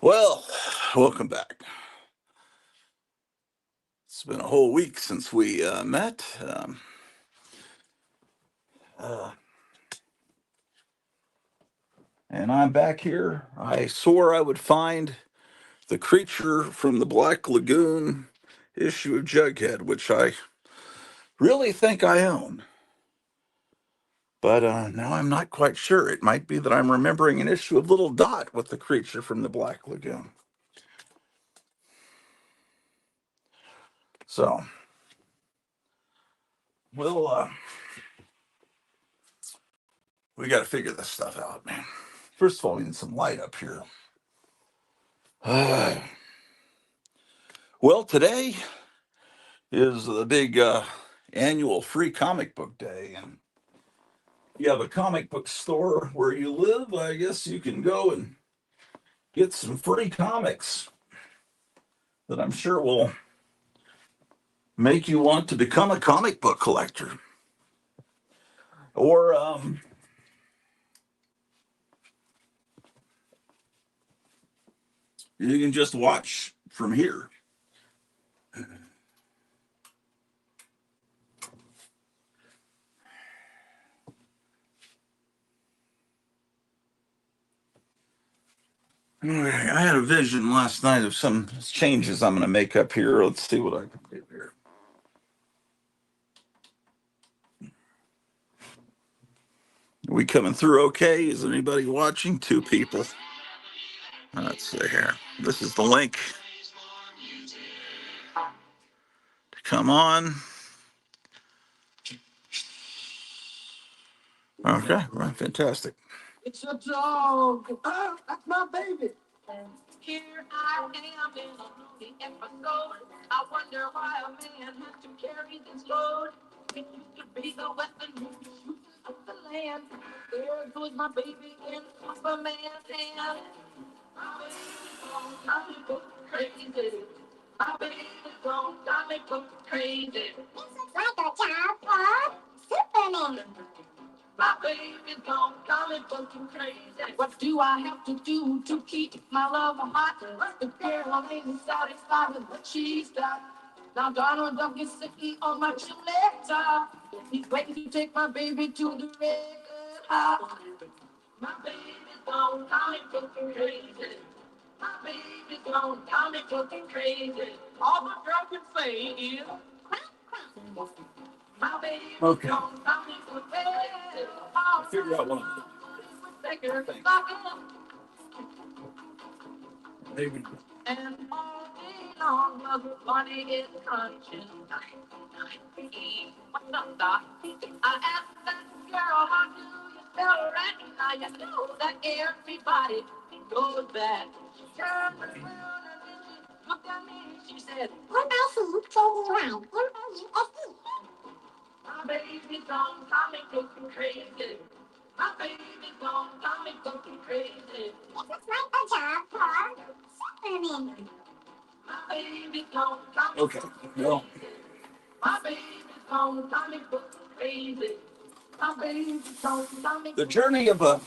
Well, welcome back. It's been a whole week since we met. Uh, and I'm back here. I swore I would find the creature from the Black Lagoon issue of Jughead, which I really think I own. But now I'm not quite sure. It might be that I'm remembering an issue of Little Dot with the creature from the Black Lagoon. So, we'll, we got to figure this stuff out, man. First of all, we need some light up here. Well, today is the big annual free comic book day. And if you have a comic book store where you live, I guess you can go and get some free comics that I'm sure will make you want to become a comic book collector. Or you can just watch from here. I had a vision last night of some changes I'm going to make up here. Let's see what I can do here. Are we coming through okay? Is anybody watching? Two people. Let's see here. This is the link. Come on. Okay, right, fantastic. It's a dog. Oh, that's my baby. Here I am in the episode. I wonder why a man has to carry this load. It used to be the weapon you shoot up the land. There goes my baby in Superman's hand. My baby's gone comic book crazy. My baby's gone comic book crazy. This looks like a job for Superman. My baby's gone comic book crazy. What do I have to do to keep my love hot? The girl ain't satisfied with what she's got. Now Donald Duck is sitting on my chimney top. He's waiting to take my baby to the record hop. My baby's gone comic book crazy. My baby's gone comic book crazy. All the girl can say is my baby's okay. Gone comic book crazy. I'll figure out one. Maybe. And all day long, the money is crunching. I asked that girl, how do you spell right? Now you know that everybody knows that. She turned around and then she looked at me and she said, M-I-C, crazy rhyme, M-O-U-S-E. My baby's gone comic book crazy. My baby's gone comic book crazy. It looks like a job for Superman. My baby's gone comic book crazy. Well. My baby's gone comic book crazy. My baby's gone comic. The journey of a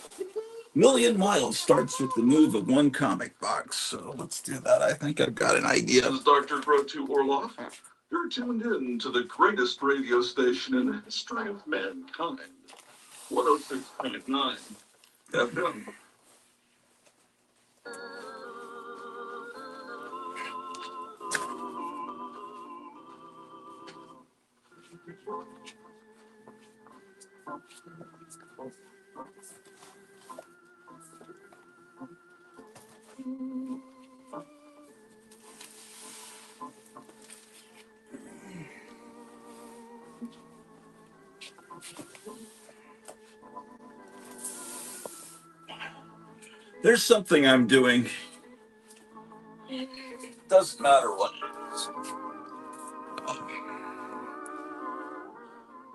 million miles starts with the move of one comic box. So let's do that. I think I've got an idea. This is Dr. Grotu Orloff. You're tuned in to the greatest radio station in the history of mankind. 106.9 FM. There's something I'm doing. It doesn't matter what it is.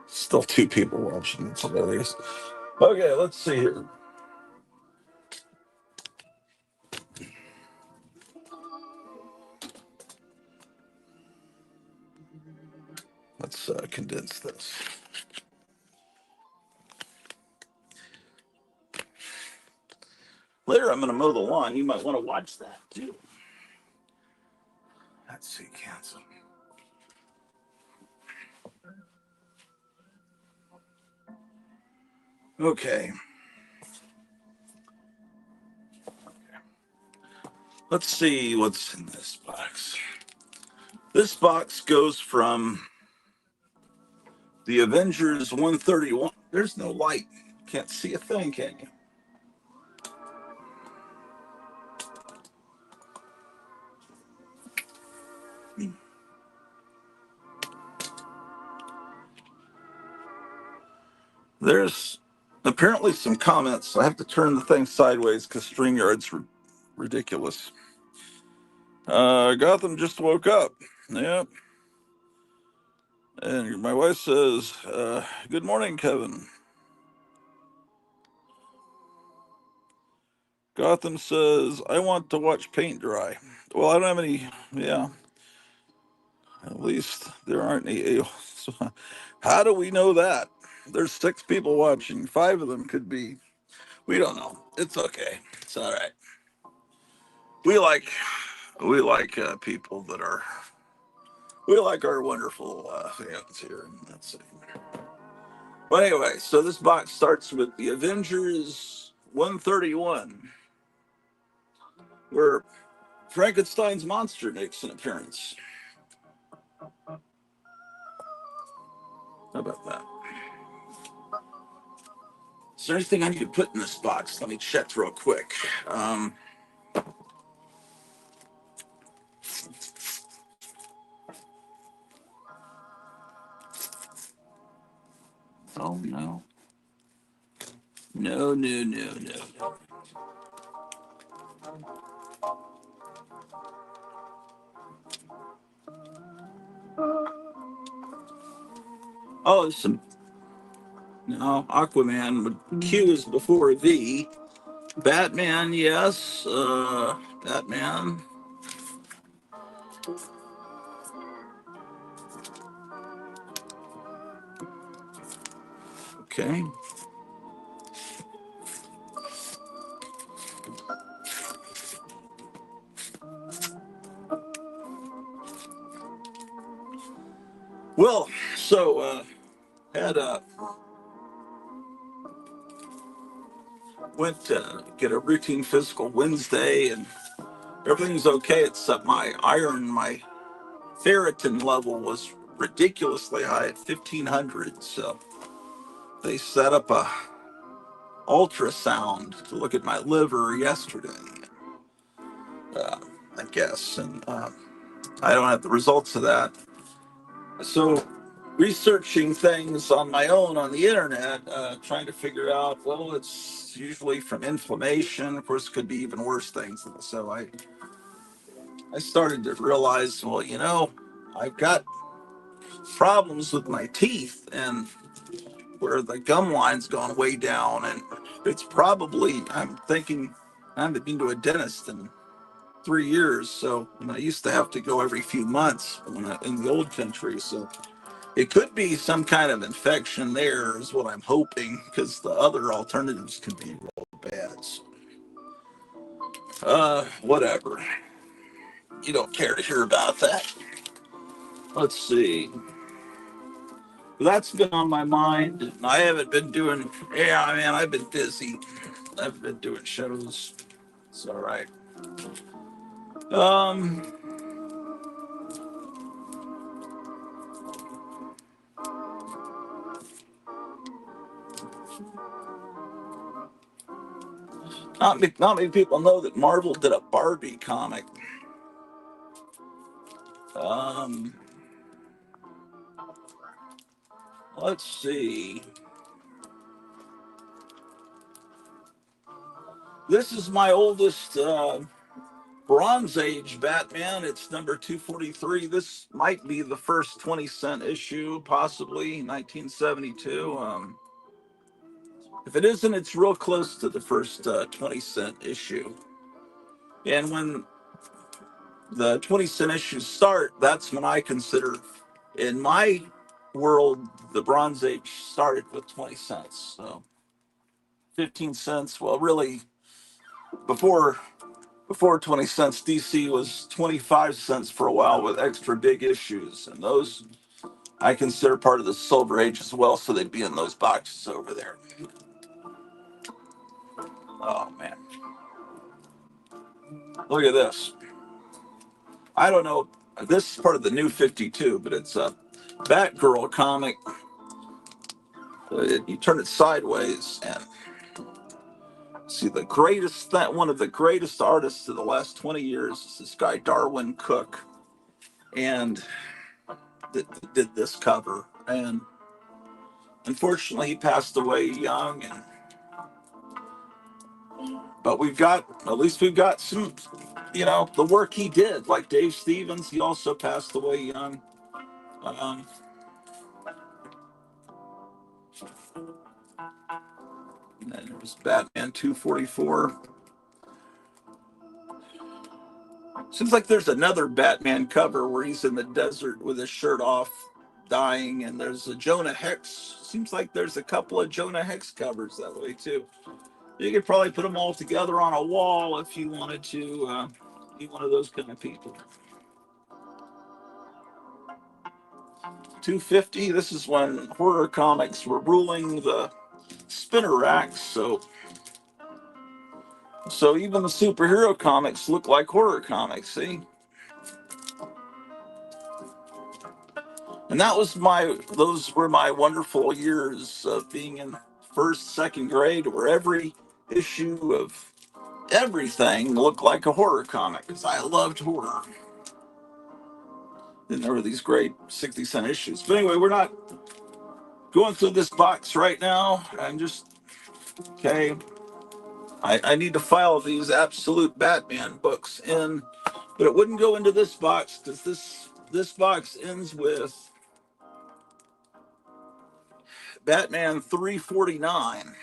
Still two people watching. It's hilarious. Okay, let's see here. Let's condense this. Later, I'm going to mow the lawn. You might want to watch that too. Let's see, cancel. Okay. Let's see what's in this box. This box goes from the Avengers 131. There's no light. Can't see a thing, can you? There's apparently some comments. I have to turn the thing sideways because StreamYard's ridiculous. Gotham just woke up. Yep. And my wife says, good morning, Kevin. Gotham says, I want to watch paint dry. Well, I don't have any, yeah. At least there aren't any. So how do we know that? There's 6 people watching. 5 of them could be. We don't know. It's okay. It's all right. We like people that are. We like our wonderful fans here. Let's see. But anyway, so this box starts with the Avengers 131, where Frankenstein's monster makes an appearance. How about that? Is there anything I need to put in this box? Let me check real quick. Oh, no. No, no, no, no. Oh, there's some. No, Aquaman, but Q is before V. Batman, yes. Batman. Okay. Well, so had went to get a routine physical Wednesday, and everything's okay except my ferritin level was ridiculously high at 1500. So they set up a ultrasound to look at my liver yesterday, I guess, and I don't have the results of that. So researching things on my own on the internet, trying to figure out, well, it's usually from inflammation. Of course, it could be even worse things. So I started to realize, well, I've got problems with my teeth and where the gum line's gone way down. And it's probably, I'm thinking, I haven't been to a dentist in 3 years. So I used to have to go every few months in the old country. So it could be some kind of infection there, is what I'm hoping, because the other alternatives can be real bad. So, whatever. You don't care to hear about that. Let's see. That's been on my mind. I haven't been doing. Yeah, man, I've been busy. I've been doing shows. It's all right. Um, not many people know that Marvel did a Barbie comic. Um, let's see. This is my oldest Bronze Age Batman. It's number 243. This might be the first 20-cent issue, possibly 1972. If it isn't, it's real close to the first 20-cent issue. And when the 20-cent issues start, that's when I consider, in my world, the Bronze Age started with 20 cents. So 15 cents, well, really, before 20 cents, DC was 25 cents for a while with extra big issues, and those I consider part of the Silver Age as well, so they'd be in those boxes over there. Oh man, look at this. I don't know. This is part of the New 52, but it's a Batgirl comic. You turn it sideways and see the greatest, one of the greatest artists of the last 20 years is this guy Darwin Cook, and did this cover. And unfortunately, he passed away young. But at least we've got some, the work he did. Like Dave Stevens, he also passed away young. Um, and then there was Batman 244. Seems like there's another Batman cover where he's in the desert with his shirt off, dying, and there's a Jonah Hex. Seems like there's a couple of Jonah Hex covers that way too. You could probably put them all together on a wall if you wanted to be one of those kind of people. 250. This is when horror comics were ruling the spinner racks. So even the superhero comics look like horror comics. See. And those were my wonderful years of being in first, second grade, where every issue of everything looked like a horror comic, because I loved horror. And there were these great 60-cent issues. But anyway, we're not going through this box right now. Okay. I need to file these Absolute Batman books in, but it wouldn't go into this box because this box ends with Batman 349.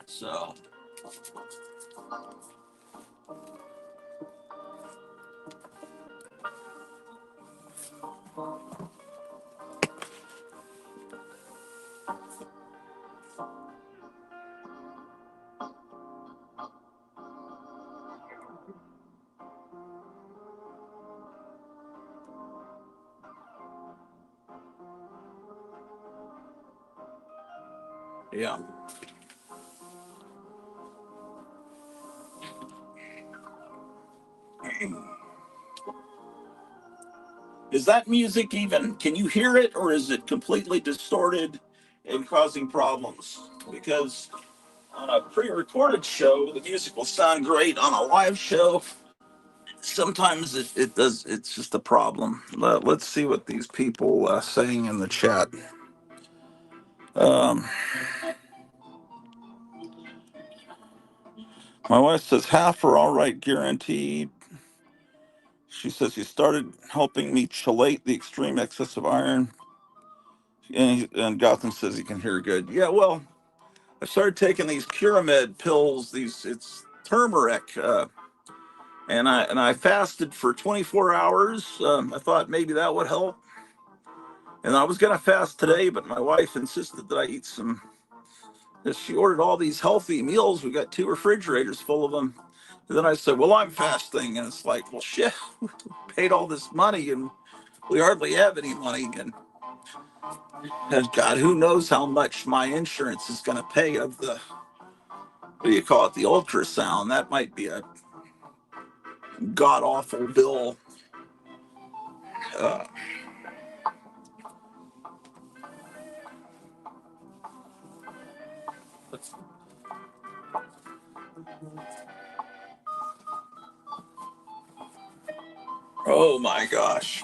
So yeah. Is that music even, can you hear it, or is it completely distorted and causing problems? Because on a pre-recorded show, the music will sound great. On a live show, sometimes it does. It's just a problem. Let's see what these people saying in the chat. Um, my wife says half are all right, guaranteed. She says he started helping me chelate the extreme excess of iron. And Gotham says he can hear good. Yeah, well, I started taking these Pyramid pills. It's turmeric, and I fasted for 24 hours. I thought maybe that would help. And I was gonna fast today, but my wife insisted that I eat some. She ordered all these healthy meals. We got 2 refrigerators full of them. And then I said, "Well, I'm fasting," and it's like, "Well, shit, we paid all this money and we hardly have any money." And God, who knows how much my insurance is going to pay of the, what do you call it, the ultrasound? That might be a god awful bill. Uh, oh my gosh.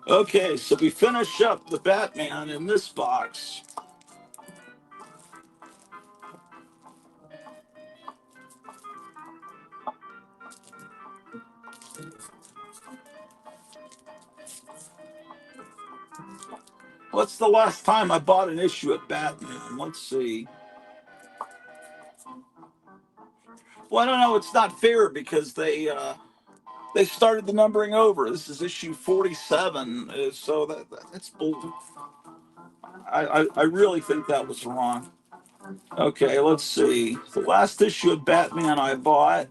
Okay, so we finish up the Batman in this box. What's the last time I bought an issue of Batman? Let's see. Well, I don't know. It's not fair because they started the numbering over. This is issue 47, so that's bull. I really think that was wrong. Okay, let's see. The last issue of Batman I bought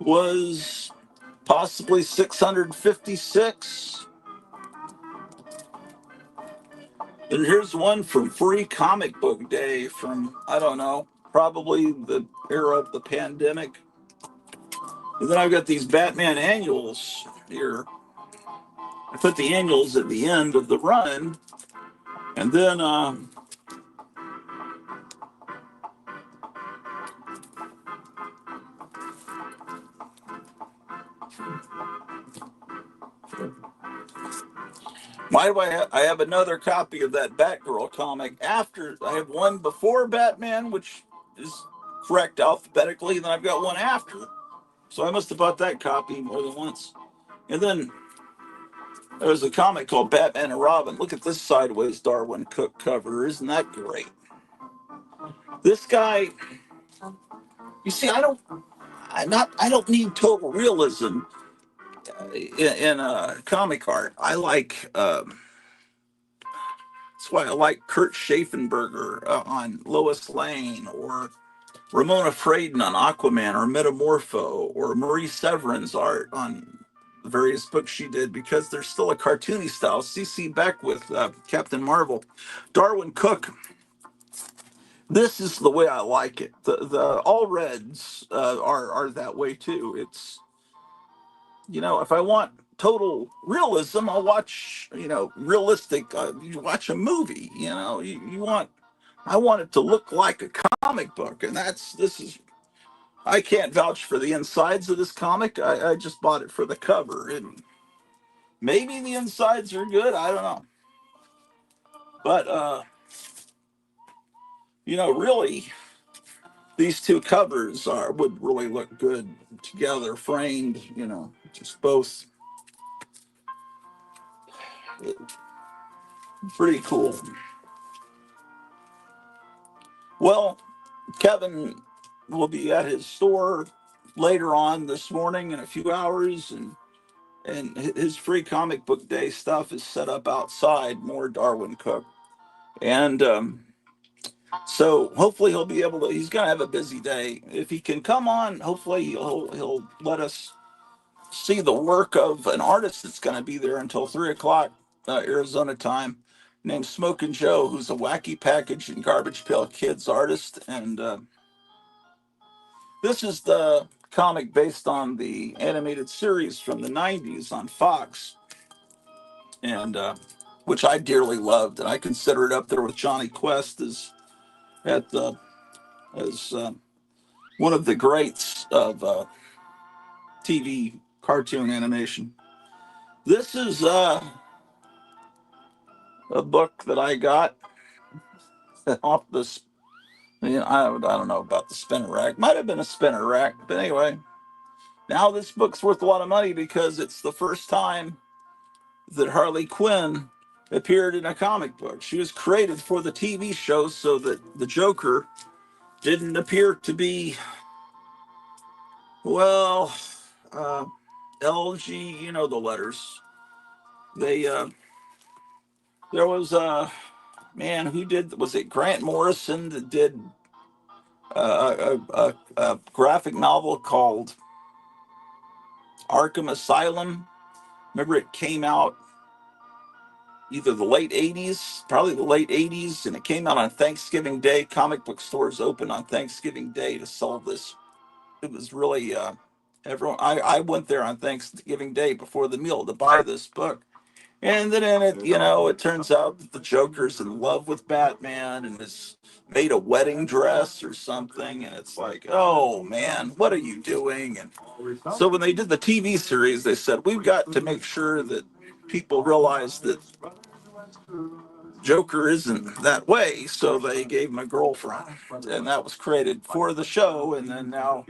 was possibly 656. And here's one from Free Comic Book Day from, I don't know, probably the era of the pandemic. And then I've got these Batman annuals here. I put the annuals at the end of the run. And then why do I have another copy of that Batgirl comic after I have one before Batman, which is correct alphabetically, and then I've got one after. So I must have bought that copy more than once. And then there's a comic called Batman and Robin. Look at this sideways Darwin Cook cover. Isn't that great? This guy, you see, I don't need total realism in comic art. I like that's why I like Kurt Schaffenberger on Lois Lane, or Ramona Fradon on Aquaman, or Metamorpho, or Marie Severin's art on the various books she did, because there's still a cartoony style. C.C. Beck with Captain Marvel. Darwin Cook, this is the way I like it. The all reds are that way too. It's, if I want total realism, I'll watch, realistic. You watch a movie. I want it to look like a comic book, and this is. I can't vouch for the insides of this comic. I just bought it for the cover, and maybe the insides are good. I don't know, but really, these two covers would really look good together, framed. Just both pretty cool. Well, Kevin will be at his store later on this morning in a few hours, and his Free Comic Book Day stuff is set up outside. More Darwin Cook, and so hopefully he'll be able to. He's gonna have a busy day. If he can come on, hopefully he'll let us see the work of an artist that's going to be there until 3 o'clock Arizona time, named Smokin' Joe, who's a wacky package and garbage pail kids artist. And this is the comic based on the animated series from the 90s on Fox, and which I dearly loved, and I consider it up there with Johnny Quest at the as one of the greats of TV cartoon animation. This is a book that I got off this. I don't know about the spinner rack. Might have been a spinner rack, but anyway. Now this book's worth a lot of money because it's the first time that Harley Quinn appeared in a comic book. She was created for the TV show so that the Joker didn't appear to be, well, LG, the letters. They there was a man who was it Grant Morrison that did a graphic novel called Arkham Asylum. Remember, it came out either the late 80s, probably the late 80s, and it came out on Thanksgiving Day. Comic book stores open on Thanksgiving Day to sell this. It was really, everyone, I went there on Thanksgiving Day before the meal to buy this book. And then in it, it turns out that the Joker's in love with Batman and has made a wedding dress or something. And it's like, oh man, what are you doing? And so when they did the TV series, they said, we've got to make sure that people realize that Joker isn't that way. So they gave him a girlfriend. And that was created for the show. And then now,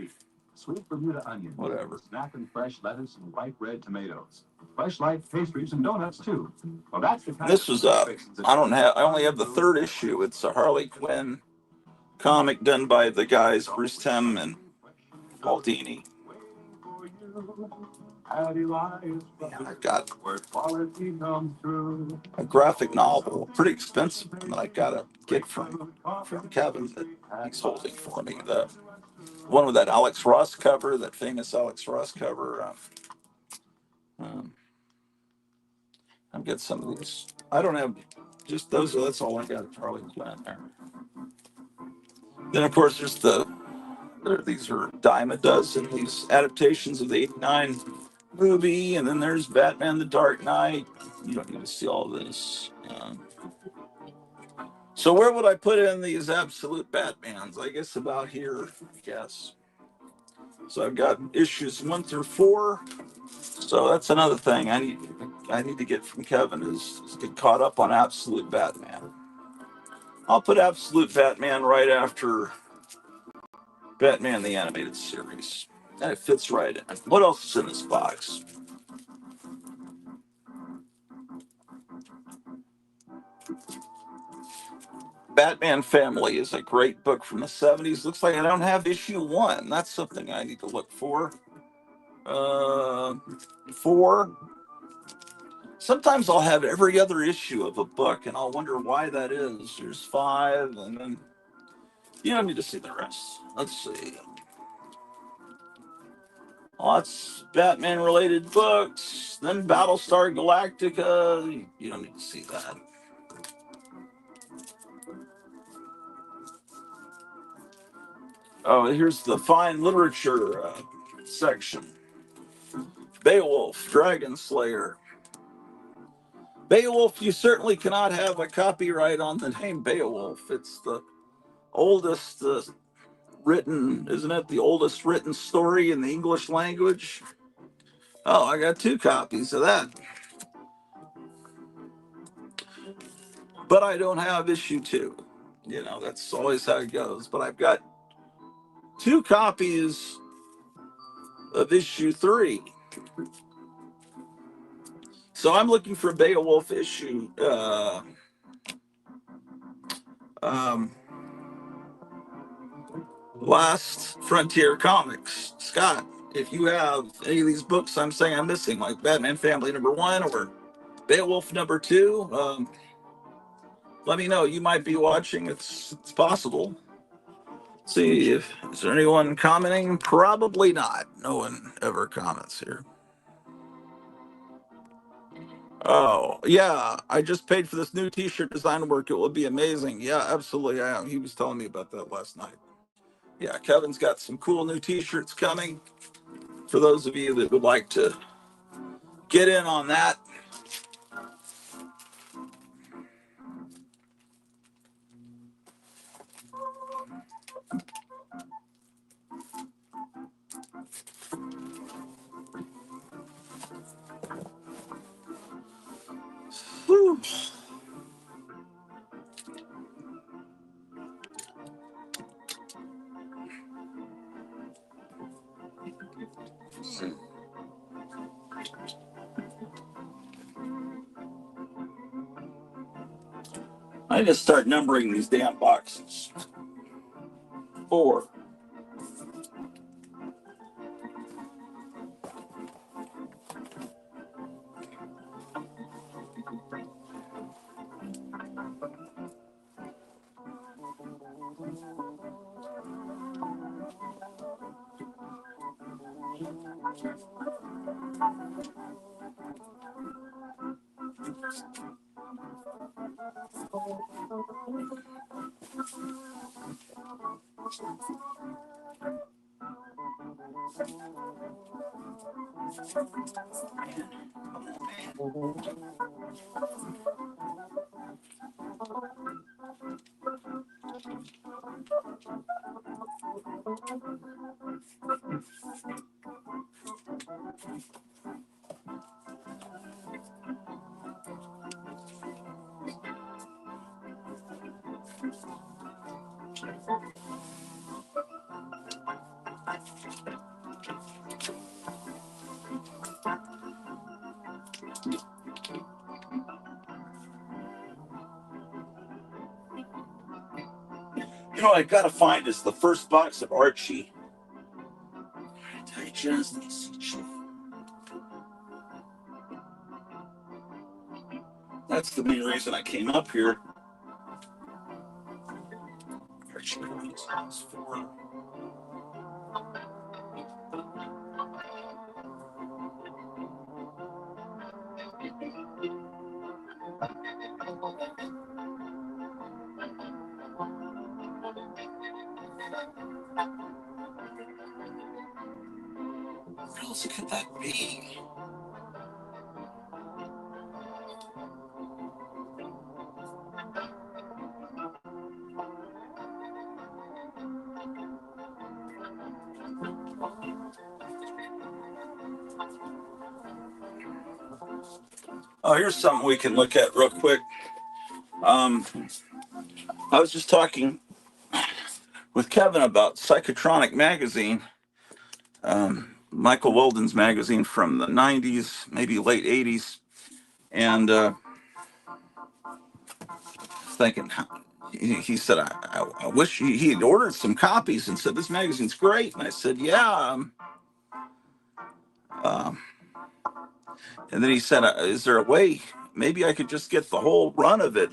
sweet Bermuda onion, whatever. Snap and fresh lettuce and ripe red tomatoes. Fresh light pastries and donuts too. Well, that's the kind. This was I only have the third issue. It's a Harley Quinn comic done by the guys Bruce Timm and Paul Dini. Man, I've got a graphic novel, pretty expensive one that I got a gift from Kevin that he's holding for me. The one with that Alex Ross cover, that famous Alex Ross cover. Um, I've got some of these. I don't have just those. That's all I got. Harley Quinn there. Then of course there's these are a dime a dozen. These adaptations of the '89 movie, and then there's Batman: The Dark Knight. You don't need to see all this. So where would I put in these absolute Batmans? I guess about here. I guess. So I've got issues 1 through 4. So that's another thing I need to get from Kevin is get caught up on Absolute Batman. I'll put Absolute Batman right after Batman the Animated Series. And it fits right in. What else is in this box? Batman Family is a great book from the 70s. Looks like I don't have issue 1. That's something I need to look for. 4. Sometimes I'll have every other issue of a book, and I'll wonder why that is. There's 5, and then you don't need to see the rest. Let's see. Lots Batman-related books. Then Battlestar Galactica. You don't need to see that. Oh, here's the fine literature section. Beowulf, Dragon Slayer. Beowulf, you certainly cannot have a copyright on the name Beowulf. It's the oldest written, isn't it? The oldest written story in the English language. Oh, I got 2 copies of that. But I don't have issue 2. You know, that's always how it goes. But I've got 2 copies of issue 3. So I'm looking for Beowulf issue. Um, Last Frontier Comics. Scott, if you have any of these books I'm saying I'm missing, like Batman Family #1 or Beowulf #2, let me know. You might be watching. It's possible. See if is there anyone commenting? Probably not. No one ever comments here. Oh yeah, I just paid for this new T-shirt design work. It will be amazing. Yeah, absolutely. I am. He was telling me about that last night. Yeah, Kevin's got some cool new T-shirts coming. For those of you that would like to get in on that. Whew. I need to start numbering these damn boxes. 4. You know what I gotta find is the first box of Archie. Digest this shit. That's the main reason I came up here. What else could that be? Oh, here's something we can look at real quick. I was just talking with Kevin about Psychotronic magazine, Michael Walden's magazine from the 90s, maybe late 80s. And thinking, he said, I wish he had ordered some copies and said, this magazine's great. And I said, yeah. And then he said, is there a way maybe I could just get the whole run of it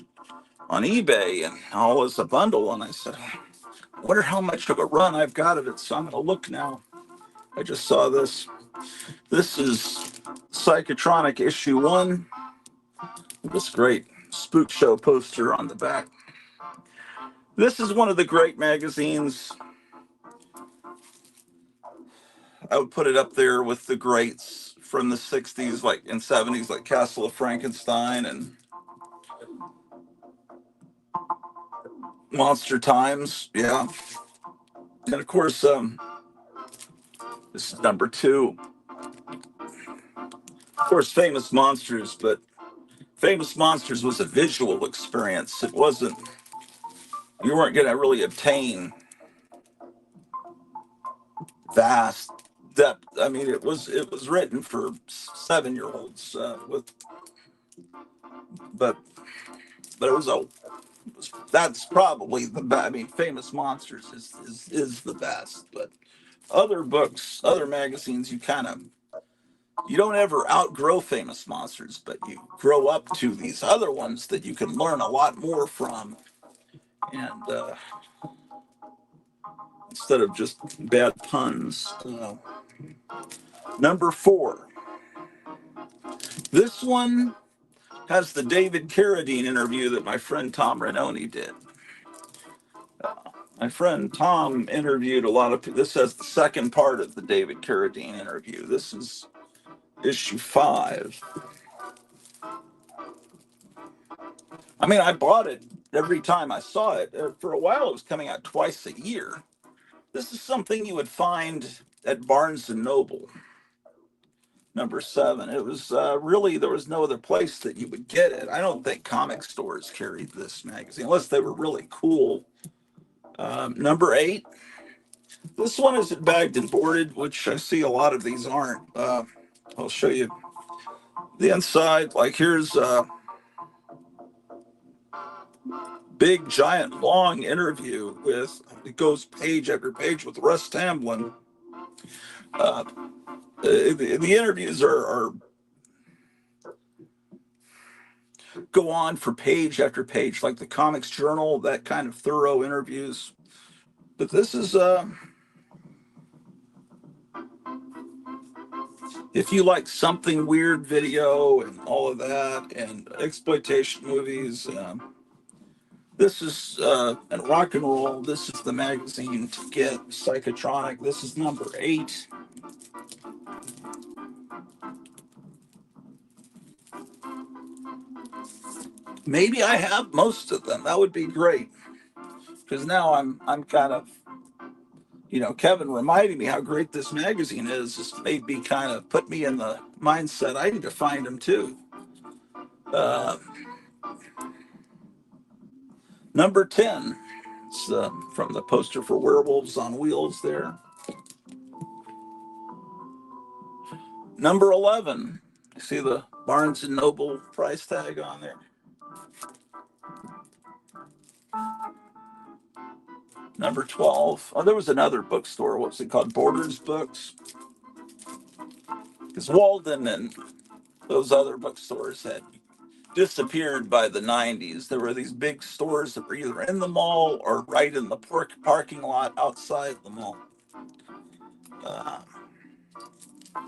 on eBay and all as a bundle? And I said, I wonder how much of a run I've got of it. So I'm going to look now. I just saw this. This is Psychotronic issue 1. This great spook show poster on the back. This is one of the great magazines. I would put it up there with the greats from the 60s like and 70s, like Castle of Frankenstein and Monster Times. Yeah. And of course, this is number 2. Of course, Famous Monsters, but Famous Monsters was a visual experience. It wasn't, you weren't going to really obtain vast depth. I mean, it was written for 7-year-olds but it was a, that's probably the best. I mean, Famous Monsters is the best, but other books, other magazines, you don't ever outgrow Famous Monsters, but you grow up to these other ones that you can learn a lot more from, and instead of just bad puns. Number 4. This one has the David Carradine interview that my friend Tom Ranoni did. My friend Tom interviewed a lot of people. This has the second part of the David Carradine interview. This is issue 5. I mean, I bought it every time I saw it. For a while, it was coming out twice a year. This is something you would find at Barnes and Noble. Number 7. It was really, there was no other place that you would get it. I don't think comic stores carried this magazine unless they were really cool. Number 8. This one is bagged and boarded, which I see a lot of these aren't. I'll show you the inside. Like here's a big, giant, long interview with, it goes page after page with Russ Tamblyn. The interviews are go on for page after page, like the Comics Journal, that kind of thorough interviews. But this is if you like something weird video and all of that and exploitation movies, this is and rock and roll. This is the magazine to get. Psychotronic. This is number 8. Maybe I have most of them. That would be great because now I'm kind of, Kevin reminding me how great this magazine is. This made me kind of put me in the mindset I need to find them too. Number 10. It's from the poster for Werewolves on Wheels there. Number 11. You see the Barnes and Noble price tag on there. Number 12. Oh, there was another bookstore. What was it called? Borders Books. Because Walden and those other bookstores had disappeared by the 90s. There were these big stores that were either in the mall or right in the parking lot outside the mall. Uh,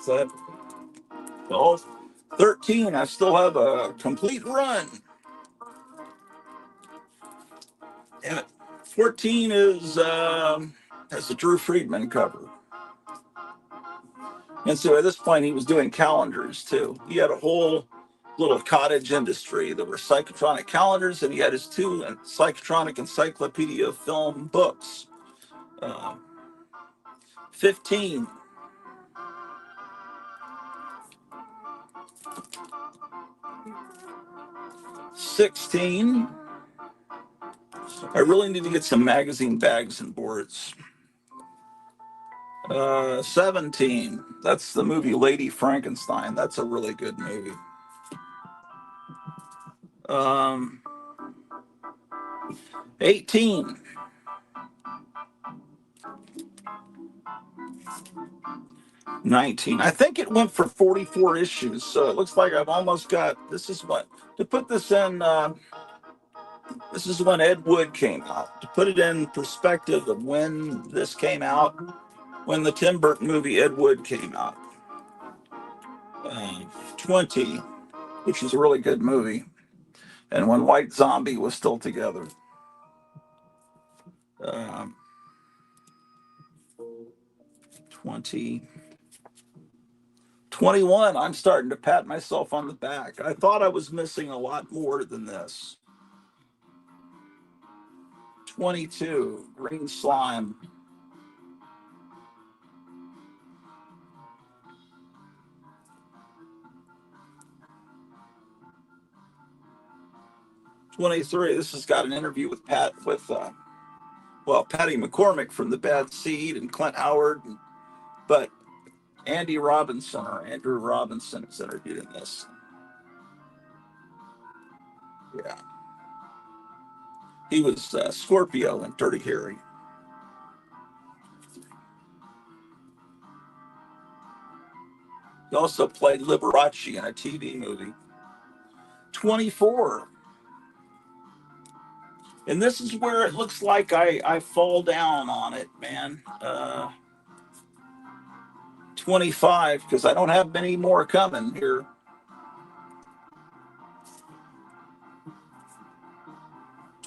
so, well, 13, I still have a complete run. Damn it. 14 has a Drew Friedman cover. And so at this point, he was doing calendars too. He had a whole little cottage industry. There were Psychotronic calendars, and he had his two Psychotronic Encyclopedia of Film books. 15. 16. I really need to get some magazine bags and boards. 17. That's the movie Lady Frankenstein. That's a really good movie. 18. 19. I think it went for 44 issues, so it looks like I've almost got. This is what to put this in. This is when Ed Wood came out. To put it in perspective of when this came out, when the Tim Burton movie Ed Wood came out. 20, which is a really good movie, and when White Zombie was still together. 20. 21, I'm starting to pat myself on the back. I thought I was missing a lot more than this. 22, Green Slime. 23, this has got an interview with Patty McCormick from The Bad Seed and Clint Howard, but Andrew Robinson is interviewed in this. Yeah. He was Scorpio in Dirty Harry. He also played Liberace in a TV movie. 24. And this is where it looks like I fall down on it, man. 25, because I don't have many more coming here.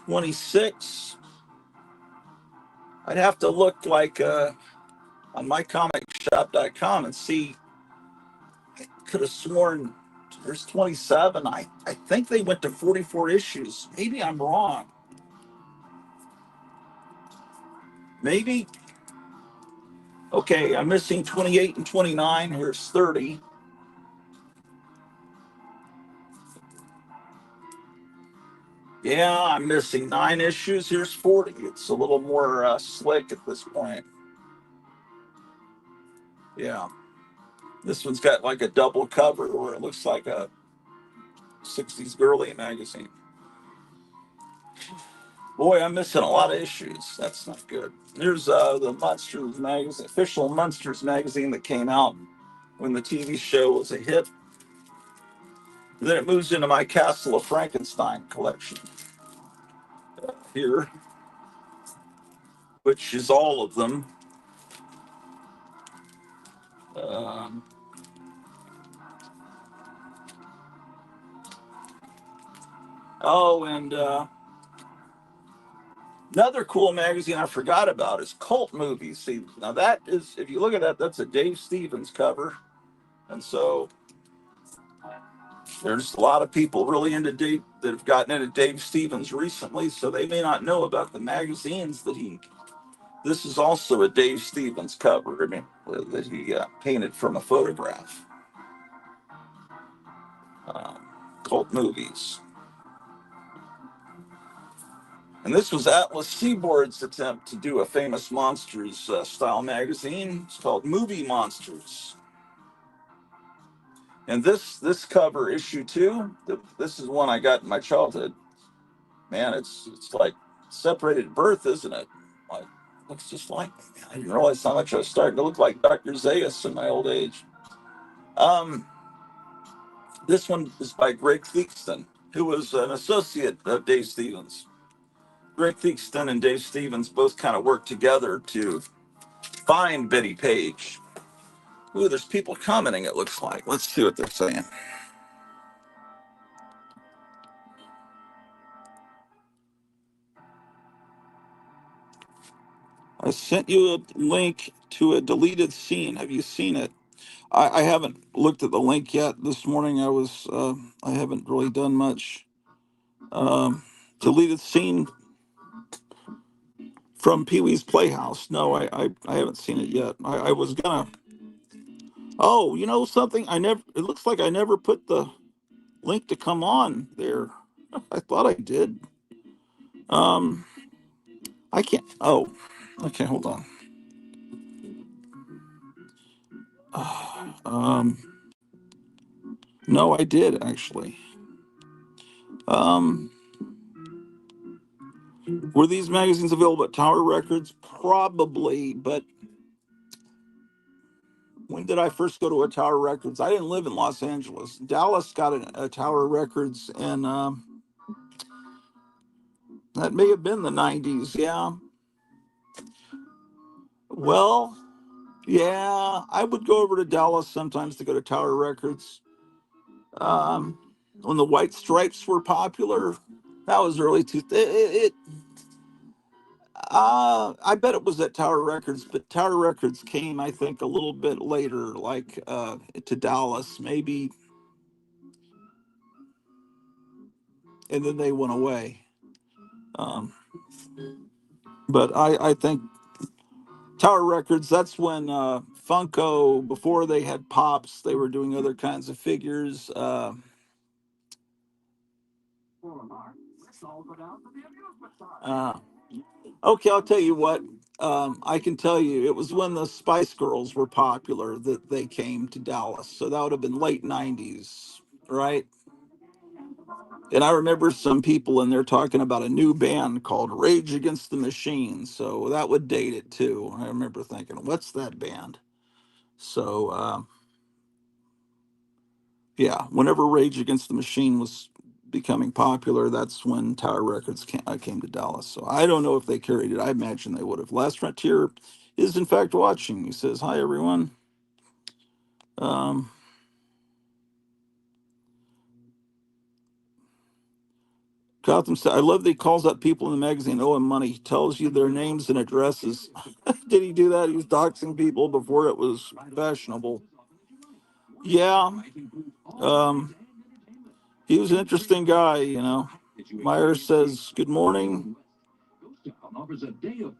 26. I'd have to look like on mycomicshop.com and see. I could have sworn there's 27. I think they went to 44 issues. Maybe I'm wrong. Maybe. Okay, I'm missing 28 and 29. Here's 30. Yeah, I'm missing 9 issues. Here's 40. It's a little more slick at this point. Yeah. This one's got like a double cover where it looks like a 60s girly magazine. Boy, I'm missing a lot of issues. That's not good. There's the Monsters magazine, official Monsters magazine that came out when the TV show was a hit. And then it moves into my Castle of Frankenstein collection here, which is all of them. And another cool magazine I forgot about is Cult Movies. See, now that is, if you look at that, that's a Dave Stevens cover. And so there's a lot of people really into Dave that have gotten into Dave Stevens recently, so they may not know about the magazines that this is also a Dave Stevens cover, I mean, that he painted from a photograph. Cult Movies. And this was Atlas Seaboard's attempt to do a famous Monsters style magazine. It's called Movie Monsters. And this cover, issue 2, this is one I got in my childhood. Man, it's like separated at birth, isn't it? Like, looks just like me. I didn't realize how much I was starting to look like Dr. Zaius in my old age. This one is by Greg Theakston. who was an associate of Dave Stevens. Greg Theakston and Dave Stevens both kind of worked together to find Betty Page. Ooh, there's people commenting, it looks like. Let's see what they're saying. I sent you a link to a deleted scene. Have you seen it? I haven't looked at the link yet. This morning I haven't really done much. Deleted scene from Pee Wee's Playhouse. No, I haven't seen it yet. I was gonna. Oh, you know something? It looks like I never put the link to come on there. I thought I did. Um, I can't. Oh, okay. Hold on. Um, no, I did actually. Um, were these magazines available at Tower Records? Probably, but when did I first go to a Tower Records? I didn't live in Los Angeles. Dallas got a Tower Records, and that may have been the 90s. Yeah. Well, yeah, I would go over to Dallas sometimes to go to Tower Records. Um, when the White Stripes were popular, that was early I bet it was at Tower Records, but Tower Records came, I think, a little bit later, like to Dallas, maybe, and then they went away. Um, but I think Tower Records, that's when Funko, before they had Pops, they were doing other kinds of figures. Uh, okay, I'll tell you what. I can tell you, it was when the Spice Girls were popular that they came to Dallas. So that would have been late 90s, right? And I remember some people in there talking about a new band called Rage Against the Machine. So that would date it too. I remember thinking, what's that band? So, yeah, whenever Rage Against the Machine was becoming popular, that's when Tower Records came to Dallas. So I don't know if they carried it. I imagine they would have. Last Frontier is in fact watching. He says, "Hi everyone." Um, Gotham said, "I love that he calls out people in the magazine. Oh, and money. He tells you their names and addresses." Did he do that? He was doxing people before it was fashionable. Yeah. Um, he was an interesting guy, you know. Myers says, "Good morning."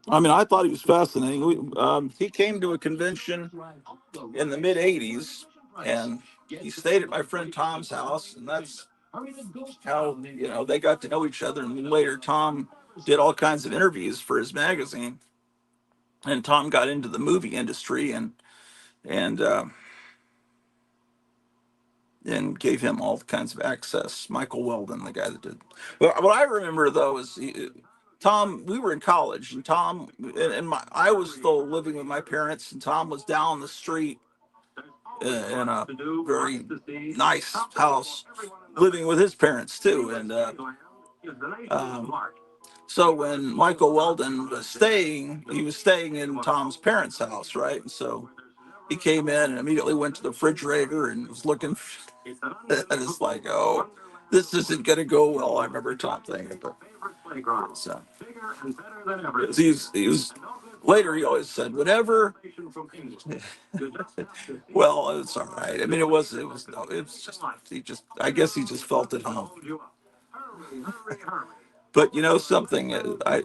I mean, I thought he was fascinating. He came to a convention in the mid 80s and he stayed at my friend Tom's house. And that's how, they got to know each other. And later, Tom did all kinds of interviews for his magazine. And Tom got into the movie industry and, uh, and gave him all kinds of access. Michael Weldon, the guy that did. Well, what I remember though is Tom. We were in college, and Tom I was still living with my parents, and Tom was down the street in a very nice house, living with his parents too. And um, so when Michael Weldon was staying, he was staying in Tom's parents' house, right? And so he came in and immediately went to the refrigerator and was looking. And it's like, oh, this isn't going to go well. I remember Tom thinking, but so he was later. He always said, whatever. Well, it's all right. I mean, no, it was just I guess he just felt at home. But something,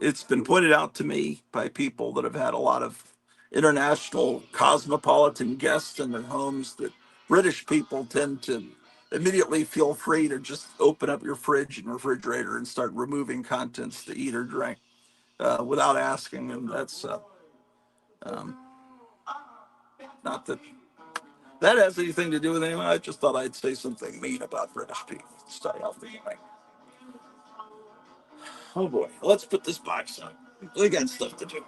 it's been pointed out to me by people that have had a lot of international cosmopolitan guests in their homes that British people tend to immediately feel free to just open up your fridge and refrigerator and start removing contents to eat or drink without asking. And that's um, not that that has anything to do with anyone. I just thought I'd say something mean about British people to start off the evening. Oh boy, let's put this box on. We got stuff to do.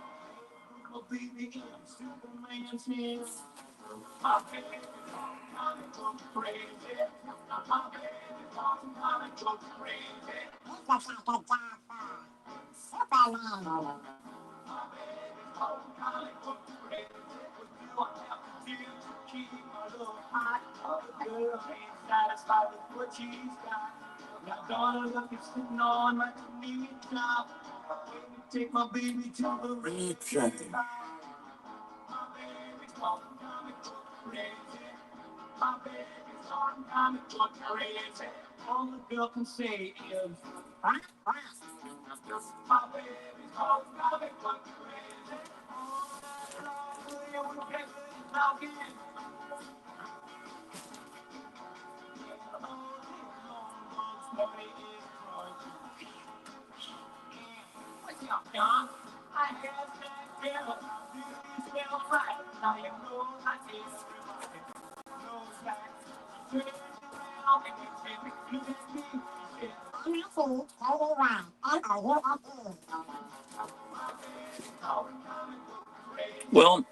Take my baby to the racetrack. My baby's on comic book crazy. All the girl can say is, my baby's on comic book crazy. Well,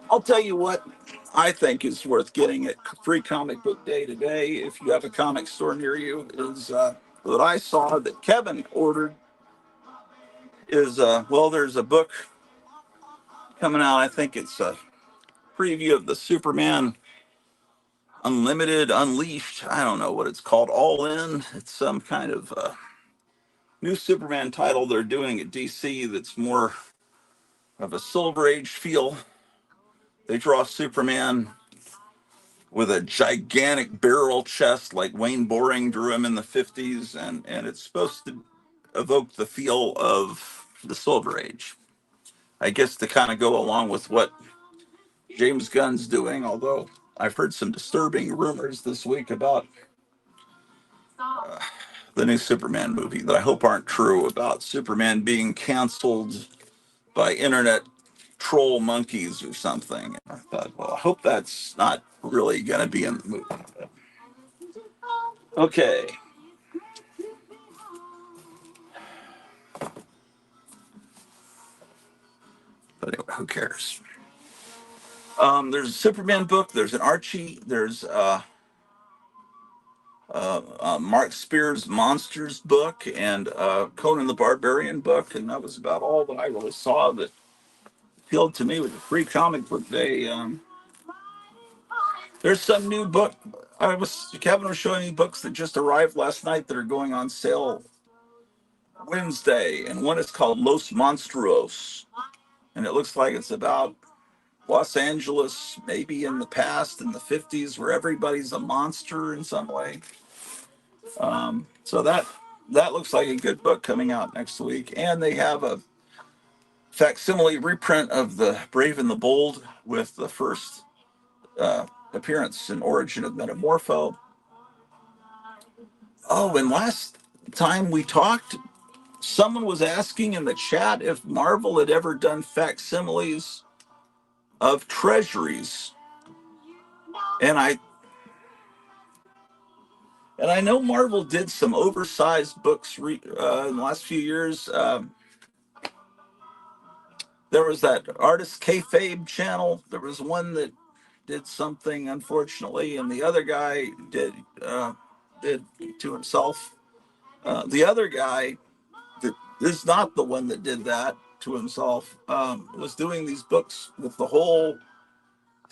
I'll tell you what I think is worth getting at Free Comic Book Day today, if you have a comic store near you, is that I saw that Kevin ordered is, well, there's a book coming out. I think it's a preview of the Superman Unlimited, Unleashed. I don't know what it's called. All In. It's some kind of new Superman title they're doing at DC that's more of a Silver Age feel. They draw Superman with a gigantic barrel chest like Wayne Boring drew him in the 50s, and it's supposed to evoke the feel of the Silver Age. I guess to kind of go along with what James Gunn's doing, although I've heard some disturbing rumors this week about the new Superman movie that I hope aren't true, about Superman being canceled by internet troll monkeys or something. And I thought, well, I hope that's not really going to be in the movie. Okay. But anyway, who cares? There's a Superman book. There's an Archie. There's Mark Spears' Monsters book and Conan the Barbarian book, and that was about all that I really saw that appealed to me with the Free Comic Book Day. There's some new book. Kevin was showing me books that just arrived last night that are going on sale Wednesday, and one is called Los Monstruos, and it looks like it's about Los Angeles, maybe in the past, in the 50s, where everybody's a monster in some way. So that looks like a good book coming out next week. And they have a facsimile reprint of The Brave and the Bold with the first appearance and origin of Metamorpho. Oh, and last time we talked, someone was asking in the chat if Marvel had ever done facsimiles of treasuries. And I know Marvel did some oversized books in the last few years. There was that Artist Kayfabe channel. There was one that did something, unfortunately, and the other guy did to himself. The other guy that is not the one that did that to himself. Was doing these books with the whole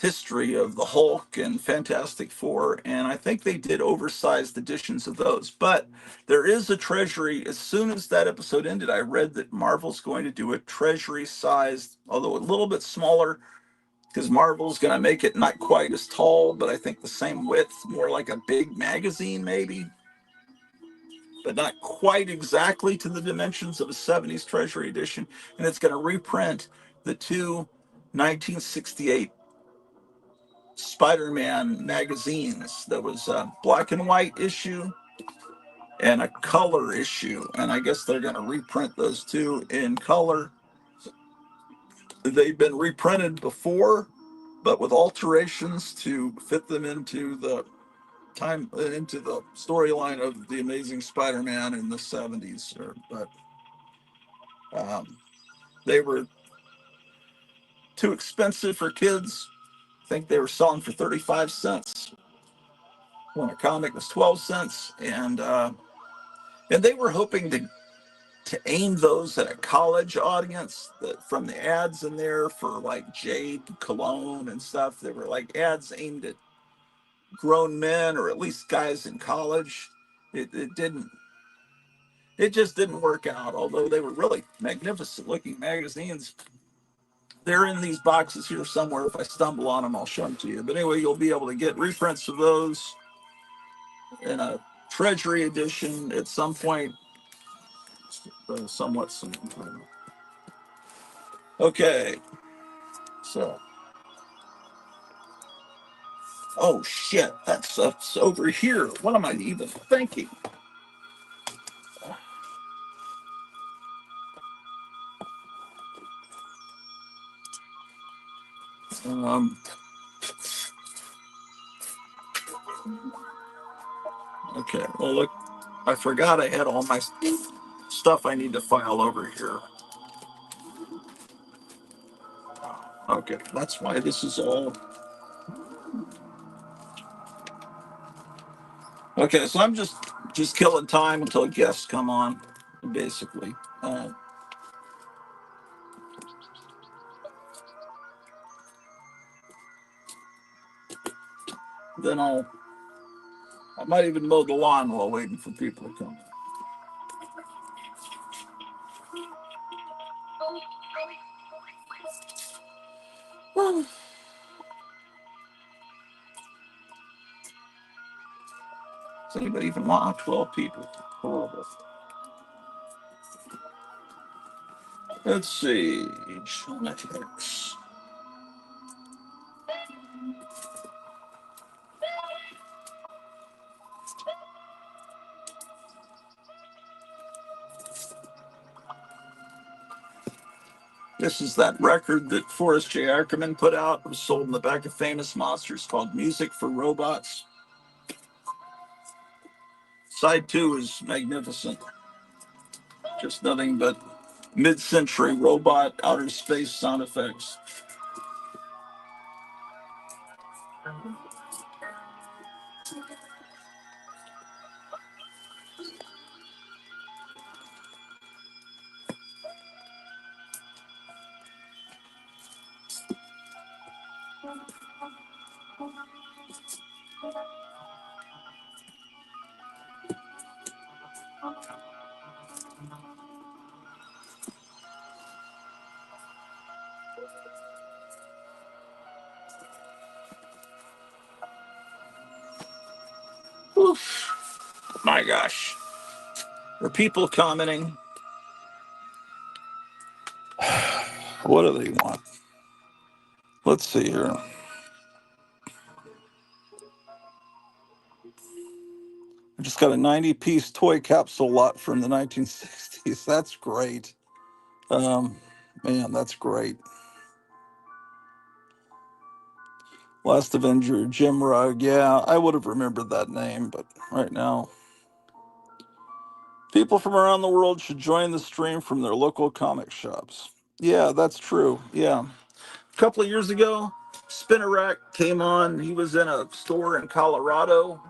history of the Hulk and Fantastic Four, and I think they did oversized editions of those. But there is a treasury. As soon as that episode ended, I read that Marvel's going to do a treasury-sized, although a little bit smaller, because Marvel's going to make it not quite as tall, but I think the same width, more like a big magazine maybe, but not quite exactly to the dimensions of a 70s treasury edition. And it's going to reprint the two 1968 Spider-Man magazines. There was a black and white issue and a color issue, and I guess they're going to reprint those two in color. They've been reprinted before, but with alterations to fit them into the storyline of the Amazing Spider-Man in the 70s. But they were too expensive for kids. I think they were selling for 35 cents. when a comic was 12 cents, and they were hoping to aim those at a college audience. From the ads in there for like Jade Cologne and stuff, they were like ads aimed at grown men or at least guys in college. It didn't. It just didn't work out. Although they were really magnificent looking magazines. They're in these boxes here somewhere. If I stumble on them, I'll show them to you. But anyway, you'll be able to get reprints of those in a treasury edition at some point, somewhat soon. Okay, so oh shit, that stuff's over here. What am I even thinking? Um, okay, well look, I forgot I had all my stuff I need to file over here. Okay, that's why this is all. Okay, so I'm just killing time until guests come on, basically. Then I might even mow the lawn while waiting for people to come. Well, does anybody even want 12 people? Horrible. Let's see. Jonah Hex. This is that record that Forrest J. Ackerman put out. It was sold in the back of Famous Monsters, called Music for Robots. Side 2 is magnificent. Just nothing but mid-century robot outer space sound effects. Oof. My gosh. Are people commenting? What do they want? Let's see here. I just got a 90-piece toy capsule lot from the 1960s. That's great. Um, Man, that's great. Last Avenger, Jim Rugg. Yeah, I would have remembered that name, but right now, people from around the world should join the stream from their local comic shops. Yeah, that's true. Yeah. A couple of years ago, Spinner Rack came on. He was in a store in Colorado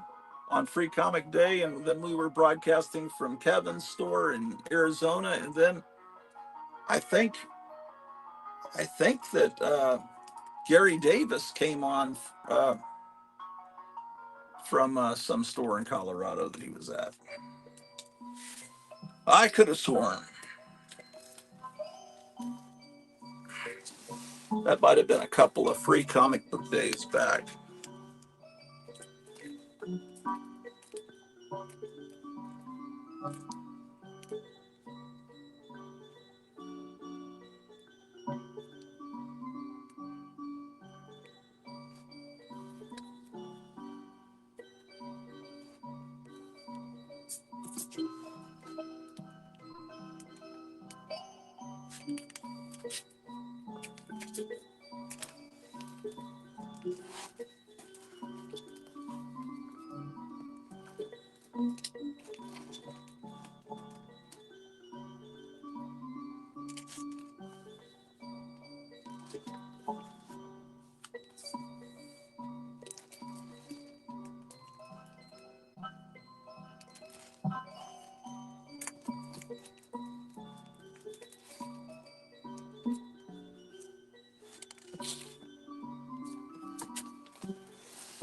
on Free Comic Day, and then we were broadcasting from Kevin's store in Arizona, and then I think that Gary Davis came on from some store in Colorado that he was at. I could have sworn that might have been a couple of Free Comic Book Days back.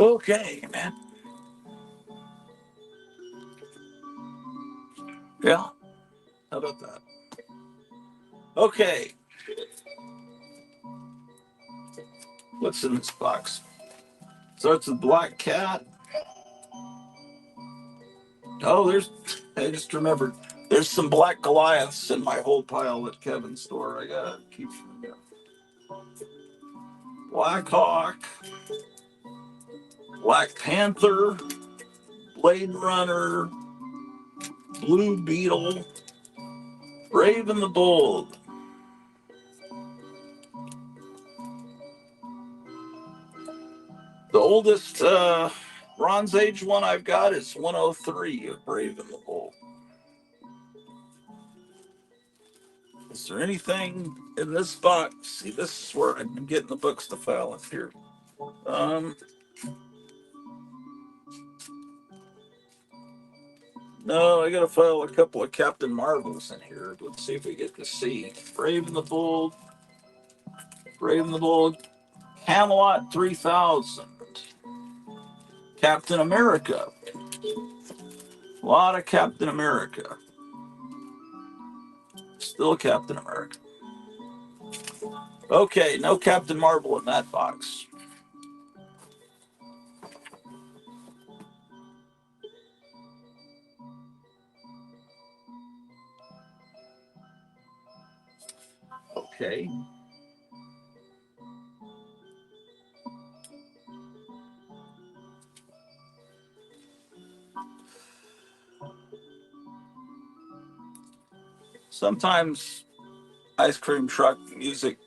Okay, man. Yeah. How about that? Okay. What's in this box? Starts with Black Cat. Oh, I just remembered. There's some Black Goliaths in my whole pile at Kevin's store. I gotta keep them there. Black Hawk, Black Panther, Blade Runner, Blue Beetle, Brave and the Bold. The oldest Bronze Age one I've got is 103 of Brave and the Bold. Is there anything in this box? See, this is where I'm getting the books to file in here. No, I gotta file a couple of Captain Marvels in here. Let's see if we get to see. Brave and the Bold. Brave and the Bold. Camelot 3000. Captain America. A lot of Captain America. Still Captain America. Okay, no Captain Marvel in that box. Okay. Sometimes ice cream truck music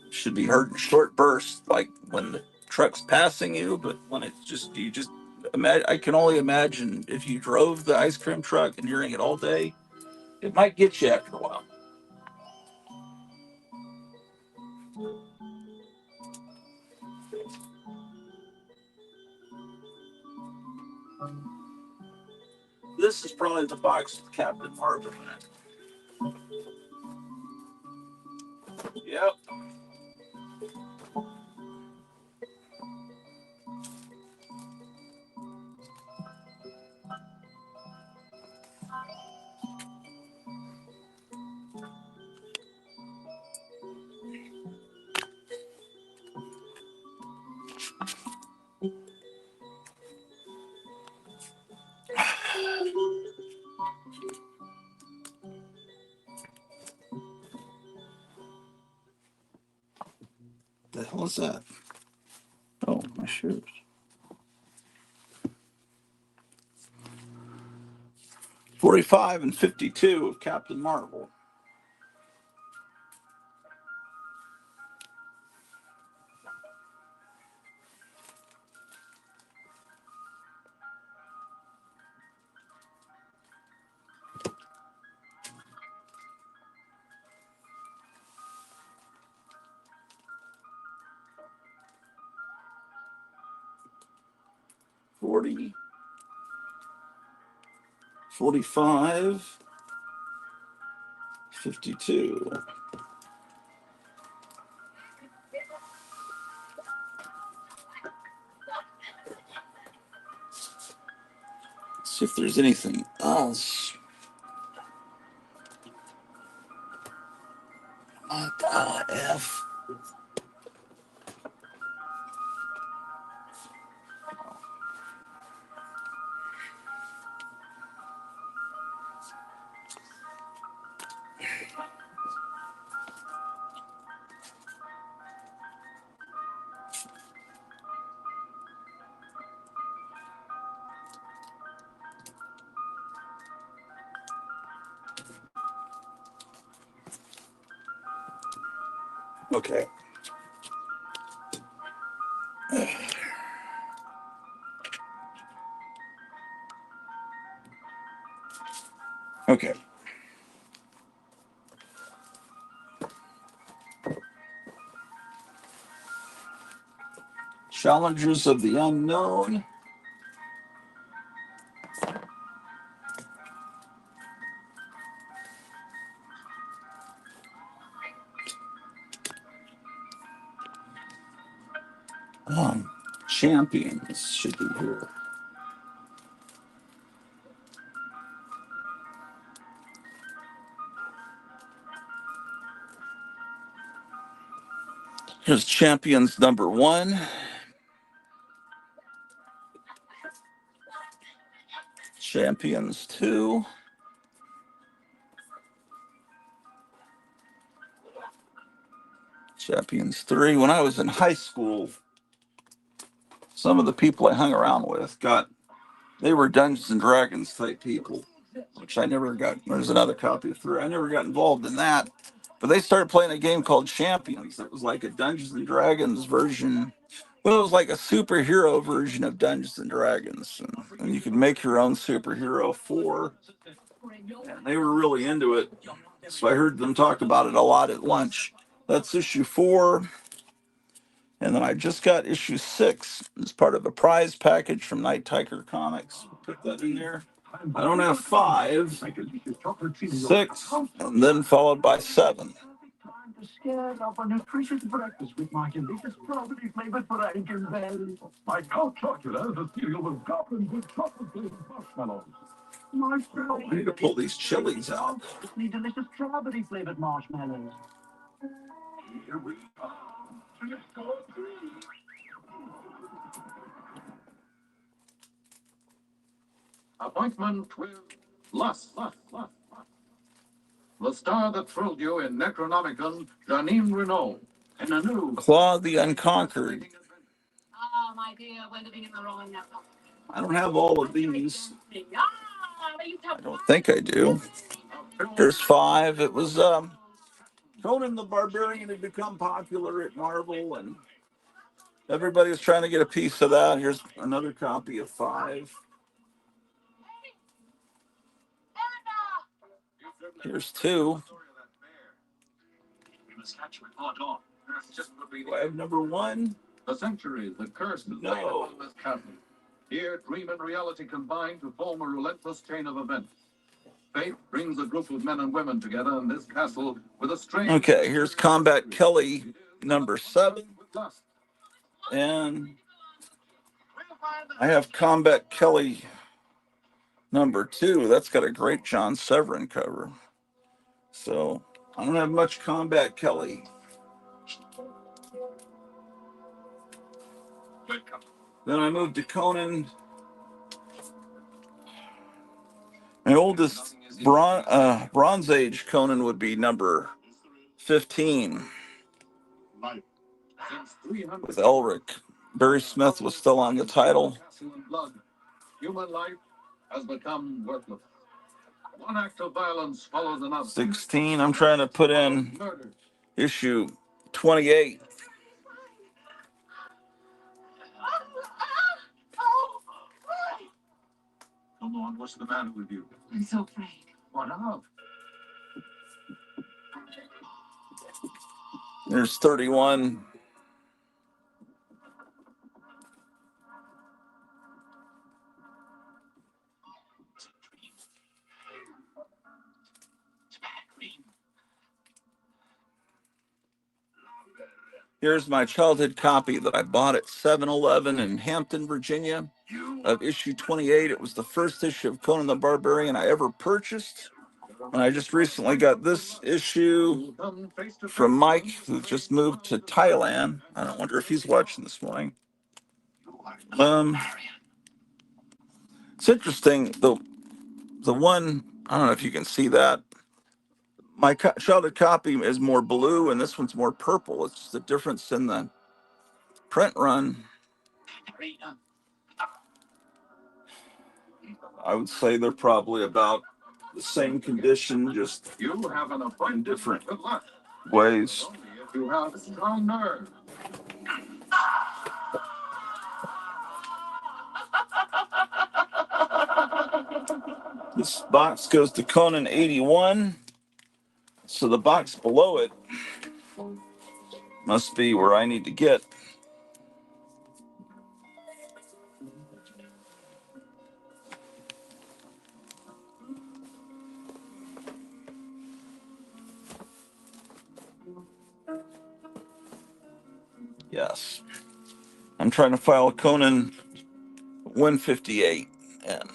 should be heard in short bursts, like when the truck's passing you, but when it's just, you just imagine, I can only imagine if you drove the ice cream truck and hearing it all day, it might get you after a while. This is probably the box with Captain Marvel in it. Yep. The hell is that? Oh, my shoes. 45 and 52 of Captain Marvel. $40, 45, 52. Let's see if there's anything else. What the F? Okay. Okay. Challengers of the Unknown. Champions should be here. Here's Champions number 1. Champions 2. Champions 3. When I was in high school, some of the people I hung around with they were Dungeons and Dragons type people, which I never got. There's another copy of 3. I never got involved in that. But they started playing a game called Champions. It was like a Dungeons and Dragons version. Well, it was like a superhero version of Dungeons and Dragons. And you could make your own superhero for. And they were really into it. So I heard them talk about it a lot at lunch. That's issue 4. And then I just got issue 6 as part of a prize package from Night Tiger Comics. Put that in there. I don't have 5, 6, and then followed by 7. To scare up a nutritious breakfast with my delicious strawberry flavored Frankenberry. My cold chocolate, the cereal with goblins with chocolate flavored marshmallows. I need to pull these chilies out. Need delicious strawberry flavored marshmallows. Here we are. Appointment with Lust. The star that thrilled you in Necronomicon, Janine Renault, in a new Claw the Unconquered. Oh, my dear, we're living in the wrong network. I don't have all of these. I don't think I do. Here's 5. It was Conan the Barbarian had become popular at Marvel, and everybody was trying to get a piece of that. Here's another copy of 5. Here's 2. Do I have number 1? The Century, the curse of no. Here, dream and reality combine to form a relentless chain of events. Fate brings a group of men and women together in this castle with a strange... Okay, here's Combat Kelly number 7. And I have Combat Kelly number 2. That's got a great John Severin cover. So I don't have much Combat Kelly. Then I moved to Conan. My oldest Bronze Age Conan would be number 15 with Elric. Barry Smith was still on the title. Human life has become worthless. One act of violence follows another. 16. I'm trying to put in issue 28. Come on, what's the matter with you? I'm so afraid. What of? There's 31. Here's my childhood copy that I bought at 7-Eleven in Hampton, Virginia, of issue 28. It was the first issue of Conan the Barbarian I ever purchased. And I just recently got this issue from Mike, who just moved to Thailand. I don't wonder if he's watching this morning. It's interesting, the one, I don't know if you can see that. My childhood copy is more blue, and this one's more purple. It's just the difference in the print run. I would say they're probably about the same condition, just in different ways. You have strong nerve. This box goes to Conan 81, so the box below it must be where I need to get. Yes. I'm I'm trying to file Conan 158, and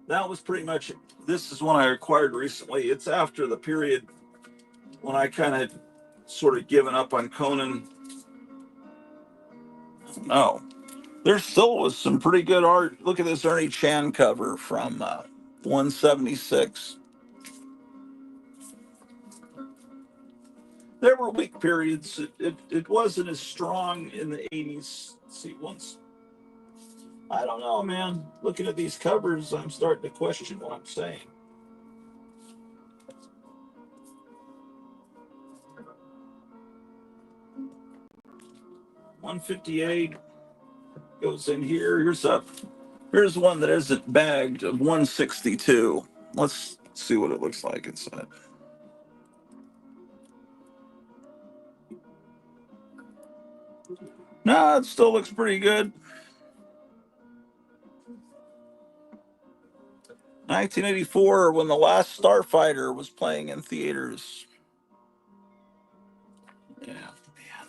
that was pretty much it. This is one I acquired recently. It's after the period when I kind of sort of given up on Conan. No, there still was some pretty good art. Look at this Ernie Chan cover from 176. There were weak periods. It wasn't as strong in the 80s. Let's see, once, I don't know, man. Looking at these covers, I'm starting to question what I'm saying. $158 goes in here. Here's one that isn't bagged of 162. Let's see what it looks like inside. No, it still looks pretty good. 1984, when The Last Starfighter was playing in theaters. Yeah, man.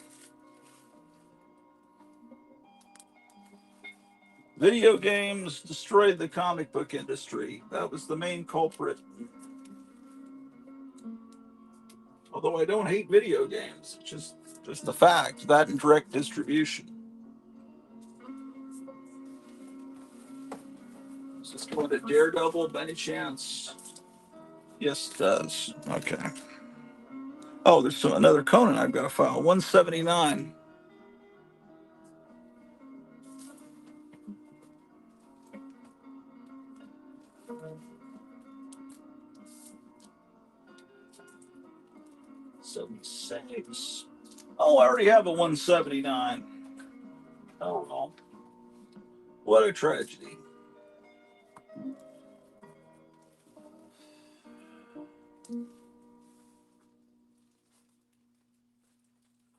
Video games destroyed the comic book industry. That was the main culprit. Although I don't hate video games, it's just the fact that and direct distribution. Does this go into Daredevil by any chance? Yes, it does. Okay. Oh, there's another Conan I've got to file. 179. Six. Oh, I already have a 179. Oh, well. What a tragedy.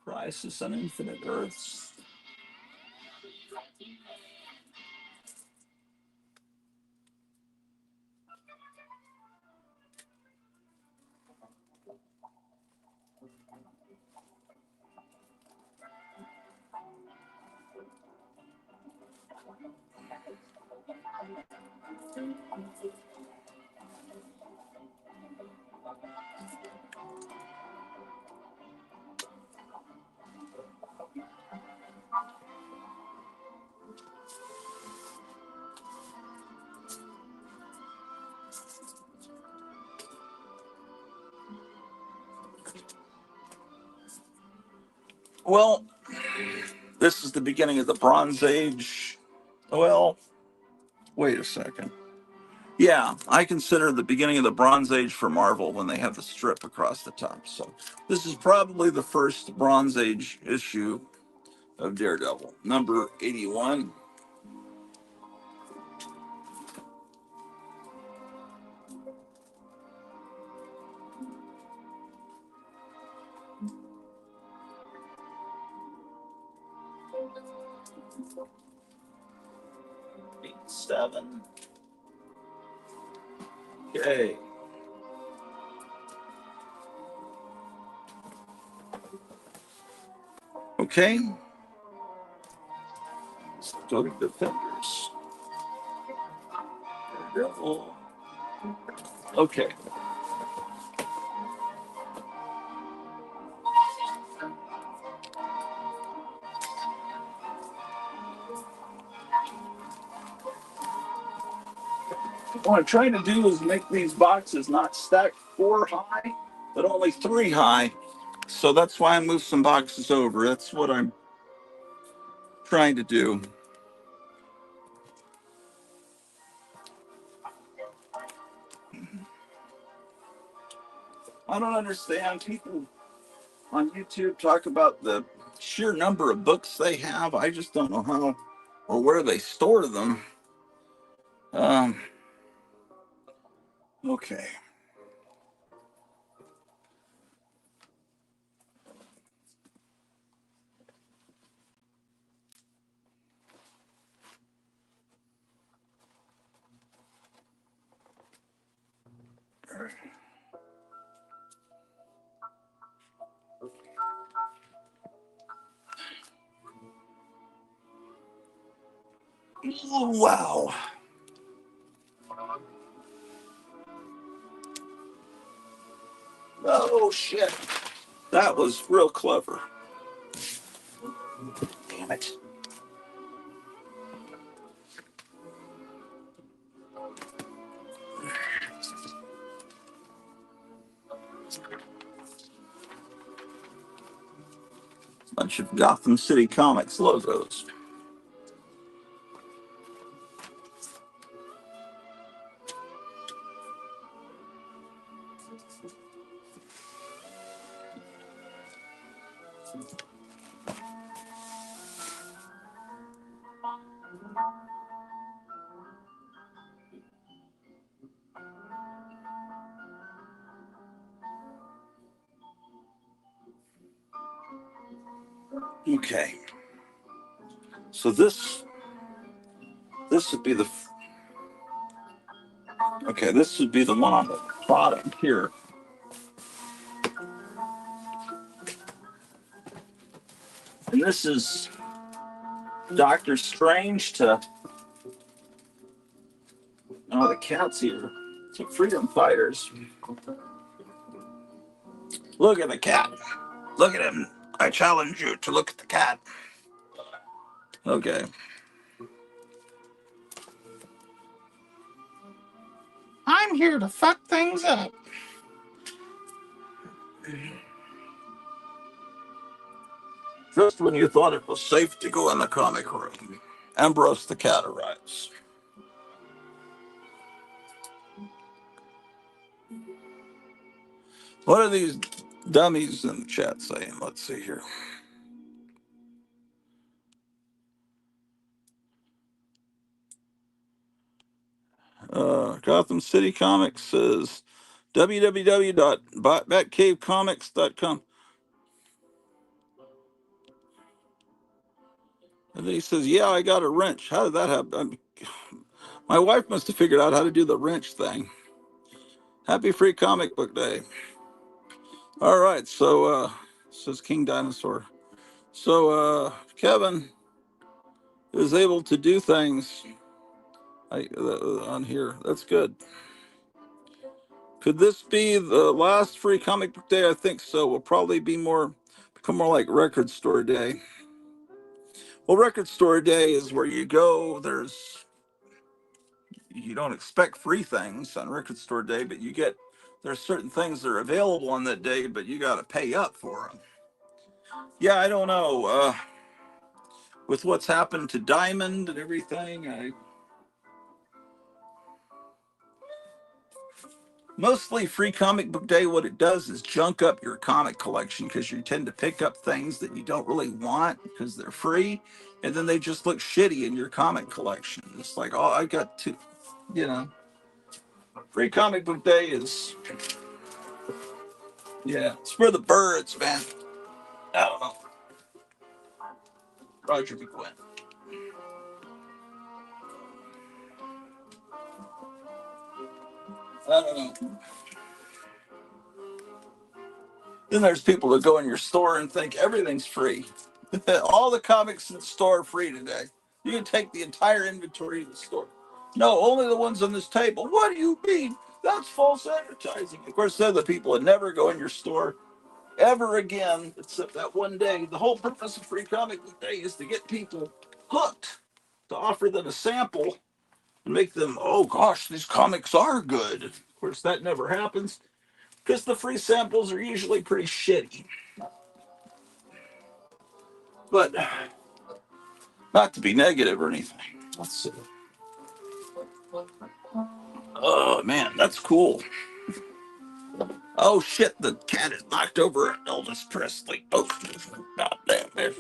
Crisis on Infinite Earths. Well, this is the beginning of the Bronze Age. Well, wait a second. Yeah, I consider the beginning of the Bronze Age for Marvel when they have the strip across the top. So this is probably the first Bronze Age issue of Daredevil, number 81. Seven. Okay. Okay. Let's go to Defenders. Daredevil. Okay. What I'm trying to do is make these boxes not stacked 4 high, but only 3 high. So that's why I moved some boxes over. That's what I'm trying to do. I don't understand. People on YouTube talk about the sheer number of books they have. I just don't know how or where they store them. Um, okay. Wow. Oh, shit. That was real clever. Damn it. Bunch of Gotham City Comics logos. Okay. So this would be the okay. This would be the one on the bottom here. And this is Doctor Strange to the cat's here. To freedom fighters. Look at the cat. Look at him. I challenge you to look at the cat. Okay. I'm here to fuck things up. Just when you thought it was safe to go in the comic room, Ambrose the cat arrives. What are these dummies in the chat saying? Let's see here. Gotham City Comics says www.batcavecomics.com. And then he says, yeah, I got a wrench. How did that happen? My wife must have figured out how to do the wrench thing. Happy Free Comic Book Day. All right, so says King Dinosaur. So Kevin is able to do things on here. That's good. Could this be the last Free Comic Book Day? I think so. Will probably become more like Record Store Day. Well, Record Store Day is where you go. You don't expect free things on Record Store Day, but there's certain things that are available on that day, but you got to pay up for them. Yeah, I don't know. With what's happened to Diamond and everything, mostly Free Comic Book Day, what it does is junk up your comic collection because you tend to pick up things that you don't really want because they're free, and then they just look shitty in your comic collection. It's like, oh, I got to, Free Comic Book Day is, it's for the birds, man. I don't know. Roger McGuinn. I don't know. Then there's people that go in your store and think everything's free. All the comics in the store are free today. You can take the entire inventory of the store. No, only the ones on this table. What do you mean? That's false advertising. Of course, they're the people that never go in your store ever again, except that one day. The whole purpose of Free Comic Book Day is to get people hooked, to offer them a sample and make them, oh gosh, these comics are good. Of course, that never happens because the free samples are usually pretty shitty. But not to be negative or anything. Let's see. Oh man, that's cool. Oh shit, the cat is knocked over Elvis Presley. Oh, god damn it.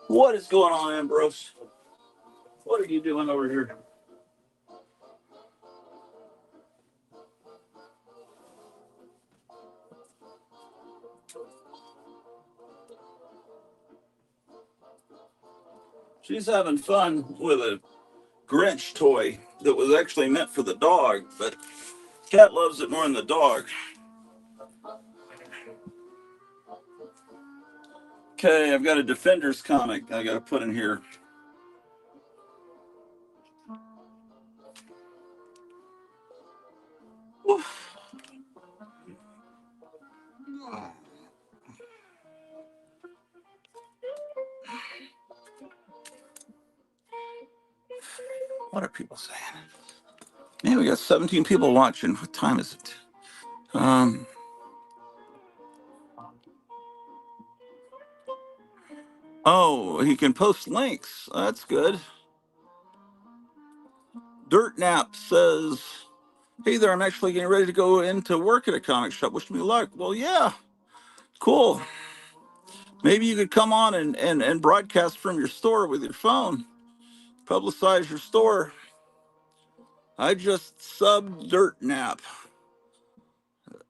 What is going on, Ambrose? What are you doing over here? She's having fun with a Grinch toy that was actually meant for the dog, but cat loves it more than the dog. Okay, I've got a Defenders comic I got to put in here. Oof. What are people saying? Man, we got 17 people watching. What time is it? Oh, he can post links. That's good. Dirt Nap says, "Hey there, I'm actually getting ready to go into work at a comic shop. Wish me luck." Well, yeah, cool. Maybe you could come on and broadcast from your store with your phone. Publicize your store. I just subbed Dirt Nap.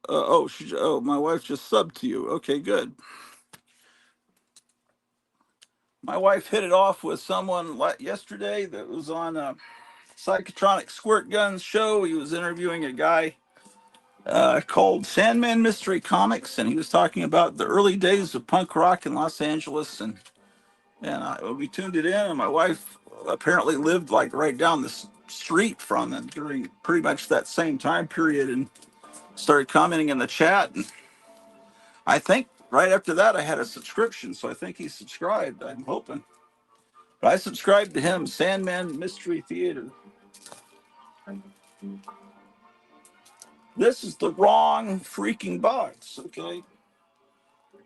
My wife just subbed to you. Okay, good. My wife hit it off with someone yesterday that was on a Psychotronic Squirt Guns show. He was interviewing a guy called Sandman Mystery Comics, and he was talking about the early days of punk rock in Los Angeles. We tuned it in, and my wife apparently lived like right down the street from him during pretty much that same time period, and started commenting in the chat. And I think right after that, I had a subscription, so I think he subscribed. I'm hoping. But I subscribed to him, Sandman Mystery Theater. This is the wrong freaking box, okay?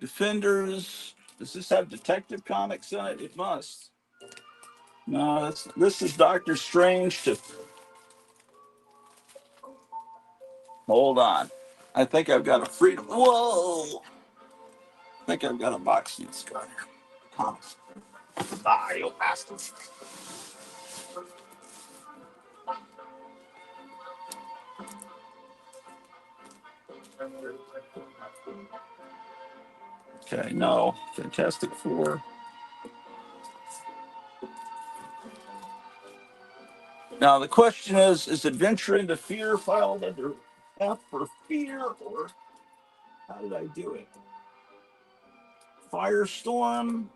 Defenders. Does this have Detective Comics in it? It must. No, this is Doctor Strange to. Hold on. I think I've got a freedom. Whoa! I think I've got a box needs to go here. Comics. Ah, you bastards. Okay, no. Fantastic Four. Now the question is Adventure into Fear filed under F for fear, or how did I do it? Firestorm?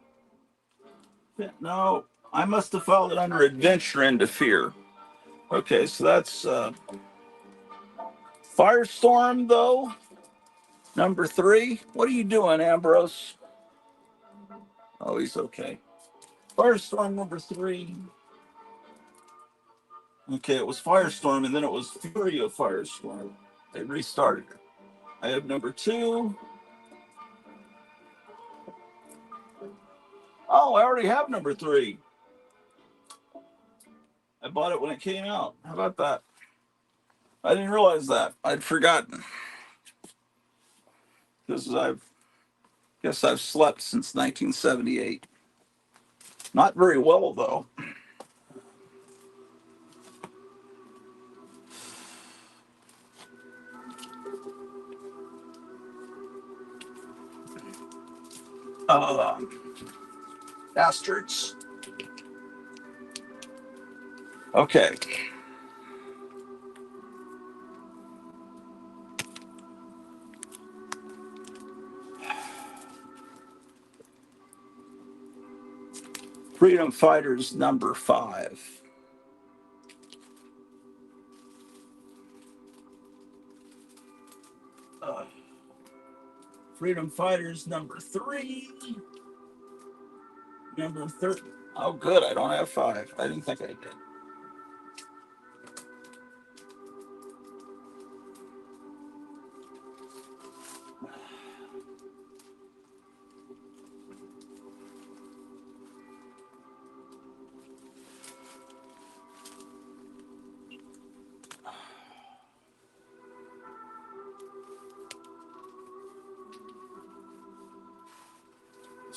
No, I must have filed it under Adventure into Fear. Okay, so that's Firestorm, though. Number 3. What are you doing, Ambrose? Oh, he's okay. Firestorm number 3. Okay, it was Firestorm, and then it was Fury of Firestorm. They restarted it. I have number 2. Oh, I already have number 3. I bought it when it came out. How about that? I didn't realize that. I'd forgotten. Because I've slept since 1978. Not very well, though. Uh, Bastards. Okay. Freedom Fighters number 5. Freedom Fighters number 3. Number 30. Oh, good. I don't have 5. I didn't think I did.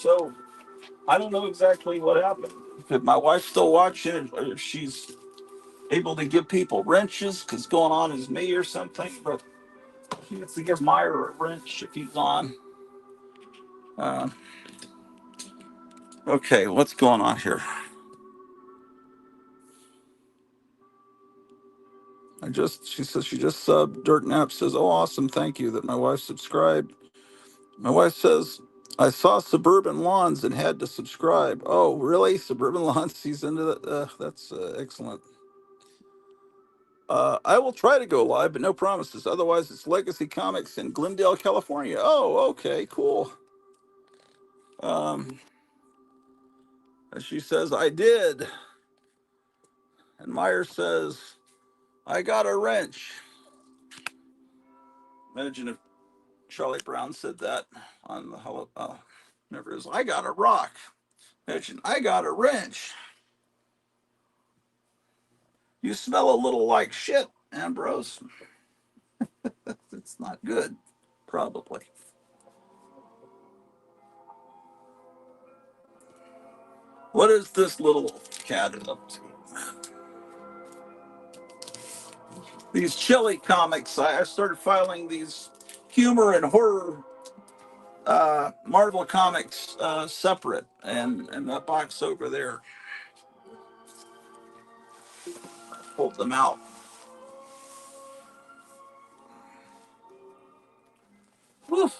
So I don't know exactly what happened. If my wife's still watching, or if she's able to give people wrenches, because going on is me or something, but she gets to give Meyer a wrench if he's on. Uh, okay, what's going on here? She says she just subbed. Dirt Nap says, "Oh, awesome, thank you that my wife subscribed." My wife says, I saw Suburban Lawns and had to subscribe. Oh, really? Suburban Lawns? He's into that? That's excellent. I will try to go live, but no promises. Otherwise, it's Legacy Comics in Glendale, California. Oh, okay, cool. And she says, I did. And Meyer says, I got a wrench. Imagine if Charlie Brown said that on the hello. Never is. I got a rock. Imagine, I got a wrench. You smell a little like shit, Ambrose. It's not good, probably. What is this little cat up to? These chilly comics. I started filing these humor and horror Marvel comics separate, and that box over there. Pulled them out. Oof.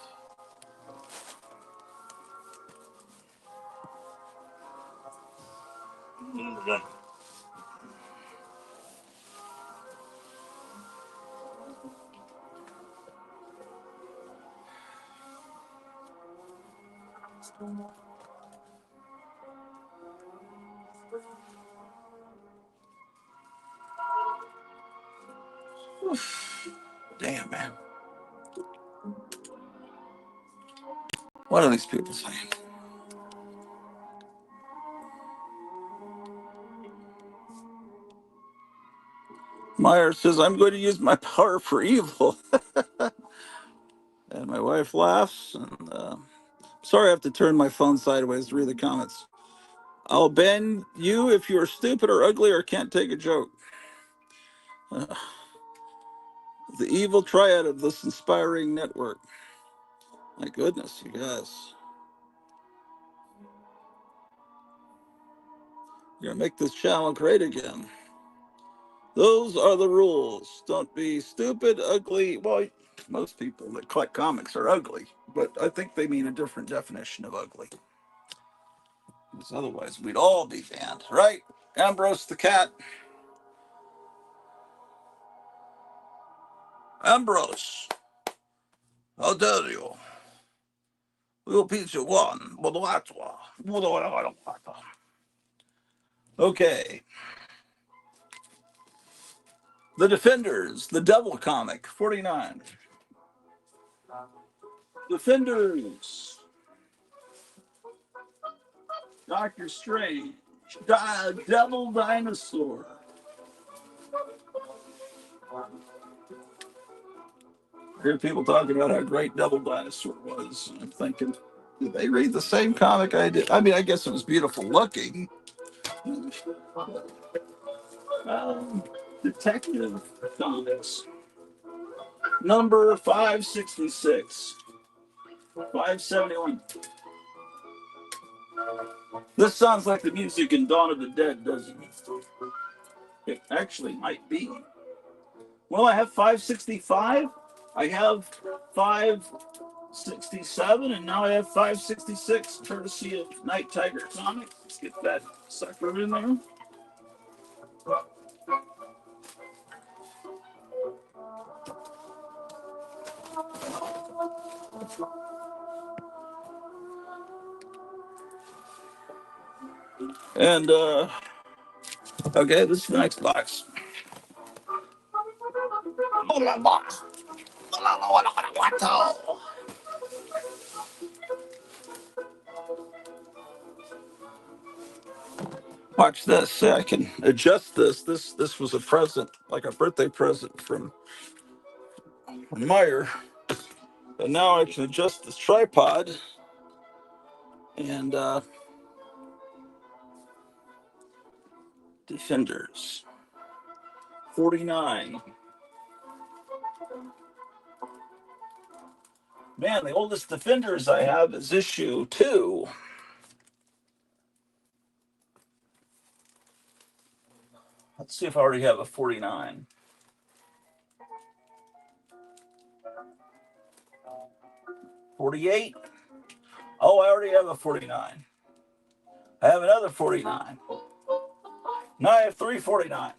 Oof. Damn, man. What are these people saying? Meyer says, I'm going to use my power for evil. And my wife laughs. And sorry, I have to turn my phone sideways to read the comments. I'll ban you if you're stupid or ugly or can't take a joke. The evil triad of this inspiring network. My goodness, you guys. You're going to make this channel great again. Those are the rules. Don't be stupid, ugly. Well, most people that collect comics are ugly, but I think they mean a different definition of ugly. Because otherwise, we'd all be banned, right? Ambrose the cat. Ambrose, how dare you? We'll pizza one. Okay. The Defenders, the Devil comic, 49. Defenders. Doctor Strange. Devil Dinosaur. I hear people talking about how great Devil Dinosaur was. I'm thinking, did they read the same comic I did? I mean, I guess it was beautiful looking. Detective Comics. Number 566. 571. This sounds like the music in Dawn of the Dead, doesn't it? It actually might be. Well, I have 565. I have 567, and now I have 566, courtesy of Night Tiger Comics. Let's get that sucker in there. And, okay, this is the next box. Watch this. See, I can adjust this. This was a present, like a birthday present from Meyer. And now I can adjust this tripod. And Defenders. 49. Man, the oldest Defenders I have is issue 2. Let's see if I already have a 49. 48. Oh, I already have a 49. I have another 49. Now I have 3 49s.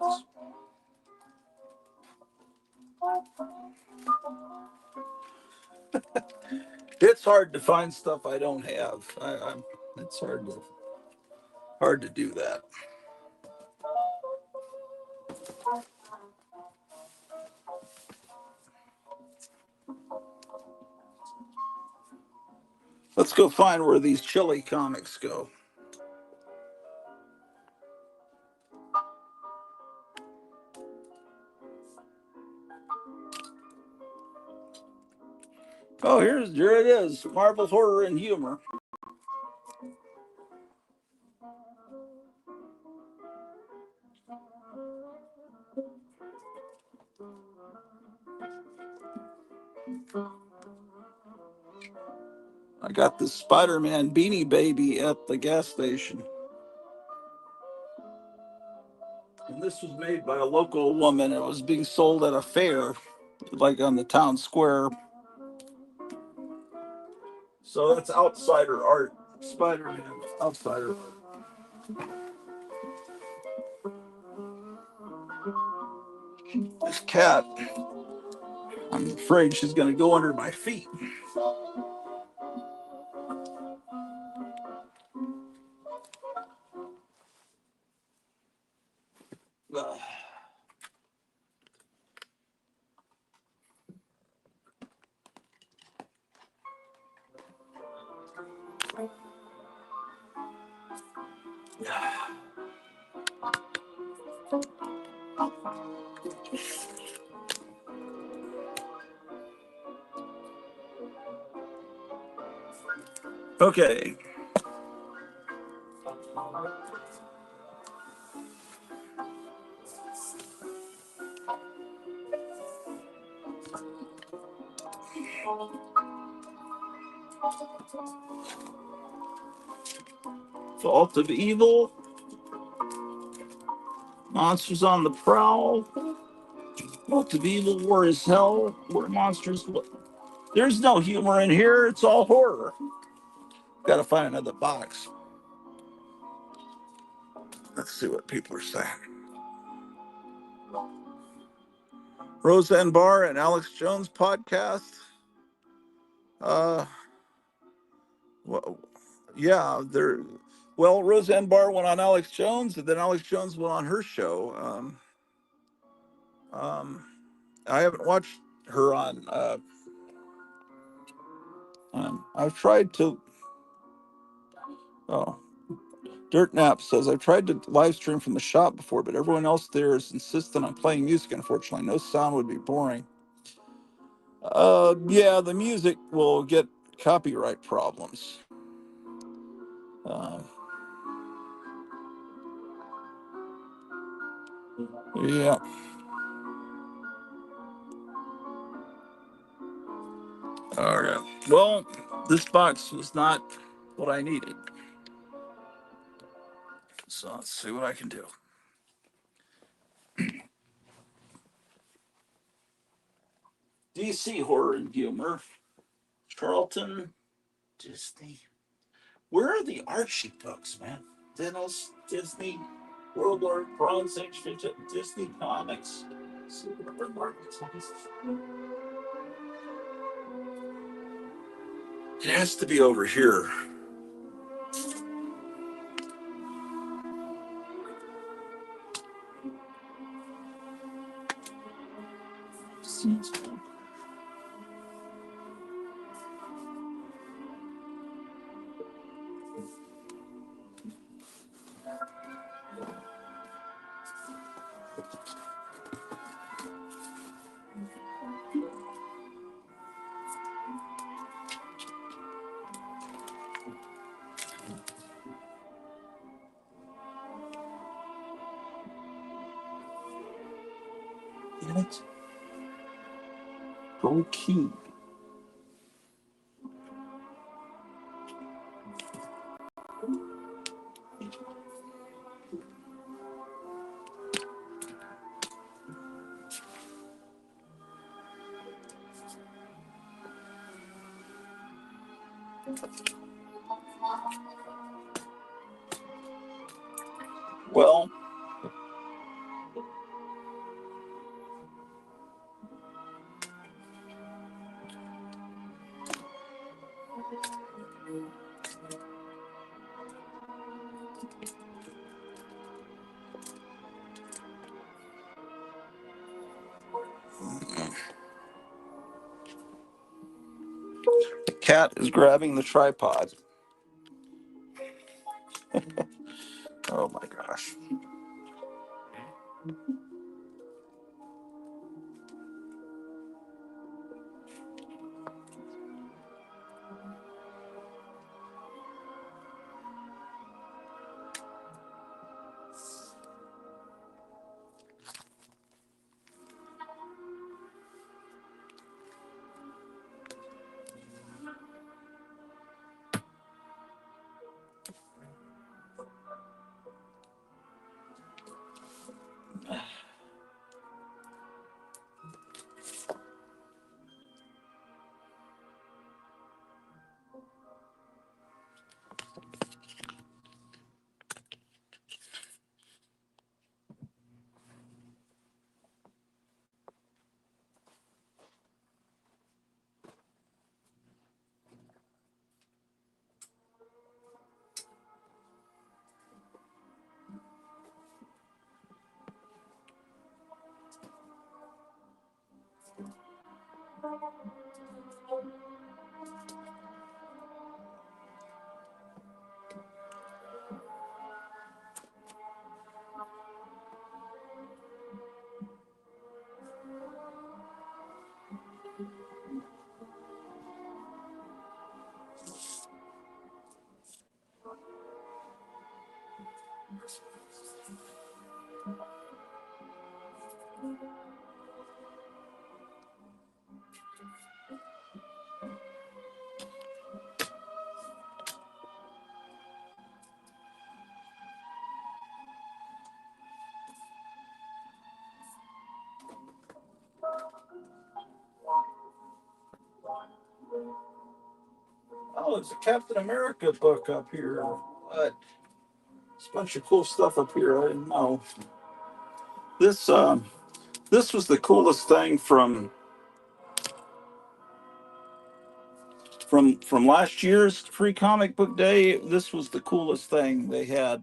It's hard to find stuff I don't have. It's hard to do that. Let's go find where these chili comics go. Oh, here it is. Marvel Horror and Humor. I got this Spider-Man Beanie Baby at the gas station. And this was made by a local woman. It was being sold at a fair, like on the town square. So that's outsider art. Spider-Man, outsider art. This cat, I'm afraid she's going to go under my feet. Okay. Fault of Evil. Monsters on the Prowl. Fault of Evil, War is Hell. Where monsters. There's no humor in here. It's all horror. Got to find another box. Let's see what people are saying. Roseanne Barr and Alex Jones podcast. Well, yeah, they're well. Roseanne Barr went on Alex Jones, and then Alex Jones went on her show. I haven't watched her on. I've tried to. Oh, Dirt Nap says I've tried to live stream from the shop before, but everyone else there is insistent on playing music. Unfortunately, no sound would be boring. Yeah, the music will get copyright problems. Yeah. All right. Well, this box was not what I needed. So let's see what I can do. DC Horror and Humor. Charlton. Disney. Where are the Archie books, man? Dennis, Disney, World War, Bronze Age, Disney Comics. It has to be over here. Damn it. Go key. Well, the cat is grabbing the tripod. Oh my gosh. Oh, there's a Captain America book up here. What? There's a bunch of cool stuff up here. I didn't know. This was the coolest thing from last year's free comic book day. This was the coolest thing they had.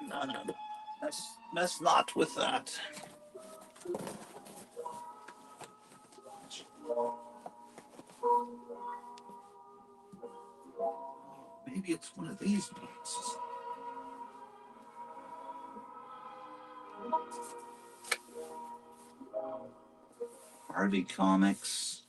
No, no, no. That's not with that. Maybe it's one of these books. Harley Comics.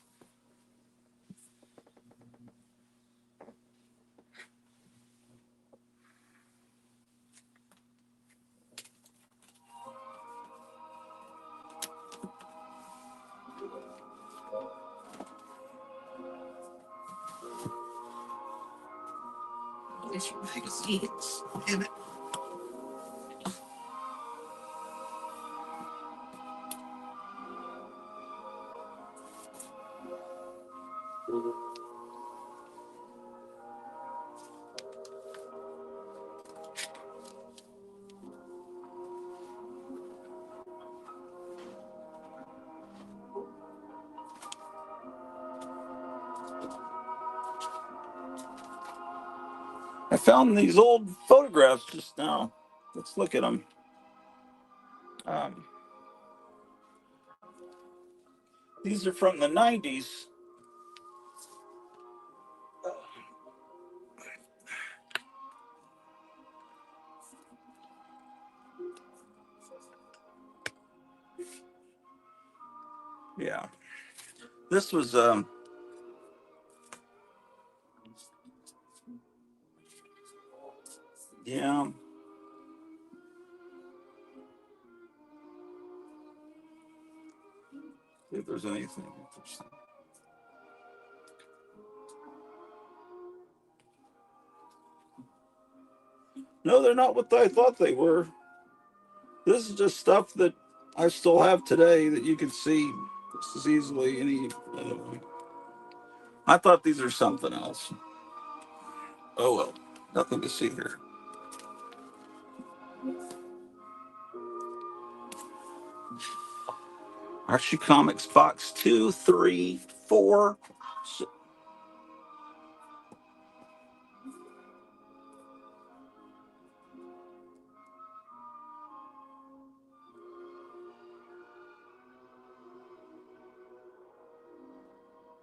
These are magazines. Damn it. I found these old photographs just now. Let's look at them. These are from the 90s. Yeah. This was yeah. See if there's anything interesting. No, they're not what I thought they were. This is just stuff that I still have today that you can see just as easily. I thought these are something else. Oh well, nothing to see here. Archie Comics box 2, 3, 4.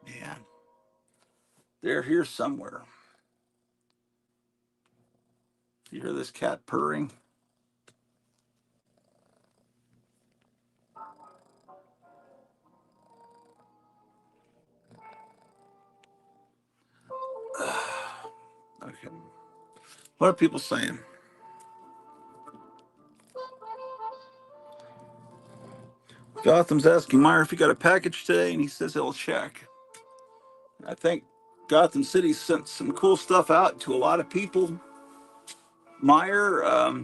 Man, they're here somewhere. You hear this cat purring? Okay. What are people saying? Gotham's asking Meyer if he got a package today, and he says he'll check. I think Gotham City sent some cool stuff out to a lot of people. Meyer,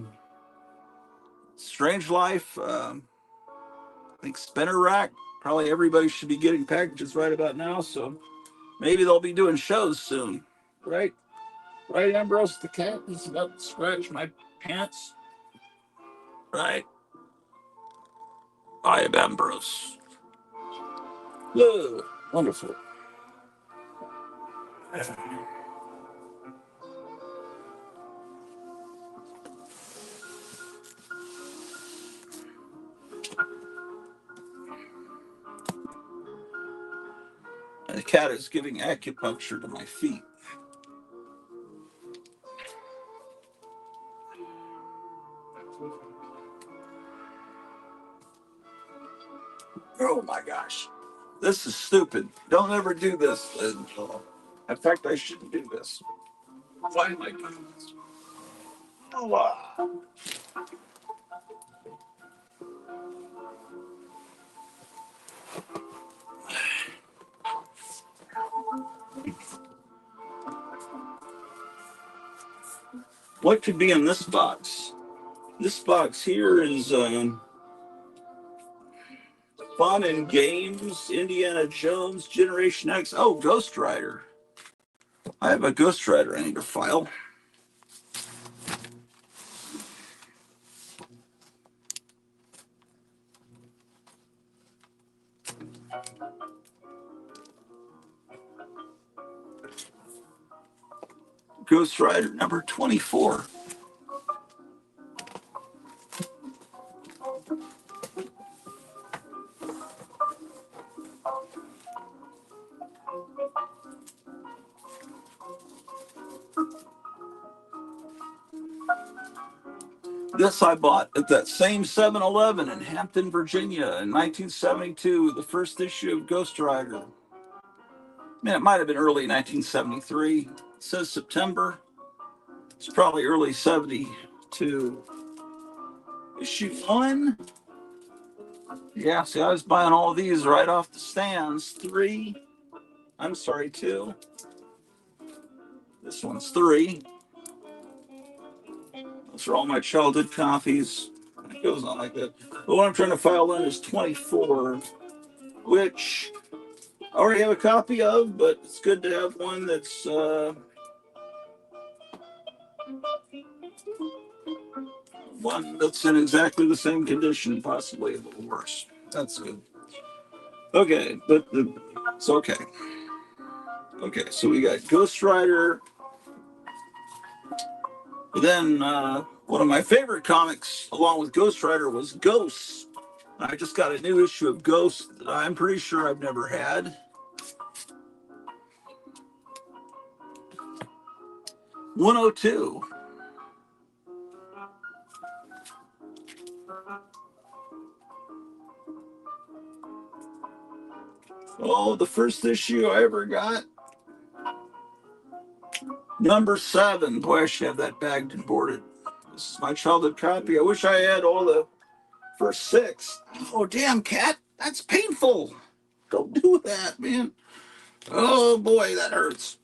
Strange Life, I think Spinner Rack. Probably everybody should be getting packages right about now, so maybe they'll be doing shows soon, right? Right, Ambrose the cat is about to scratch my pants. Right? I am Ambrose. Whoa, wonderful. And the cat is giving acupuncture to my feet. Oh my gosh. This is stupid. Don't ever do this. In fact, I shouldn't do this. Why am I doing this? Oh, what could be in this box? This box here is Fun and Games, Indiana Jones, Generation X. Oh, Ghost Rider. I have a Ghost Rider I need to file. Ghost Rider number 24. This I bought at that same 7-Eleven in Hampton, Virginia in 1972, the first issue of Ghost Rider. I mean, it might have been early 1973. It says September. It's probably early 72. Issue 1. Yeah, see, I was buying all of these right off the stands. 3. I'm sorry, 2. This one's 3. Those are all my childhood copies. It goes on like that. But what I'm trying to file in is 24, which I already have a copy of, but it's good to have one that's in exactly the same condition, possibly a little worse. That's good. Okay, but it's okay. Okay, so we got Ghost Rider. Then one of my favorite comics, along with Ghost Rider, was Ghosts. I just got a new issue of Ghosts that I'm pretty sure I've never had. 102. Oh, the first issue I ever got. Number 7. Boy, I should have that bagged and boarded. This is my childhood copy. I wish I had all the first 6. Oh, damn, cat. That's painful. Don't do that, man. Oh, boy, that hurts.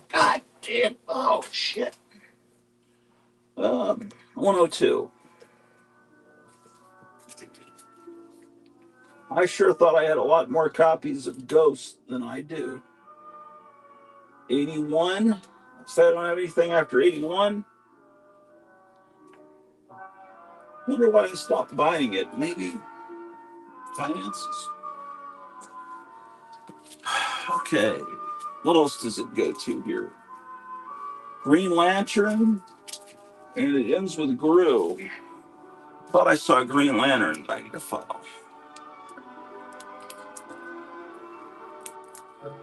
God damn. Oh, shit. 102. I sure thought I had a lot more copies of Ghost than I do. 81. So I don't have anything after 81. Wonder why I stopped buying it. Maybe finances. Okay. What else does it go to here? Green Lantern, and it ends with Gru. Thought I saw Green Lantern back to file.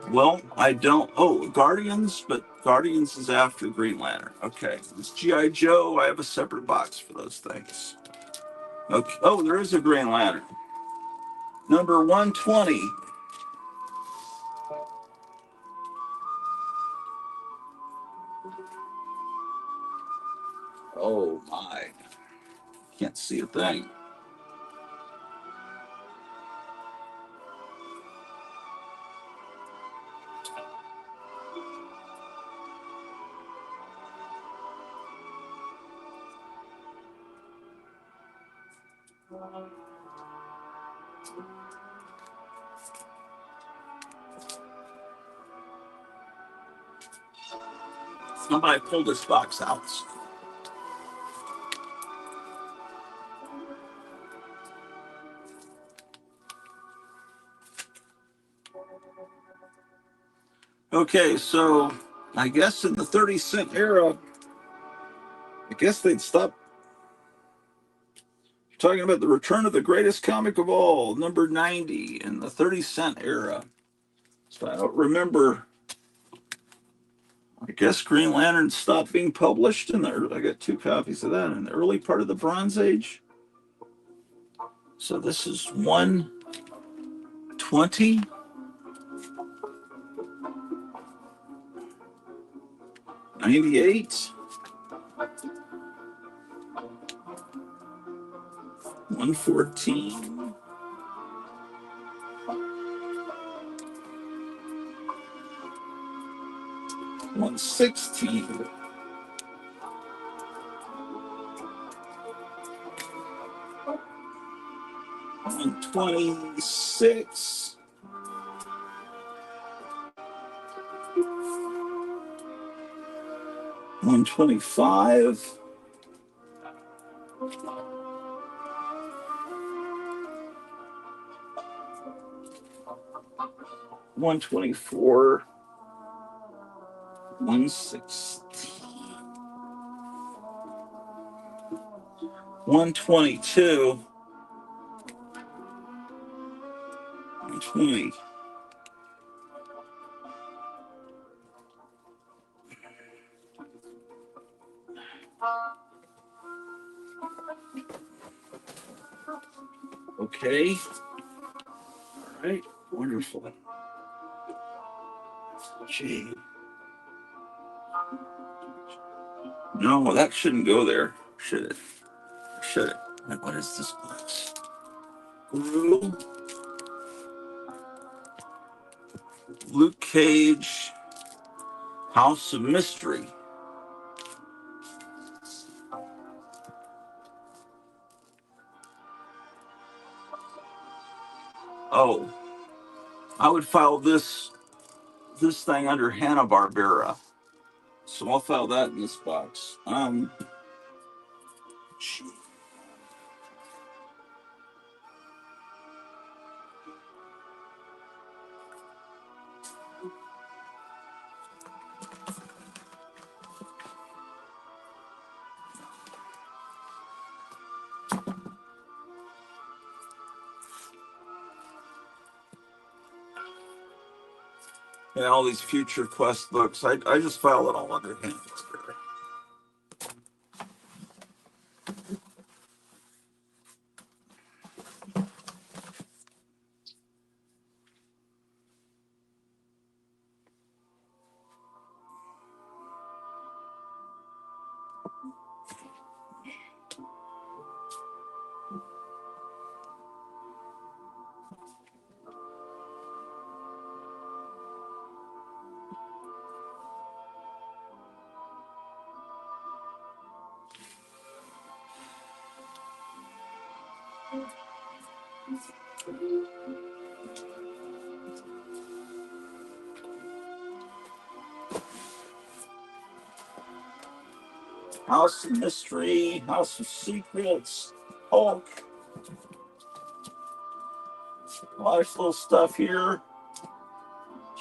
Well, I don't. Oh, Guardians, but Guardians is after Green Lantern. Okay. It's G.I. Joe. I have a separate box for those things. Okay. Oh, there is a Green Lantern. Number 120. Oh, my. Can't see a thing. Somebody pull this box out. Okay, so I guess in the 30-cent era, I guess they'd stop talking about the return of the greatest comic of all, number 90, in the 30-cent era. So I don't remember. I guess Green Lantern stopped being published in the. I got 2 copies of that in the early part of the Bronze Age. So this is 120. 98. 114. 116. 126. 125. 124. 116. 122. 120. Okay. All right. Wonderful. Gee. No, that shouldn't go there. Should it? Should it? What is this box? Gru, Luke Cage, House of Mystery. Oh, I would file this thing under Hanna-Barbera. So I'll file that in this box. And all these Future Quest books, I just file it all under Hanna-Barbera. House of Mystery, House of Secrets, Hulk. A lot of little stuff here.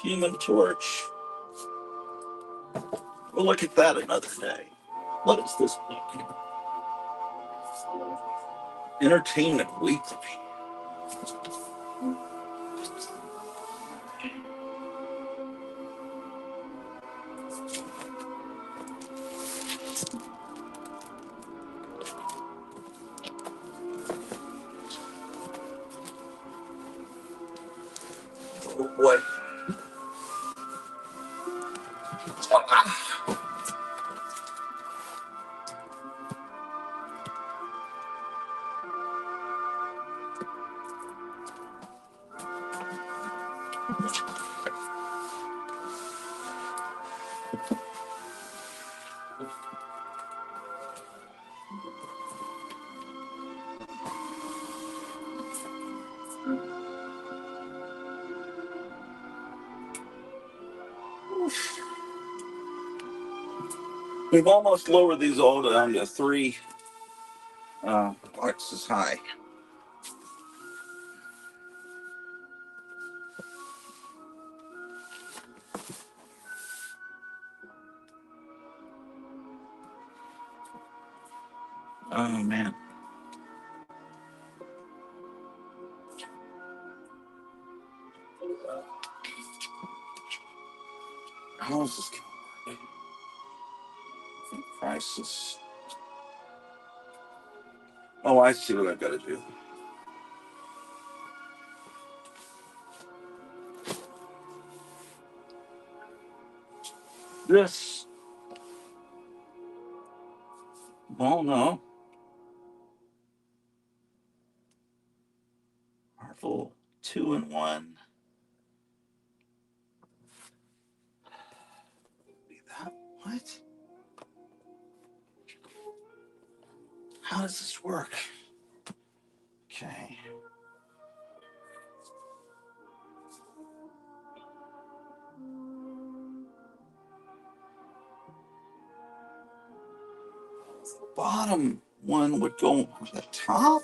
Human Torch. We'll look at that another day. What is this book? Entertainment Weekly. Oh boy. We've almost lowered these all down to 3 boxes high. Oh man. How is this going? Crisis. Oh, I see what I've got to do. This. Oh no. Marvel 2-in-1. That what? How does this work? Okay. Bottom one would go on the top.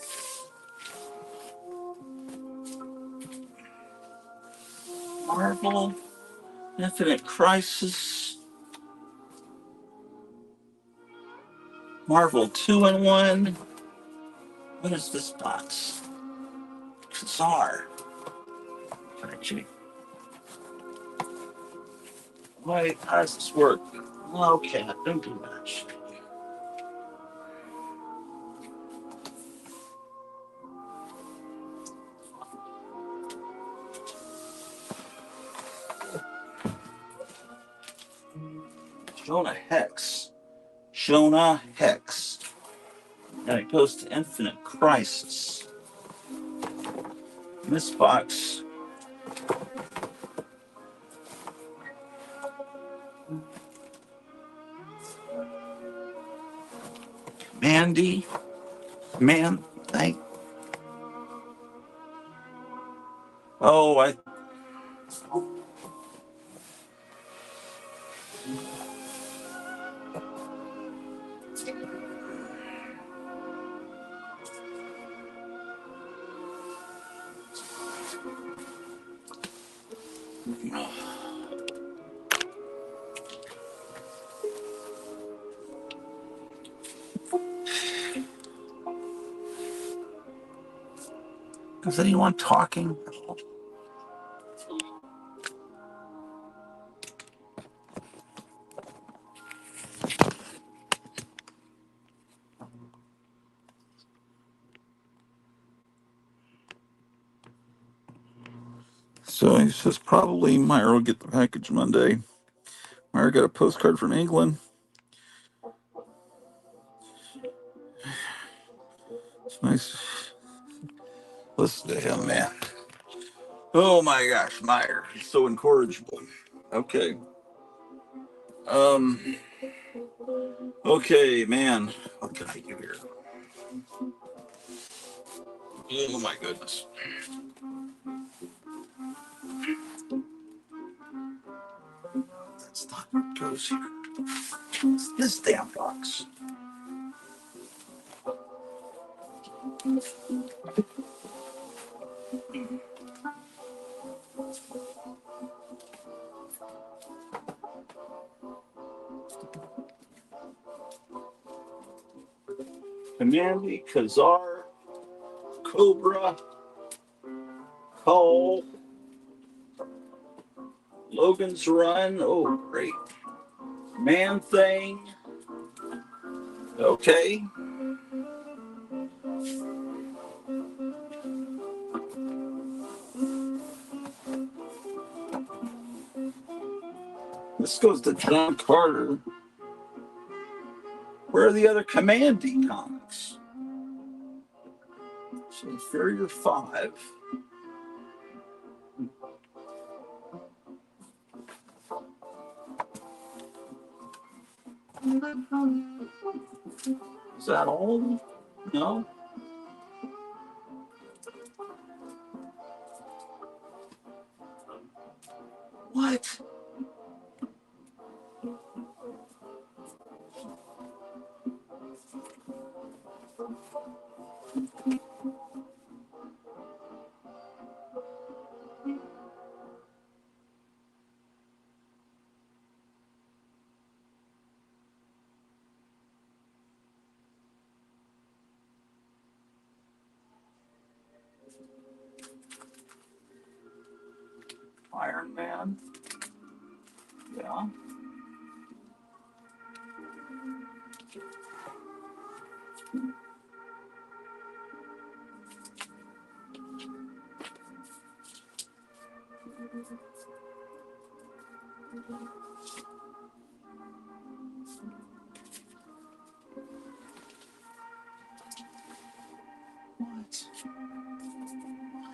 Marvel, Infinite Crisis, Marvel 2-in-1. What is this box? Bizarre. Actually, wait, how does this work? Okay, don't do much. Jonah Hex. Jonah Hex. And it goes to Infinite Crisis. In this box. Mandy. Man, thank. Oh, I. Is anyone talking? So he says probably Myra will get the package Monday. Myra got a postcard from England. It's nice. Listen to him, man. Oh my gosh, Meyer. He's so incorrigible. Okay. Um. Okay, man. What can I do here? Oh my goodness. That's not what goes here. It's this damn box. Commandy, Khazar, Cobra, Call, Logan's Run. Oh, great. Man Thing. Okay. This goes to John Carter. Where are the other Commandy comics? So Inferior 5. Is that all? No? What? Iron Man. Yeah. What?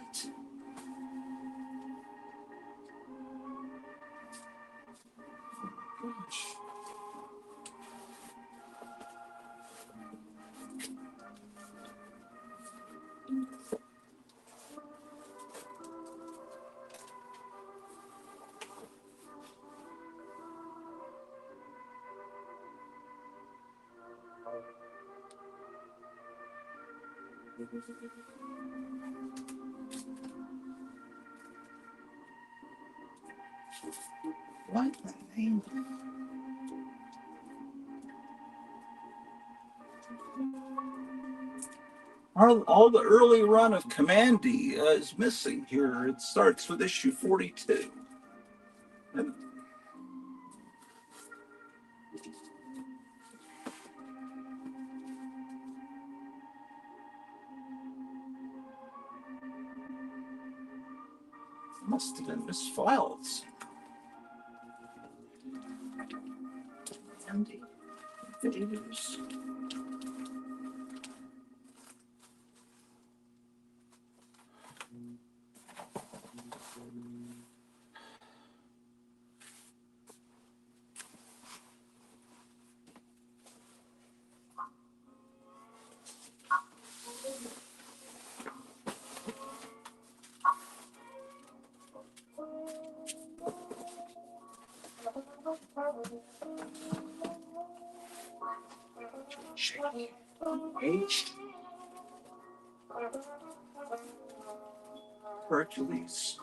What? Gosh. What the name? All the early run of Commandy is missing here. It starts with issue 42. And must have been misfiled. Commandy. Invaders. Shaky. Aged. Hercules.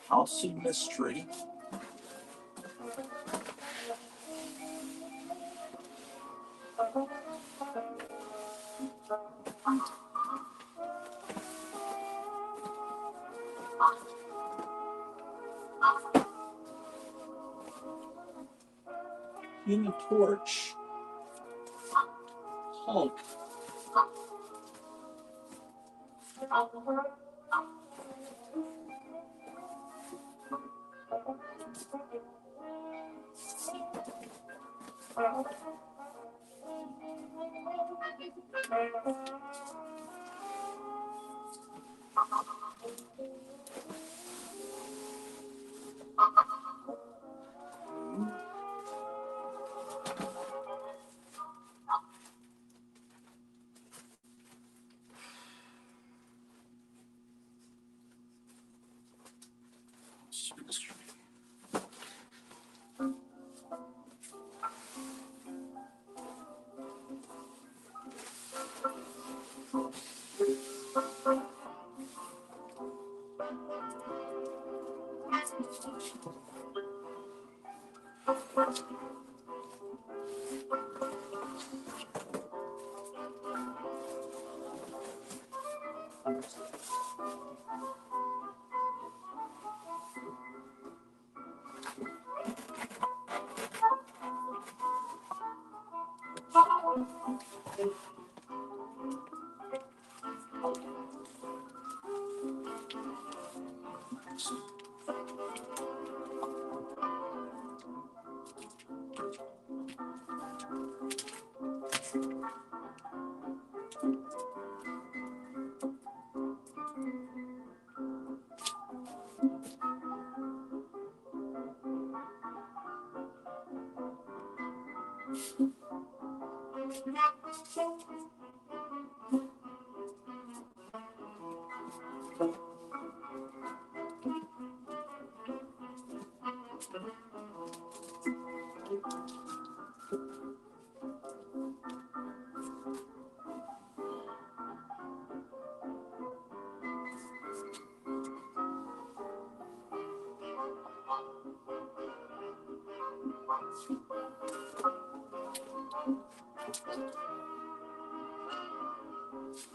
House of Mystery. Human Torch. Hulk.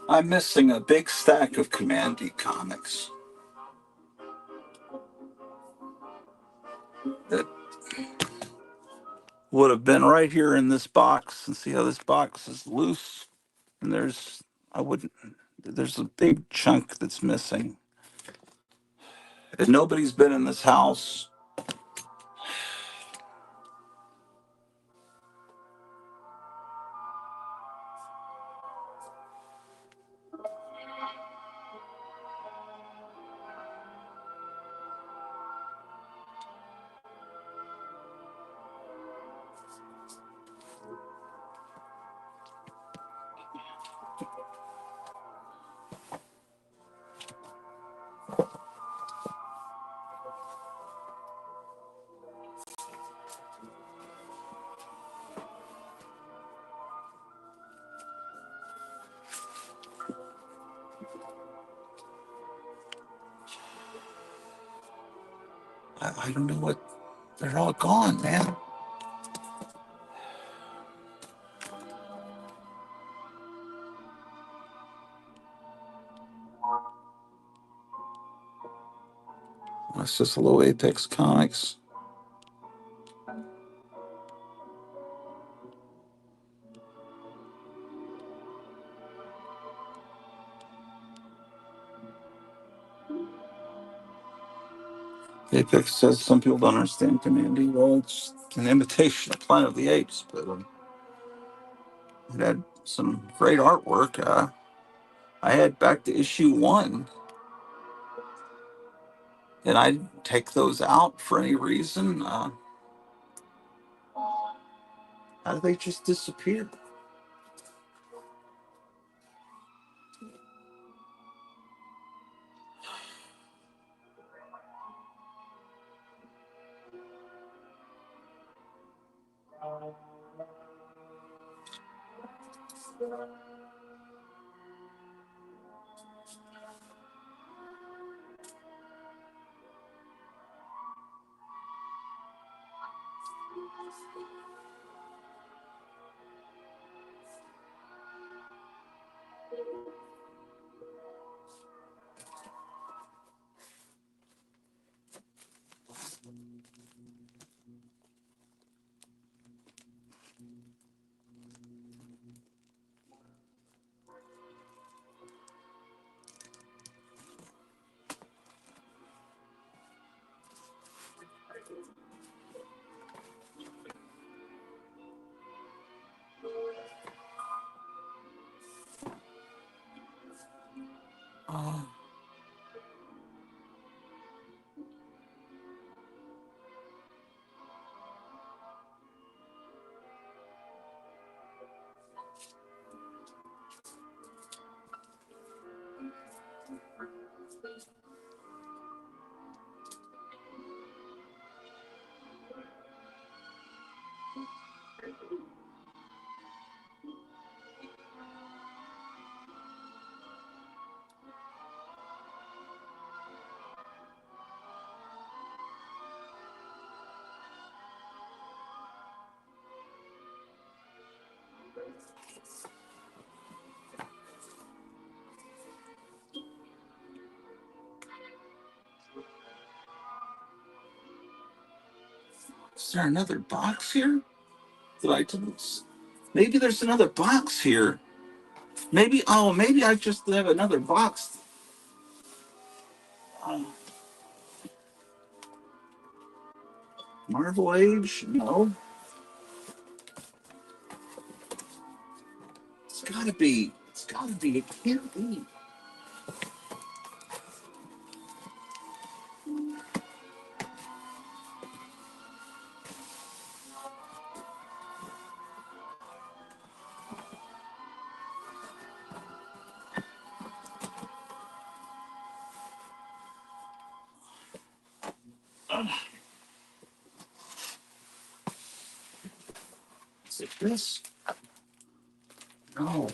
I'm missing a big stack of Command comics that would have been right here in this box. And see how this box is loose? And there's a big chunk that's missing. And nobody's been in this house. I don't know what, they're all gone, man. That's just a little Apex Comics. Apex says some people don't understand Commandy. Well, it's an imitation of Planet of the Apes, but it had some great artwork. I had back to issue 1, and I'd take those out for any reason. How did they just disappear? Uh, Is there another box here? Maybe there's another box here. Maybe I just have another box. Uh, Marvel Age? No. It's gotta be. It's gotta be. It can't be. Is it this? No.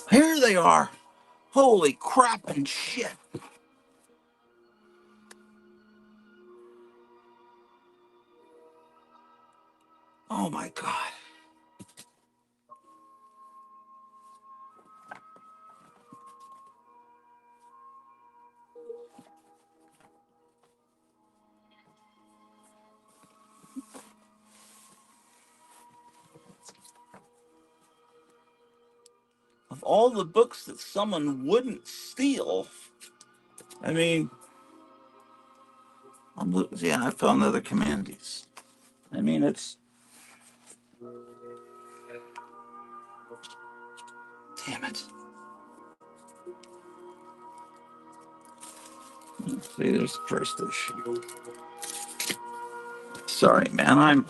Here they are. Holy crap and shit. Oh my god. Of all the books that someone wouldn't steal, I mean, yeah, I found other commandees. I mean, it's. Damn it. See, there's the first issue. Sorry, man, I'm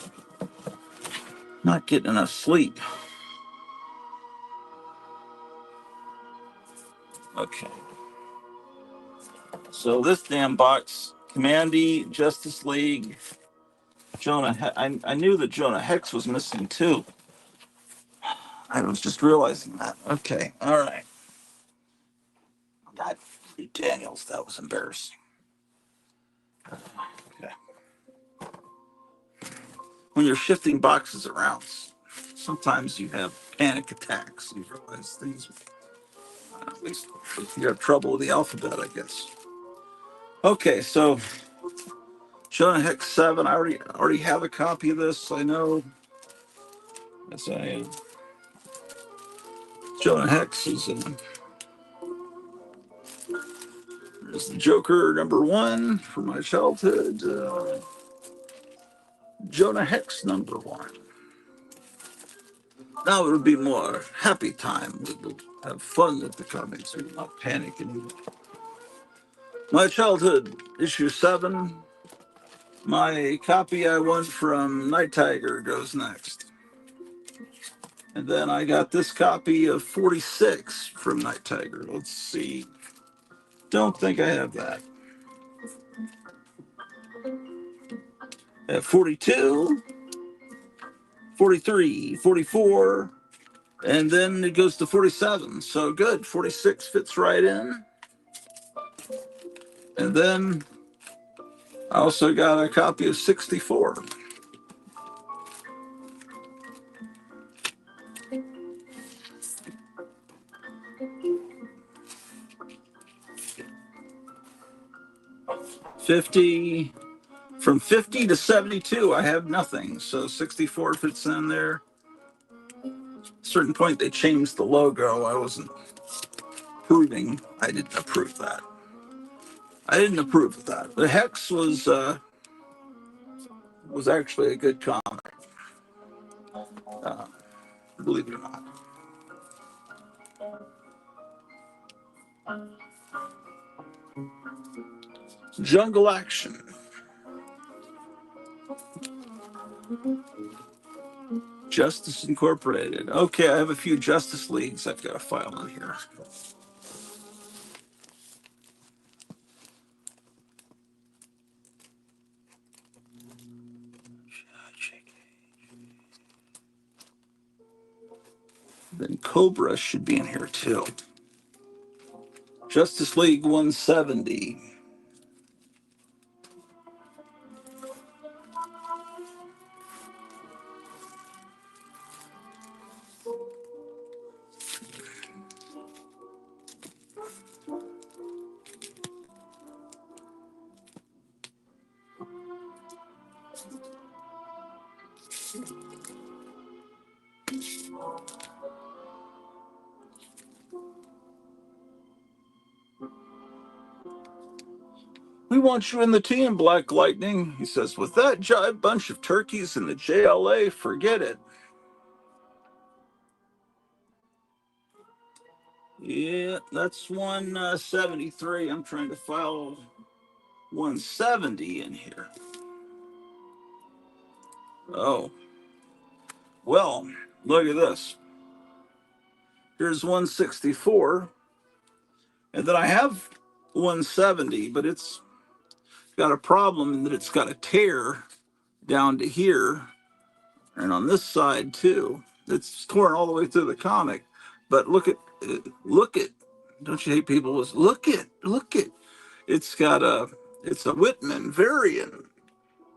not getting enough sleep. Okay. So this damn box, Commandee, Justice League, I knew that Jonah Hex was missing too. I was just realizing that. Okay, all right. God, Daniels, that was embarrassing. Okay. When you're shifting boxes around, sometimes you have panic attacks. You realize things, at least if you have trouble with the alphabet, I guess. Okay, so Jonah Hex 7, I already have a copy of this. I know. Yes, I am. Jonah Hex is in. There's the Joker #1 from my childhood. Jonah Hex #1. Now it would be more happy time. We would have fun with the comics. We would not panic anymore. My childhood, issue 7. My copy I won from Night Tiger goes next. And then I got this copy of 46 from Night Tiger. Let's see. Don't think I have that. At 42, 43, 44, and then it goes to 47. So good. 46 fits right in. And then I also got a copy of 64. From 50 to 72, I have nothing. So 64 fits in there. At a certain point, they changed the logo. I wasn't approving. I didn't approve that. I didn't approve of that. The Hex was was actually a good comic, believe it or not. Jungle Action. Justice Incorporated. Okay, I have a few Justice Leagues I've got to file on here. Then Cobra should be in here too. Justice League 170. We want you in the team, Black Lightning. He says, with that jive bunch of turkeys in the JLA, forget it. Yeah, that's 173. I'm trying to file 170 in here. Oh, well, look at this. Here's 164. And then I have 170, but it's got a problem in that it's got a tear down to here. And on this side, too. It's torn all the way through the comic. But look at, don't you hate people? Look at, it's a Whitman variant.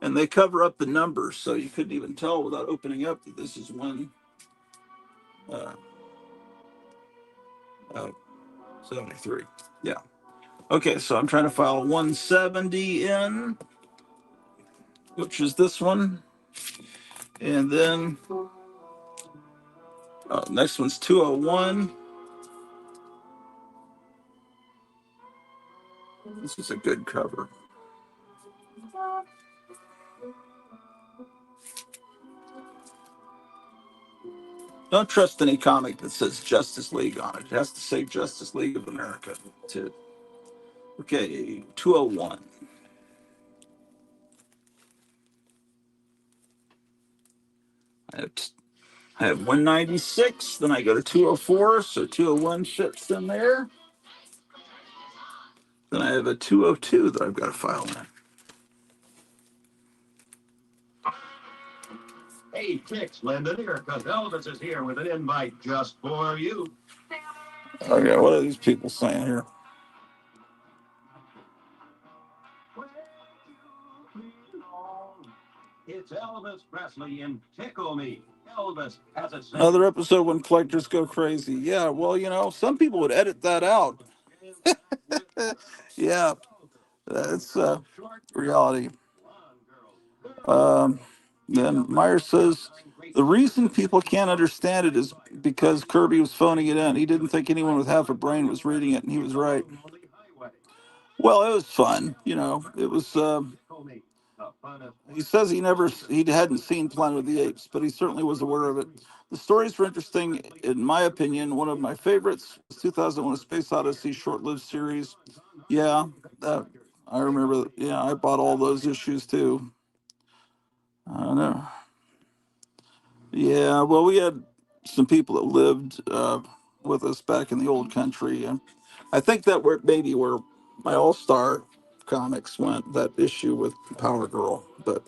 And they cover up the numbers, so you couldn't even tell without opening up that this is 173. Yeah. Okay, so I'm trying to file 170 in, which is this one. And then next one's 201. This is a good cover. Don't trust any comic that says Justice League on it. It has to say Justice League of America, too. Okay, 201. I have 196, then I go to 204, so 201 fits in there. Then I have a 202 that I've got to file in. Hey, fix, Linda, here, because Elvis is here with an invite just for you. Okay, what are these people saying here? It's Elvis Presley in Tickle Me. Elvis has a Another episode when collectors go crazy. Yeah, well, some people would edit that out. Yeah, that's reality. Then Meyer says the reason people can't understand it is because Kirby was phoning it in. He didn't think anyone with half a brain was reading it, and he was right. Well, it was fun. It was. He says he hadn't seen Planet of the Apes, but he certainly was aware of it. The stories were interesting, in my opinion. One of my favorites was 2001: A Space Odyssey short-lived series. Yeah, I remember. Yeah, I bought all those issues too. I don't know. Yeah, well, we had some people that lived with us back in the old country, and I think that maybe where my All-Star comics went, that issue with Power Girl. But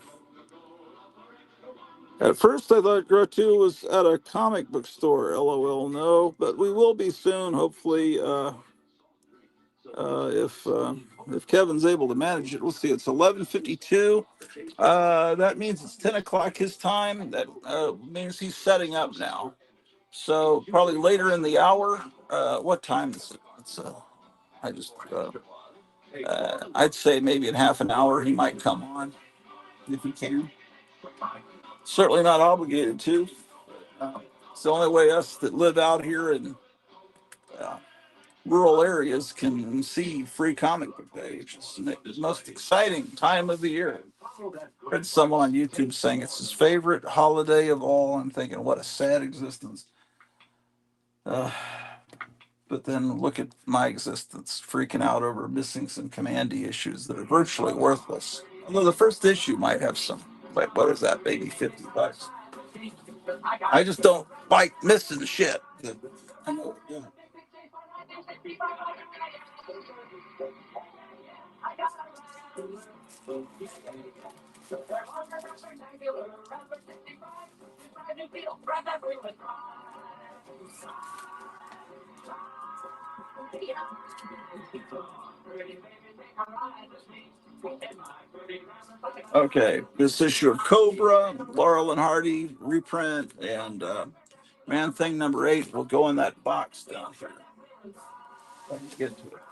at first I thought Grow 2 was at a comic book store. LOL, no, but we will be soon, hopefully, if Kevin's able to manage it. We'll see. It's 11:52. That means it's 10 o'clock his time. That means he's setting up now. So probably later in the hour. What time is it? I'd say maybe in half an hour he might come on if he can. Certainly not obligated to. It's the only way us that live out here and rural areas can see free comic book day, which is the most exciting time of the year. I heard someone on YouTube saying it's his favorite holiday of all. I'm thinking, what a sad existence. Uh, but then look at my existence, freaking out over missing some Commandy issues that are virtually worthless. Although the first issue might have some, like, what is that, maybe $50. I just don't like missing shit. Okay, this issue of Cobra, Laurel and Hardy reprint, and Man Thing number 8 will go in that box down here. Let's get to it.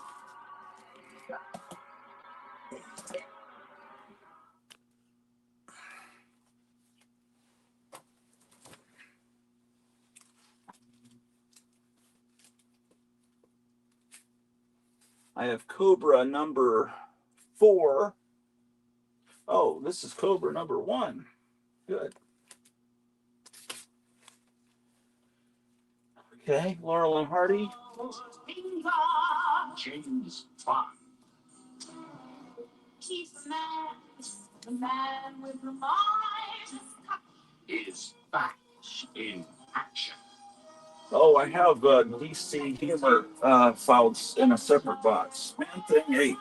I have Cobra number 4. Oh, this is Cobra number 1. Good. Okay, Laurel and Hardy. James Bond is back in action. Oh, I have DC Humor files in a separate box. Man Thing 8.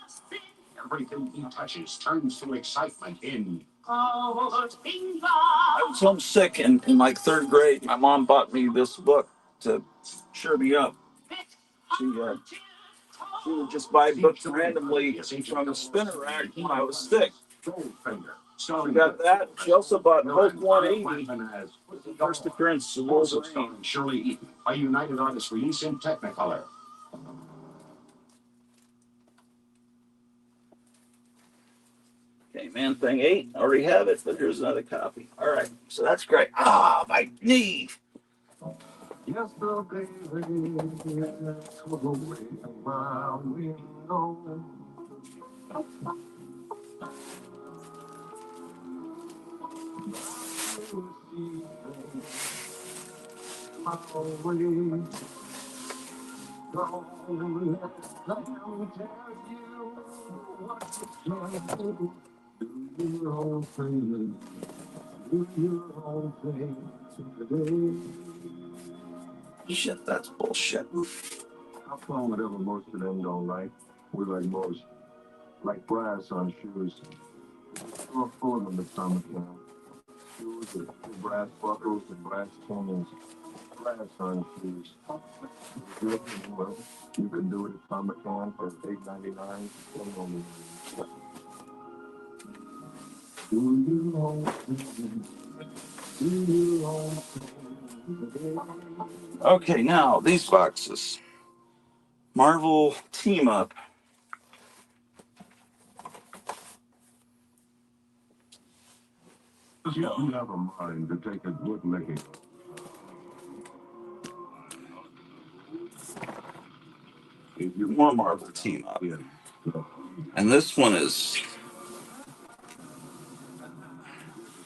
Everything he touches turns to excitement in. I was homesick in like 3rd grade. My mom bought me this book to cheer me up. She would just buy books randomly from the spinner rack when I was sick. She got that. She also bought Hulk 180, the first appearance of Wolverine. Shirley Eaton, a United Artists release in Technicolor. Okay, Man Thing 8. I already have it, but here's another copy. All right, so that's great. Ah, my knee. Yesterday was away a mile window. Shit, that's bullshit. How come whatever most of them don't like, we like most. Like brass on shoes. We're full of them at summer camp. Shoes with brass buckles and brass chains. Brass on shoes. You can do it at summer camp for $8.99. Okay, now these boxes. Marvel Team Up. You have a mind to take a good licking. More Marvel Team Up. And this one is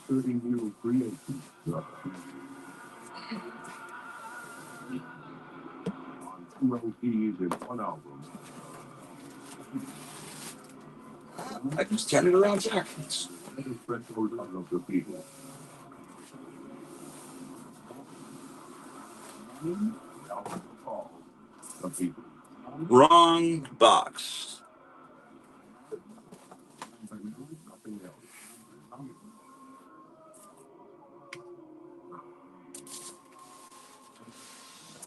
30 new creations. On 2 LPs in 1 album. I just turn it around backwards. Of the people. The people. Wrong box. Nothing else.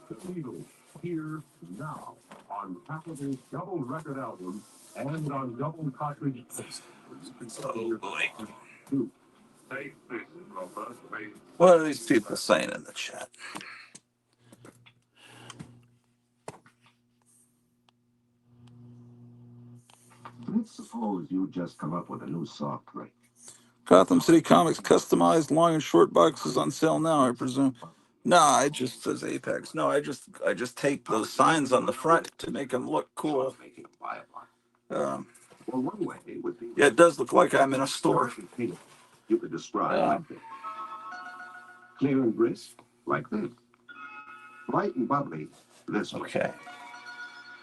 The Beatles, here, now, on Capitol's double record album and on double cartridge. Oh boy. Take this, Robert. What are these people saying in the chat? Let's suppose you just come up with a new soft drink. Gotham City Comics customized long and short boxes on sale now, I presume. No, it just says Apex. No, I just tape those signs on the front to make them look cool. Um, yeah, it does look like I'm in a store. You could describe like this. Clear and crisp, like this. Light and bubbly, this way. Okay.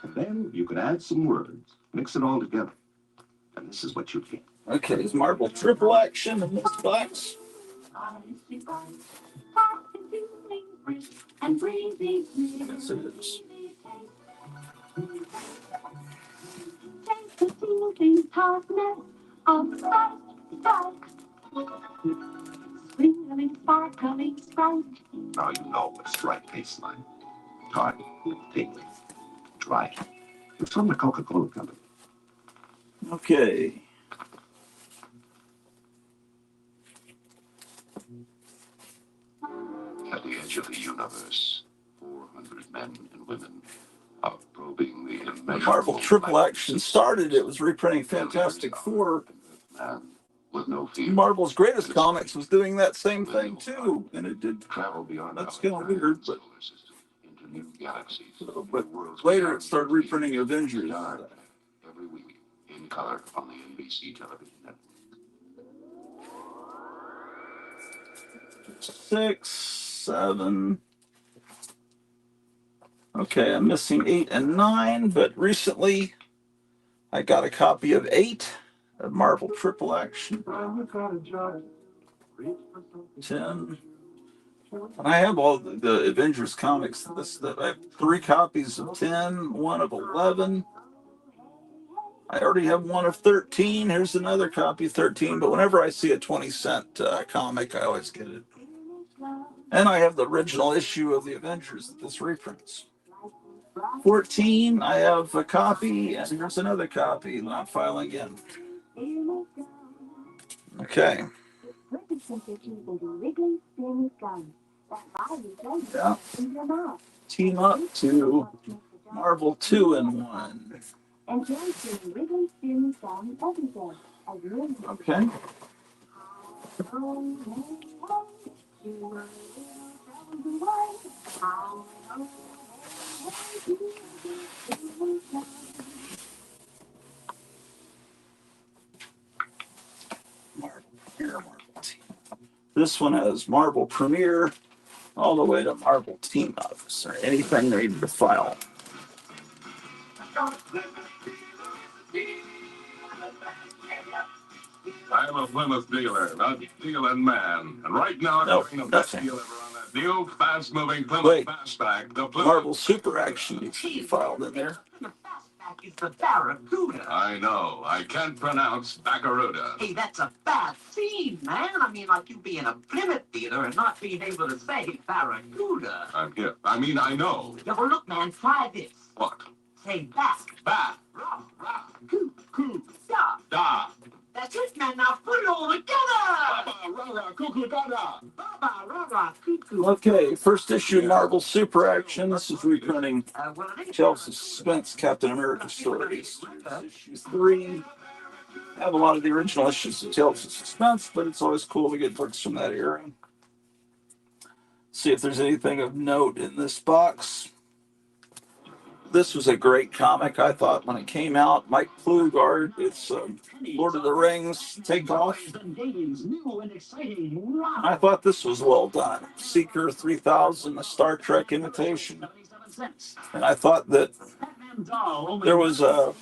And then you could add some words, mix it all together, and this is what you get. Okay, there's marble triple action in this box. Yes, it is. Now you know what strike tastes like. Tart, tingly, dry. It's from the Coca-Cola Company. Okay. At the edge of the universe, 400 men and women are probing the When immeasurable Marvel Triple Action started, it was reprinting Fantastic Four. Man with no fear. Marvel's Greatest Comics was doing that same thing too, and it did. Travel beyond That's our kind of weird, but solar system into new galaxies. later it started reprinting Avengers. Every week in color on the NBC television network. 6, 7. Okay, I'm missing 8 and 9, but recently I got a copy of 8 of Marvel Triple Action. 10. And I have all the Avengers comics. I have 3 copies of 10, 1 of 11. I already have 1 of 13. Here's another copy, 13. But whenever I see a 20-cent comic, I always get it. And I have the original issue of the Avengers that this reprints. 14, I have a copy, and here's another copy that I'm filing in. Okay. Yeah. Team up to Marvel 2 in 1. Okay. Marvel Team. This one has Marvel Premiere all the way to Marvel Team Up. Or anything they need to file. I'm a Plymouth dealer, not dealing man. And right now I'm doing the best deal ever on that new fast-moving Plymouth Fastback. The Marvel Super Action needs to be filed in there. Is the Barracuda. I know. I can't pronounce Barracuda. Hey, that's a bad scene, man. I mean, like you being a Plymouth dealer and not being able to say Barracuda. I'm hip. I mean, I know. Yeah, well, look, man, try this. What? Say back. Back. Rough, rough, coop, Coop. da. Da. That's it, man. Now put it all together. Baba, rara, cuckoo, dada. Baba, rara, cuckoo. Okay, first issue Marvel Super Action. This is reprinting Tales of Suspense Captain America stories. Issue 3. I have a lot of the original issues of Tales of Suspense, but it's always cool to get books from that era. See if there's anything of note in this box. This was a great comic, I thought, when it came out. Mike Klugard, it's Lord of the Rings takeoff. I thought this was well done. Seeker 3000, a Star Trek imitation. And I thought that there was a,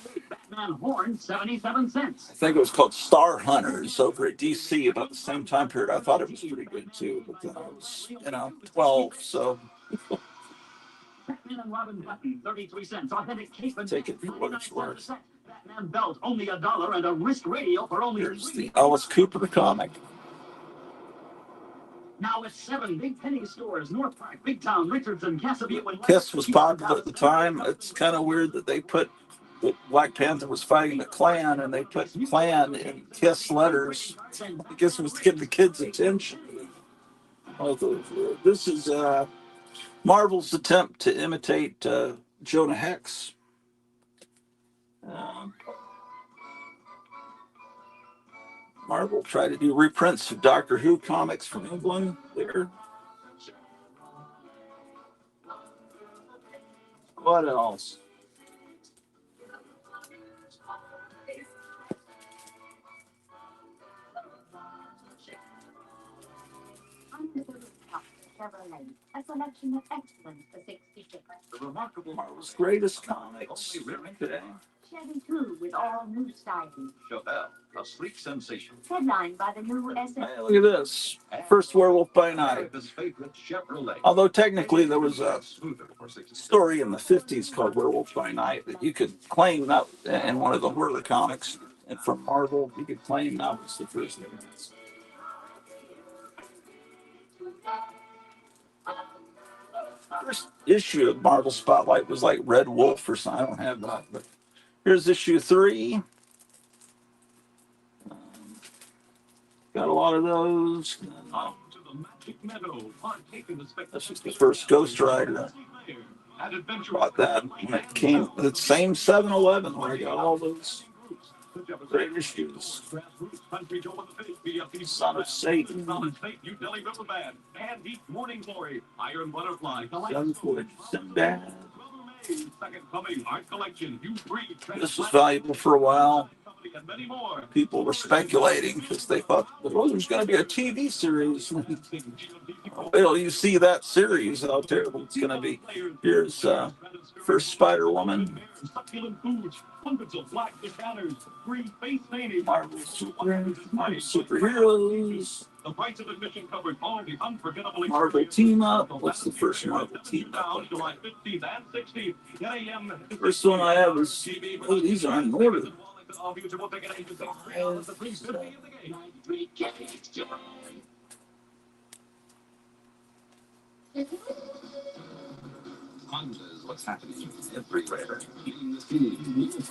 I think it was called Star Hunters over at DC about the same time period. I thought it was pretty good too, but then I was, 12, so. Batman and Robin button, 33 cents. Authentic cape and Take it for what it's worth. Batman belt, only $1, and a wrist radio for only Here's the Alice Cooper comic. Now at 7 big penny stores, North Park, Big Town, Richardson, Casaview, and Kiss was popular at the time. It's kind of weird that they put that Black Panther was fighting the Klan, and they put Klan in Kiss letters. I guess it was to get the kids' attention. This is Marvel's attempt to imitate Jonah Hex. Marvel tried to do reprints of Doctor Who comics from England there. What else? Chevrolet, a selection of excellent for 66. The remarkable Marvel's greatest comics today. Chevy 2 with all new styling. Chevelle, a sleek sensation. Headlined by the new SF. Hey, look at this. First Werewolf by Night. Although technically there was a story in the 50s called Werewolf by Night that you could claim that in one of the horror comics. And from Marvel, you could claim that was the first one. First issue of Marvel Spotlight was like Red Wolf or something. I don't have that, but here's issue 3. Got a lot of those. This is the first Ghost Rider. Bought that when it came. The same 7-Eleven where I got all those great issues. Son of Satan. Young Ford Sinbad. This was valuable for a while. People were speculating because they thought, well, there's going to be a TV series. Well, you see that series, how terrible it's going to be. Here's first Spider-Woman. Marvel Superheroes. Marvel Team Up. What's the first Marvel Team Up? First one I have is, oh, these aren't in order. What's happening everywhere.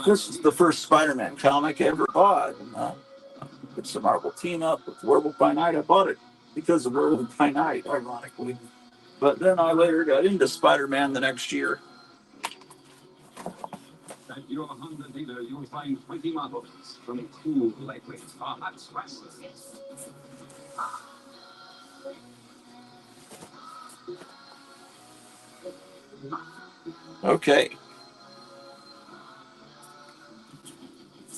This is the first Spider-Man comic I ever bought. It's a Marvel Team Up with Werewolf by Night. I bought it because of Werewolf by Night, ironically. But then I later got into Spider-Man the next year. At your Honda dealer, you'll find 20 models from cool lightweights to hot scratches. Okay.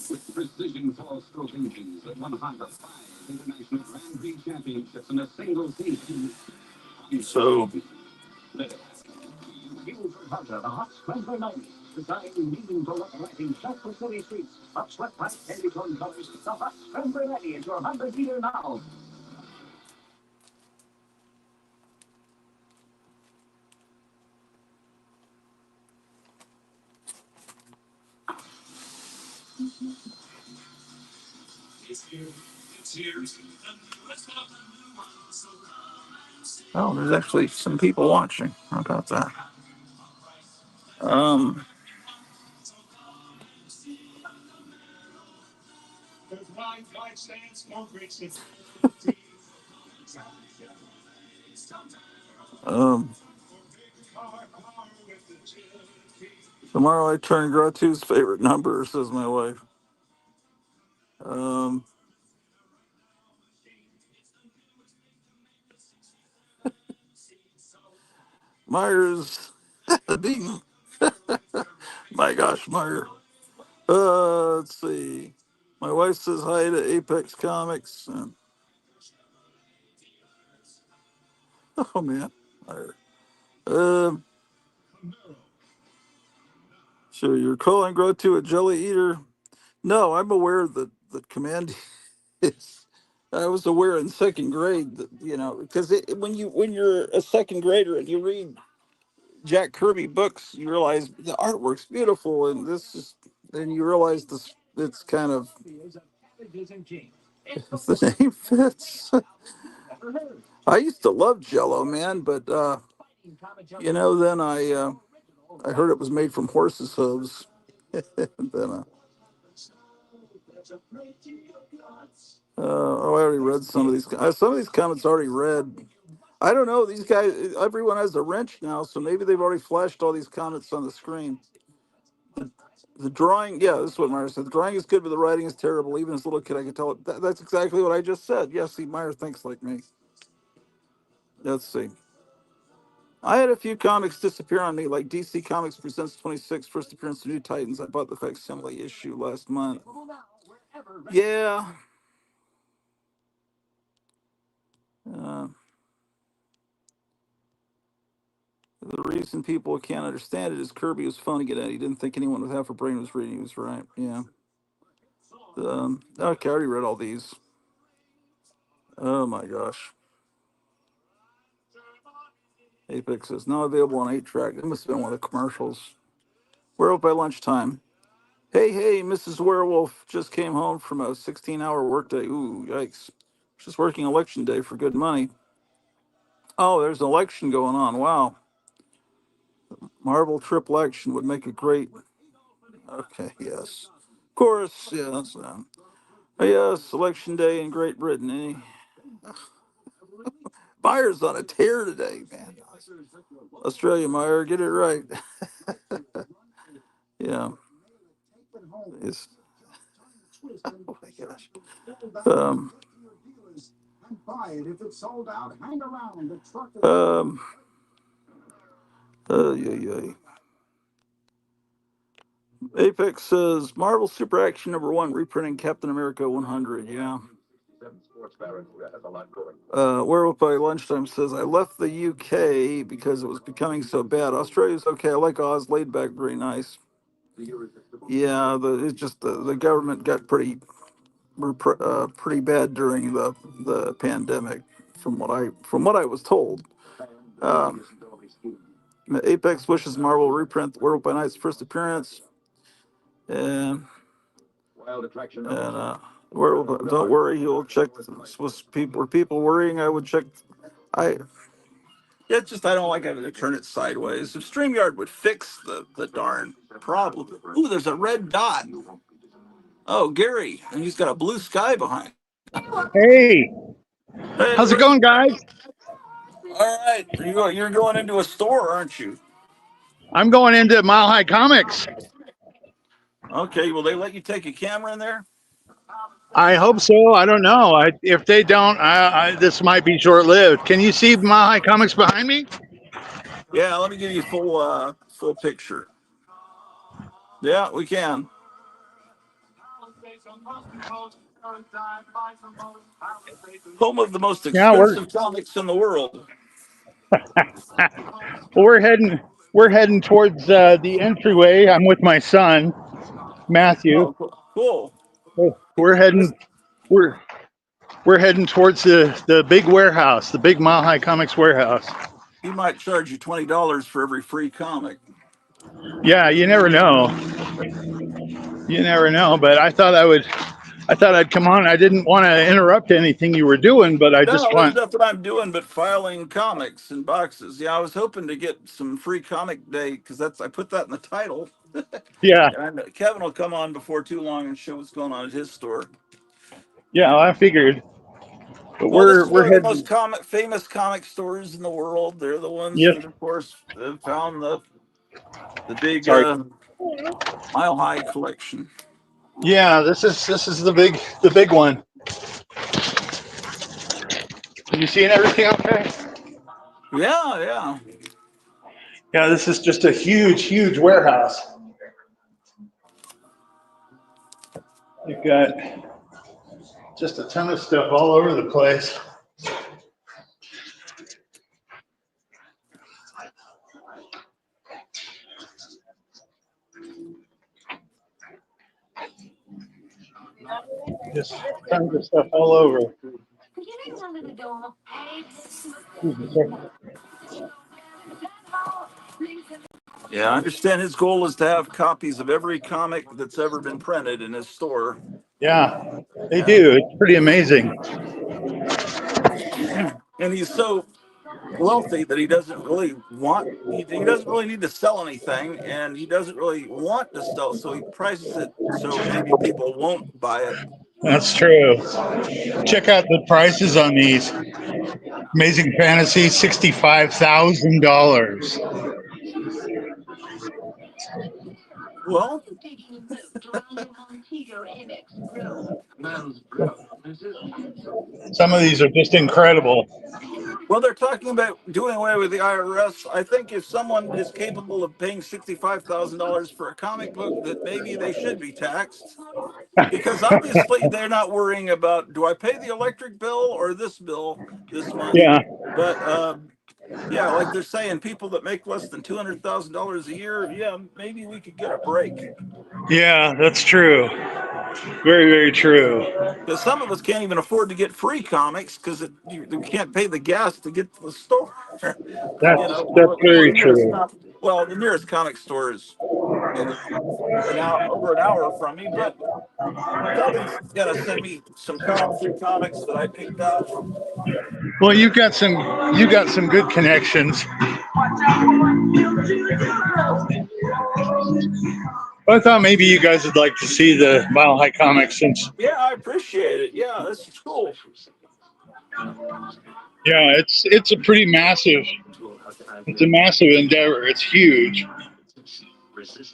With precision four-stroke engines that won Honda 5 international Grand Prix championships in a single season. So, Honda, the hot scrambler 90, designed meaningful uprighting shot for city streets. Hot sweat bright candy tone colors. The hot scrambler 90 is your Honda dealer now. Oh, there's actually some people watching. How about that? Um, um, Tomorrow I turn Gratu's favorite number, says my wife. Um, Myers being my gosh, Meyer. Let's see. My wife says hi to Apex Comics. And, oh man, Meyer. Um, so you're calling Gratu a jelly eater? No, I'm aware that command is. I was aware in second grade that because when you're a second grader and you read Jack Kirby books, you realize the artwork's beautiful, and then you realize this it's kind of the name fits. I used to love Jello, man, but then I heard it was made from horses' hooves. And then I already read some of these. Some of these comments already read. I don't know. These guys, everyone has a wrench now, so maybe they've already flashed all these comments on the screen. The drawing, yeah, this is what Meyer said. The drawing is good, but the writing is terrible. Even as a little kid, I could tell it. That's exactly what I just said. Yes, see, Meyer thinks like me. Let's see. I had a few comics disappear on me, like DC Comics Presents 26, first appearance of New Titans. I bought the facsimile issue last month. Yeah. Uh, the reason people can't understand it is Kirby was phoning it in. He didn't think anyone with half a brain was reading. He was right. Yeah. Okay, I already read all these. Oh my gosh. Apex is now available on 8-track. It must have been one of the commercials. We're up by lunchtime. Hey, Mrs. Werewolf just came home from a 16-hour workday. Ooh, yikes. She's working election day for good money. Oh, there's an election going on. Wow. Marvel triple action would make a great. Okay, yes. Of course, yes. Yes, election day in Great Britain. Meyer's on a tear today, man. Australia, Meyer, get it right. Yeah. It's, oh my gosh. Um, yeah. Apex says Marvel Super Action #1 reprinting Captain America 100. Yeah. Werewolf by Lunchtime says I left the UK because it was becoming so bad. Australia's okay. I like Oz, laid back, very nice. Yeah, it's just the government got pretty bad during the pandemic, from what I was told. Um, Apex wishes Marvel reprint the Werewolf by Night's first appearance. And don't worry, you'll check. Was people were people worrying? I would check. I It's just I don't like having to turn it sideways. If StreamYard would fix the darn problem. Ooh, there's a red dot. Oh, Gary, and he's got a blue sky behind. Hey, Hey, how's it buddy. going, guys? All right, you're going into a store, aren't you? I'm going into Mile High Comics. Okay, will they let you take a camera in there? I hope so. I don't know. If they don't, this might be short-lived. Can you see Mile High Comics behind me? Yeah, let me give you full picture. Yeah, we can. Home of the most Yeah, expensive comics in the world. we're heading towards the entryway. I'm with my son Matthew. Oh, cool. We're heading we're we're heading towards the big warehouse, the big Mile High Comics warehouse. He might charge you $20 for every free comic. Yeah, you never know. You never know. But I thought I'd come on. I didn't want to interrupt anything you were doing, but I just No, there's want. nothing I'm doing but filing comics in boxes. Yeah, I was hoping to get some free comic day because I put that in the title. Yeah, And Kevin will come on before too long and show what's going on at his store. yeah, I figured. But Well, this is we're one of the most heading. famous comic stores in the world. They're the ones Yes, that, of course, have found the big sorry. Mile High collection. Yeah, this is the big one. Are you seeing everything okay? Yeah. Yeah, this is just a huge warehouse. You've got just a ton of stuff all over the place. Just tons of stuff all over. Excuse me, sir. Yeah, I understand his goal is to have copies of every comic that's ever been printed in his store. Yeah, they And do. It's pretty amazing. and he's so wealthy that he doesn't really need to sell anything, and he doesn't really want to sell, so he prices it so maybe people won't buy it. That's true. Check out the prices on these. Amazing Fantasy, $65,000. Well, Some of these are just incredible. Well, they're talking about doing away with the IRS. I think if someone is capable of paying $65,000 for a comic book, that maybe they should be taxed. Because obviously they're not worrying about, do I pay the electric bill or this bill this month? Yeah, But yeah, like they're saying, people that make less than $200,000 a year, yeah, maybe we could get a break. yeah, that's true. Very, very true. Because some of us can't even afford to get free comics because you can't pay the gas to get to the store. That's Well, very true. the nearest comic store is, over an hour from me. But Kelly's gonna send me some free comics that I picked out. Well, you got some good connections. I thought maybe you guys would like to see the Mile High comics since Yeah, I appreciate it. Yeah, this is cool. yeah, it's a pretty massive. It's a massive endeavor. It's huge.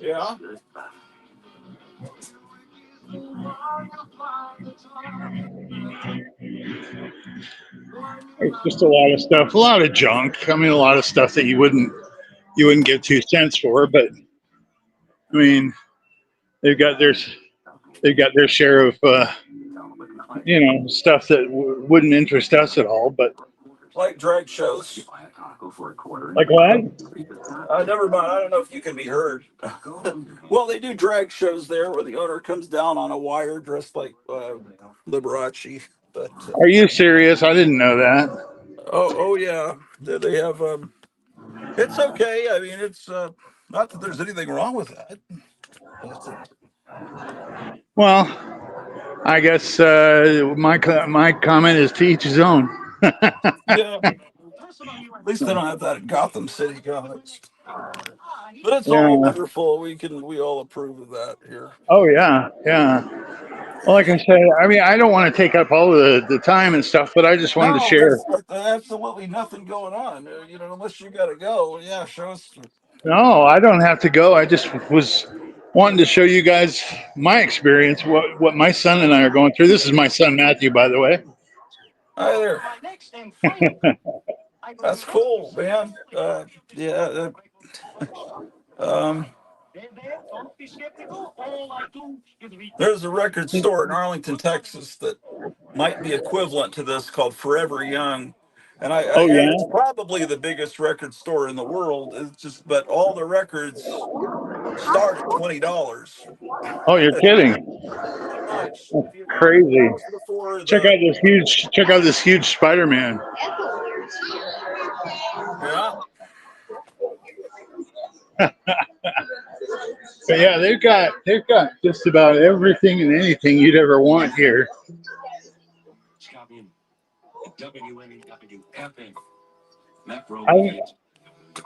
Yeah. It's just a lot of stuff, a lot of junk. I mean, a lot of stuff that you wouldn't give 2 cents for. But I mean, they've got their they've got their share of stuff that wouldn't interest us at all. But Like drag shows. like what? Never mind. I don't know if you can be heard. Well, they do drag shows there where the owner comes down on a wire dressed like Liberace. But Are you serious? I didn't know that. oh yeah, they have. It's okay. I mean, it's not that there's anything wrong with that. Well, I guess my comment is to each his own. Yeah. At least they don't have that in Gotham City comics. But it's all Yeah. wonderful. We all approve of that here. Oh yeah, yeah. Well, like I said, I mean, I don't want to take up all the time and stuff, but I just wanted to No, share. there's absolutely nothing going on. Unless you got to go. Yeah, show us. No, I don't have to go. I just was wanting to show you guys my experience, what my son and I are going through. This is my son Matthew, by the way. Hi there. That's cool, man. Yeah. Um, there's a record store in Arlington, Texas that might be equivalent to this called Forever Young. Oh And yeah. it's probably the biggest record store in the world. It's just, but all the records start at $20. Oh, you're kidding. Pretty much. If you Crazy. browse before Check the out this huge. Check out this huge Spider-Man. yeah. But yeah, they've got just about everything and anything you'd ever want here. I,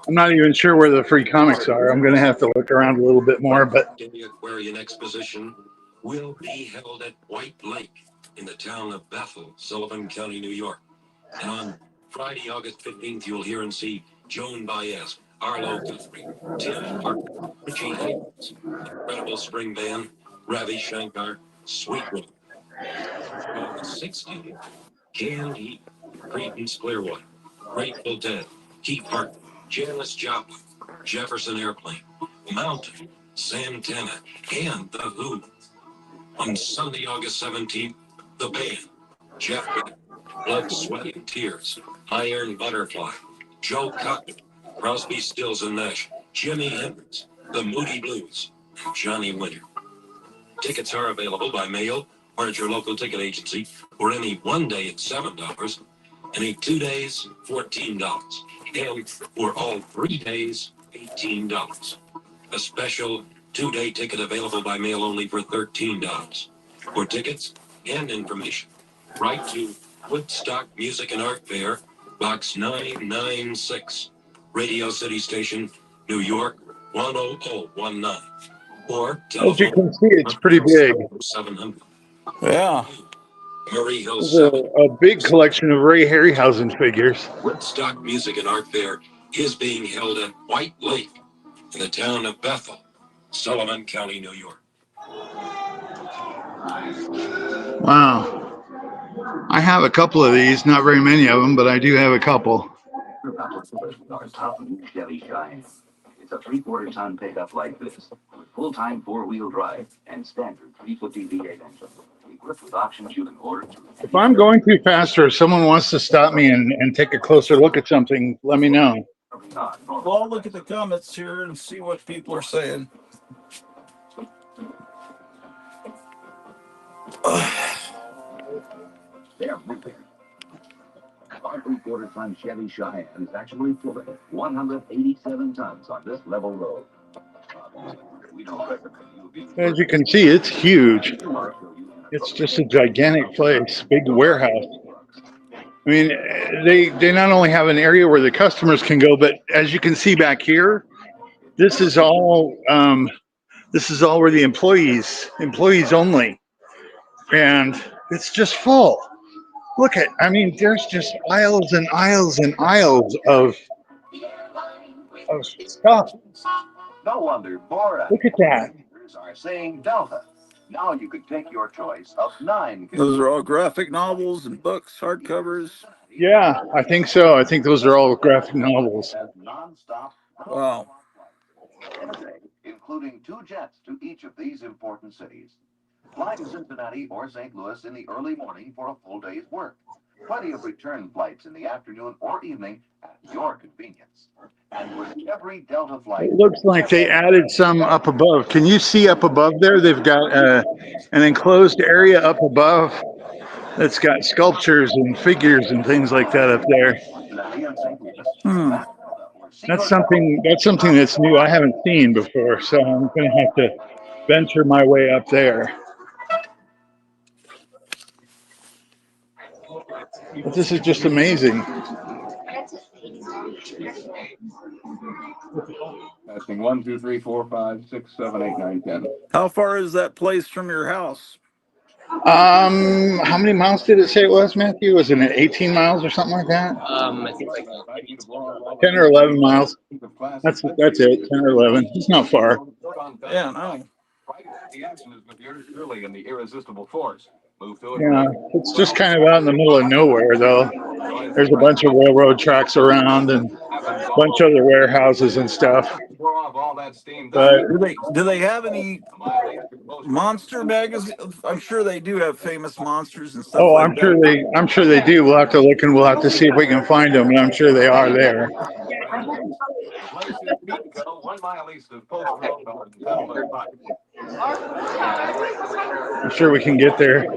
I'm not even sure where the free comics are. I'm going to have to look around a little bit more. But The Aquarian exposition will be held at White Lake in the town of Bethel, Sullivan County, New York. And on Friday, August 15th, you'll hear and see Joan Baez, Arlo Guthrie, Tim Parker, Richie Havens, Incredible Spring Band, Ravi Shankar, Sweetwood. August 16th, Canned Heat, Creedence Clearwater, Grateful Dead, Keith Hart, Janis Joplin, Jefferson Airplane, Mountain, Santana, and The Who. On Sunday, August 17th, The Band, Jeff Beck, Blood, Sweat, and Tears, Iron Butterfly, Joe Cocker, Crosby, Stills and Nash, Jimi Hendrix, The Moody Blues, and Johnny Winter. Tickets are available by mail or at your local ticket agency for any one day at $7, any 2 days, $14, and for all 3 days, $18. A special 2-day ticket available by mail only for $13. For tickets and information, write to Woodstock Music and Art Fair, Box 996, Radio City Station, New York 10019. Or as you telephone can see, it's pretty big. 700. Yeah. Murray Hill There's 7. a big collection of Ray Harryhausen figures. Woodstock Music and Art Fair is being held at White Lake in the town of Bethel, Sullivan County, New York. Wow. I have a couple of these, not very many of them, but I do have a couple. Our top new Chevy Cheyenne. It's a 3/4 ton pickup like this, with full-time four-wheel drive and standard 350 V8 engine. Equipped with options you can order through If I'm going too fast or if someone wants to stop me and take a closer look at something, let me know. Well, I'll look at the comments here and see what people are saying. They're moving. Our 3/4 ton Chevy Cheyenne is actually pulling 187 tons on this level road. Obviously, we don't recommend you be As you can see, it's huge. It's just a gigantic place, big warehouse. I mean, they not only have an area where the customers can go, but as you can see back here, this is all where the employees only, and it's just full. Look at, I mean, there's just aisles and aisles and aisles of stuff. No wonder Bora Look at that. are saying Delta. Now you can take your choice of 9. Those are all graphic novels and books, hardcovers. Yeah, I think so. I think those are all graphic novels. Non-stop. Wow. Including 2 jets to each of these important cities. Fly to Cincinnati or St. Louis in the early morning for a full day's work. Plenty of return flights in the afternoon or evening at your convenience. And with every Delta flight, It looks like they added some up above. Can you see up above there? They've got an enclosed area up above that's got sculptures and figures and things like that up there. Cincinnati and St. Louis. Hmm. That's something that's new. I haven't seen before, so I'm going to have to venture my way up there. But this is just amazing. Testing 1, 2, 3, 4, 5, 6, 7, 8, 9, 10. How far is that place from your house? How many miles did it say it was, Matthew? Was it 18 miles or something like that? I think like 10 or 11 miles. That's it. 10 or 11. It's not far. Yeah, no. The action is with yours truly in the irresistible force. Move to it. Yeah, it's just kind of out in the middle of nowhere, though. There's a bunch of railroad tracks around and a bunch of other warehouses and stuff. But Do they have any monster magazines? I'm sure they do have famous monsters and stuff like that. I'm sure they do. We'll have to look and we'll have to see if we can find them. And I'm sure they are there. The place is Mexico, 1 mile east of Post Road on Settlement Pike. I'm sure we can get there.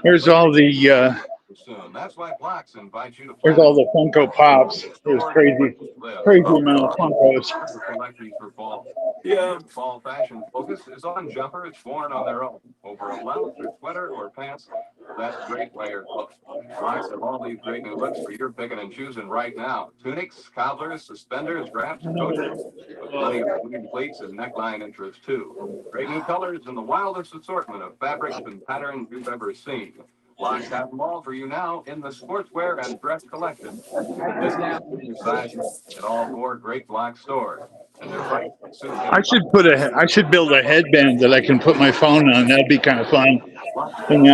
There's all the Soon. That's why Blacks invite you to there's all the Funko Pops. There's crazy amount of Funkos. collectors for fall. Yeah. Fall fashion focus is on jumpers worn on their own, over a blouse or sweater or pants. That's a great way or look. Blacks have all these great new looks for your picking and choosing right now. Tunics, cobblers, suspenders, wraps, coats, with plenty of wing pleats and neckline interests too. Great new colors and the wildest assortment of fabrics and patterns you've ever seen. Blacks have them all for you now in the sportswear and dress collection. This is your size at all 4 great Black stores. And their price soon. I should build a headband that I can put my phone on. That'd be kind of fun. And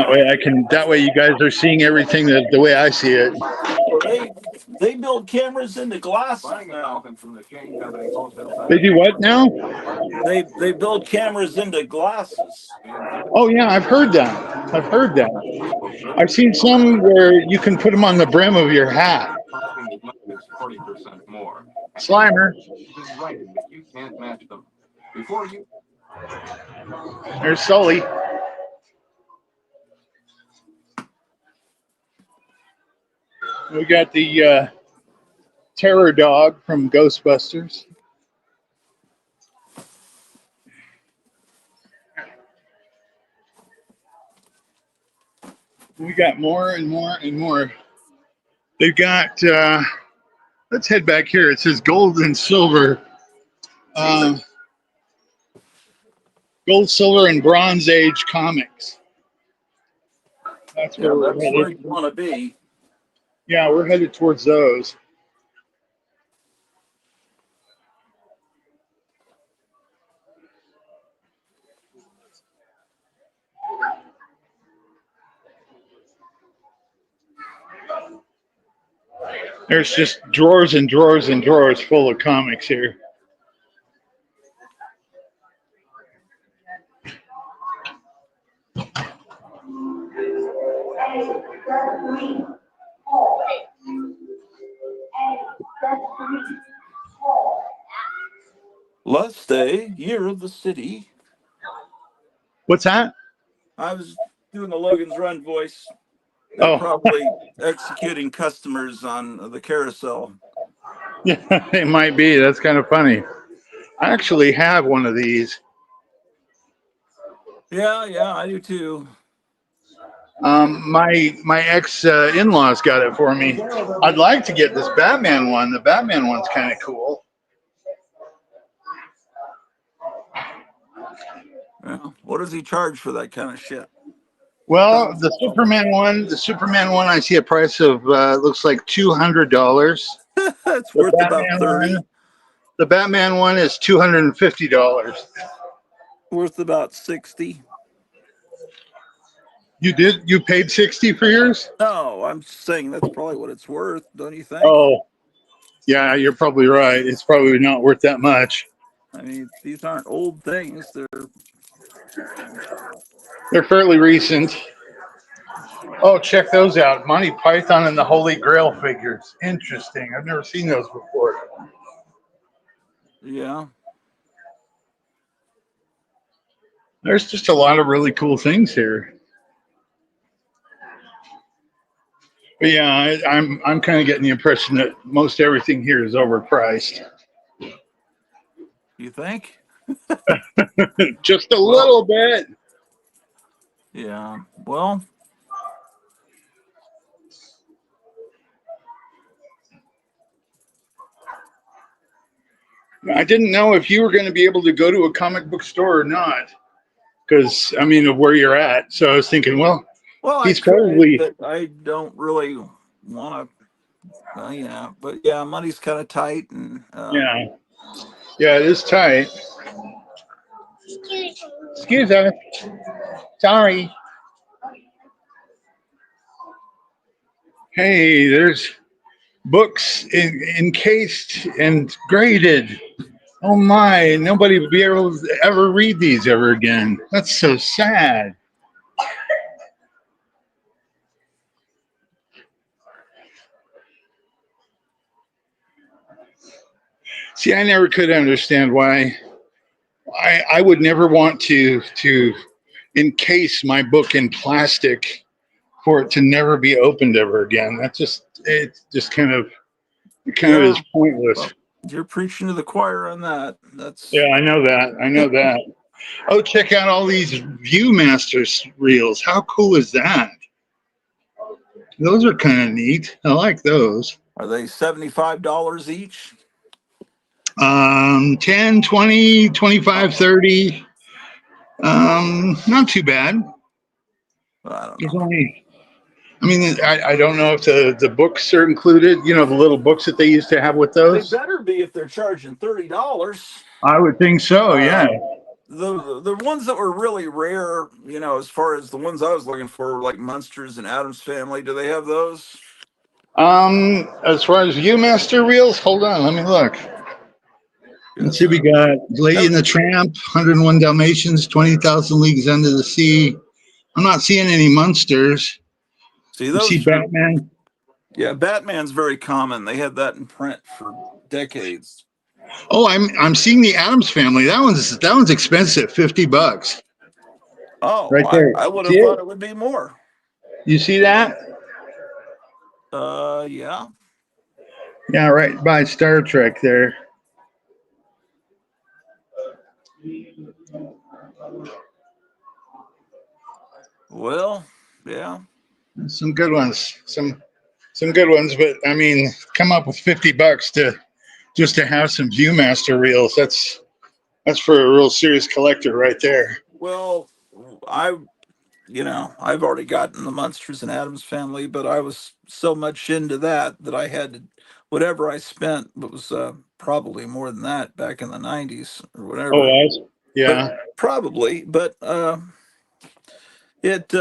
that way you guys are seeing everything the way I see it. Well, they build cameras into glasses now. They do what now? They build cameras into glasses. Oh yeah, I've heard that. I've seen some where you can put them on the brim of your hat. 40% more. Slimer. You can't match them. Before you. There's Sully. We got the terror dog from Ghostbusters. We got more and more and more. They've got, let's head back here. It says gold and silver. Gold, silver, and Bronze Age comics. That's where we're headed. Where you want to be. Yeah, we're headed towards those. There's just drawers and drawers and drawers full of comics here. Last day, year of the city. What's that? I was doing the Logan's Run voice. They're Oh, probably executing customers on the carousel. yeah, it might be. That's kind of funny. I actually have one of these. Yeah, I do too. My ex in laws got it for me. I'd like to get this Batman one. The Batman one's kind of cool. Yeah. What does he charge for that kind of shit? Well, the Superman one, I see a price of looks like $200. It's The worth about Batman 30. one, the Batman one is $250. Worth about 60. You paid 60 for yours? No, I'm saying that's probably what it's worth, don't you think? Oh, yeah, you're probably right. It's probably not worth that much. I mean, these aren't old things. They're fairly recent. Oh, check those out. Monty Python and the Holy Grail figures. Interesting. I've never seen those before. Yeah. There's just a lot of really cool things here. But yeah, I'm kind of getting the impression that most everything here is overpriced. You think? Just a Well, little bit. yeah. Well, I didn't know if you were going to be able to go to a comic book store or not, because I mean of where you're at. So I was thinking, well, I he's could, probably but I don't really want to. Yeah, but yeah, money's kind of tight, and yeah, yeah, it is tight. Excuse us, sorry. Hey, there's books encased and graded. Oh my, nobody will be able to ever read these ever again. That's so sad. See, I never could understand why I would never want to encase my book in plastic for it to never be opened ever again. It just kind of is yeah. pointless. Well, you're preaching to the choir on that. That's Yeah, I know that. I know that. Oh, check out all these Viewmasters reels. How cool is that? Those are kind of neat. I like those. Are they $75 each? 10, 20, 25, Oh, 30. Not too bad. well, I don't There's know. only, I mean, I don't know if the books are included, the little books that they used to have with They those. better be if they're charging $30. I would think so, yeah. Uh, the ones that were really rare, as far as the ones I was looking for, were like Munsters and Adam's Family. Do they have those? As far as Viewmaster reels, hold on, let me look. Let's see, Because we got Lady and the Tramp, 101 Dalmatians, 20,000 Leagues Under the Sea. I'm not seeing any monsters. see, You see those are Batman? yeah. Batman's very common. They had that in print for decades. Oh, I'm seeing the Adams Family. That one's expensive, $50. Oh, Right there. I would See have thought it? it would be more. You see that? Yeah. Yeah, right by Star Trek there. Well, yeah. Some good ones. Some good ones, but I mean, come up with $50 to just to have some Viewmaster reels. That's for a real serious collector right there. Well, I I've already gotten the Munsters and Adams Family, but I was so much into that I had to, whatever I spent, it was probably more than that back in the 90s or Oh, whatever. But yeah. probably, but it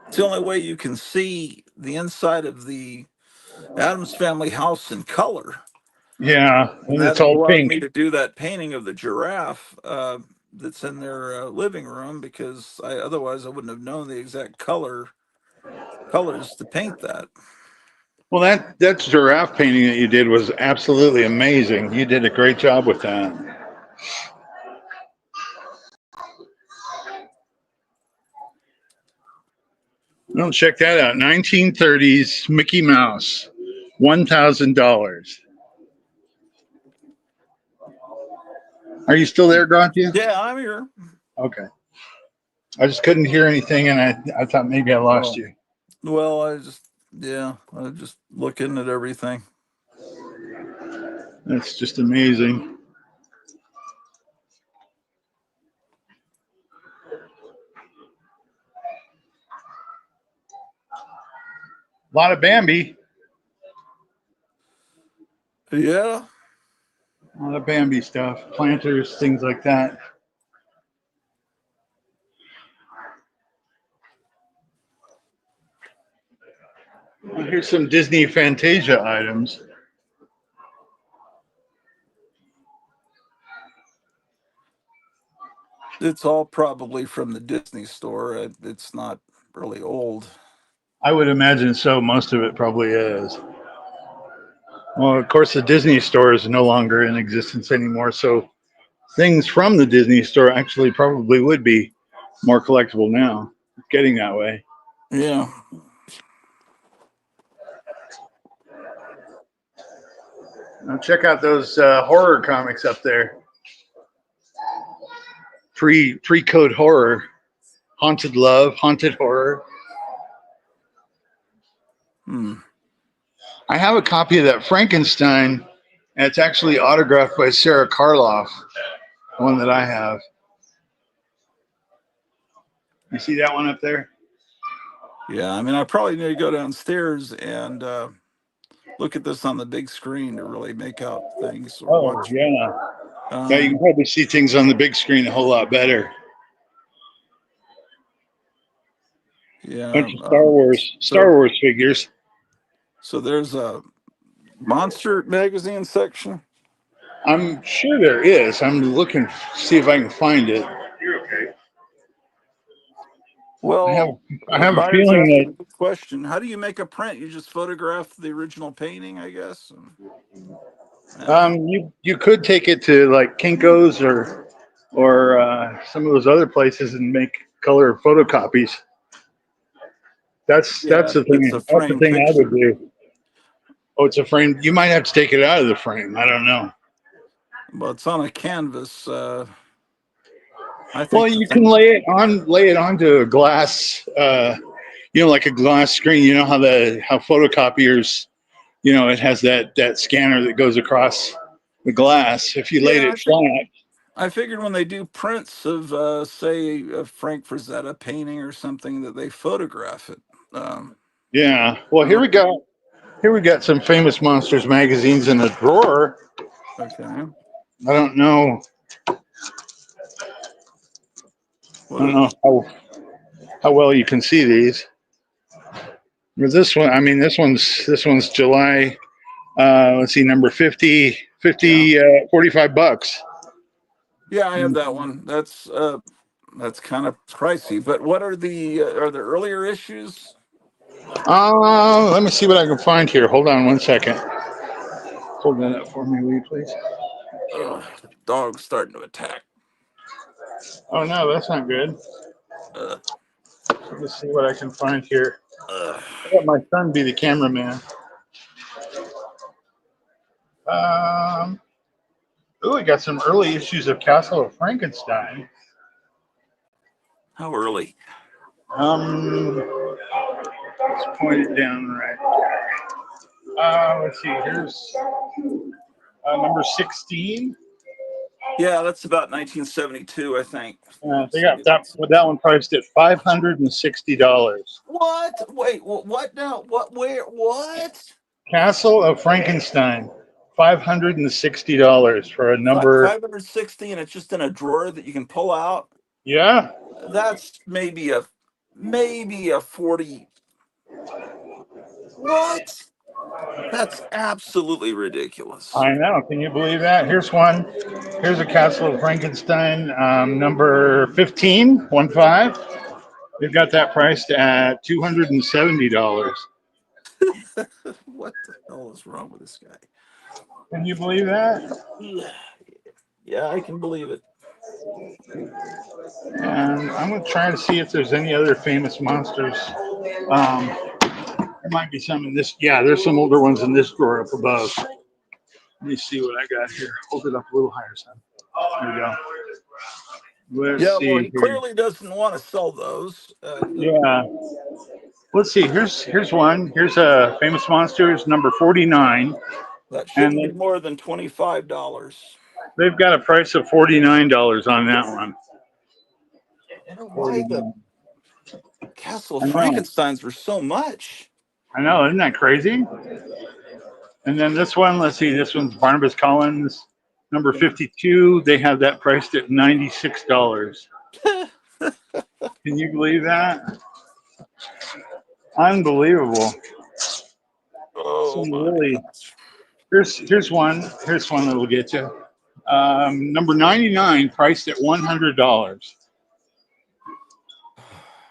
it's the only way you can see the inside of the Adam's Family house in color. Yeah, And and that it's all allowed pink. me to do that painting of the giraffe that's in their living room, because otherwise I wouldn't have known the exact colors to paint that. Well, that's giraffe painting that you did was absolutely amazing. You did a great job with that. Well, check that out. 1930s Mickey Mouse, $1,000. Are you still there, Gatia? Yeah, I'm here. Okay. I just couldn't hear anything, and I thought maybe I lost Oh, you. well, I just looking at everything. That's just amazing. A lot of Bambi. Yeah. A lot of Bambi stuff, planters, things like that. Well, here's some Disney Fantasia items. It's all probably from the Disney store. It's not really old. I would imagine so. Most of it probably is. Well, of course, the Disney store is no longer in existence anymore. So things from the Disney store actually probably would be more collectible now. It's getting that way. Yeah. Now check out those horror comics up there. Pre-code horror, haunted love, haunted horror. Hmm. I have a copy of that Frankenstein, and it's actually autographed by Sarah Karloff, the one that I have. You see that one up there? Yeah. I mean, I probably need to go downstairs and look at this on the big screen to really make out things or Oh, watch. yeah. Yeah, you can probably see things on the big screen a whole lot better. Yeah. Bunch of Star Wars figures. So there's a monster magazine section. I'm sure there is. I'm looking, see if I can find it. You're okay. I have, Well, I have a buyer's asking feeling a good question. How do you make a print? You just photograph the original painting, I guess. that you could take it to like Kinko's or some of those other places and make color photocopies. That's Yeah, the it's a thing. That's the frame thing I would picture, do. Oh, it's a frame. You might have to take it out of the frame. I don't know. but it's on a canvas. I Well, think the you can thing. lay it onto a glass. Like a glass screen. You know how photocopiers. It has that scanner that goes across the glass. If you laid Yeah, it flat. I figured when they do prints of, say, a Frank Frazetta painting or something, that they photograph it. Yeah. Well, Uh, here we got some famous monsters magazines in a drawer. okay. I don't know. I What don't are, know how well you can see these. But this one, I mean, this one's July. Let's see, number 50, yeah. 45 bucks. Yeah, I have that one. That's kind of pricey. But what are the earlier issues? Let me see what I can find here. Hold on one second. Hold that up for me, will you please? Dog's starting to attack. Oh no, that's not good. Uh, Let me see what I can find here. uh, I let my son be the cameraman. We got some early issues of Castle of Frankenstein. how early? Let's point it down right. Let's see. Here's number 16. Yeah, that's about 1972, I think. They got that one priced at $560. What? Wait, what now? What? Where? What? Castle of Frankenstein, $560 for a number. 560, and it's just in a drawer that you can pull out. Yeah, That's maybe a 40. What? That's absolutely ridiculous. I know. Can you believe that? Here's one. Here's a Castle of Frankenstein, number 15, 1-5. They've got that priced at $270. What the hell is wrong with this guy? Can you believe that? Yeah, I can believe it. And I'm going to try to see if there's any other famous monsters. Um, there might be some in this. Yeah, there's some older ones in this drawer up above. Let me see what I got here. Hold it up a little higher, son. There we go. Let's Yeah, well, see he here. clearly doesn't want to sell those. Yeah. Let's see. Here's one. Here's a famous monsters number 49, That shouldn't be and more than $25. they've got a price of $49 on that one. I don't know why the 49. Castle of I know. Frankensteins were so much. I know. Isn't that crazy? And then this one. Let's see. This one's Barnabas Collins, number 52. They have that priced at $96. Can you believe that? Unbelievable. Oh Some my really. gosh. Here's one. Here's one that'll get you. Number 99, priced at $100.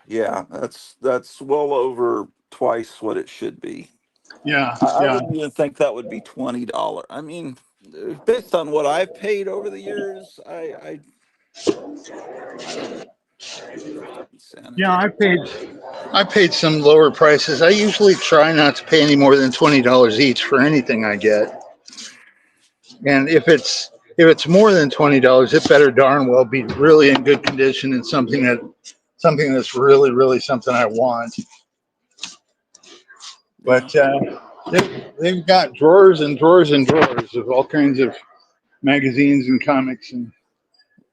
Yeah, that's well over twice what it should be. Yeah, I yeah, wouldn't even think that would be $20. I mean, based on what I've paid over the years, I don't have to be yeah. sanitary. I paid some lower prices. I usually try not to pay any more than $20 each for anything I get. And if it's more than $20, it better darn well be really in good condition and something that's really something I want. Yeah, But they've got drawers and drawers and drawers of all kinds of magazines and comics and.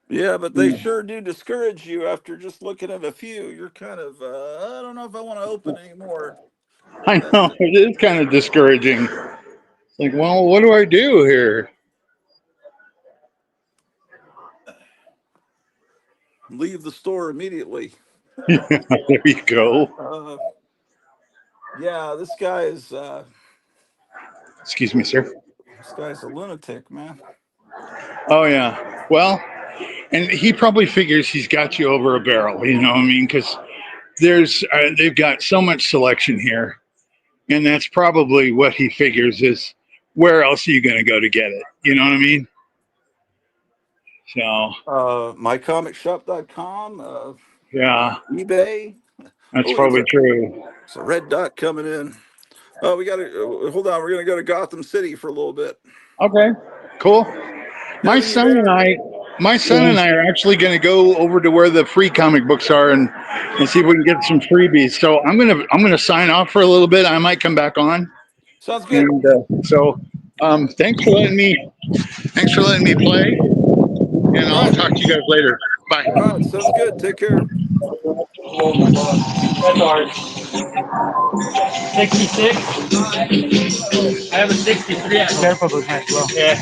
yeah, but they Yeah. sure do discourage you after just looking at a few. You're kind of, I don't know if I want to open anymore. I know it is kind of discouraging. Like, well, what do I do here? Leave the store immediately. There you go. Uh, yeah, Excuse me, sir. this guy's a lunatic, man. Oh yeah. Well, and he probably figures he's got you over a barrel. You know what I mean? Because they've got so much selection here, and that's probably what he figures is where else are you going to go to get it? You know what I mean? So mycomicshop.com, yeah, eBay. that's Oh, probably true. it's a red dot coming in. Oh, we got to hold on. We're gonna go to Gotham City for a little bit. Okay, cool. My Kevin, you son and there? I, my son Yeah. and I are actually going to go over to where the free comic books are and see if we can get some freebies. So I'm gonna sign off for a little bit. I might come back on. Sounds good. And thanks for letting me play. And All I'll right. talk to you guys later. Bye. All right. Sounds good. Take care. That's ours. 66? I have a 63 at home. Careful those might blow. Yeah.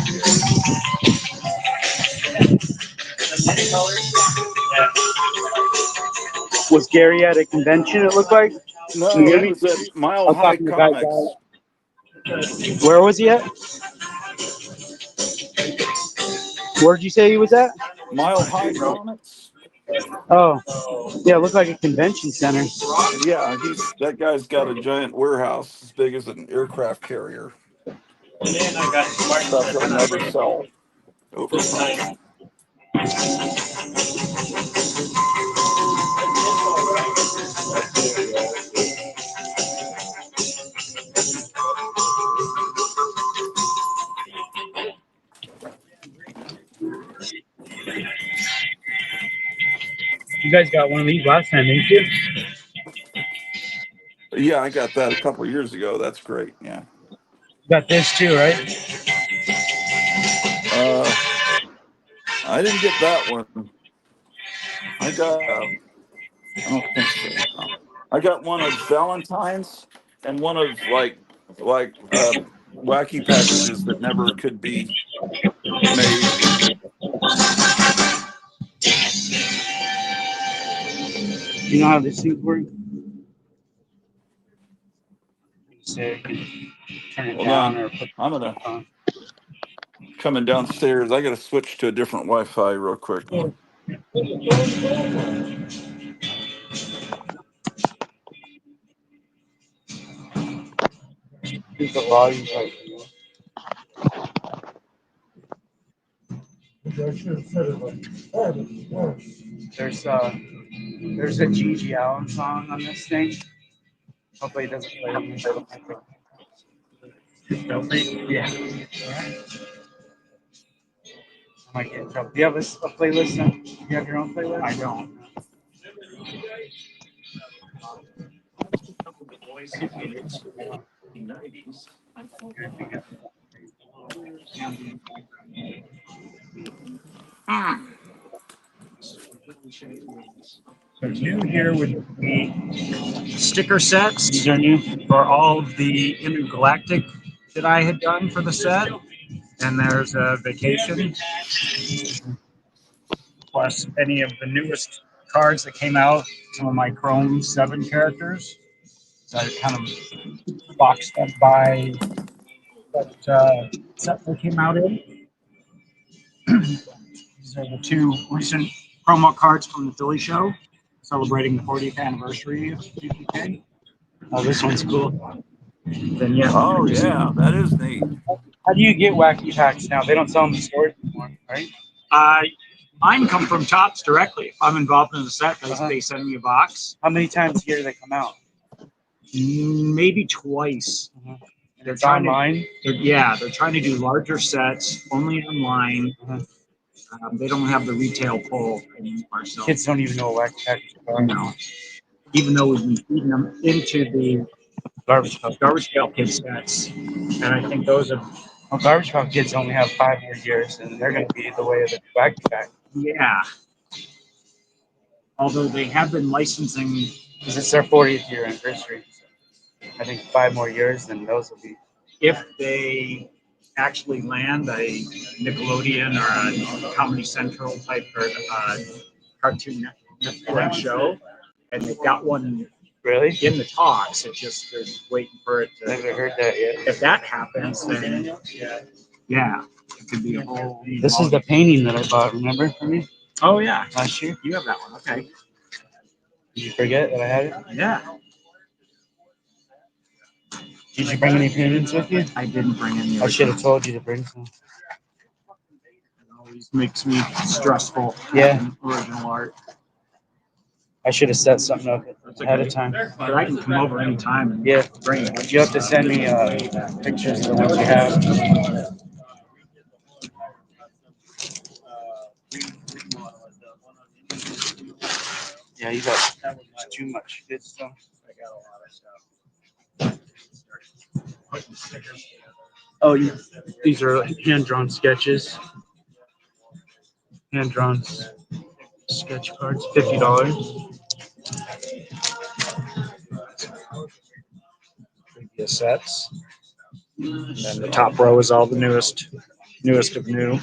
Yeah. Was Gary at a convention, it looked like? In the No, he movie? was at Mile I'm High talking to the guy. Comics. Where was he at? Where did you say he was at? Mile High Comics. Oh, yeah, it looked like a convention center. Yeah, that guy's got a giant warehouse as big as an aircraft carrier. Stuff he'll never sell, overpriced. You guys got one of these last time, didn't you? Yeah, I got that a couple of years ago. That's great. Yeah. You got this too, right? Uh, I didn't get that one. I got. I don't think so. No. I got one of Valentine's and one of like wacky packages that never could be made. You know how this suit works? Say turn it Hold down on. or put I'm gonna on. coming downstairs. I gotta switch to a different Wi-Fi real quick. Keep the volume right. There's a Gigi Allen song on this thing. Hopefully it doesn't play. Yeah. I might get in trouble. Do you have a playlist? Do you have your own playlist? I don't. So new here with the sticker sets These are new. for all of the intergalactic that I had done for the set. And there's a vacation, plus any of the newest cards that came out, some of my Chrome 7 characters. So I kind of boxed them by what set they came out in. These are the two recent promo cards from the Philly show, celebrating the 40th anniversary of UPK. Oh, this one's cool. Then yeah, Oh yeah, that is neat. How do you get wacky packs now? They don't sell them in stores anymore, right? mine come from Tops directly. If I'm involved in the set, they send me a box. How many times a year do they come out? Maybe twice. They're It's trying online. they're trying to do larger sets, only online. They don't have the retail pull anymore. So Kids don't even know what wacky packs are. no, even though we've been feeding them into the Garbage Pail. Garbage Pail Kid sets, and I think those are Well, Garbage Pail Kids only have 5 more years, and they're going to be the way of the wacky pack. yeah. Although they have been licensing. Because it's their 40th year anniversary. I think 5 more years, then those will be. If they actually land a Nickelodeon or a Comedy Central type or Cartoon Network show, and they've got one Really? in the talks, it's just they're waiting for it to. Never heard that yet. If that happens, then yeah, it could be a whole. This is the painting that I bought, remember, from you Oh yeah, last year? you have that one. Okay. Did you forget that I had it? Yeah, Did you bring any paintings with you? I didn't bring any. I should have told you to bring some. It always makes me stressful. Yeah. having Original art. I should have set something up ahead of time. But I can come over anytime and Yeah. bring it. You have to send me pictures of the ones you have. Yeah, you got too much good stuff. I got a lot of stuff. Oh, these are hand-drawn sketches. Hand-drawn sketch cards, $50. Previous sets. And then the top row is all the newest of new.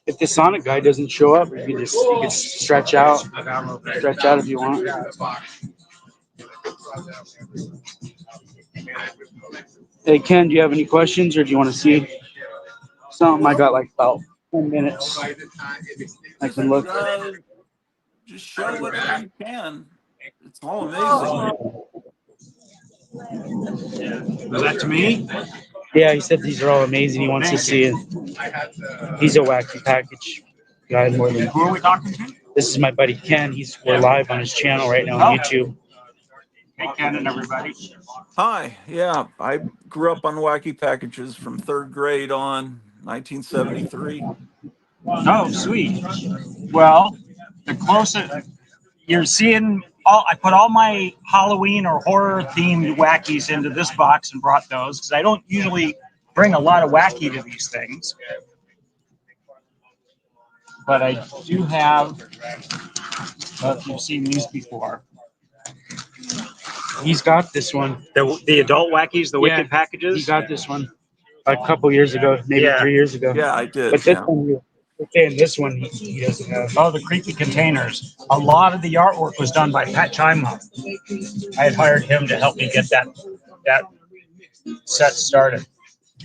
If the Sonic guy doesn't show up, you can stretch out if you want. Hey Ken, do you have any questions, or do you want to see something? I got like about 10 minutes. I can look. Just show whatever you can. It's all amazing. Was that to me? Yeah, he said these are all amazing. He wants to see it. He's a wacky package guy more than. Who are we talking to? This is my buddy Ken. We're live on his channel right now on YouTube. Hey, Ken and everybody. Hi. Yeah, I grew up on wacky packages from 3rd grade on, 1973. Oh, sweet. Well, the closest you're seeing, I put all my Halloween or horror themed wackies into this box and brought those because I don't usually bring a lot of wacky to these things. but I do have. If you've seen these before, He's got this one. the adult wackies, the Yeah, wicked packages. He got this one a couple years ago, maybe Yeah. 3 years ago. Yeah, I did. But this Yeah. one, okay, and this one he doesn't have. Oh, the creepy containers. A lot of the artwork was done by Pat Chima. I had hired him to help me get that set started.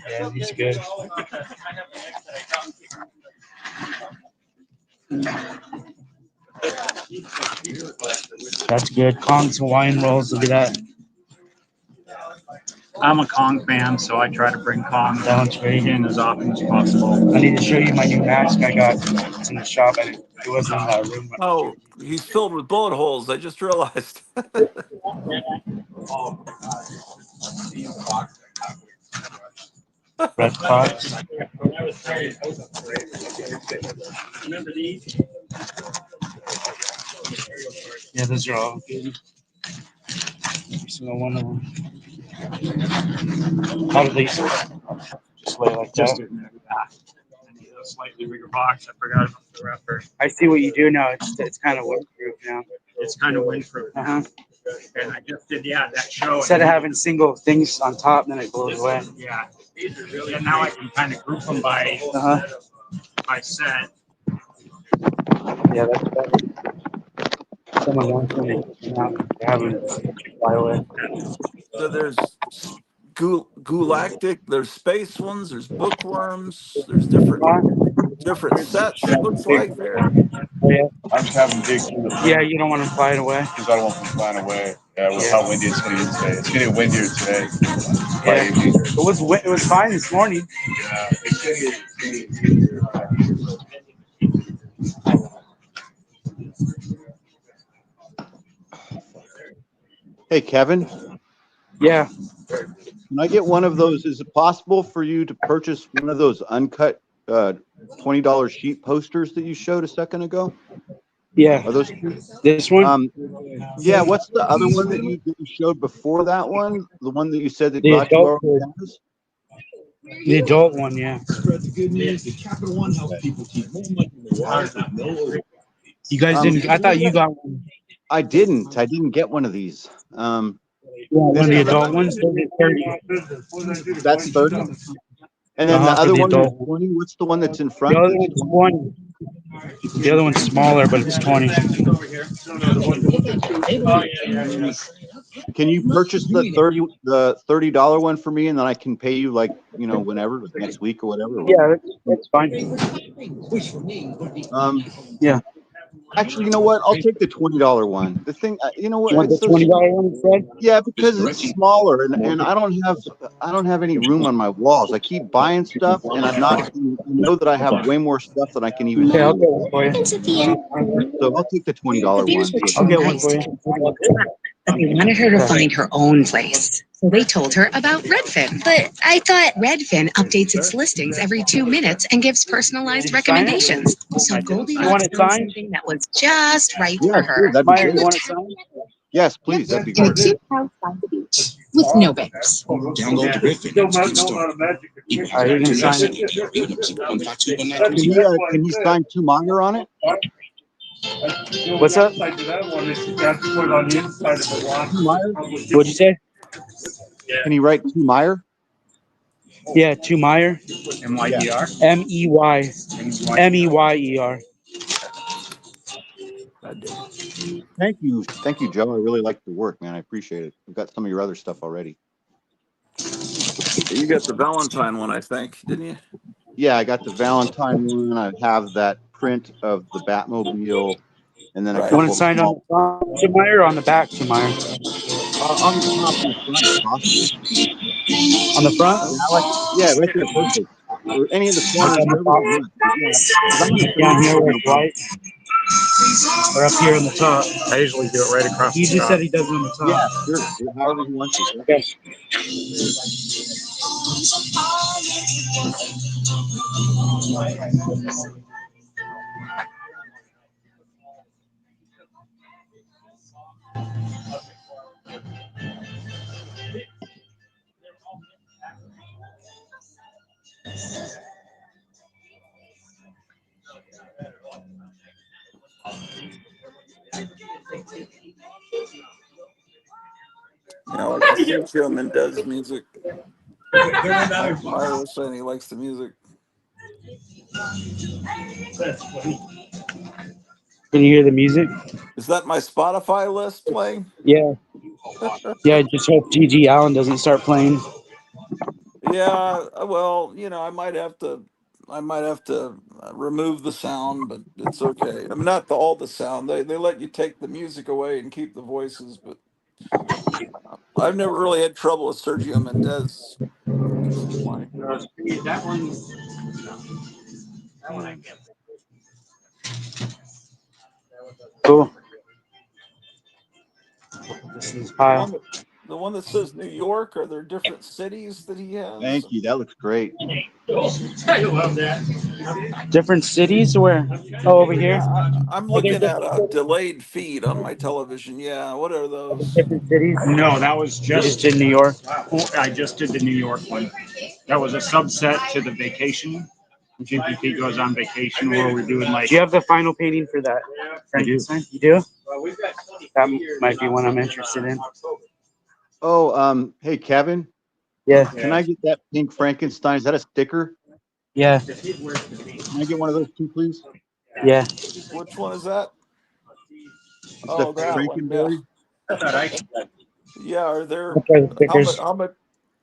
Yeah, he's good. That's good. Kong's Hawaiian rolls. Look at that. I'm a Kong fan, so I try to bring Kong That one's great. in as often as possible. I need to show you my new mask I got. It's in the shop, and it wasn't in that room. Oh, he's filled with bullet holes. I just realized. Red Fox. Yeah, those are all good. Every single one of them. How do these just lay like Just that? I need a slightly bigger box. I forgot about the wrapper. I see what you do now. It's kind of windproof now. It's kind of windproof. Uh-huh. And I just did that show. Instead of having single things on top, then it blows away. Yeah. And now I can kind of group them by set. Yeah, that's better. Someone wants them to have them fly away. So there's galactic, there's space ones, there's bookworms, there's different sets. Looks like there. Yeah. I'm just having big too. Yeah, you don't want them flying away. Because I don't want them flying away. With how windy it's going to get today. It's going to get windier today. Yeah. It was fine this morning. Yeah, it's going to get Hey, Kevin, Yeah. can I get one of those? Is it possible for you to purchase one of those uncut $20 sheet posters that you showed a second ago? Yeah. Are those two? This one? Yeah, what's the other one that you showed before that one? The one that you said that The got you adult over one. cameras? The adult one, yeah. Spread the good news. The Capital One helps people keep more money in their wallet with no over. You guys didn't. I thought you got one. I didn't get one of these. One of the adult ones? Those are 30. That's 30. And then the for other the one is adult. 20. What's the one that's in front? The other one's 20. The other one's smaller, but it's 20. Can you purchase the $30 one for me, and then I can pay you whenever, like next week or whatever? Yeah, that's fine. Yeah. Actually, you know what? I'll take the $20 one. The thing, you know what? You want the $20 one instead? Yeah, because it's smaller, and I don't have any room on my walls. I keep buying stuff, and I know that I have way more stuff than I can even Okay, I'll do. get one for you. So I'll take the $20 one. I'll get one for you. But they wanted her to find her own place. So they told her about Redfin. But I thought Redfin updates its listings every 2 minutes and gives personalized recommendations. So Goldilocks found something that was just right for her. That'd be great. You want to sign? Yes, please. That'd be In a great. cute house by the beach with no bears. Download the Redfin. It's a good start. Are you gonna sign it? Can he sign to Meyer on it? What's up? Meyer? What'd you say? Can he write to Meyer? Yeah, to Meyer. M-Y-E-R. M-E-Y. M-E-Y-E-R. Thank you, Joe. I really like your work, man. I appreciate it. I've got some of your other stuff already. You got the Valentine one, I think, didn't you? Yeah, I got the Valentine one. I have that print of the Batmobile, and then You want to sign on the front to Meyer or on the back to Meyer? on the top and the front, if possible. On the front? Yeah, right there, perfect. Or any of the corners, wherever you want. Down here where it's white? Or up here on the top? I usually do it right across He the just top. said he does it on the top. Yeah, sure. However he wants it. Okay. You know, like the Sergio Mendez music. Meyer was saying he likes the music. Can you hear the music? Is that my Spotify list playing? Yeah. Yeah, I just hope G.G. Allen doesn't start playing. Yeah, well, you know, I might have to remove the sound, but it's okay. I mean, not all the sound. They let you take the music away and keep the voices, but I've never really had trouble with Sergio Mendez music playing. That one I get. Cool. This is The Kyle. one that says New York. Are there different cities that he has? Thank you. That looks great. I love that. Different cities or where? Oh, over here? I'm Are there looking at different a cities? delayed feed on my television. Yeah, what are those? Different cities? No, that was You just just did New York? I just did the New York one. That was a subset to the vacation. GPT goes on vacation where we're doing like. Do you have the final painting for that Frankenstein? You do? That might be one I'm interested in. Oh, hey, Kevin, Yeah. can I get that pink Frankenstein? Is that a sticker? Yeah. Can I get one of those too, please? Yeah. Which one is that? It's Oh, the that one. Yeah. Frankenberry. Yeah. Are there What are the stickers? how much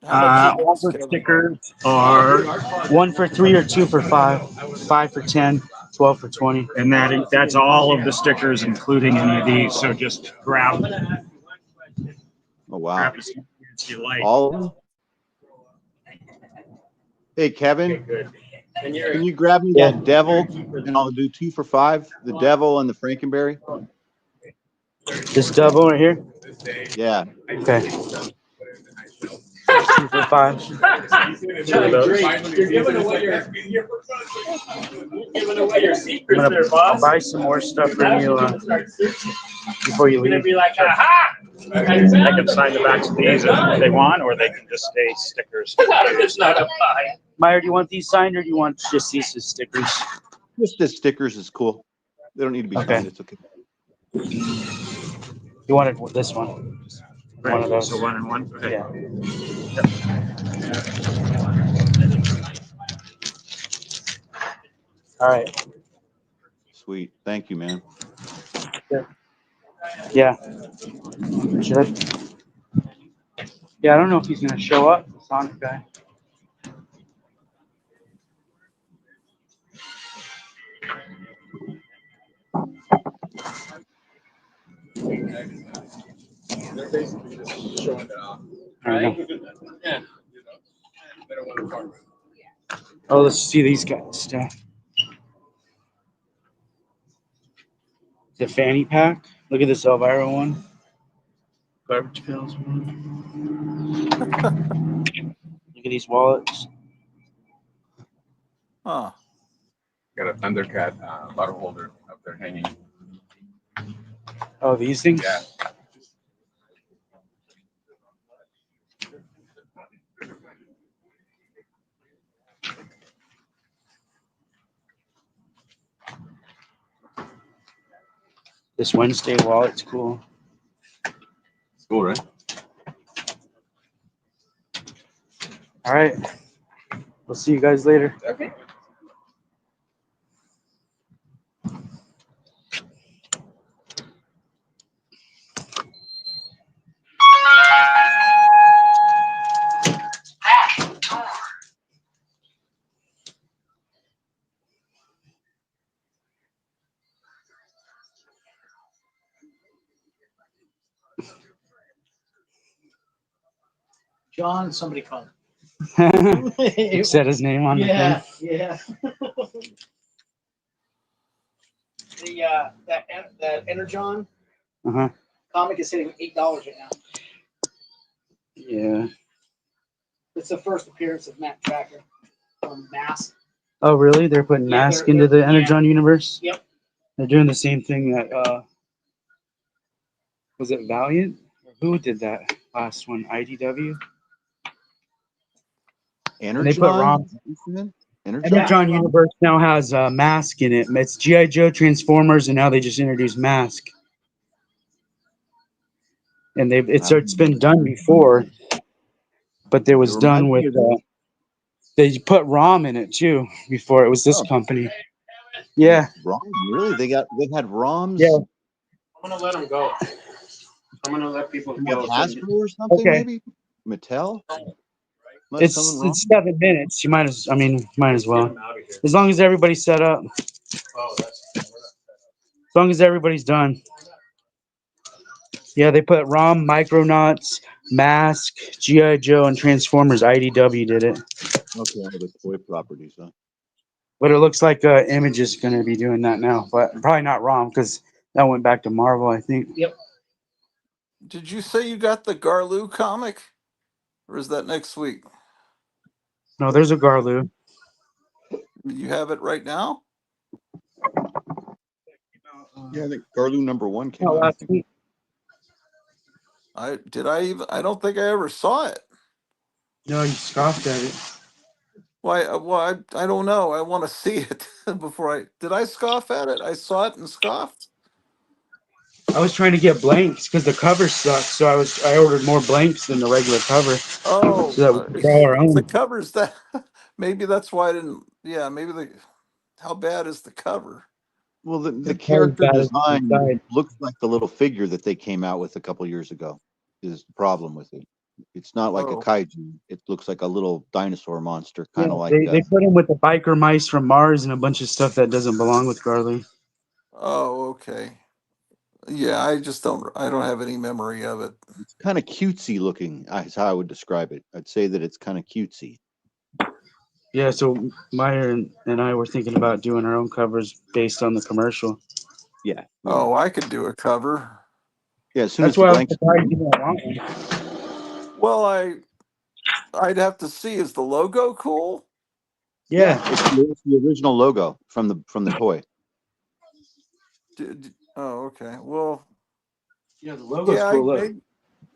are those, 100 Kevin? stickers are, 1 for 3 or 2 for 5? 5 for 10, 12 for 20. and that's all of the stickers, including any of these. So just grab Oh, wow. as many as you like. All of them? Hey, Kevin, can you grab me Yeah. that devil and I'll do 2 for 5? The devil and the Frankenberry? This double right here? Yeah. Okay. 2 for 5. You're giving away your secrets there, boss. I'll buy some more stuff from you before you You're gonna leave. be like, aha! They can sign the backs of these if they want, or they can just stay stickers. It's not a pie. Meyer, do you want these signed or do you want just these as stickers? Just the stickers is cool. They don't need to be Okay. signed. It's okay. You wanted this one. Right. One of those. So 1 and 1. Okay. Yeah. All right. Sweet. Thank you, man. Yeah. Should. Yeah, I don't know if he's gonna show up, the Sonic guy. They're basically just showing it off. I know. Yeah. They don't want to part with it. Oh, let's see these guys stuff. The fanny pack. Look at this Elvira one. Garbage pails one. Look at these wallets. Huh. Got a Thundercat bottle holder up there hanging. Oh, these things? Yeah. This Wednesday wallet's cool. It's cool, right? All right. We'll see you guys later. Okay. John, somebody called. You said his name on the thing. Yeah. That Energon Uh-huh. comic is hitting $8 right now. Yeah. It's the first appearance of Matt Tracker from Mask. Oh, really? They're putting Yeah, Mask they're- into the yeah. Energon universe? Yep. They're doing the same thing that, was it Valiant? Who did that last one? IDW? And they put Rom. Energon universe now has Mask in it. It's G.I. Joe, Transformers, and now they just introduced Mask. and it's been done before, but it was It done reminds with me of the they put ROM in it too before it was this oh, company. Yeah, ROM. Really? They had yeah. ROMs I'm gonna let them go. I'm gonna let people from what, go. Hasbro or something, Okay, maybe? Mattel? Am I coming wrong? it's 7 minutes. You might as well, as long as everybody's set up, as long as everybody's done. Yeah, they put ROM, Micronauts, Mask, GI Joe, and Transformers. IDW did it, Okay, all the toy properties, huh? but it looks like Image is going to be doing that now, but probably not ROM because that went back to Marvel, I think. Yep. Did you say you got the Garloo comic, or is that next week? No, there's a Garloo. You have it right now? Yeah, I think Garloo #1 came No, out, I last think. week. I don't think I ever saw it. No, you scoffed at it. Why? Well, I don't know. I want to see it before did I scoff at it? I saw it and scoffed. I was trying to get blanks because the cover sucked, so I ordered more blanks than the regular cover Oh, so that we could draw our if the own. cover's that, maybe that's why I didn't. Yeah, maybe how bad is the cover? Well, the It's probably as character bad as the design inside. looks like the little figure that they came out with a couple years ago. Is the problem with it? It's not like a Oh, kaiju. It looks like a little dinosaur monster, Yeah, kind of like. they put him with the biker mice from Mars and a bunch of stuff that doesn't belong with Garley. oh, okay. Yeah, I don't have any memory of it. It's kind of cutesy looking. Is how I would describe it. I'd say that it's kind of cutesy. Yeah, so Meyer and I were thinking about doing our own covers based on the commercial. Yeah. Oh, I could do a cover. Yeah. As soon That's as the why I was blanks. surprised you didn't want one. Well, I'd have to see. Is the logo cool? Yeah. It's the original logo from the toy. Oh, okay. Well, Yeah, the logo's yeah, cool. Look,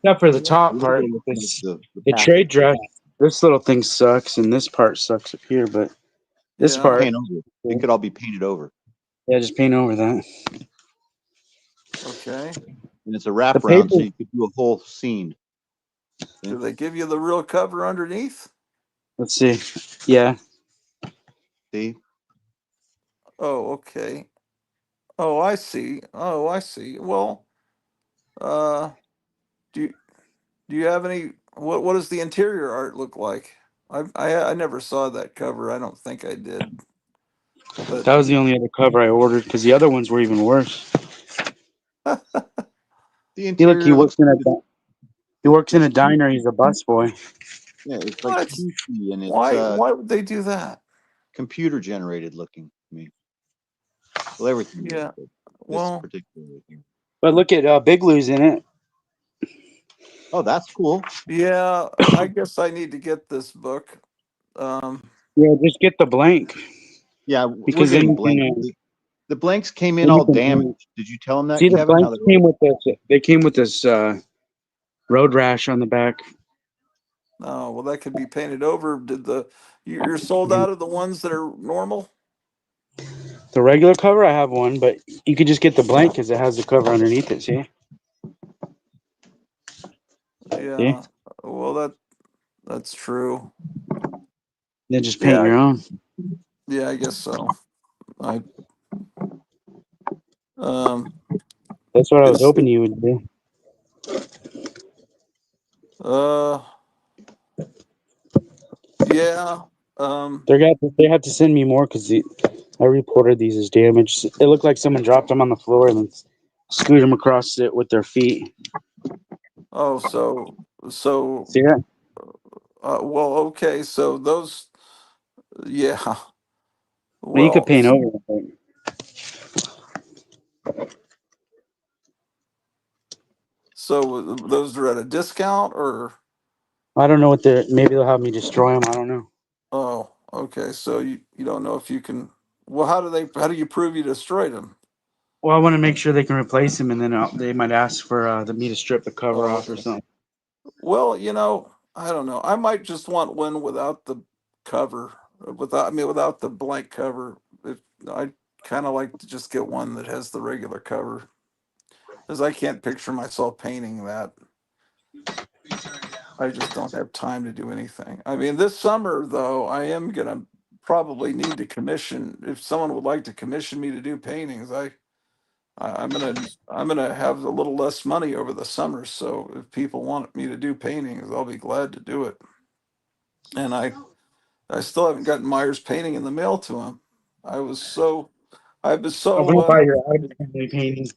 except for the top The part. logo looks like the The trade package. dress. This little thing sucks, and this part sucks up here. But this yeah. part, Paint over. It could all be painted over. yeah, just paint over that. Okay. And it's a The wraparound, so paper. you could do a whole scene. Do they give you the real cover underneath? Let's see. Yeah. See? Oh, okay. Oh, I see. Oh, I see. Well, uh, do you have any? What does the interior art look like? I never saw that cover. I don't think I did. But That was the only other cover I ordered because the other ones were even worse. The See, look, interior looks like he works in a it's cute. diner. He's a busboy. Yeah, it's like what? cutesy and it's Why would they do that? computer generated looking to me. Well, everything is, Yeah. but this Well, particularly here. But look at Big Lou's in it. Oh, that's cool. yeah. I guess I need to get this book. Yeah, just get the blank Yeah, we're because then getting you blanks. can. The blanks came in Then you all can paint. damaged. Did you tell them that, See, the Kevin? How blanks they were? came with this. They came with this road rash on the back. Oh, well, that could be painted over. You're sold out of the ones that are normal? The regular cover, I have one, but you could just get the blank because it has the cover underneath it. See? See? Yeah. Well, that's true. Then just paint Yeah. your own. Yeah, I guess so. I um That's what I was it's hoping you would do. uh yeah. They have to send me more because I reported these as damaged. It looked like someone dropped them on the floor and then screwed them across it with their feet. Oh, so See that? well, okay, so those, yeah. Well, you could Well, paint over it. so those are at a discount, or I don't know what they're. Maybe they'll have me destroy them. I don't know. oh, okay, so you don't know if you can. Well, how do you prove you destroyed them? Well, I want to make sure they can replace them, and then they might ask for me to strip the cover Oh, off or something. well, I don't know. I might just want one without the cover, without the blank cover. I kind of like to just get one that has the regular cover, because I can't picture myself painting that. I just don't have time to do anything. I mean, this summer though, I am gonna probably need to commission. If someone would like to commission me to do paintings, I'm gonna have a little less money over the summer. So if people want me to do paintings, I'll be glad to do it. And I still haven't gotten Myers painting in the mail to him. I was so I was I'm gonna so buy your Adam's Family painting.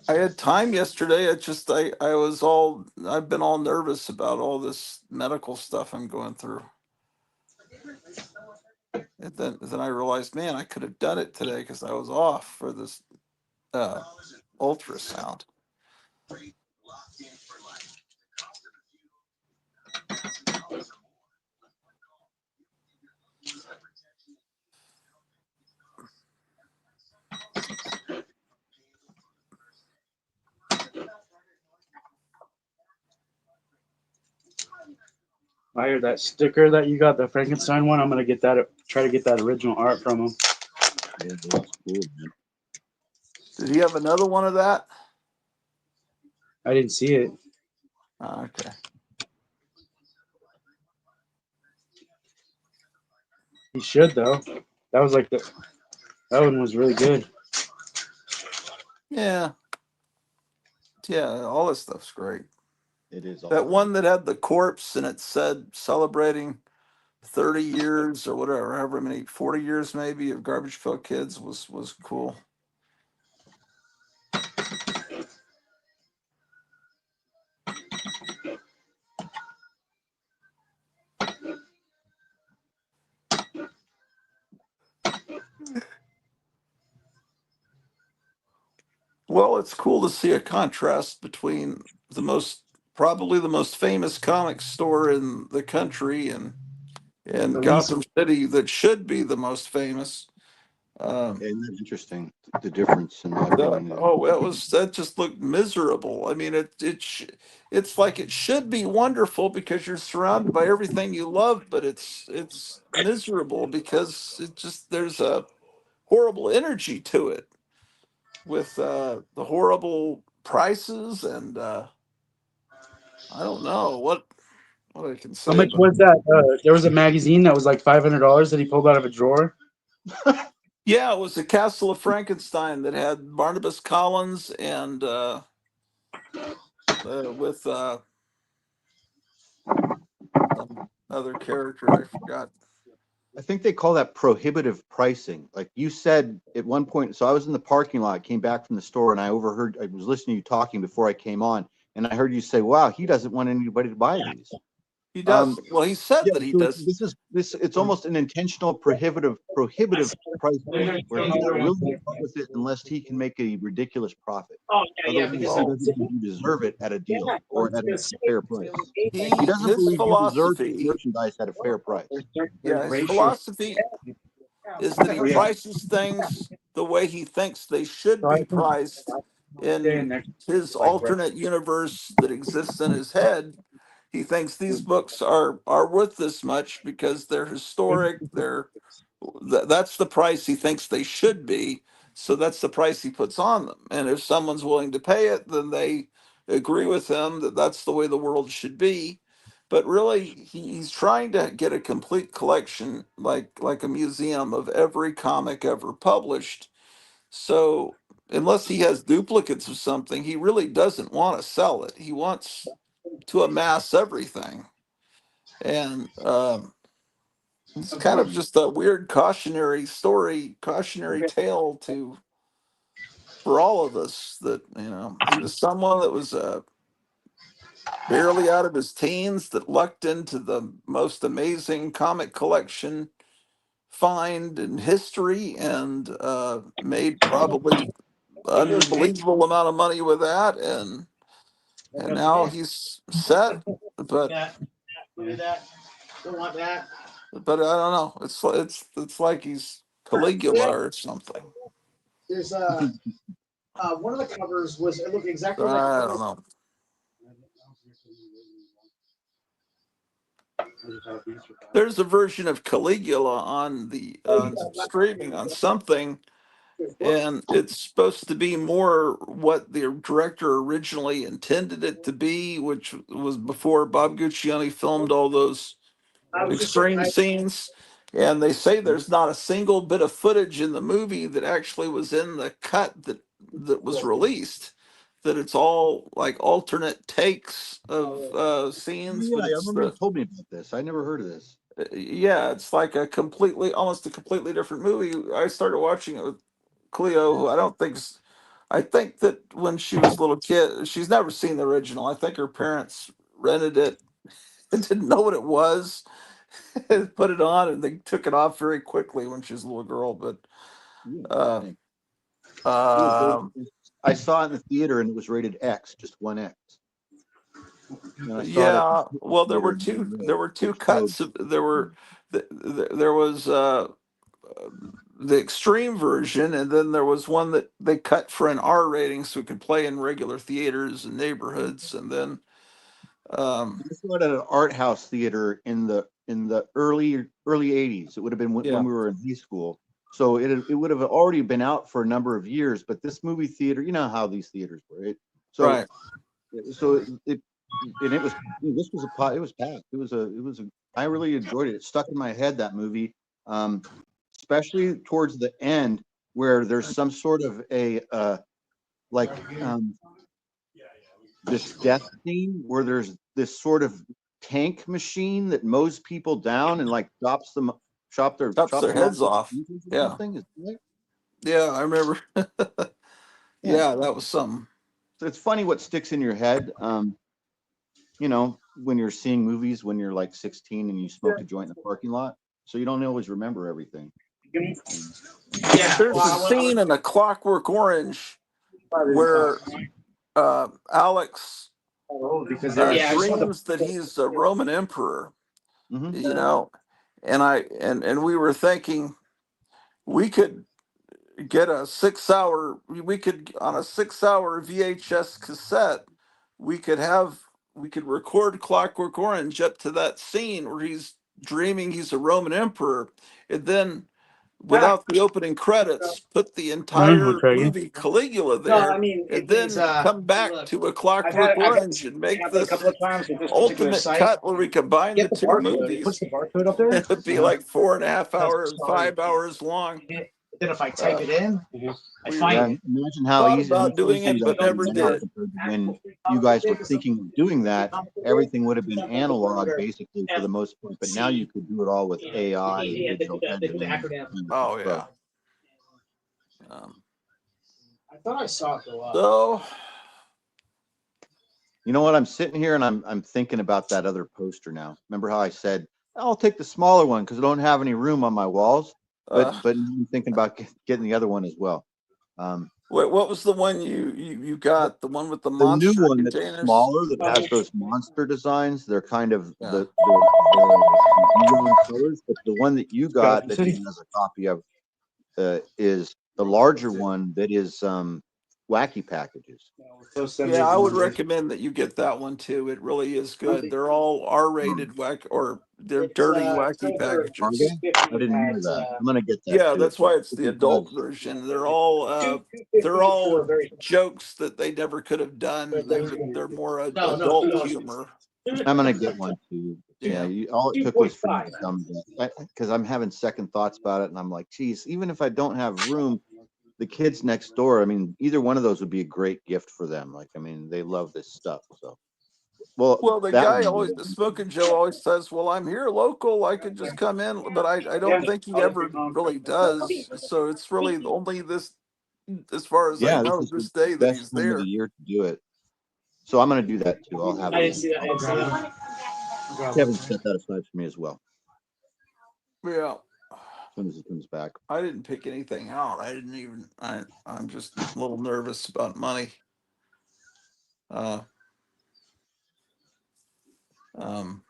I had time yesterday. I've been all nervous about all this medical stuff I'm going through. And then I realized, man, I could have done it today because I was off for this uh, ultrasound. I hear that sticker that you got, the Frankenstein one. I'm gonna get that. Try to get that original art from him. Yeah, that's cool, man. Did he have another one of that? I didn't see it. Oh, okay. He should though. That was like that one was really good. Yeah. Yeah, all this stuff's great. It is That awesome. one that had the corpse and it said celebrating 30 years or whatever, however many, 40 years maybe of Garbage Pail Kids was cool. Well, it's cool to see a contrast between probably the most famous comic store in the country and The least Gotham City that should be the most famous. And that's interesting, the difference in my opinion. That just looked miserable. I mean, it's like it should be wonderful because you're surrounded by everything you love, but it's miserable because there's a horrible energy to it with the horrible prices and I don't know what I can How say, much but was that? There was a magazine that was like $500 that he pulled out of a drawer. yeah, it was the Castle of Frankenstein that had Barnabas Collins and with some other character I forgot. I think they call that prohibitive pricing. Like you said at one point, so I was in the parking lot, came back from the store, and I was listening to you talking before I came on, and I heard you say, wow, he doesn't want anybody to buy these. He does. Well, he said Yeah, that he so does. it's almost an intentional prohibitive pricing where he's not willing to part with it unless he can make a ridiculous profit. Otherwise, he doesn't think you deserve it at a deal or at a fair price. He doesn't His believe you deserve the philosophy, merchandise at a fair price. his philosophy is that he prices things the way he thinks they should be priced in his alternate universe that exists in his head. He thinks these books are worth this much because they're historic. That's the price he thinks they should be. So that's the price he puts on them. And if someone's willing to pay it, then they agree with him that that's the way the world should be. But really, he's trying to get a complete collection, like a museum of every comic ever published. So unless he has duplicates of something, he really doesn't want to sell it. He wants to amass everything. And it's kind of just a weird cautionary tale for all of us that, he was someone that was barely out of his teens that lucked into the most amazing comic collection find in history and made probably unbelievable amount of money with that. And now he's set, but Don't want that. but I don't know. It's like he's Caligula or something. There's one of the covers was it looked exactly like. I don't know. There's a version of Caligula on the streaming on something, and it's supposed to be more what the director originally intended it to be, which was before Bob Guccione filmed all those extreme scenes. And they say there's not a single bit of footage in the movie that actually was in the cut that was released. That it's all like alternate takes of scenes, Yeah, but I it's remember you told me about this. I never heard of this. yeah, it's like almost a completely different movie. I started watching it with Cleo, who I don't think's. I think that when she was a little kid, she's never seen the original. I think her parents rented it and didn't know what it was, and put it on, and they took it off very quickly when she was a little girl. But Yeah, uh, interesting. It was um, I saw it in the theater and it was rated X, just one X. And I saw it at yeah, the well, there theater were in two. Monroe. There were It two showed. cuts. There was the extreme version, and then there was one that they cut for an R rating so it could play in regular theaters and neighborhoods. And then, I saw it at an art house theater in the early '80s. It would have been when yeah, we were in high school. So it would have already been out for a number of years. But this movie theater, you know how these theaters were. So right. so it and it was this was it was packed. It was a I really enjoyed it. It stuck in my head, that movie, especially towards the end where there's some sort of a like this death scene where there's this sort of tank machine that mows people down and like chops them Chops chops their them off heads with off. spears or Yeah, something. Is that right? yeah, I remember. Yeah. Yeah, that was something. So it's funny what sticks in your head. When you're seeing movies when you're like 16 and you smoke a joint in the parking lot, so you don't always remember everything. Yeah. There's a Well, scene in A Clockwork Orange where Alex yeah, I just want dreams that he's a Roman emperor, Mm-hmm. you know, and we were thinking we could get a 6 hour, we could on a 6 hour VHS cassette, we could have we could record Clockwork Orange up to that scene where he's dreaming he's a Roman emperor, and then without the opening credits, put the We'll entire try again. movie Caligula no, I there, mean and he's then come back look. to A I've Clockwork Orange and make happened a this couple of times with this particular ultimate site. cut where we combine the Get the two barcode. It puts movies. the barcode up there. It would be like 4.5 That's hours, sorry. 5 hours long. Then if I type it in, I We find Yeah, it. imagine how thought easy how much about doing easier it, that but would be never now did. compared to when you guys were thinking of doing that. Everything would have been analog basically for the most part, but now you could do it all with AI and digital editing. Oh yeah. I thought I saw it go up. So You know what? I'm sitting here and I'm thinking about that other poster now. Remember how I said I'll take the smaller one because I don't have any room on my walls, but I'm thinking about getting the other one as well. what was the one you got? The one with the The new monster one that's containers? smaller that has those monster designs. They're kind of Yeah. the neon colors, but the one that you got that he has a copy of is the larger one that is wacky packages. Yeah, I would recommend that you get that one too. It really is good. They're all R-rated or they're dirty wacky Are packages. they? I didn't know that. I'm gonna get that Yeah, too. that's why it's the adult Because version. They're all jokes that they never could have done. They're more adult humor. I'm gonna get one too. Yeah, all it took was for you to tell me that because I'm having second thoughts about it, and I'm like, geez, even if I don't have room, the kids next door, I mean, either one of those would be a great gift for them. Like, I mean, they love this stuff. So, Well, the that guy one. always, the Smoking Joe always says, "Well, I'm here local. I could just come in," but I don't think he ever really does. So it's really only this, as far as I Yeah, this know, is the this day that best he's time of the there. year to do it. So I'm gonna do that too. I'll have I didn't it. see that. I didn't see that. Kevin set that aside for me as well. Yeah, As soon as he comes back. I didn't pick anything out. I didn't even. I'm just a little nervous about money. Um,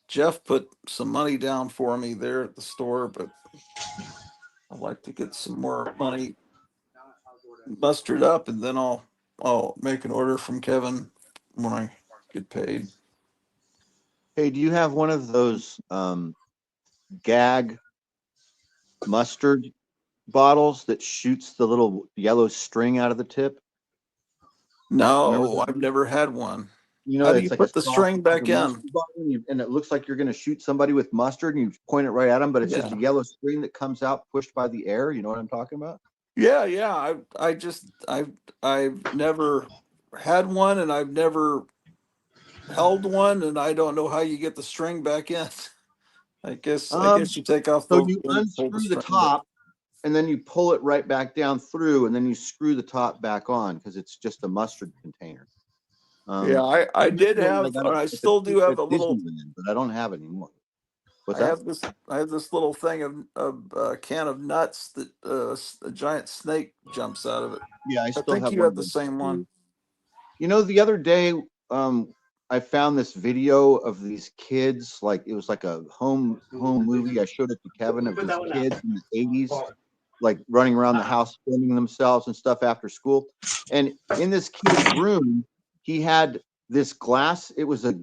Jeff put some money down for me there at the store, but I'd like to get some more money mustered up, and then I'll make an order from Kevin when I get paid. Hey, do you have one of those gag mustard bottles that shoots the little yellow string out of the tip? No, I've never had one. You know, How do it's you like a put the soft string back in? mustard bottle, and it looks like you're going to shoot somebody with mustard, and you point it right at them, but it's just a Yeah. yellow string that comes out pushed by the air. You know what I'm talking about? Yeah. I've never had one, and I've never held one, and I don't know how you get the string back in. I guess you take off So the you pull the unscrew the string, but top, and then you pull it right back down through, and then you screw the top back on because it's just a mustard container. yeah, I did Originally, have, got or it I at still do have a little. Disneyland, but I don't have it anymore. What's I that? have this little thing of a can of nuts that a giant snake jumps out of it. Yeah, I I still think have you one have of the those same one. too. You know, the other day, I found this video of these kids, like it was like a home movie. I showed it to Kevin of these kids in the 80s, like running around the house filming themselves and stuff after school. And in this kid's room, he had this glass. It was a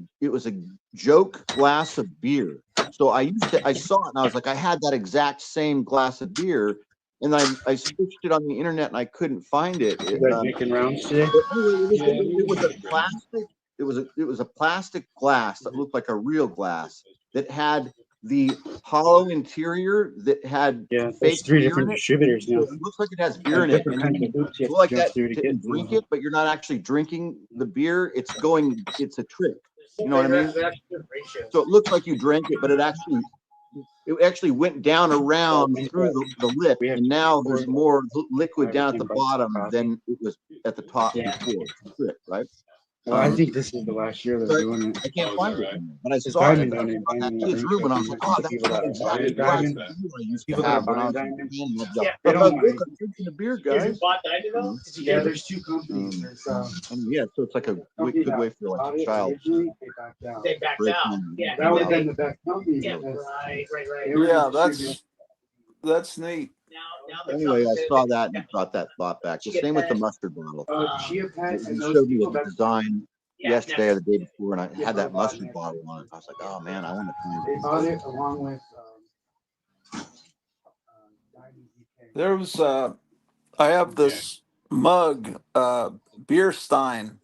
joke glass of beer. So I saw it and I was like, I had that exact same glass of beer. And I searched it on the internet and I couldn't find it. You guys making rounds today? But anyway, it was a plastic. It was a plastic glass that looked like a real glass that had the hollow interior that had There's fake 3 beer different in it. distributors now. So it looks like it has beer in it, Different and then kinds of hoops you you have go like to jump that through to get. and drink it, but you're not actually drinking the beer. It's a trick. You know what I mean? So it looks like you drank it, but it actually went down around through the lip, and now there's more liquid down at the bottom than it was at the top before. Trick, right? Well, I think this is the last year they're doing it. I can't find it anymore, but I It's saw it Diamond in doing it. that kid's room, and I was like, "Oh, that's People that that exact buy glass Diamond, of beer I used to people that are have when I buying was Diamond, they don't look, mind. I'm drinking a beer, guys." Yeah, there's 2 companies. There's And yeah, so it's like a good way for like a child originally they backed out. to break in. That would have been the best company. Yeah. Right. Yeah, that's neat. Anyway, I saw that and brought that thought back. The same with the mustard bottle. Chia Pet and You those showed me people the that design yesterday or the day before, and I had that mustard bottle on it. I was like, "Oh man, I want to find they it." bought it along with There was I have this mug, beer stein,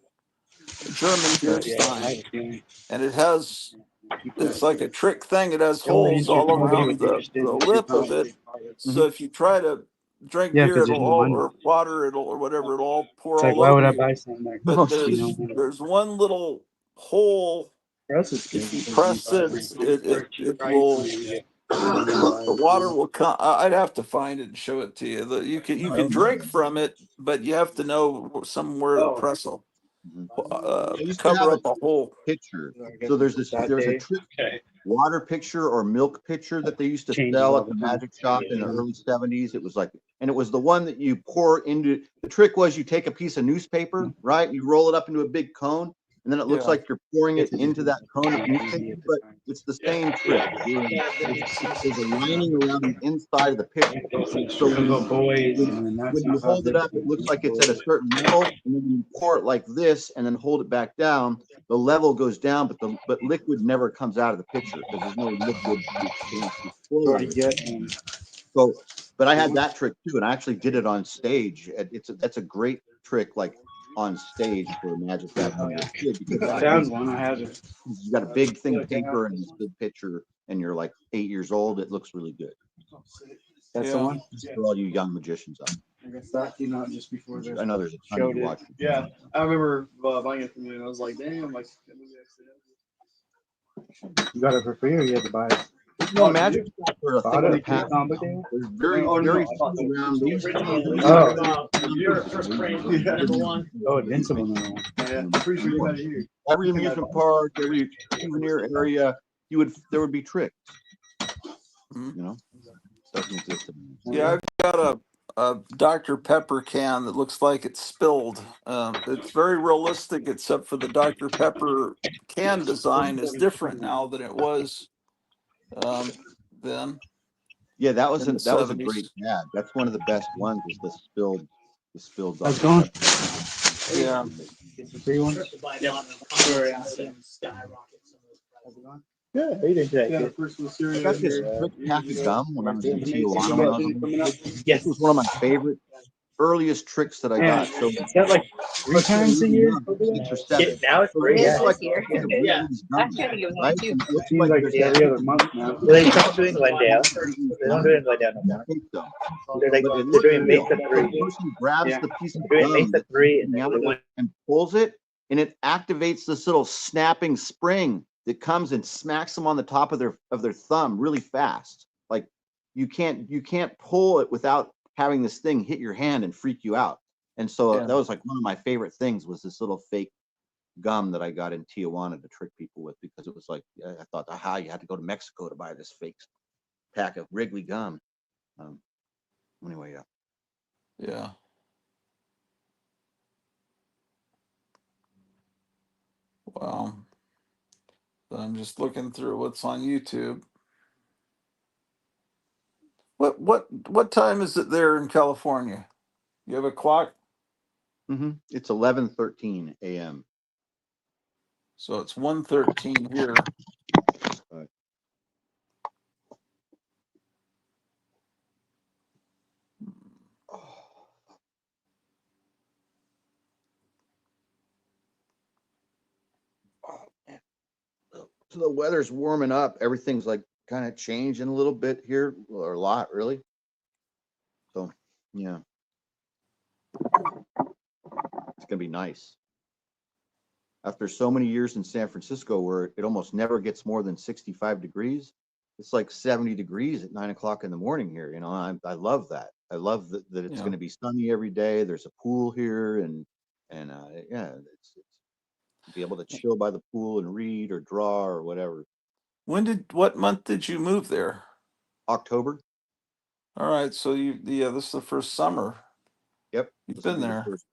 German beer stein, and it's like a trick thing. It has holes all around the lip of it. So if you try to drink Yeah, beer, because there's it'll no all, money. or water, or whatever, it'll all pour It's like, all why would over I you. buy something like But this? You know, there's one little hole. If you press it, it will. The water will come. I'd have to find it and show it to you. You can drink from it, but you have to know somewhere to press will I used to cover have a up a hole. pitcher. So there's a trick water pitcher or milk pitcher that they used to sell at the magic shop in the early 70s. It was like, and it was the one that you pour into. The trick was you take a piece of newspaper, right? You roll it up into a big cone, and then it looks like you're pouring it into that cone of newspaper, but it's the same trick. There's a lining around the inside of the pitcher. So when you hold it up, it looks like it's at a certain level, and then you pour it like this and then hold it back down. The level goes down, but liquid never comes out of the pitcher because there's no liquid to So, but I had that trick too, and I actually did it on stage. That's a great trick, like on stage for a magic back when you're a kid, because I found one. I have it. You got a big thing of paper and this big picture, and you're like 8 years old. It looks really good. That's the one for all you young magicians out. I guess that came out just before the I know there's a ton you watch. Yeah, I remember buying it from you, and I was like, "Damn!" Like, you got it for free, or you had to buy it? No, magic for a thing in the past. There's very few around. They used to Your first frame, number one. Oh, Invincible number one. Yeah, I'm pretty sure you got it here. Every amusement park, every souvenir area, there would be tricks. You know, doesn't exist anymore. Yeah, I've got a Dr. Pepper can that looks like it's spilled. It's very realistic, except for the Dr. Pepper can design is different now than it was then. Yeah, that was a 70s. great ad. That's one of the best ones. Is the spilled. How's it going? Yeah. It's a free one. Skyrocket. How's it going? Good. How you doing today? Got a Good. personal I cereal got this here. quick pack of gum when I was in Information Tijuana when I about was a things little coming up. kid. This Yes. was one of my favorite, earliest tricks that I Yeah. got. So Is that like 3 let's say I'm times a using year? gum, 6 or 7. Now it's So 3. it looks Yeah. like a packet of Yeah. Wrigley's gum, right? And it looks Seems like like there's it's a every packet other of month now. Wrigley's They gum. stopped doing Glendale. Wrigley's They don't gum. do it in Glendale no more. Fake gum. They're But it they're looks doing real. Mesa So the 3. person grabs Yeah. the piece of They're doing gum Mesa that's 3 and sticking then out and pulls it, and it activates this little snapping spring that comes and smacks them on the top of their thumb really fast. Like you can't pull it without having this thing hit your hand and freak you out. And so Yeah. that was like one of my favorite things was this little fake gum that I got in Tijuana to trick people with, because it was like I thought, aha, you had to go to Mexico to buy this fake pack of Wrigley gum. Anyway, yeah. Yeah. Wow. So I'm just looking through what's on YouTube. What time is it there in California? You have a clock? It's 11:13 a.m. So it's 1:13 here. Right. Man. So the weather's warming up. Everything's like kind of changing a little bit here, or a lot, really. So, yeah, it's gonna be nice. After so many years in San Francisco, where it almost never gets more than 65 degrees, it's like 70 degrees at 9 o'clock in the morning here. You know, I love that. I love that it's Yeah. going to be sunny every day. There's a pool here, and yeah, it's be able to chill by the pool and read or draw or whatever. What month did you move there? October. All right, so this is the first summer. Yep. You've This will been be the there. first.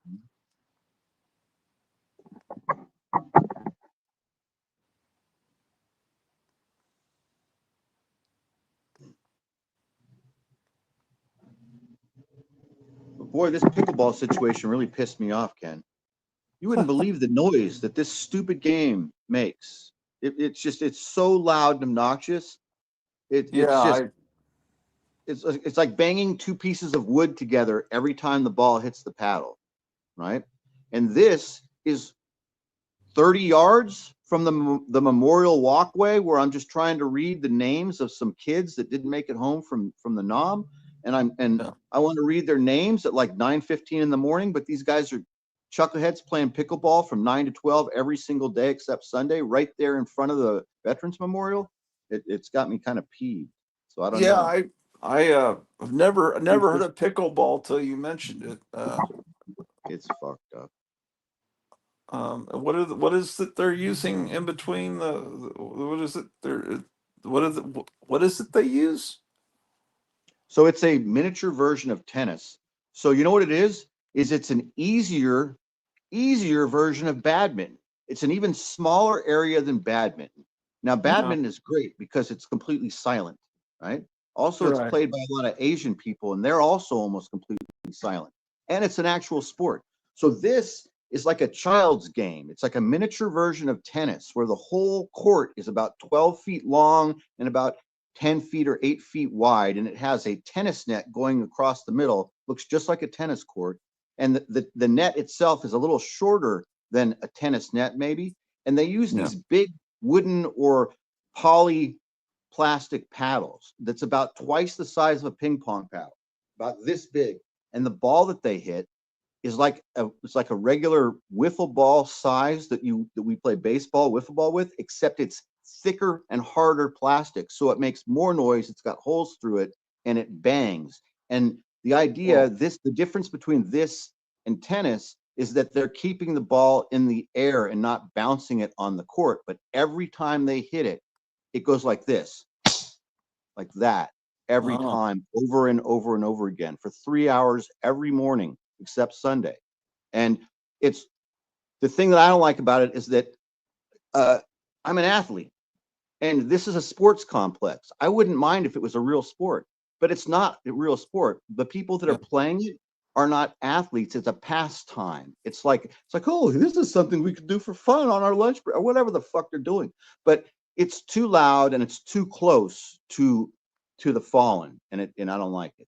But boy, this pickleball situation really pissed me off, Ken. You wouldn't believe the noise that this stupid game makes. It's so loud and obnoxious. Yeah, It's like banging two pieces of wood together every time the ball hits the paddle, right? And this is 30 yards from the memorial walkway where I'm just trying to read the names of some kids that didn't make it home from the Nam, and I want to read their names at like 9:15 in the morning, but these guys are chuckleheads playing pickleball from 9 to 12 every single day except Sunday, right there in front of the Veterans Memorial. It's got me kind of peeved. So I don't yeah, know. I've never heard of pickleball till you mentioned it. It's fucked up. What is it they're using in between what is it what is it they use? So it's a miniature version of tennis. So you know what it is? It's an easier version of badminton. It's an even smaller area than badminton. Now, badminton is great because it's completely silent, right? Also, it's Right. played by a lot of Asian people, and they're also almost completely silent. And it's an actual sport. So this is like a child's game. It's like a miniature version of tennis where the whole court is about 12 feet long and about 10 feet or 8 feet wide. And it has a tennis net going across the middle, looks just like a tennis court. And the net itself is a little shorter than a tennis net, maybe. And they use these big wooden or poly plastic paddles that's about twice the size of a ping pong paddle, about this big. And the ball that they hit is it's like a regular wiffle ball size that we play baseball, wiffle ball with, except it's thicker and harder plastic. So it makes more noise. It's got holes through it and it bangs. And the idea, the difference between this and tennis is that they're keeping the ball in the air and not bouncing it on the court. But every time they hit it, it goes like this, like that, every time, over and over and over again for 3 hours every morning, except Sunday. And it's the thing that I don't like about it is that I'm an athlete. And this is a sports complex. I wouldn't mind if it was a real sport, but it's not a real sport. The people that are playing it are not athletes. It's a pastime. It's like, oh, this is something we could do for fun on our lunch break or whatever the fuck they're doing. But it's too loud and it's too close to the Fallen, and I don't like it.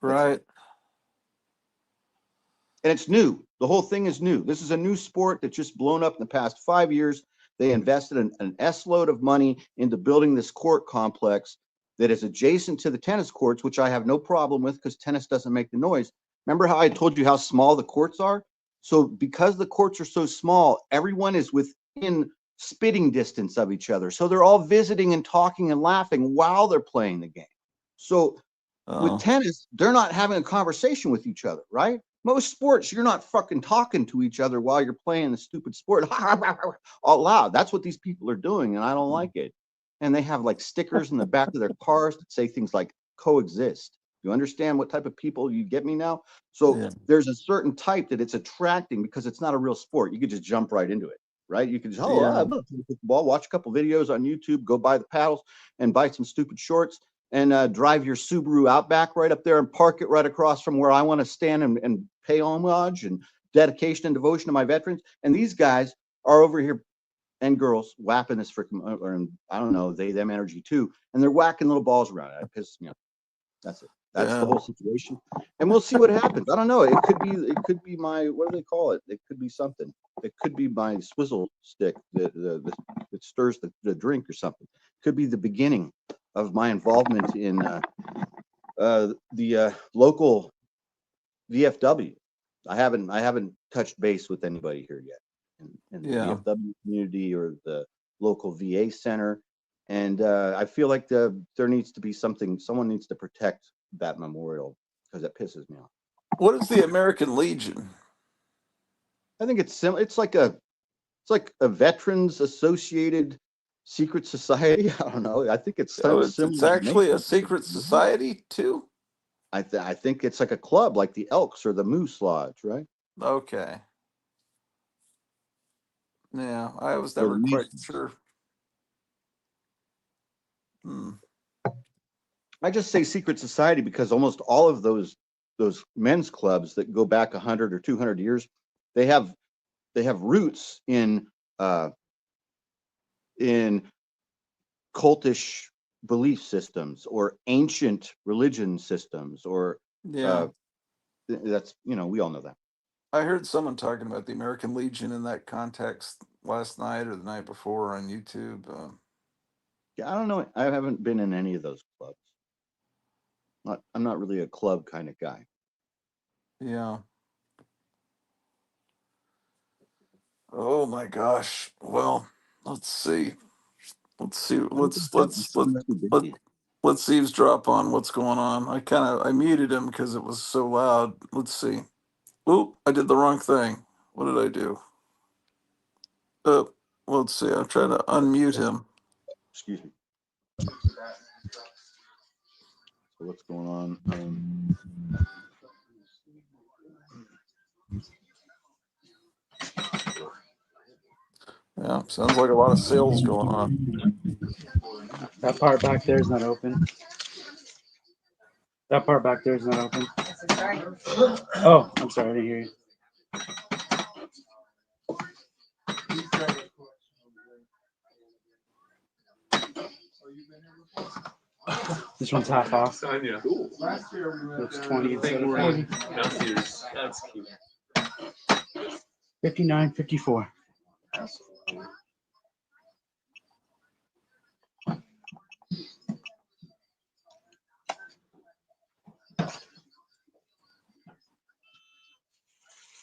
Right. And it's new. The whole thing is new. This is a new sport that's just blown up in the past 5 years. They invested an S-load of money into building this court complex that is adjacent to the tennis courts, which I have no problem with because tennis doesn't make the noise. Remember how I told you how small the courts are? So because the courts are so small, everyone is within spitting distance of each other. So they're all visiting and talking and laughing while they're playing the game. So with tennis, they're not having a conversation with each other, right? Most sports, you're not fucking talking to each other while you're playing the stupid sport all loud. That's what these people are doing, and I don't like it. And they have like stickers in the back of their cars that say things like coexist. You understand what type of people you get me now? So there's a certain type that it's attracting because it's not a real sport. You could just jump right into it, right? You can just, I'm gonna play football, watch a couple videos on YouTube, go buy the paddles and buy some stupid shorts and drive your Subaru Outback right up there and park it right across from where I want to stand and pay homage and dedication and devotion to my veterans. And these guys are over here, and girls, whapping this freaking, or I don't know, they, them energy too. And they're whacking little balls around. It pisses me off. That's it. That's the whole situation. And we'll see what happens. I don't know. It could be my, what do they call it? It could be something. It could be my swizzle stick that stirs the drink or something. Could be the beginning of my involvement in the local VFW. I haven't touched base with anybody here yet in the VFW community or the local VA center, and I feel like there needs to be someone needs to protect that memorial because it pisses me off. What is the American Legion? I think it's like a veterans associated secret society. I don't know. I think it's so it's actually a secret society too. I think it's like a club, like the Elks or the Moose Lodge, right? Okay. Yeah, I was never quite sure. I just say secret society because almost all of those men's clubs that go back 100 or 200 years, they have roots in cultish belief systems or ancient religion systems or that's, we all know that. I heard someone talking about the American Legion in that context last night or the night before on YouTube. Yeah, I don't know. I haven't been in any of those clubs. I'm not really a club kind of guy. Yeah. Oh my gosh. Well, let's see. Let's eavesdrop on what's going on. I muted him because it was so loud. Let's see. Oop, I did the wrong thing. What did I do? Let's see. I'm trying to unmute him. Excuse me. So what's going on? Yeah, sounds like a lot of sales going on. That part back there is not open. That part back there is not open. Oh, I'm sorry, I didn't hear you. This one's half off. Cool. Looks 20 instead of 40. That's cute. 59.54.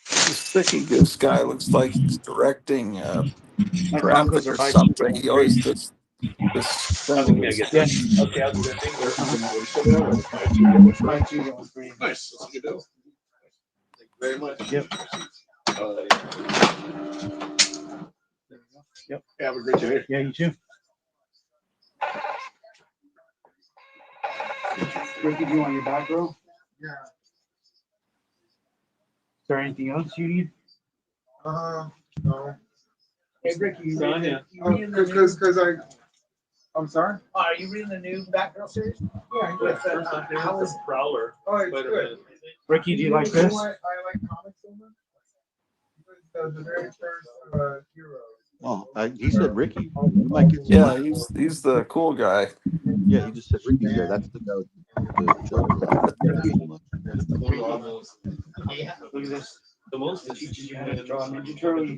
The Sticky Goose guy looks like he's directing traffic or something. He always does this thing. Okay, I'll do that thing. Nice. That's a good deal. Thank you very much. Yep. Yep. Have a great day. Yeah, you too. Ricky, do you want your back row? Yeah. Is there anything else you need? No. Hey, Ricky, you reading Because I'm sorry? Oh, are you reading the new Batgirl series? Yeah. With, how is Prowler? Oh, it's good. Ricky, do you like this? I like comics so much. The very first Heroes. Oh, he said Ricky. We might get some. Yeah, he's the cool guy. Yeah, he just said Ricky's there. That's the guy with the short glass.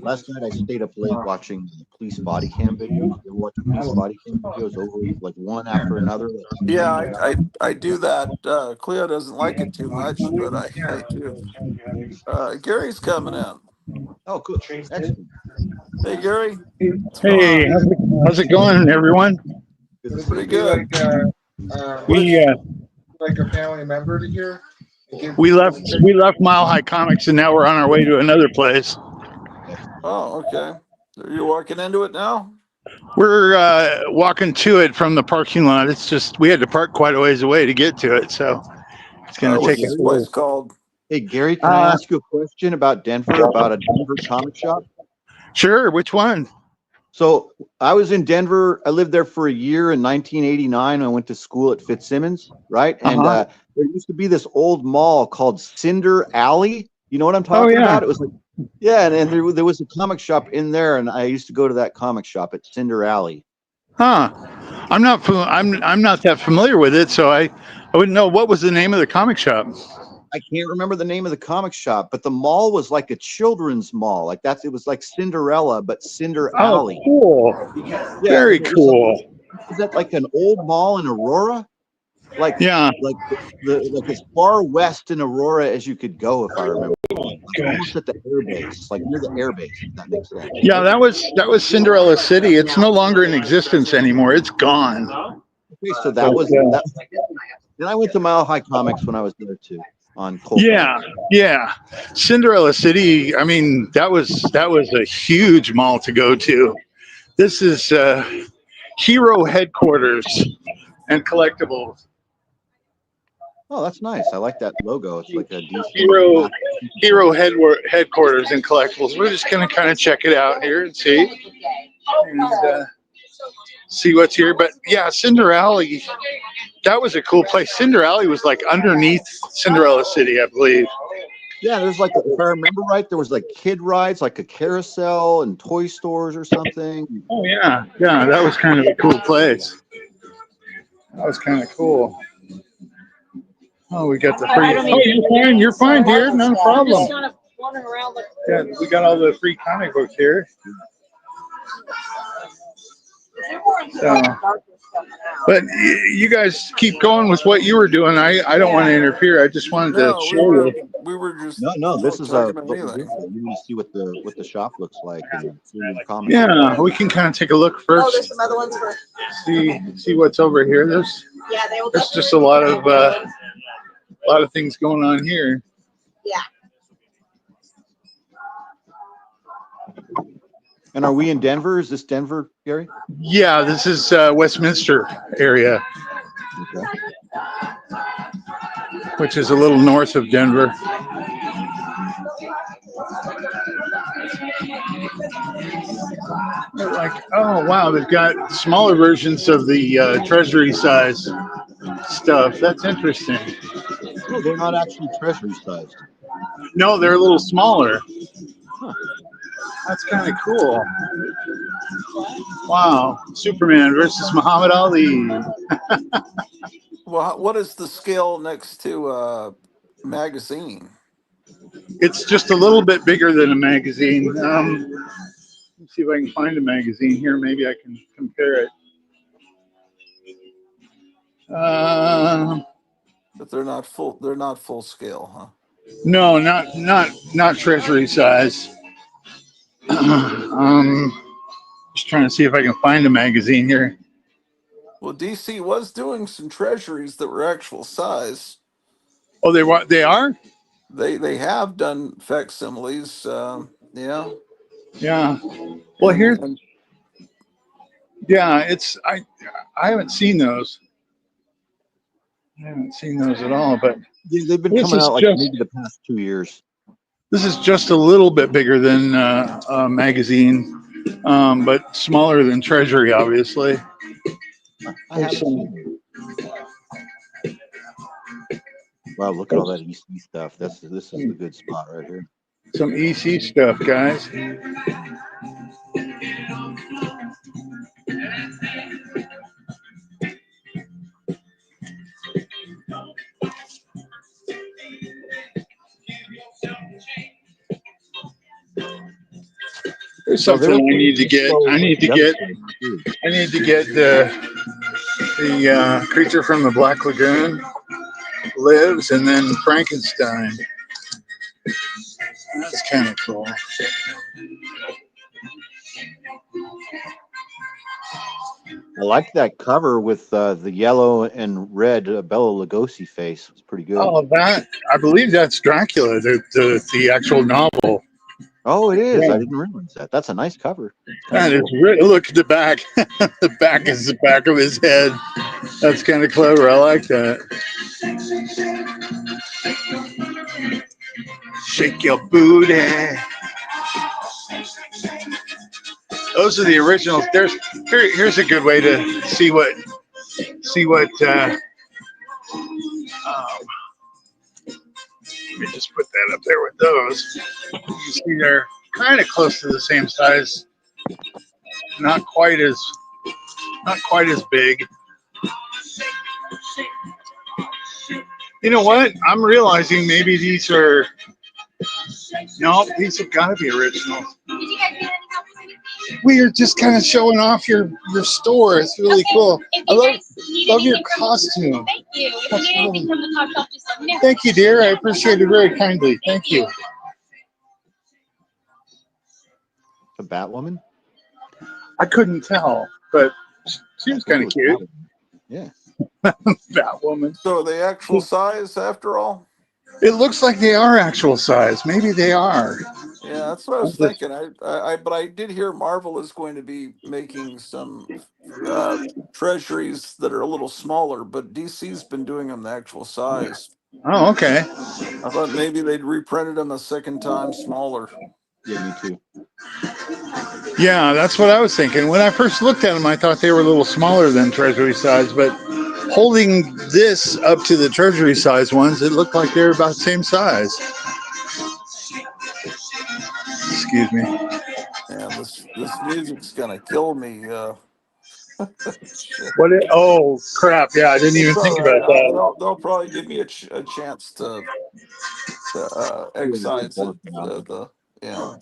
Last night I stayed up late watching police body cam videos. You ever watch police body cam videos over like one after another? Yeah, I do that. Cleo doesn't like it too much, but I do. Gary's coming in. Oh, good. Excellent. Hey, Gary. What's going Hey, on? how's it going, everyone? Pretty good. We like a family member to here. we left Mile High Comics, and now we're on our way to another place. Oh, okay. Are you walking into it now? We're walking to it from the parking lot. It's just we had to park quite a ways away to get to it, so it's going to What's take us this a place little. called? Hey, Gary, can I ask you a question about Denver, about a Denver comic shop? Sure. Which one? So I was in Denver. I lived there for a year in 1989. I went to school at Fitzsimmons, right? And there used to be this old mall called Cinder Alley. You know what I'm talking about? It was like, yeah, and there was a comic shop in there, and I used to go to that comic shop at Cinder Alley. Huh. I'm not that familiar with it, so I wouldn't know. What was the name of the comic shop? I can't remember the name of the comic shop, but the mall was like a children's mall. Like it was like Cinderella, but Cinder Alley. Cool. Yeah, Very cool. Is that like an old mall in Aurora? Like like as far west in Aurora as you could go, if I remember. Like almost at the air base, like near the air base, if that makes sense. Yeah, that was Cinderella City. It's no longer in existence anymore. It's gone. Okay, so that was that. Then I went to Mile High Comics when I was there too. On Cold yeah. Cinderella City. I mean, that was a huge mall to go to. This is Hero headquarters and collectibles. Oh, that's nice. I like that logo. It's like a DC Hero headquarters and collectibles. We're just gonna kind of check it out here and see what's here. But yeah, Cinder Alley. That was a cool place. Cinder Alley was like underneath Cinderella City, I believe. Yeah, there's like, if I remember right, there was like kid rides, like a carousel and toy stores or something. Oh yeah, that was kind of a cool place. That was kind of cool. Oh, we got the free. Oh, you're fine, dear. No problem. Yeah, we got all the free comic books here. So, but you guys keep going with what you were doing. I don't want to interfere. I just wanted to show you. We were just no. This is a. talking about anything. You need to see what the shop looks like. And see Yeah, we can kind of take a look first. Oh, there's some other ones for. See what's over here. There's just a lot of things going on here. Yeah. And are we in Denver? Is this Denver, Gary? Yeah, this is Westminster area, which is a little north of Denver. Like, oh wow, they've got smaller versions of the treasury size stuff. That's interesting. No, they're not actually treasury sized. No, they're a little smaller. Huh. That's kind of cool. Wow, Superman versus Muhammad Ali. Well, what is the scale next to magazine? It's just a little bit bigger than a magazine. Let's see if I can find a magazine here. Maybe I can compare it. But they're not full. They're not full scale, huh? No, not treasury size. Just trying to see if I can find a magazine here. Well, DC was doing some treasuries that were actual size. Oh, they are? They have done facsimiles. Yeah. Yeah. Well, here's. Yeah, I haven't seen those. I haven't seen those at all, but they've been coming out like maybe the past 2 years. This is just a little bit bigger than a magazine, but smaller than Treasury, obviously. Wow, look at all that EC stuff. This is a good spot right here. Some EC stuff, guys. There's So something there was I need to some get. info I need to the other get. day, too. I need to get the creature from the Black Lagoon lives, and then Frankenstein. That's kind of cool. I like that cover with the yellow and red Bela Lugosi face. It's pretty good. Oh, that I believe that's Dracula, the actual novel. Oh, it is. Yeah, I didn't realize that. That's a nice cover. that is really. Look at the back. The back is the back of his head. That's kind of clever. I like that. Shake your booty. Those are the originals. Here's a good way to see what let me just put that up there with those. You see they're kind of close to the same size. Not quite as big. You know what? I'm realizing maybe these are these have got to be originals. We are just kind of showing off your store. It's really cool. I love your costume. Thank you. If That's you need anything really- from the top shelf, just let me know. Thank you, dear. I appreciate it very kindly. Thank you. A Batwoman? I couldn't tell, but she was kind of cute. Yeah. Batwoman. So are they actual size after all? It looks like they are actual size. Maybe they are. Yeah, that's what I was I'm just- thinking. But I did hear Marvel is going to be making some treasuries that are a little smaller, but DC's been doing them the actual size. Oh, okay. I thought maybe they'd reprinted them a second time smaller. Yeah, me too. Yeah, that's what I was thinking. When I first looked at them, I thought they were a little smaller than Treasury size, but holding this up to the Treasury size ones, it looked like they're about the same size. Excuse me. Yeah, this music's gonna kill me. Shit. Oh, crap. Yeah, I didn't even It's all think right. about that. They'll probably give me a chance to excise it. Yeah.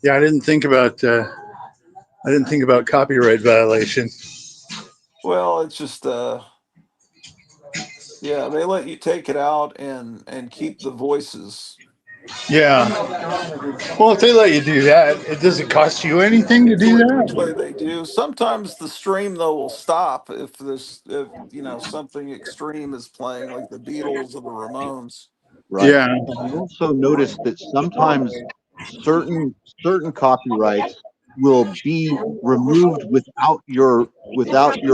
Yeah, I didn't think about copyright violation. Well, it's just yeah, they let you take it out and keep the voices. Yeah. Well, if they let you do that, it doesn't cost you anything to do Usually that. they do. Sometimes the stream though will stop if something extreme is playing, like the Beatles or the Ramones. Right. Yeah. I also noticed that sometimes certain copyrights will be removed without your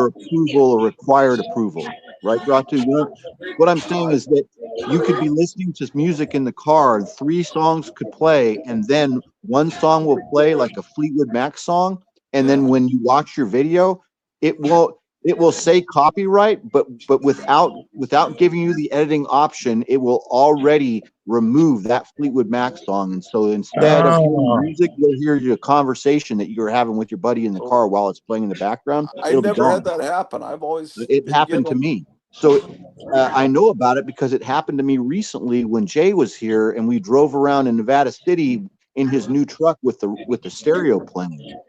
approval or required approval. Right, Ratu? You know what I'm saying is that you could be listening to music in the car and 3 songs could play, and then one song will play like a Fleetwood Mac song, and then when you watch your video, it will say copyright, but without giving you the editing option, it will already remove that Fleetwood Mac song. And so instead of hearing music, you'll hear your conversation that you're having with your buddy in the car while it's playing in the background. I It'll be never had gone. that happen. I've always It been happened to given. me. So I know about it because it happened to me recently when Jay was here and we drove around in Nevada City in his new truck with the stereo playing,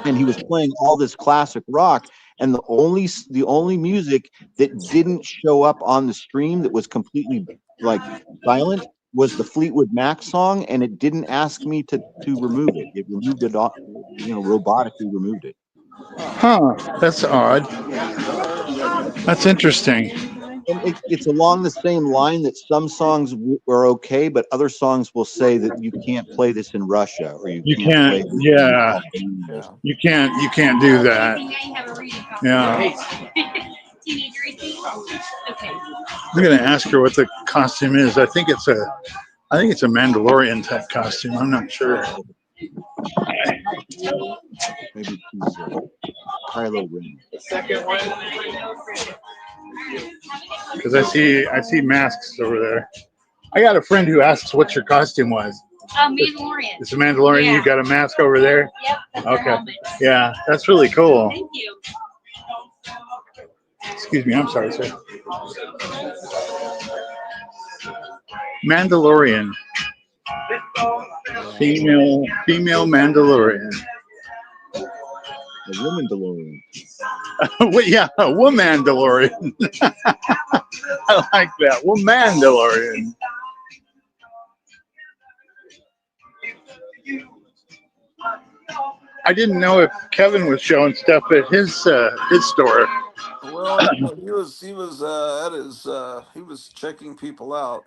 and he was playing all this classic rock. And the only music that didn't show up on the stream that was completely like silent was the Fleetwood Mac song, and it didn't ask me to remove it. It removed it, robotically removed it. Huh. That's odd. That's interesting. And it's along the same line that some songs are okay, but other songs will say that you can't play this in Russia or you can't play this Yeah. in Albania. You can't do that. Yeah. I'm gonna ask her what the costume is. I think it's a Mandalorian type costume. I'm not sure. Maybe she's Kylo Ren. Because I see masks over there. I got a friend who asks what your costume was. Mandalorian. It's a Mandalorian. Yeah. You got a mask over there. Yep. That's Okay. the helmet. Yeah, that's really cool. Thank you. Excuse me. I'm sorry, sir. Mandalorian. Female Mandalorian. A woman DeLorean. Well, yeah, a woman DeLorean. I like that. Woman DeLorean. I didn't know if Kevin was showing stuff at his store. Well, he was at his he was checking people out.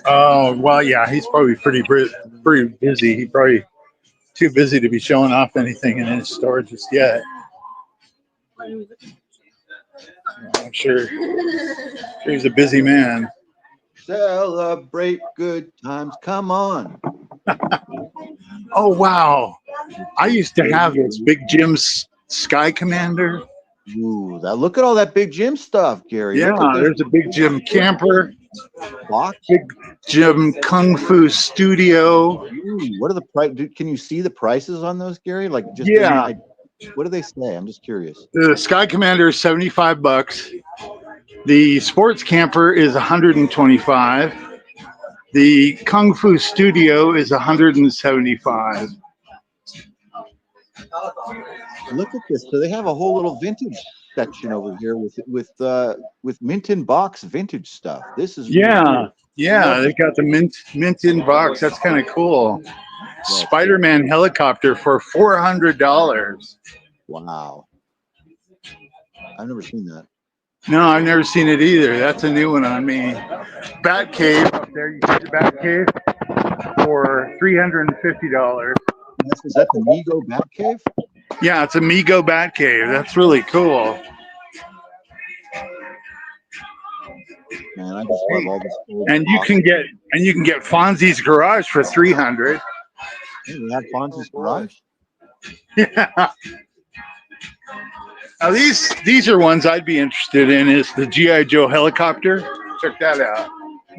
Oh well, yeah, he's probably pretty busy. He probably too busy to be showing off anything in his store just yet. I'm sure he's a busy man. Celebrate good times. Come on. Oh wow! I used to have this Big Jim's Sky Commander. Ooh, look at all that Big Jim stuff, Gary. Yeah, there's a Big Jim camper. Box? Big Jim Kung Fu Studio. Ooh, what are the price? Can you see the prices on those, Gary? Like, just yeah. What do they say? I'm just curious. The Sky Commander is $75. The Sports Camper is $125. The Kung Fu Studio is $175. Look at this. So they have a whole little vintage section over here with mint in box vintage stuff. This is really cool. Yeah. They got the mint in box. That's kind of cool. Spider-Man helicopter for $400. Wow. I've never seen that. No, I've never seen it either. That's a new one on me. Batcave up there. You see the Batcave for $350. Is that the Mego Batcave? Yeah, it's a Mego Batcave. That's really cool. Man, I just love all this. And you can get Fonzie's Garage for $300. Hey, we have Fonzie's Garage. Yeah. Now these are ones I'd be interested in. Is the G.I. Joe helicopter? Check that out.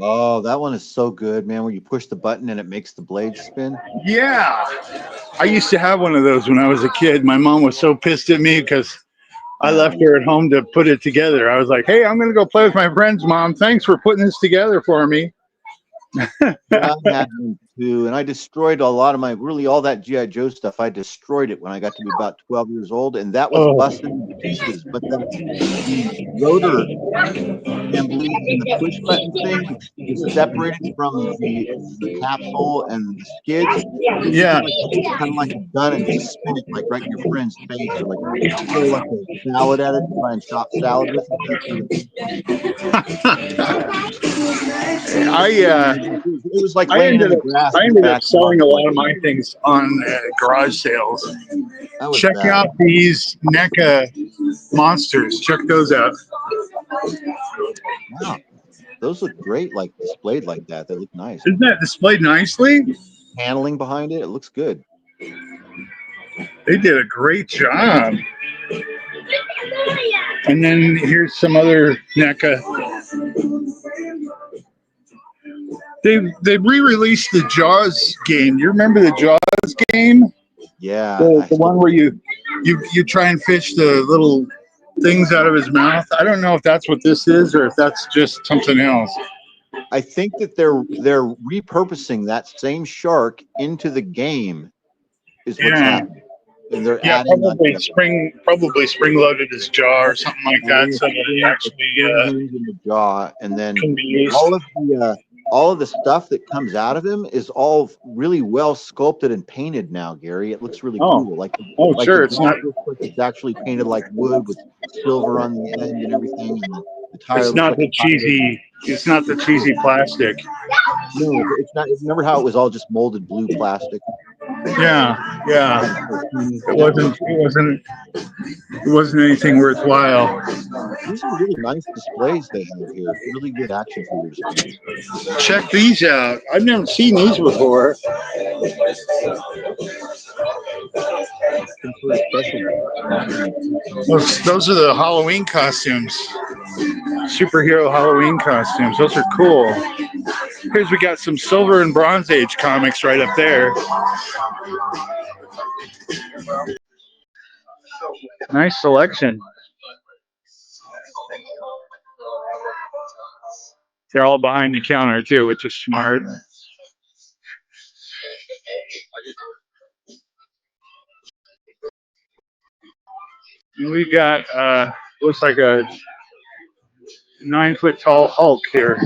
Oh, that one is so good, man. Where you push the button and it makes the blade spin. Yeah, I used to have one of those when I was a kid. My mom was so pissed at me because I left her at home to put it together. I was like, "Hey, I'm gonna go play with my friends, Mom. Thanks for putting this together for me." Yeah, I had one too, and I destroyed a lot of all that G.I. Joe stuff. I destroyed it when I got to be about 12 years old, and that was busted into pieces. But the rotor assembly and the push button thing is separated from the capsule and the skids. Yeah, it's kind of like a gun and just spin it like right in your friend's face, or like throw like a salad at it and try and chop salad with it. It was like I ended up selling a lot of my my things on garage sales. Check bad. out these NECA monsters. Check those out. Wow, those look great, like displayed like that. They look nice. Isn't that displayed nicely? Paneling behind it, it looks good. They did a great job. And then here's some other NECA. They've re-released the Jaws game. You remember the Jaws game? Yeah. The one where you try and fish the little things out of his mouth. I don't know if that's what this is or if that's just something else. I think that they're repurposing that same shark into the game is what's happening. And they're adding probably spring loaded his jaw or something like that, so that he actually in the jaw, and then can be used. all of the stuff that comes out of him is all really well sculpted and painted now, Gary. It looks really cool. Sure, it's not. It's actually painted like wood with silver on the end and everything. And the tire it's not the cheesy. It's not the cheesy plastic. No, it's not. Remember how it was all just molded blue plastic? Yeah. It wasn't anything worthwhile. These are really nice displays they have here. Really good action figure displays. Check these out. I've never seen these before. Those are the Halloween costumes. Superhero Halloween costumes. Those are cool. Here's we got some Silver and Bronze Age comics right up there. Nice selection. They're all behind the counter too, which is smart. And we got looks like a 9-foot tall Hulk here.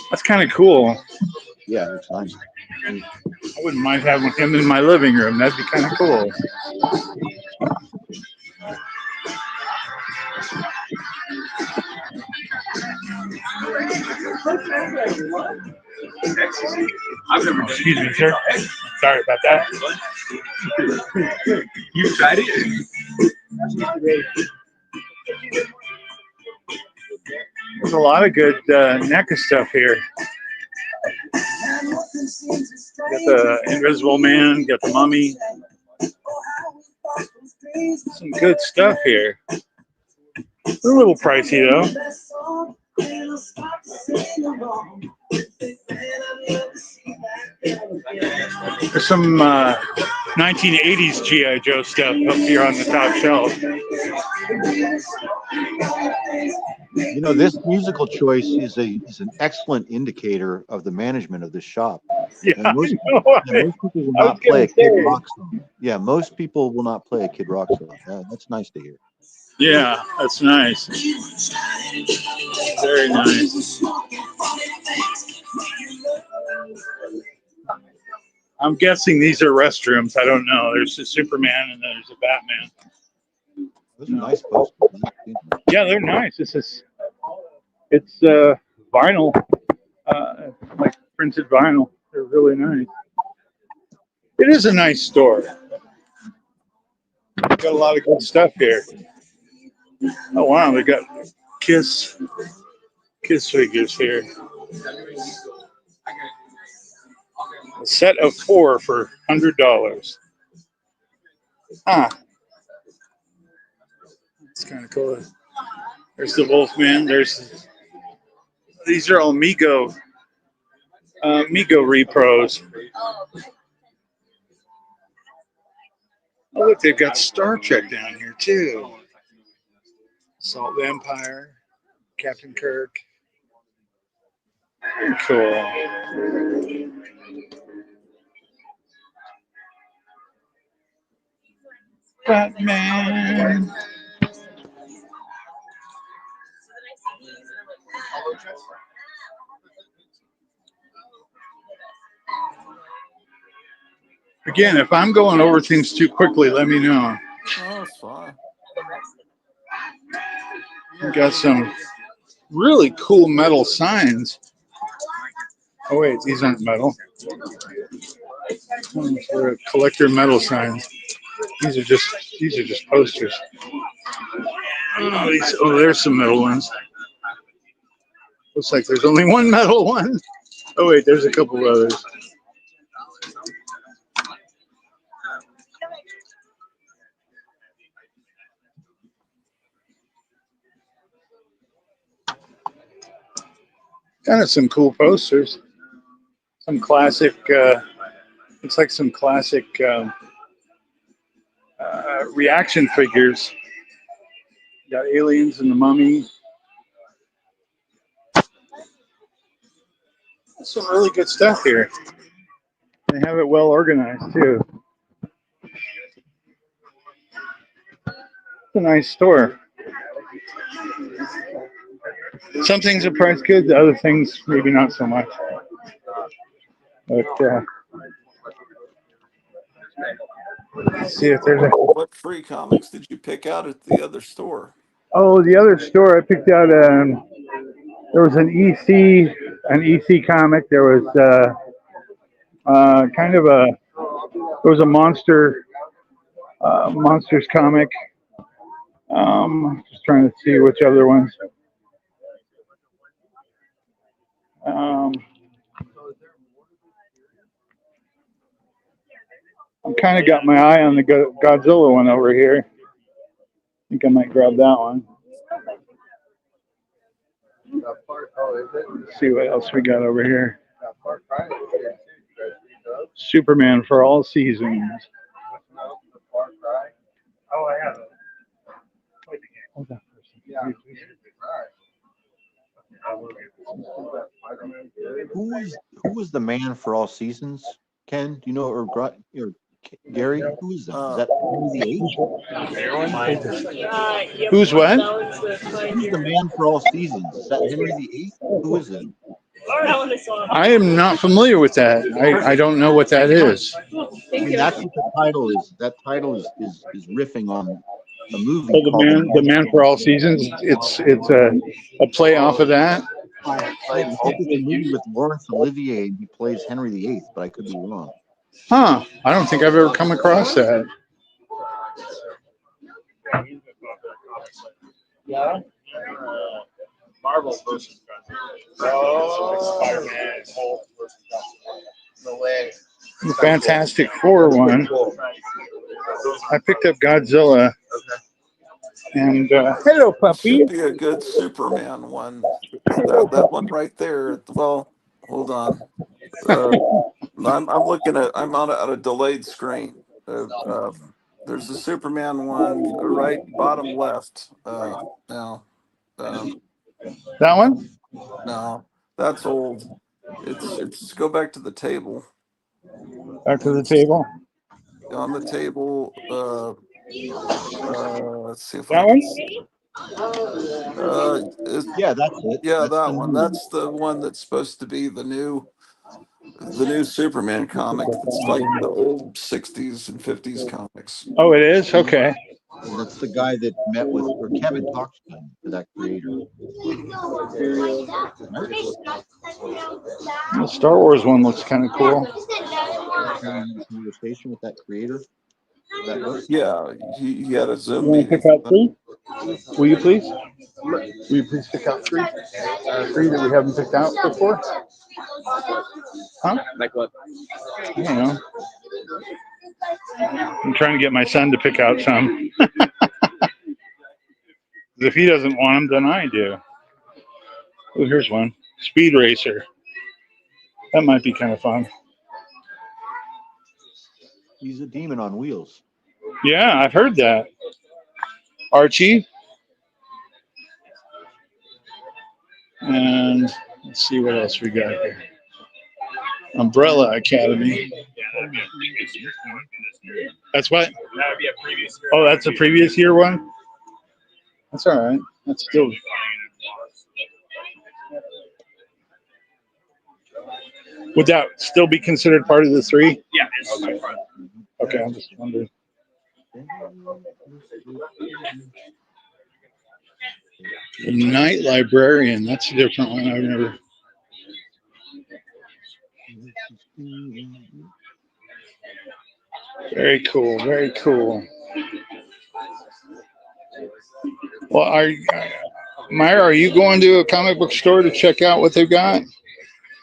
That's kind of cool. Yeah, it's nice. I wouldn't mind having him in my living room. That'd be kind of cool. Excuse me, sir. Sorry about that. You tried it? There's a lot of good NECA stuff here. Got the Invisible Man, got the Mummy. Some good stuff here. It's a little pricey though. There's some 1980s G.I. Joe stuff up here on the top shelf. You know, this musical choice is an excellent indicator of the management of the shop. Yeah, And most people will not play a Kid Rock song. Yeah, most people will not play a Kid Rock song. That's nice to hear. Yeah, that's nice. Very nice. I'm guessing these are restrooms. I don't know. There's a Superman and there's a Batman. Those are nice posters. Yeah, they're nice. It's vinyl, like printed vinyl. They're really nice. It is a nice store. Got a lot of good stuff here. Oh wow, they got Kiss figures here. A set of 4 for $100. Ah, it's kind of cool. There's the Wolfman. These are all Mego repros. Oh look, they've got Star Trek down here too. Salt Vampire, Captain Kirk. Very cool. Batman. Again, if I'm going over things too quickly, let me know. Oh, it's fine. We got some really cool metal signs. Oh wait, these aren't metal. They're collector metal signs. These are just posters. Oh, there's some metal ones. Looks like there's only one metal one. Oh wait, there's a couple of others. Kind of some cool posters. Some classic, looks like some classic reaction figures. Got Aliens and the Mummy. Some really good stuff here. They have it well organized too. It's a nice store. Some things are priced good, the other things maybe not so much. But let's see if there's a. What free comics did you pick out at the other store? Oh, the other store I picked out. There was an EC comic. There was kind of a. There was a monsters comic. Just trying to see which other ones. I kind of got my eye on the Godzilla one over here. I think I might grab that one. Let's see what else we got over here. Superman for all seasons. Oh, I have it. Hold on. Who was the man for all seasons? Ken, do you know, or Gary? Who is that? Is that Henry VIII? Who's what? Who's the man for all seasons? Is that Henry VIII? Who is it? I am not familiar with that. I don't know what that is. I mean, that's what the title is. That title is riffing on a movie Oh, called the man for all seasons. It's a play off of that. I think it's a movie with Laurence Olivier, and he plays Henry VIII, but I could be wrong. Huh? I don't think I've ever come across that. Yeah. Marvel versus Spider-Man, Hulk versus the leg. The Fantastic Four one. I picked up Godzilla. And hello, puppy. Should be a good Superman one. That one right there. Well, hold on. I'm looking at. I'm on a delayed screen. There's a Superman one right bottom left. Now, That one? no, that's old. It's go back to the table. Back to the table. On the table. Let's see if That I one? Yeah, that's it. Yeah, That's that one. That's the one that's supposed to be the new Superman comic. It's like the old 60s and 50s comics. Oh, it is? Okay. That's the guy that met with, or Kevin talks to that creator. The Star Wars one looks kind of cool. Conversation with that creator. Yeah, he had a Zoom You want to meeting. pick out three? Will you please? Will you please pick out three? Three that we haven't picked out before? Huh? Like what? I don't know. I'm trying to get my son to pick out some. If he doesn't want them, then I do. Oh, here's one. Speed Racer. That might be kind of fun. He's a demon on wheels. Yeah, I've heard that. Archie. And let's see what else we got here. Umbrella Academy. That's what? That would be a previous year. Oh, that's a previous year one? That's all right. That's still. Would that still be considered part of the three? Yeah, it's okay. Okay, I'm just wondering. The Night Librarian. That's a different one. I've never. Very cool. Very cool. Well, Myra, are you going to a comic book store to check out what they've got?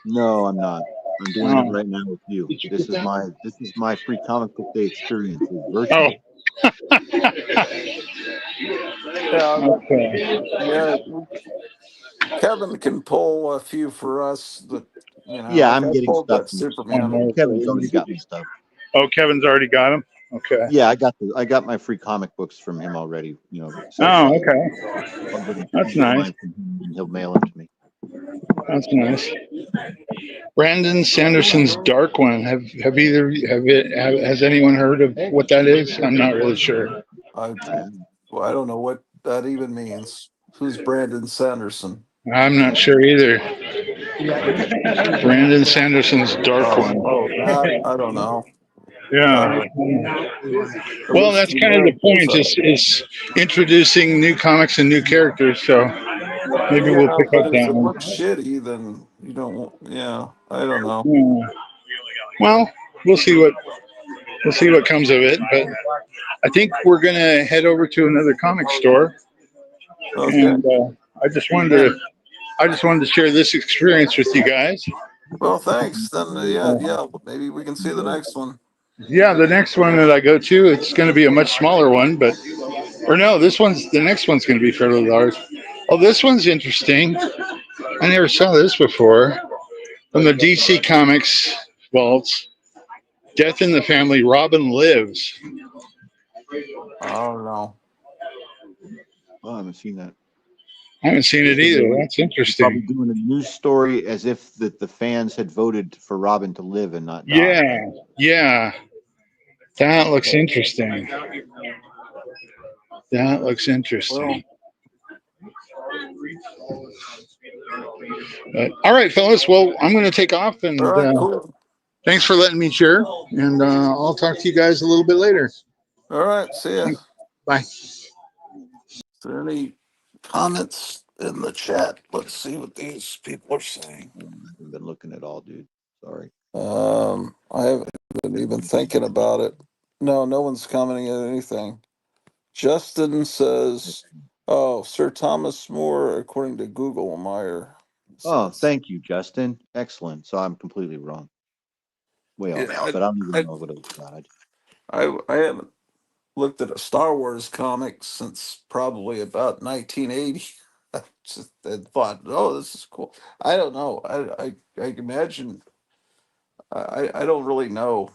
No, I'm not. I'm doing it right now with you. This is my free comic book day experience. Oh. Okay. Yeah. Kevin can pull a few for us. Yeah, I'm getting pulled stuff. that Superman. Kevin's already got me stuff. Oh, Kevin's already got them. Okay. Yeah, I got my free comic books from him already. Oh, okay. That's nice. And he'll mail them to me. That's nice. Brandon Sanderson's Dark One. Has anyone heard of what that is? I'm not really sure. I don't know what that even means. Who's Brandon Sanderson? I'm not sure either. Brandon Sanderson's Dark One. Oh, that I don't know. Yeah. Well, that's kind of the point. Is introducing new comics and new characters. So maybe we'll pick up that if it one. looks shitty, then you don't. Yeah, I don't know. Well, we'll see what comes of it. But I think we're gonna head over to another comic store. Okay. And I just wanted to share this experience with you guys. Well, thanks. Then yeah. Maybe we can see the next one. Yeah, the next one that I go to, it's going to be a much smaller one, the next one's going to be fairly large. Oh, this one's interesting. I never saw this before. From the DC Comics vaults, Death in the Family, Robin Lives. I don't know. Oh, I haven't seen that. I haven't seen it either. That's They're probably interesting. doing a news story as if that the fans had voted for Robin to live and not die. Yeah, yeah. That looks interesting. That looks interesting. All right, fellas. Well, I'm going to take off, All and right, cool. thanks for letting me share. And I'll talk to you guys a little bit later. All right, see ya. Bye. Is there any comments in the chat? Let's see what these people are saying. I haven't been looking at all, dude. Sorry. I haven't been even thinking about it. No one's commenting at anything. Justin says, "Oh, Sir Thomas More, according to Google Meyer." Oh, thank you, Justin. Excellent. So I'm completely wrong. Way off, Yeah, but I don't even know what it was about. I haven't looked at a Star Wars comic since probably about 1980. I just had thought, oh, this is cool. I don't know. I imagine I don't really know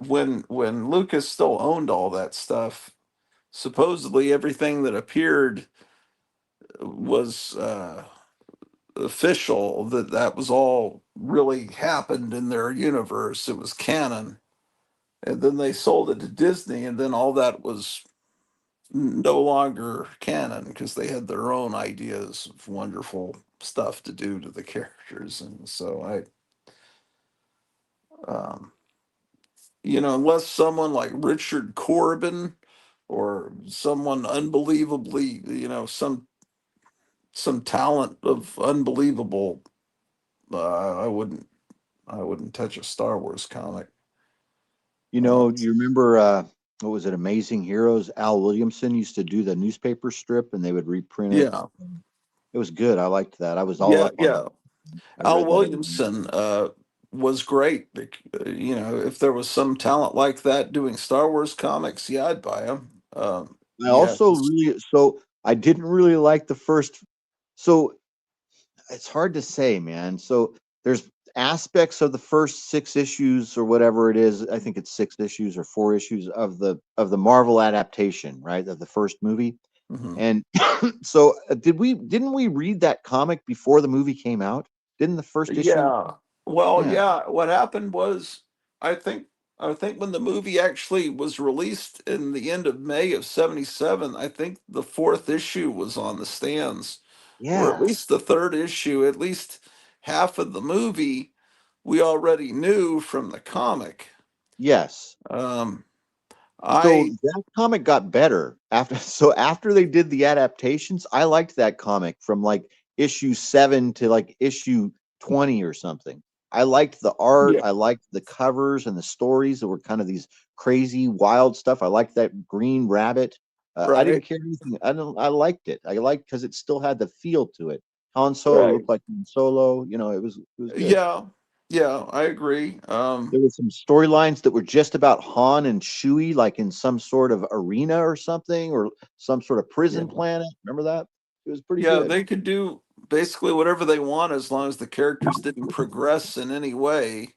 when Lucas still owned all that stuff. Supposedly everything that appeared was official. That was all really happened in their universe. It was canon, and then they sold it to Disney, and then all that was no longer canon because they had their own ideas of wonderful stuff to do to the characters. And so um, unless someone like Richard Corbin or someone unbelievably, some talent of unbelievable, I wouldn't touch a Star Wars comic. You know, you remember what was it, Amazing Heroes? Al Williamson used to do the newspaper strip, and they would reprint it. Yeah, It was good. I liked that. I was all up on yeah. that. I Al read that every week. Williamson was great. If there was some talent like that doing Star Wars comics, yeah, I'd buy them. I Yeah, also really I didn't really like the first. So it's hard to say, man. So there's aspects of the first 6 issues or whatever it is. I think it's 6 issues or 4 issues of the Marvel adaptation, right, of the first movie. mhm. And so didn't we read that comic before the movie came out? Didn't the first issue? Yeah. Well, Yeah. yeah. What happened was, I think, I think when the movie actually was released in the end of May of '77, I think the fourth issue was on the stands, or at Yeah. least the third issue. At least half of the movie we already knew from the comic. Yes. Um, So I that comic got better after so after they did the adaptations. I liked that comic from like issue 7 to like issue 20 or something. I liked the art, Yeah. I liked the covers and the stories that were kind of these crazy wild stuff. I liked that green rabbit. I didn't Right. care anything. I liked it. I liked because it still had the feel to it. Han Solo Right. looked like Han Solo, it was good. Yeah. Yeah. I agree. There were some storylines that were just about Han and Chewie, like in some sort of arena or something, or some sort of Yeah. prison planet. Remember that? It was pretty Yeah, good. they could do basically whatever they want as long as the characters didn't progress in any way.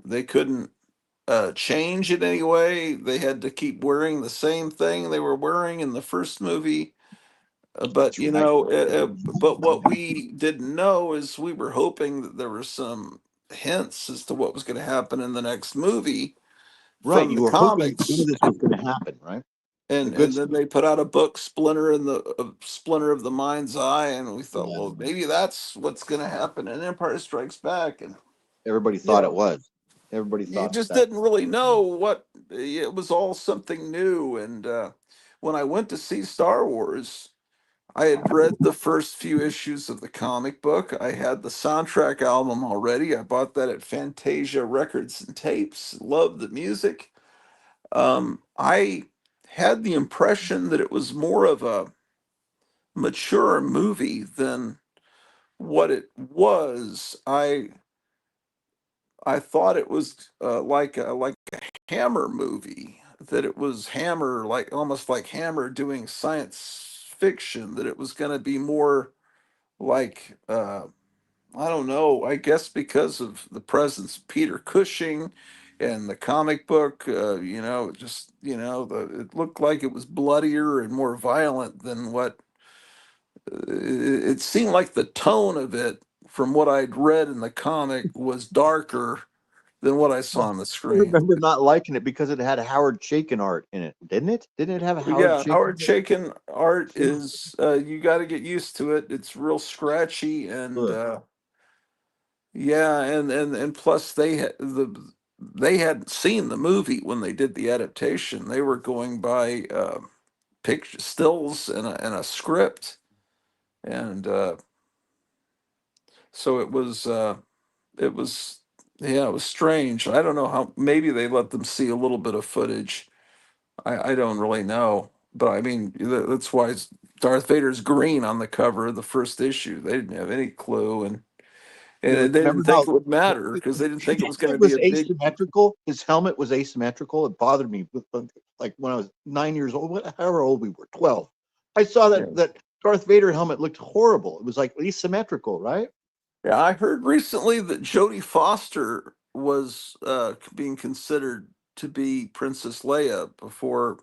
They couldn't change in any way. They had to keep wearing the same thing they were wearing in the first movie. But That's right. but what we didn't know is we were hoping that there were some hints as to what was going to happen in the next movie Right. from You the were hoping some comics, of this was going to happen, right? The good and then stuff. they put out a book, Splinter of the Mind's Eye, and we thought, Yeah. well, maybe that's what's going to happen in Empire Strikes Back, and Everybody thought yeah, it was. Everybody you thought just that. didn't really know what it was. All something new, and when I went to see Star Wars, I had read the first few issues of the comic book. I had the soundtrack album already. I bought that at Fantasia Records and Tapes. Loved the music. I had the impression that it was more of a mature movie than what it was. I thought it was like a Hammer movie. That it was Hammer, like almost like Hammer doing science fiction. That it was going to be more like I don't know. I guess because of the presence of Peter Cushing and the comic book, just it looked like it was bloodier and more violent than what it seemed like the tone of it, from what I'd read in the comic, was darker than what I saw Well, on the I screen. remember not liking it because it had Howard Chaykin art in it, didn't it? Didn't it have a Howard Yeah, Chaykin Howard Chaykin art art? is you got to get used to it. It's real scratchy and Ugh. yeah, and plus they hadn't seen the movie when they did the adaptation. They were going by picture stills and a script, and so it was yeah, it was strange. I don't know how maybe they let them see a little bit of footage. I don't really know, but I mean that's why Darth Vader's green on the cover of the first issue. They didn't have any clue, and they Remember didn't how think it would matter because they didn't think it his was going head to be was a big. asymmetrical? His helmet was asymmetrical. It bothered me like when I was 9 years old, however old we were, 12. I saw Yeah. that Darth Vader helmet looked horrible. It was like asymmetrical, right? Yeah, I heard recently that Jodie Foster was being considered to be Princess Leia before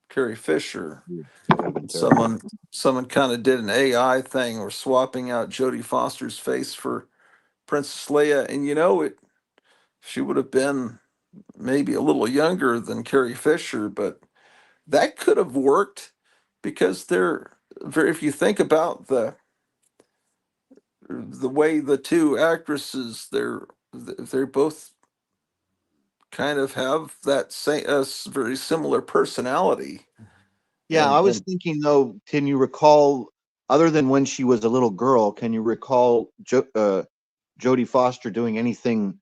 Carrie Fisher. That would have been terrible. Someone someone kind of did an AI thing or swapping out Jodie Foster's face for Princess Leia, and she would have been maybe a little younger than Carrie Fisher, but that could have worked because they're very. If you think about the way the two actresses, they're both kind of have that same very similar personality, Yeah, I was and thinking though, can you recall, other than when she was a little girl, can you recall Jodie Foster doing anything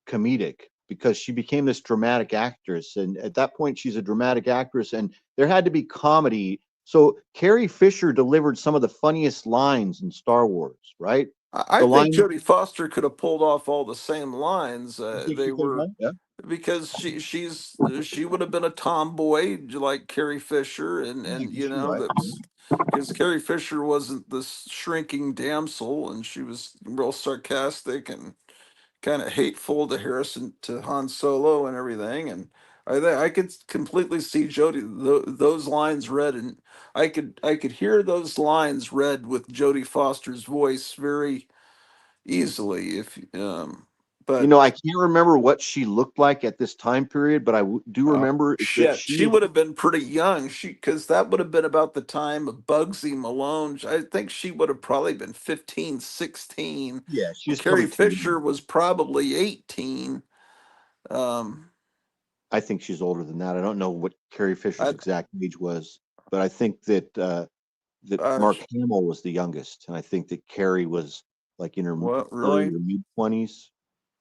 comedic? Because she became this dramatic actress, and at that point, she's a dramatic actress, and there had to be comedy. So Carrie Fisher delivered some of the funniest lines in Star Wars, right? I The think line, Jodie Foster could have pulled off all the same lines. you think They she could have were done? Yeah, because she would have been a tomboy like Carrie Fisher, I and guess you're right. that's because Carrie Fisher wasn't this shrinking damsel, and she was real sarcastic and kind of hateful to Han Solo and everything, and I could completely see those lines read, and I could hear those lines read with Jodie Foster's voice very easily if You but know, I can't remember what she looked like at this time period, but do oh remember is that shit, she she was, would have been pretty young, because that would have been about the time of Bugsy Malone. I think she would have probably been 15, 16, yeah, she and was Carrie probably too young. Fisher was probably 18. um I think she's older than that. I don't know what Carrie Fisher's I exact age was, but I think that uh Mark Hamill was the youngest, and I think that Carrie was like in her what early really? or mid 20s,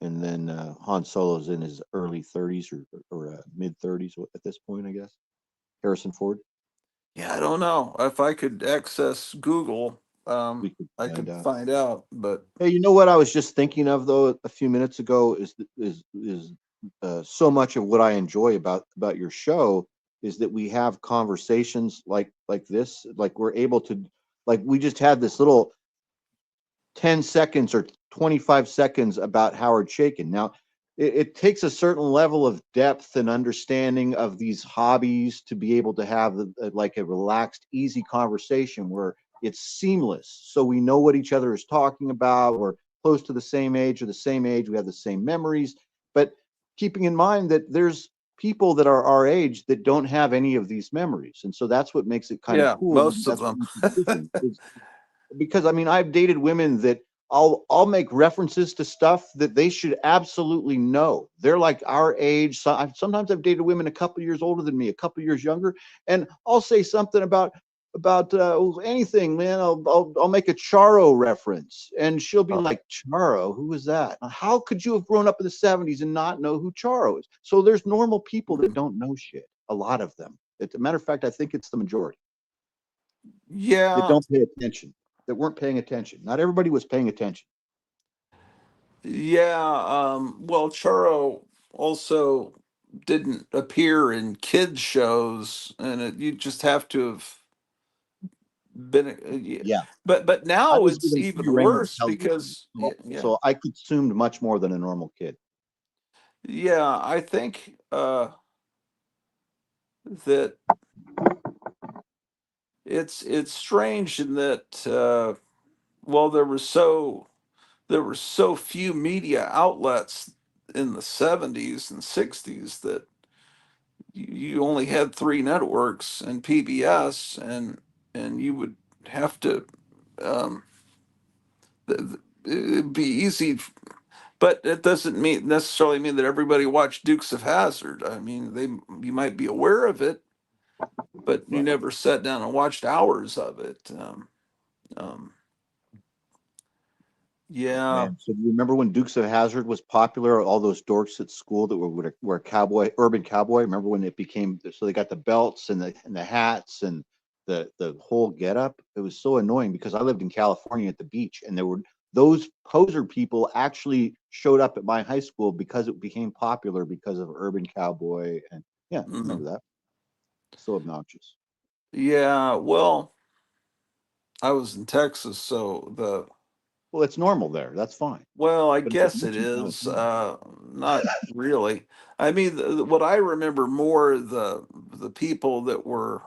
and then Han Solo's in his early 30s or mid 30s at this point, I guess. Harrison Ford. Yeah, I don't know if I could access Google. We could I find could out. find out, but Hey, you know what I was just thinking of though a few minutes ago is so much of what I enjoy about your show is that we have conversations like this, like we're able to, like we just had this little 10 seconds or 25 seconds about Howard Chaykin. Now, it takes a certain level of depth and understanding of these hobbies to be able to have like a relaxed, easy conversation where it's seamless. So we know what each other is talking about. We're close to the same age or the same age. We have the same memories. But keeping in mind that there's people that are our age that don't have any of these memories. And so that's what makes it kind of yeah, cool. And most of that's what them. makes it different. Because I mean, I've dated women that I'll make references to stuff that they should absolutely know. They're like our age. So sometimes I've dated women a couple years older than me, a couple years younger, and I'll say something about anything, man. I'll make a Charo reference, and she'll be Uh, like, "Charo, who is that? How could you have grown up in the '70s and not know who Charo is?" So there's normal people that don't know shit. A lot of them. As a matter of fact, I think it's the majority that yeah, don't pay attention, that weren't paying attention. Not everybody was paying attention. yeah. Well, Churro also didn't appear in kids shows, and you just have to have been, Yeah, but I now was it's given even free reign of worse television, because so I consumed much more than a normal kid. yeah, I think that it's strange in that well there were so few media outlets in the 70s and 60s that you only had three networks and PBS, and you would have to um, it'd be easy, but it doesn't mean necessarily mean that everybody watched Dukes of Hazzard. I mean, you might be aware of it, but you Right. never sat down and watched hours of it. Um, yeah. Man, so do you remember when Dukes of Hazzard was popular? All those dorks at school that were urban cowboy. Remember when it became so they got the belts and the hats and the whole getup? It was so annoying because I lived in California at the beach, and there were those poser people actually showed up at my high school because it became popular because of urban cowboy. And yeah, I Mhm. remember that. So obnoxious. Yeah, well, I was in Texas, so Well, it's normal there. That's fine. well, I But if it guess it mentions not, it's is. normal. Not really. I mean, what I remember more the people that were,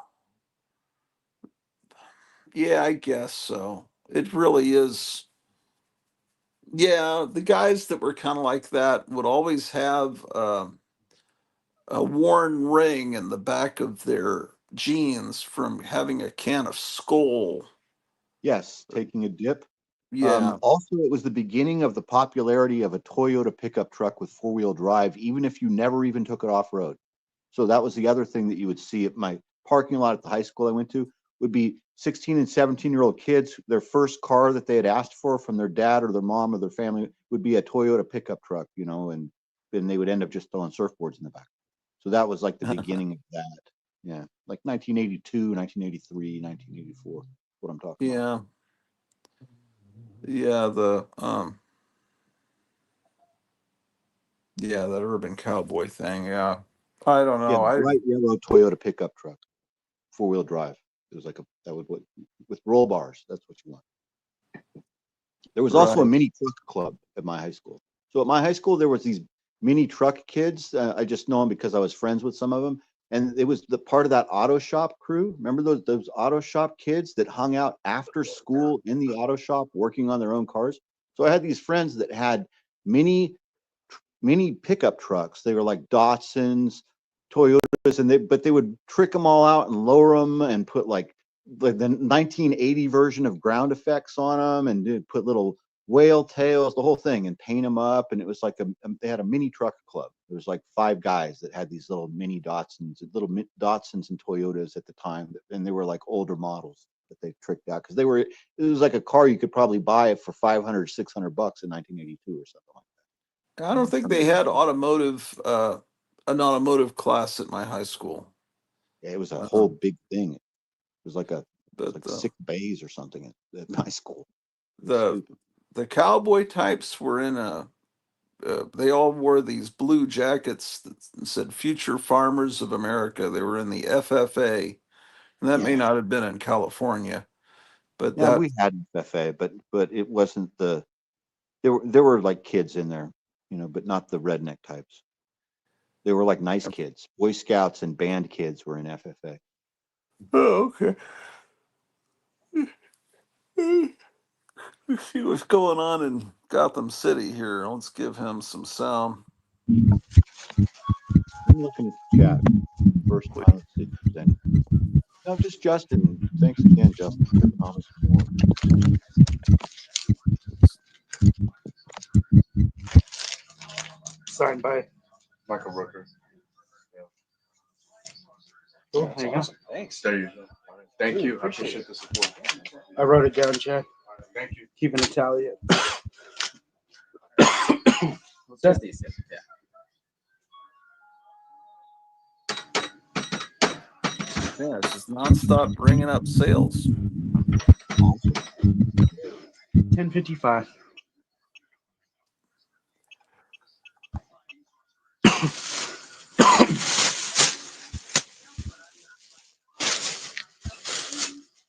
yeah, I guess so. It really is. Yeah, the guys that were kind of like that would always have a worn ring in the back of their jeans from having a can of Skoal. Yes, taking a dip. Yeah. Also, it was the beginning of the popularity of a Toyota pickup truck with four-wheel drive, even if you never even took it off-road. So that was the other thing that you would see at my parking lot at the high school I went to would be 16 and 17-year-old kids. Their first car that they had asked for from their dad or their mom or their family would be a Toyota pickup truck, and then they would end up just throwing surfboards in the back. So that was like the beginning of that. Yeah, like 1982, 1983, 1984. What I'm talking about. Yeah. Yeah, yeah, that urban cowboy thing. Yeah. I don't Yeah, know. the bright yellow Toyota pickup truck, four-wheel drive. It was like that would what with roll bars. That's what you want. There was also a Right. mini truck club at my high school. So at my high school, there was these mini truck kids. I just know them because I was friends with some of them, and it was the part of that auto shop crew. Remember those auto shop kids that hung out after school in the auto shop working on their own cars? So I had these friends that had mini mini pickup trucks. They were like Datsuns, Toyotas, and they would trick them all out and lower them and put like the 1980 version of ground effects on them and put little whale tails, the whole thing, and paint them up. And it was like they had a mini truck club. There was like 5 guys that had these little mini Datsuns and Toyotas at the time, and they were like older models that they tricked out because it was like a car you could probably buy for 500, $600 in 1982 or something like I don't think they had an automotive class at my high school. that. It was a whole Um, big thing. It was like but like 6 bays or something at my school. It was the stupid. the cowboy types were in they all wore these blue jackets that said "Future Farmers of America." They were in the FFA, and that may Yeah, not have been in California, but yeah, that we had an FFA, but it wasn't there were like kids in there, but not the redneck types. They were like nice kids. Boy Scouts and band kids were in FFA. oh, okay. Let's see what's going on in Gotham City here. Let's give him some sound. I'm looking at the chat first time. Let's see if there's any. No, just Justin. Thanks again, Justin, for the comments more. Signed by. Michael Rooker. Cool. That's There you go. awesome. Thanks. There you go. All right. Thank you. I appreciate the support. I wrote it down, Chad. All right. Thank you. Keeping a tally. What's that? Yeah. Yeah, it's just nonstop bringing up sales. Awesome. 10:55.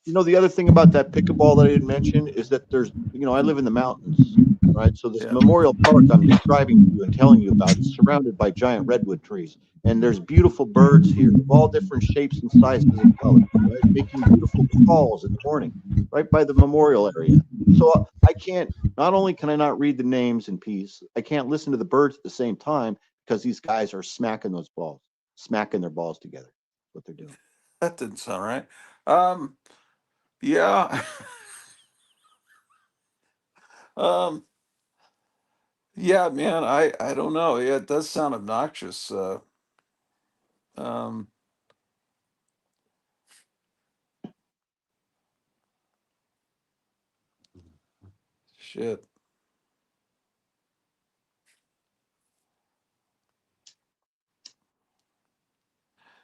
The other thing about that pickleball that I didn't mention is that there's, I live in the mountains, right? So this Memorial Park I'm describing to you and telling you about is surrounded by giant redwood trees. And there's beautiful birds here of all different shapes and sizes and colors, right? Making beautiful calls in the morning, right by the memorial area. So I can't, not only can I not read the names in peace, I can't listen to the birds at the same time because these guys are smacking their balls together. That's what they're doing. That didn't sound right. Yeah. Yeah, man, I don't know. Yeah, it does sound obnoxious. Um, Shit.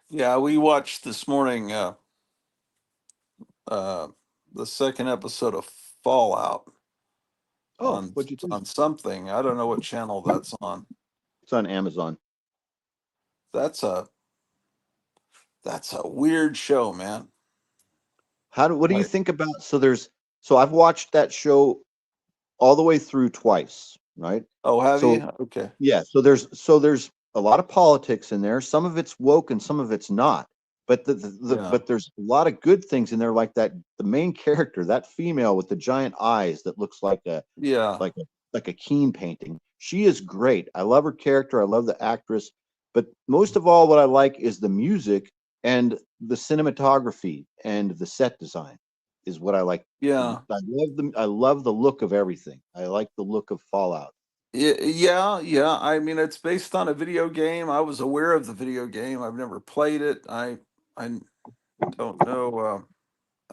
Yeah, we watched this morning uh the second episode of Fallout on What'd you think? on something. I don't know what channel that's on. It's on Amazon. That's a weird show, man. What do you think about, so I've watched that show all the way through twice, right? Oh, have So you? Okay. yeah, so there's a lot of politics in there. Some of it's woke and some of it's not. But but there's a lot of good things in there, like the main character, that female with the giant eyes that looks like a Keen painting. She is great. I love her character. I love the actress. But most of all, what I like is the music and the cinematography and the set design is what I like. Yeah. I love the look of everything. I like the look of Fallout. Yeah. I mean, it's based on a video game. I was aware of the video game. I've never played it. I don't know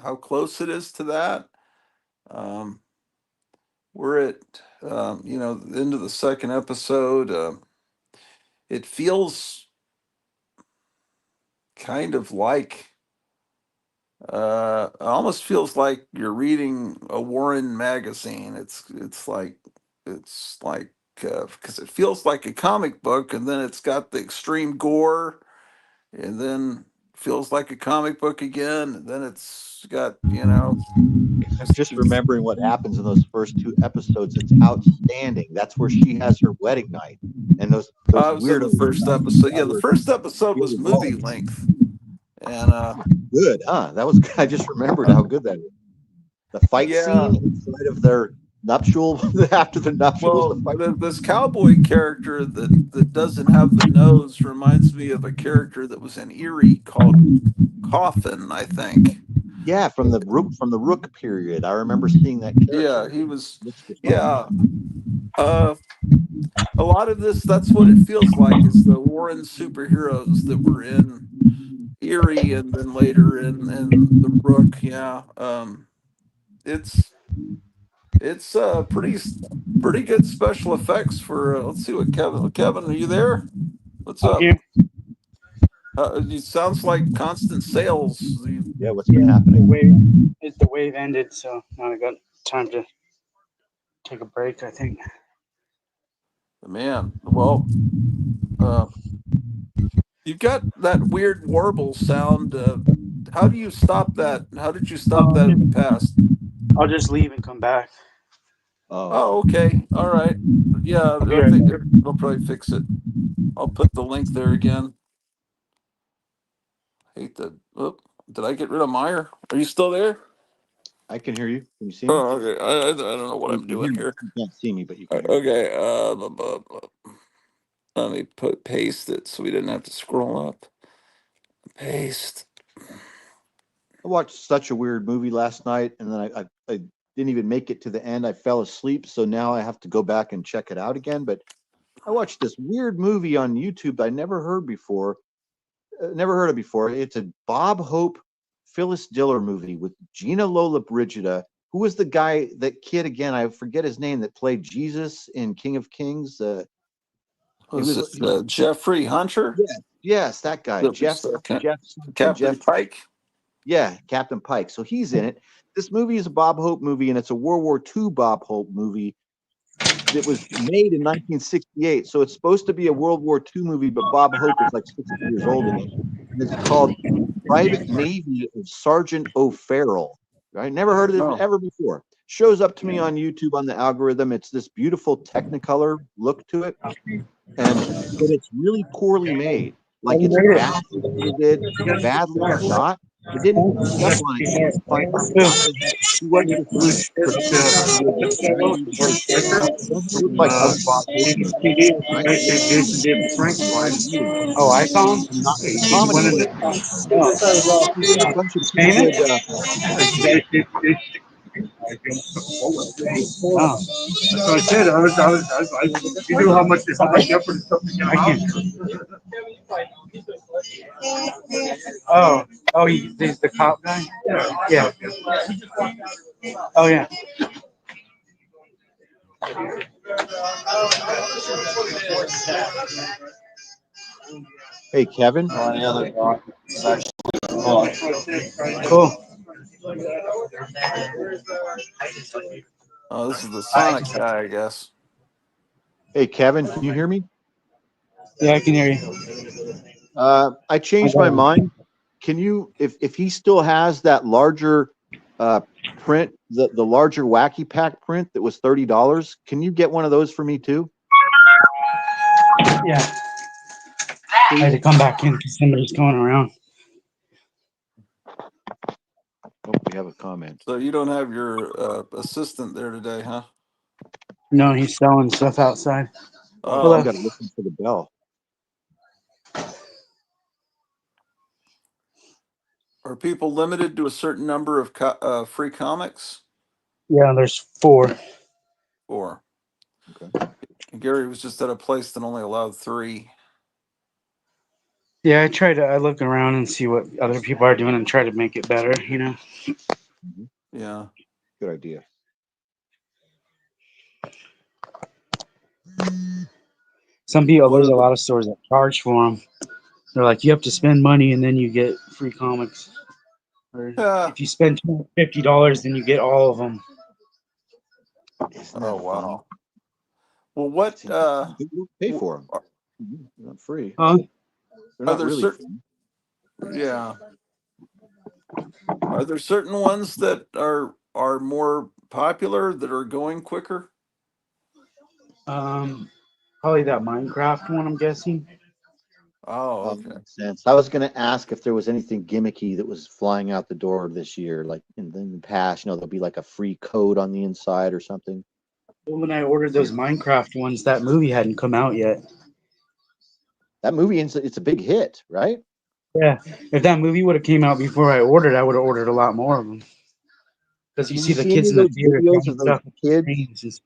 how close it is to that. We're at the end of the second episode. It feels kind of like it almost feels like you're reading a Warren magazine. It's like because it feels like a comic book, and then it's got the extreme gore, and then feels like a comic book again, and then it's got just remembering what happens in those first two episodes. It's outstanding. That's where she has her wedding night, and those I was in the weirdo first episode. Yeah, the first episode was movie length, and good, huh? That was. I just remembered how good that is. The fight scene inside of their nuptial after the nuptials. Well, this cowboy character that doesn't have the nose reminds me of a character that was in Erie called Coffin, I think. Yeah, from the Rook period. I remember seeing that character. Yeah, he was. Yeah. A lot of this, that's what it feels like, is the Warren superheroes that were in Erie and then later in the Rook. Yeah. It's pretty good special effects for let's see what Kevin, are you there? What's up? It sounds like constant sales. Yeah, what's been happening? The wave ended, so now I got time to take a break, I think. Man, well, you've got that weird warble sound. How do you stop that? How did you stop that in the past? I'll just leave and come back. Oh, okay. All right. Yeah, I think it'll probably fix it. I'll put the link there again. Did I get rid of Meyer? Are you still there? I can hear you. Can you see me? Oh, okay. I don't know what I'm doing here. You can't see me, but you can hear me. Okay. Let me paste it so we didn't have to scroll up. Paste. I watched such a weird movie last night, and then I didn't even make it to the end. I fell asleep, so now I have to go back and check it out again. But I watched this weird movie on YouTube I never heard of before. It's a Bob Hope, Phyllis Diller movie with Gina Lollobrigida. Who was that kid again? I forget his name, that played Jesus in King of Kings. Jeffrey Hunter? Yes, that guy. Captain Pike? Yeah, Captain Pike. So he's in it. This movie is a Bob Hope movie, and it's a World War II Bob Hope movie. It was made in 1968, so it's supposed to be a World War II movie, but Bob Hope is like 60 years old in it. And it's called Private Navy of Sergeant O'Farrell. I never heard of it ever before. Shows up to me on YouTube on the algorithm. It's this beautiful Technicolor look to it, but it's really poorly made. Like it's badly edited, badly shot. It didn't pick up on it. He wasn't just really it doesn't look like unboxed business, right? Oh, I saw him. Not the comedy way. He's got a bunch of pretty good. Oh. That's what I said. You knew how much effort and stuff to get out. Oh, he's the cop guy? Yeah. Oh, yeah. Hey, Kevin. Cool. Oh, this is the Sonic guy, I guess. Hey, Kevin, can you hear me? Yeah, I can hear you. I changed my mind. Can you, if he still has that larger print, the larger Wacky Pack print that was $30, can you get one of those for me too? Yeah. I had to come back in because somebody's going around. Oh, we have a comment. So you don't have your assistant there today, huh? No, he's selling stuff outside. Oh, I got to listen for the bell. Are people limited to a certain number of free comics? Yeah, there's 4. 4. Okay. Gary was just at a place that only allowed 3. Yeah, I look around and see what other people are doing and try to make it better, you know? Mm-hmm. Yeah. Good idea. There's a lot of stores that charge for them. They're like, you have to spend money and then you get free comics. Or if you spend $50, then you get all of them. Oh, wow. Well, what pay for them? They're not free. Huh? They're not really certain free. Yeah. Are there certain ones that are more popular that are going quicker? Probably that Minecraft one, I'm guessing. Oh, okay. Makes sense. I was going to ask if there was anything gimmicky that was flying out the door this year, like in the past. You know, there'll be like a free code on the inside or something. Well, when I ordered those Minecraft ones, that movie hadn't come out yet. That movie, it's a big hit, right? Yeah. If that movie would have came out before I ordered, I would have ordered a lot more of them. Because you see the kids in the theater videos of those kids.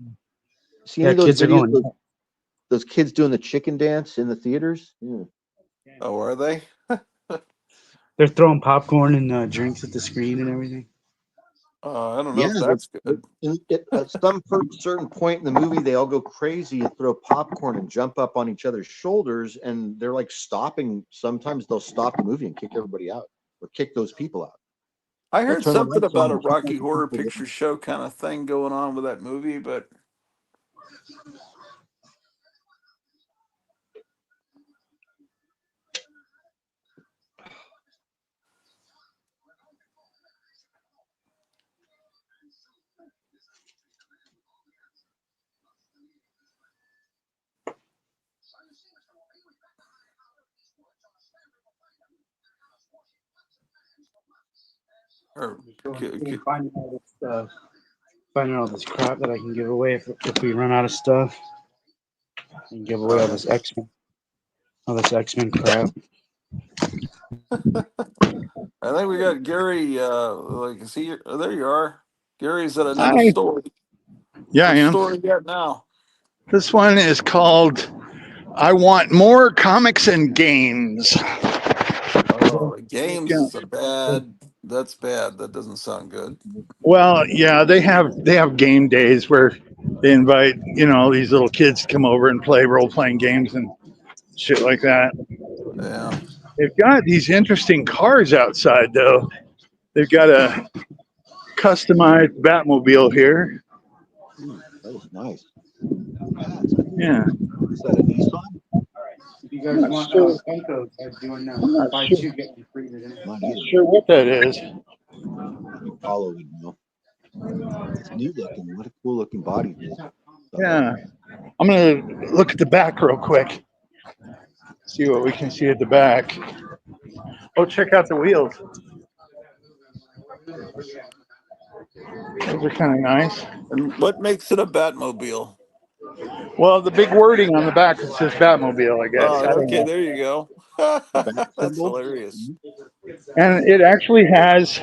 See any of those videos? Those kids doing the chicken dance in the theaters. Yeah. Oh, are they? They're throwing popcorn and drinks at the screen and everything. I don't know if that's good. At some certain point in the movie, they all go crazy and throw popcorn and jump up on each other's shoulders, and they're like stopping. Sometimes they'll stop the movie and kick everybody out, or kick those people out. I heard something about a Rocky Horror Picture Show kind of thing going on with that movie, but Finding all this crap that I can give away if we run out of stuff. I can give away all this X-Men crap. I think we got Gary. Is he? Oh, there you are. Gary's at another store. Yeah, I am. Store you got now? This one is called "I Want More Comics and Games." Oh, games is bad. That's bad. That doesn't sound good. Well, yeah, they have game days where they invite these little kids to come over and play role-playing games and shit like that. Yeah. They've got these interesting cars outside, though. They've got a customized Batmobile here. That is nice. Yeah. Is that a Nissan? If you guys want Funkos, I'm doing now. I'm not Buy sure. two, get one free today. Not Not either. sure what that is. Apollo would know. It's neat looking. What a cool looking body. Yeah. I'm gonna look at the back real quick. See what we can see at the back. Oh, check out the wheels. Those are kind of nice. And what makes it a Batmobile? Well, the big wording on the back it says Batmobile, I guess. Oh, I don't okay, know. there you go. The back That's symbol. hilarious. And it actually has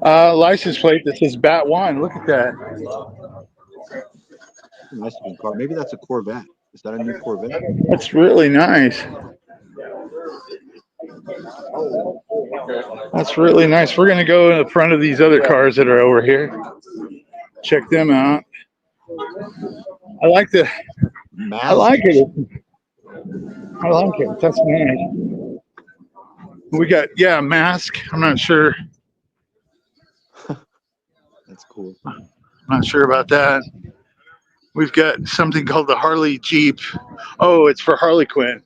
a license plate that says Bat One. Look at that. Nice looking car. Maybe that's a Corvette. Is that a new Corvette? That's really nice. That's really nice. We're gonna go in the front of these other cars that are over here. Check them out. I like the. I like it. I like it. That's nice. We got Mask. I'm not sure. That's cool. I'm not sure about that. We've got something called the Harley Jeep. Oh, it's for Harley Quinn.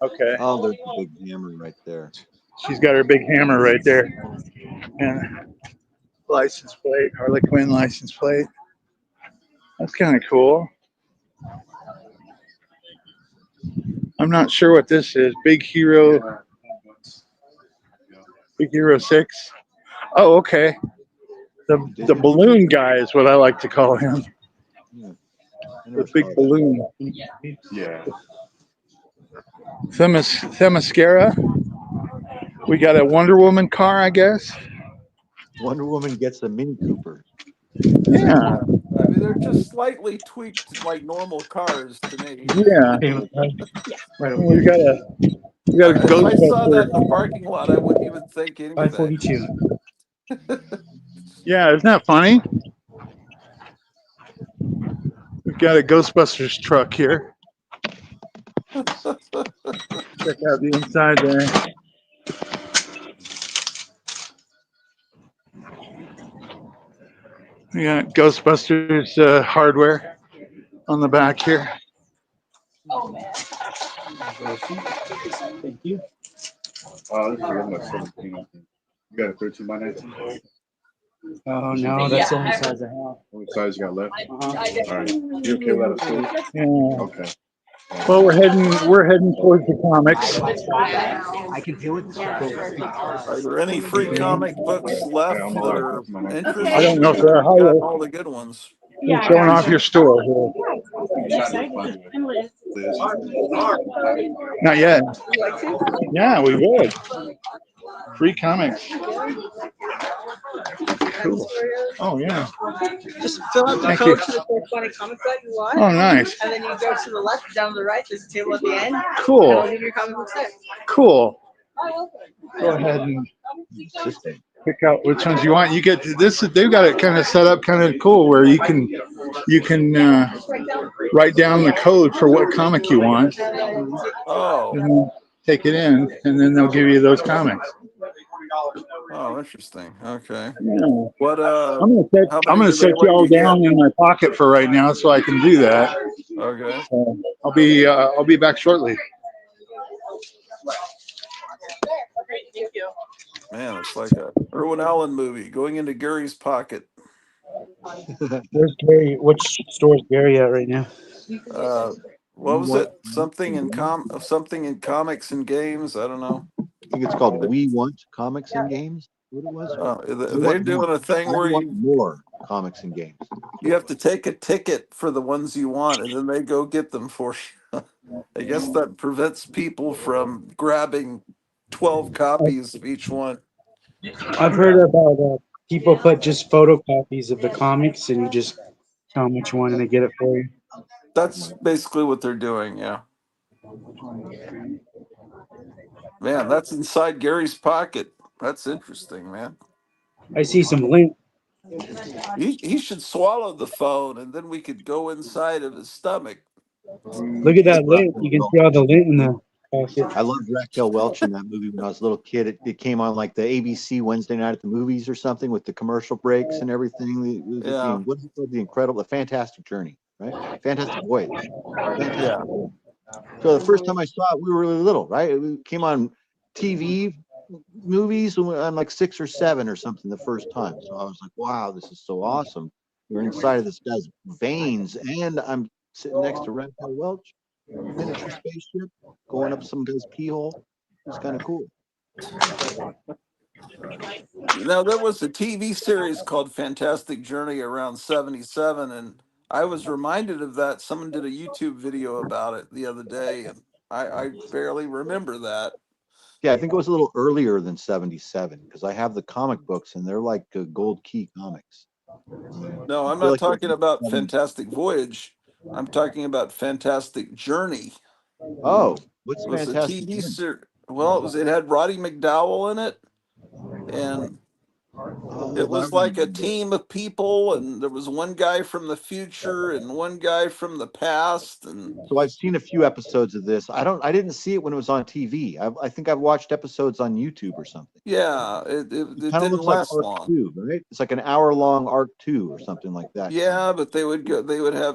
Okay. Oh, there's a big hammer right there. She's got her big hammer right there. And license plate, Harley Quinn license plate. That's kind of cool. I'm not sure what this is. Big Hero 6. Oh, okay. The balloon guy is what I like to call him. The big balloon. Yeah. Themyscira. We got a Wonder Woman car, I guess. Wonder Woman gets a Mini Cooper. Yeah. I mean, they're just slightly tweaked like normal cars to me. Yeah. We got a If I saw that in the Ghostbuster. parking lot, I wouldn't even think anything. 542. Yeah, isn't that funny? We've got a Ghostbusters truck here. Check out the inside there. We got Ghostbusters hardware on the back here. Oh man. Thank you. Oh, this is like 17. You got a 13 by 19? Oh no, that's the only size I have. What size you got left? Uh-huh. All right. You okay with that? Too? Yeah. Okay. Well, we're heading towards the comics. I can deal with this. Are there any free comic books left that are interesting? I don't know if they're You've got higher. all the good ones. You're showing off your store here. Not yet. Yeah, we would. Free comics. Cool. Oh yeah. Just fill out the Thank code you. to the corresponding comic that you want. Oh, nice. And then you go to the left, down to the right, there's a table at the end. Cool. And I'll give you your comic books there. Cool. Go ahead and pick out which ones you want. You get this. They've got it kind of set up, kind of cool, where you can write down the code for what comic you want. Oh. And then take it in, and then they'll give you those comics. Oh, interesting. Okay. Yeah. What? I'm how gonna many do set they let y'all you get? down in my pocket for right now, so I can do that. Okay. So I'll be back shortly. Thank you. Man, it's like a Irwin Allen movie going into Gary's pocket. Where's Gary? Which store is Gary at right now? What was it? Something in comics and games. I don't know. I think it's called We Want Comics and Games. What it was? They're doing a thing where want more comics and games. you have to take a ticket for the ones you want, and then they go get them for you. I guess that prevents people from grabbing 12 copies of each one. I've heard about people put just photocopies of the comics and you just tell them which one and they get it for you. That's basically what they're doing, yeah. Man, that's inside Gary's pocket. That's interesting, man. I see some lint. He should swallow the phone, and then we could go inside of his stomach. Look at that lint. You can see all the lint in the pocket. I loved Raquel Welch in that movie when I was a little kid. It came on like the ABC Wednesday night at the movies or something with the commercial breaks and everything. Yeah. What is it called? The Fantastic Journey, right? Fantastic Voyage. Fantastic. Yeah. So the first time I saw it, we were really little, right? It came on TV movies when I'm like 6 or 7 or something the first time. So I was like, wow, this is so awesome. We're inside of this guy's veins, and I'm sitting next to Raphael Welch, miniature spaceship, going up some guy's keyhole. It's kind of cool. Now, there was a TV series called Fantastic Journey around 77, and I was reminded of that. Someone did a YouTube video about it the other day, and I barely remember that. Yeah, I think it was a little earlier than 77 because I have the comic books and they're like gold key comics. No, I'm feel not like it was talking about 70. Fantastic Voyage. I'm talking about Fantastic Journey. Oh, what's It was a Fantastic TV Journey? series. Well, it had Roddy McDowell in it, and Oh, it I was like a remember that. team of people, and there was one guy from the future and one guy from the past, and So I've seen a few episodes of this. I didn't see it when it was on TV. I think I've watched episodes on YouTube or something. yeah, it It kind of didn't looks like last Arc long. 2, right? It's like an hour-long Arc 2 or something like that. Yeah, but they would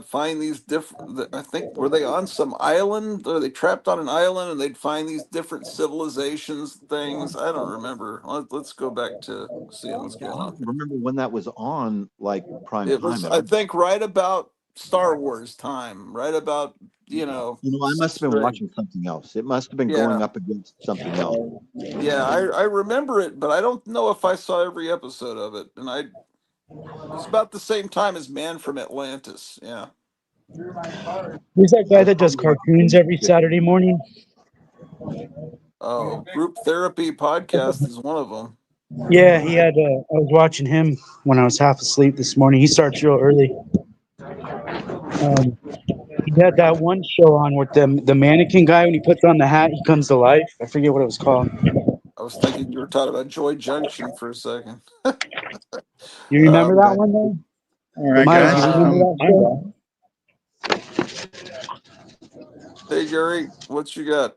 find these different. I think were they on some island? Or they trapped on an island, and they'd find these different civilizations things. I don't remember. Let's go back to seeing what's going I don't on. remember when that was on, like prime It time was, at I all. think, right about Star Wars time, right about I must have 6th been grade. watching something else. It must have been going Yeah, up against something else. yeah, I remember it, but I don't know if I saw every episode of it. And it was about the same time as Man from Atlantis. Yeah. Who's that guy That's that does probably cartoons every Saturday morning? Oh, Group Therapy Podcast is one of them. Yeah, he had. I was watching him when I was half asleep this morning. He starts real early. He had that one show on with the mannequin guy. When he puts on the hat, he comes to life. I forget what it was called. I was thinking you were talking about Joy Junction for a second. You remember that Okay. one though? All right, Mike, guys. you remember that show? Hey, Gary, what you got?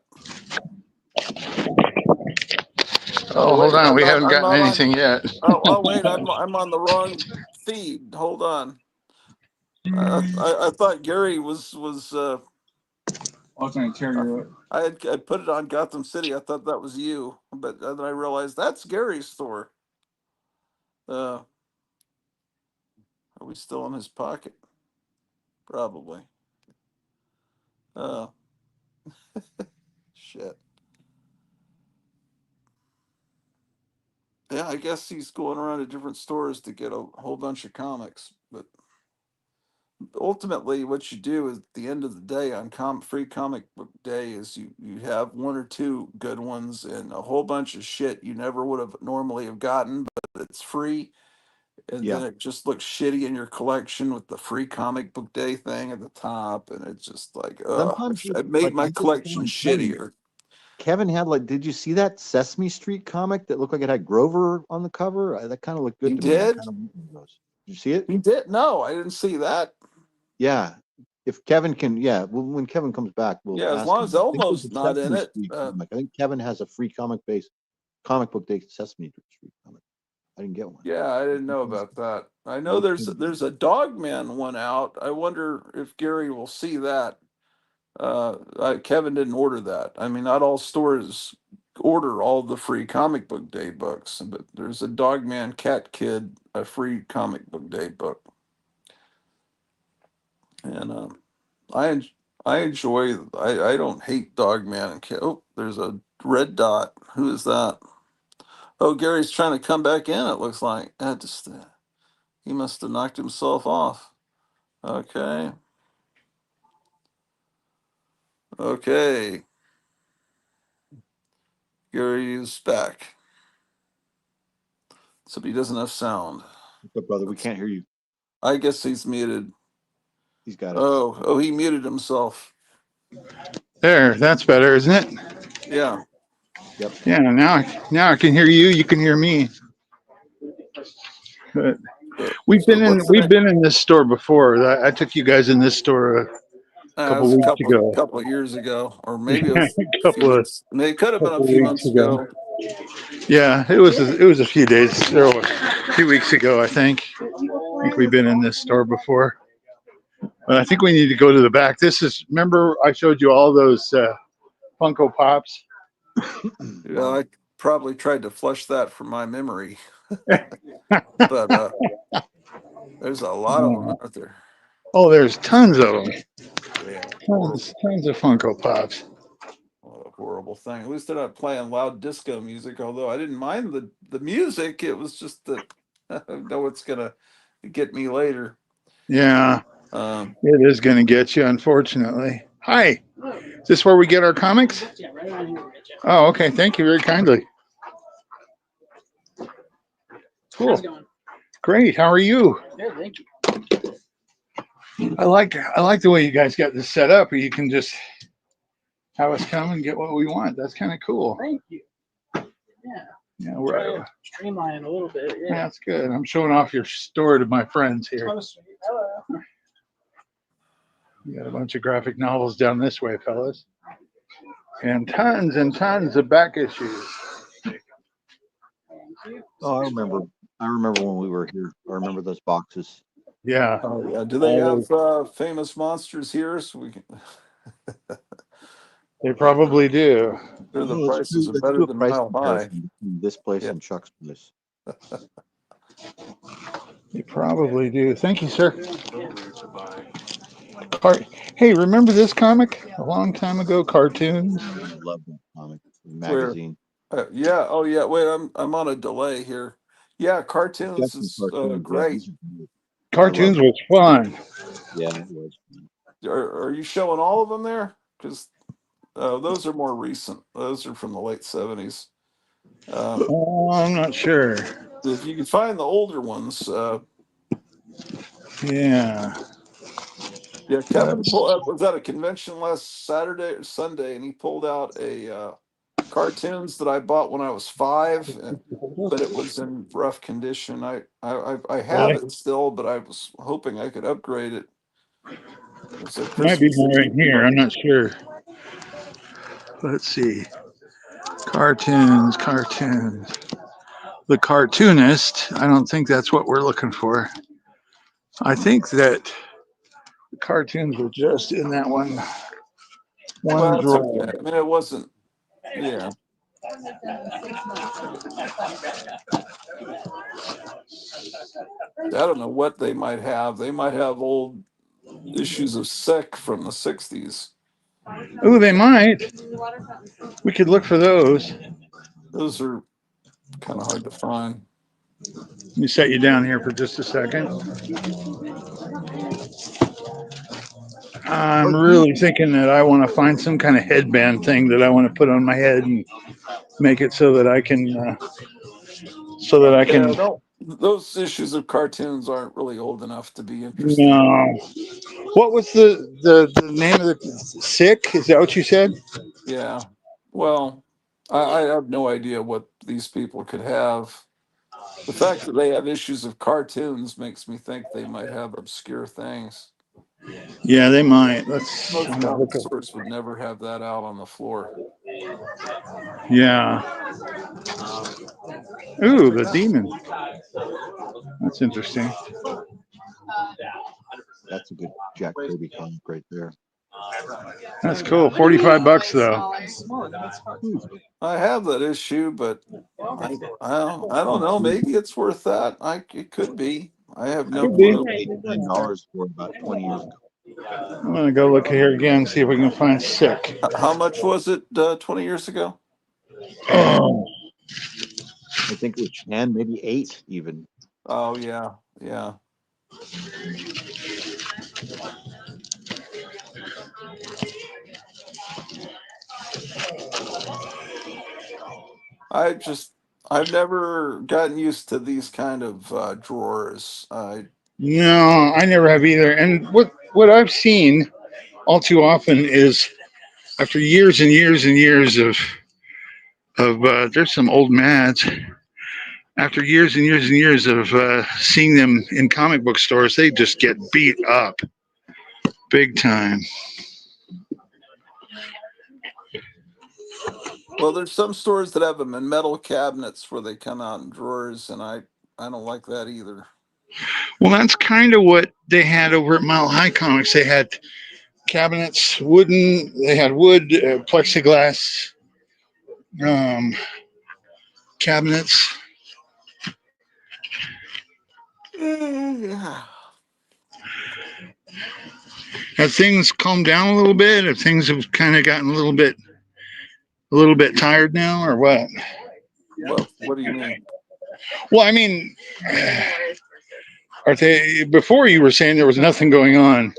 Oh, hold Wait, on. We haven't I'm gotten not on. anything yet. Oh, wait, I'm on the wrong feed. Hold on. I thought Gary was. I was going to carry you. I put it on Gotham City. I thought that was you, but then I realized that's Gary's store. Are we still in his pocket? Probably. Shit. Yeah, I guess he's going around to different stores to get a whole bunch of comics. But ultimately, what you do at the end of the day on free comic book day is you have 1 or 2 good ones and a whole bunch of shit you never would have normally have gotten, but it's free. And Yeah. then it just looks shitty in your collection with the free comic book day thing at the top, and it's just like, Sometimes it made my I just collection saw shittier. Kevin had did you see that Sesame Street comic that looked like it had Grover on the cover? That kind of looked good He to me. I did? kind of want one of those. Did you see it? He did? No, I didn't see that. Yeah. If Kevin can, yeah. When Kevin comes back, we'll Yeah, as ask long him. as I think there's Elmo's a not in Sesame it. Street comic. I think Kevin has a free comic book day Sesame Street comic. I didn't get one. Yeah, I didn't know about that. I know there's a Dogman one out. I wonder if Gary will see that. Kevin didn't order that. I mean, not all stores order all the free comic book day books, but there's a Dogman Cat Kid, a free comic book day book, and I I enjoy. I don't hate Dogman and Cat. Oh, there's a red dot. Who is that? Oh, Gary's trying to come back in. It looks like he must have knocked himself off. Okay. Okay. Gary is back. Except he doesn't have sound. What's up, brother? We can't hear you. I guess he's muted. He's got it. Oh, he muted himself. There, that's better, isn't it? Yeah. Yep. Yeah, now I can hear you. You can hear me. But we've been in this store before. I took you guys in this store a couple weeks ago. Couple of years ago, or maybe it was a couple of it could have been a couple few weeks months ago. Yeah, it was a few days or a few weeks ago, I think. We've been in this store before. But I think we need to go to the back. Remember I showed you all those Funko Pops? Yeah, I probably tried to flush that from my memory. But there's a lot of them out there. Oh, there's tons of them. Yeah. Tons of Funko Pops. What a horrible thing. At least they're not playing loud disco music, although I didn't mind the music. It was just that I know it's going to get me later. Yeah, Um, it is going to get you, unfortunately. Hi. Is this where we get our comics? Yeah, right around here, Rich. Oh, okay. Thank you very kindly. Cool. How's it going? Great. How are you? Good, thank you. I like the way you guys got this set up. You can just have us come and get what we want. That's kind of cool. Thank you. Yeah. Yeah, Try we're to streamline a little bit. Yeah. that's good. I'm showing off your store to my friends here. Oh, sweet. Hello. We got a bunch of graphic novels down this way, fellas, and tons of back issues. Oh, I remember. I remember when we were here. I remember those boxes. Yeah. oh yeah. Do they have famous monsters here? So we can. They probably do. Sure, the Oh, prices are let's better do a than price Mile High. comparison between this place Yeah. and Chuck's place. They probably do. Thank you, sir. Hey, remember this comic a long time ago? Cartoons. I love that comic Where? magazine. Yeah. Oh yeah. Wait, I'm on a delay here. Yeah, cartoons Definitely is cartoons. Yeah, great. these are great. Cartoons was fun. Yeah, it was. Are you showing all of them there? Because those are more recent. Those are from the late 70s. I'm not sure. If you can find the older ones, Yeah. Kevin was at a convention last Saturday or Sunday, and he pulled out a cartoons that I bought when I was 5, but it was in rough condition. I have it still, but I was hoping I could upgrade it. It's a Might be Christmas more in here. issue. I'm not sure. Let's see. Cartoons. The cartoonist. I don't think that's what we're looking for. I think that the cartoons were just in that one Well, it's drawer. okay. I mean, it wasn't. Yeah. I don't know what they might have. They might have old issues of Sick from the 60s. Oh, they might. We could look for those. Those are kind of hard to find. Let me set you down here for just a second. I'm really thinking that I want to find some kind of headband thing that I want to put on my head and make it so that I can. Yeah, no, those issues of cartoons aren't really old enough to be interesting. No. What was the name of the Sick? Is that what you said? Yeah. Well, I have no idea what these people could have. The fact that they have issues of cartoons makes me think they might have obscure things. Yeah, they might. Let's Most look comic up. stores would never have that out on the floor. Yeah. Ooh, the demon. That's interesting. That's a good Jack Kirby comic right there. That's cool. $45 though. I have that issue, but I don't know. Maybe it's worth that. It could be. I have no Could be. clue. $10 for about 20 years ago. I'm gonna go look here again, see if we can find Sick. How much was it 20 years ago? Oh, I think it was 10, maybe 8 even. Oh yeah, yeah. I've never gotten used to these kind of drawers. no, I never have either. And what I've seen all too often is after years and years and years of there's some old Mads. After years and years and years of seeing them in comic book stores, they just get beat up big time. Well, there's some stores that have them in metal cabinets where they come out in drawers, and I don't like that either. Well, that's kind of what they had over at Mile High Comics. They had cabinets, wooden. They had wood, plexiglass um, cabinets. Yeah. Have things calmed down a little bit? Have things have kind of gotten a little bit tired now, or what? What do you mean? Well, I mean, are they? Before you were saying there was nothing going on.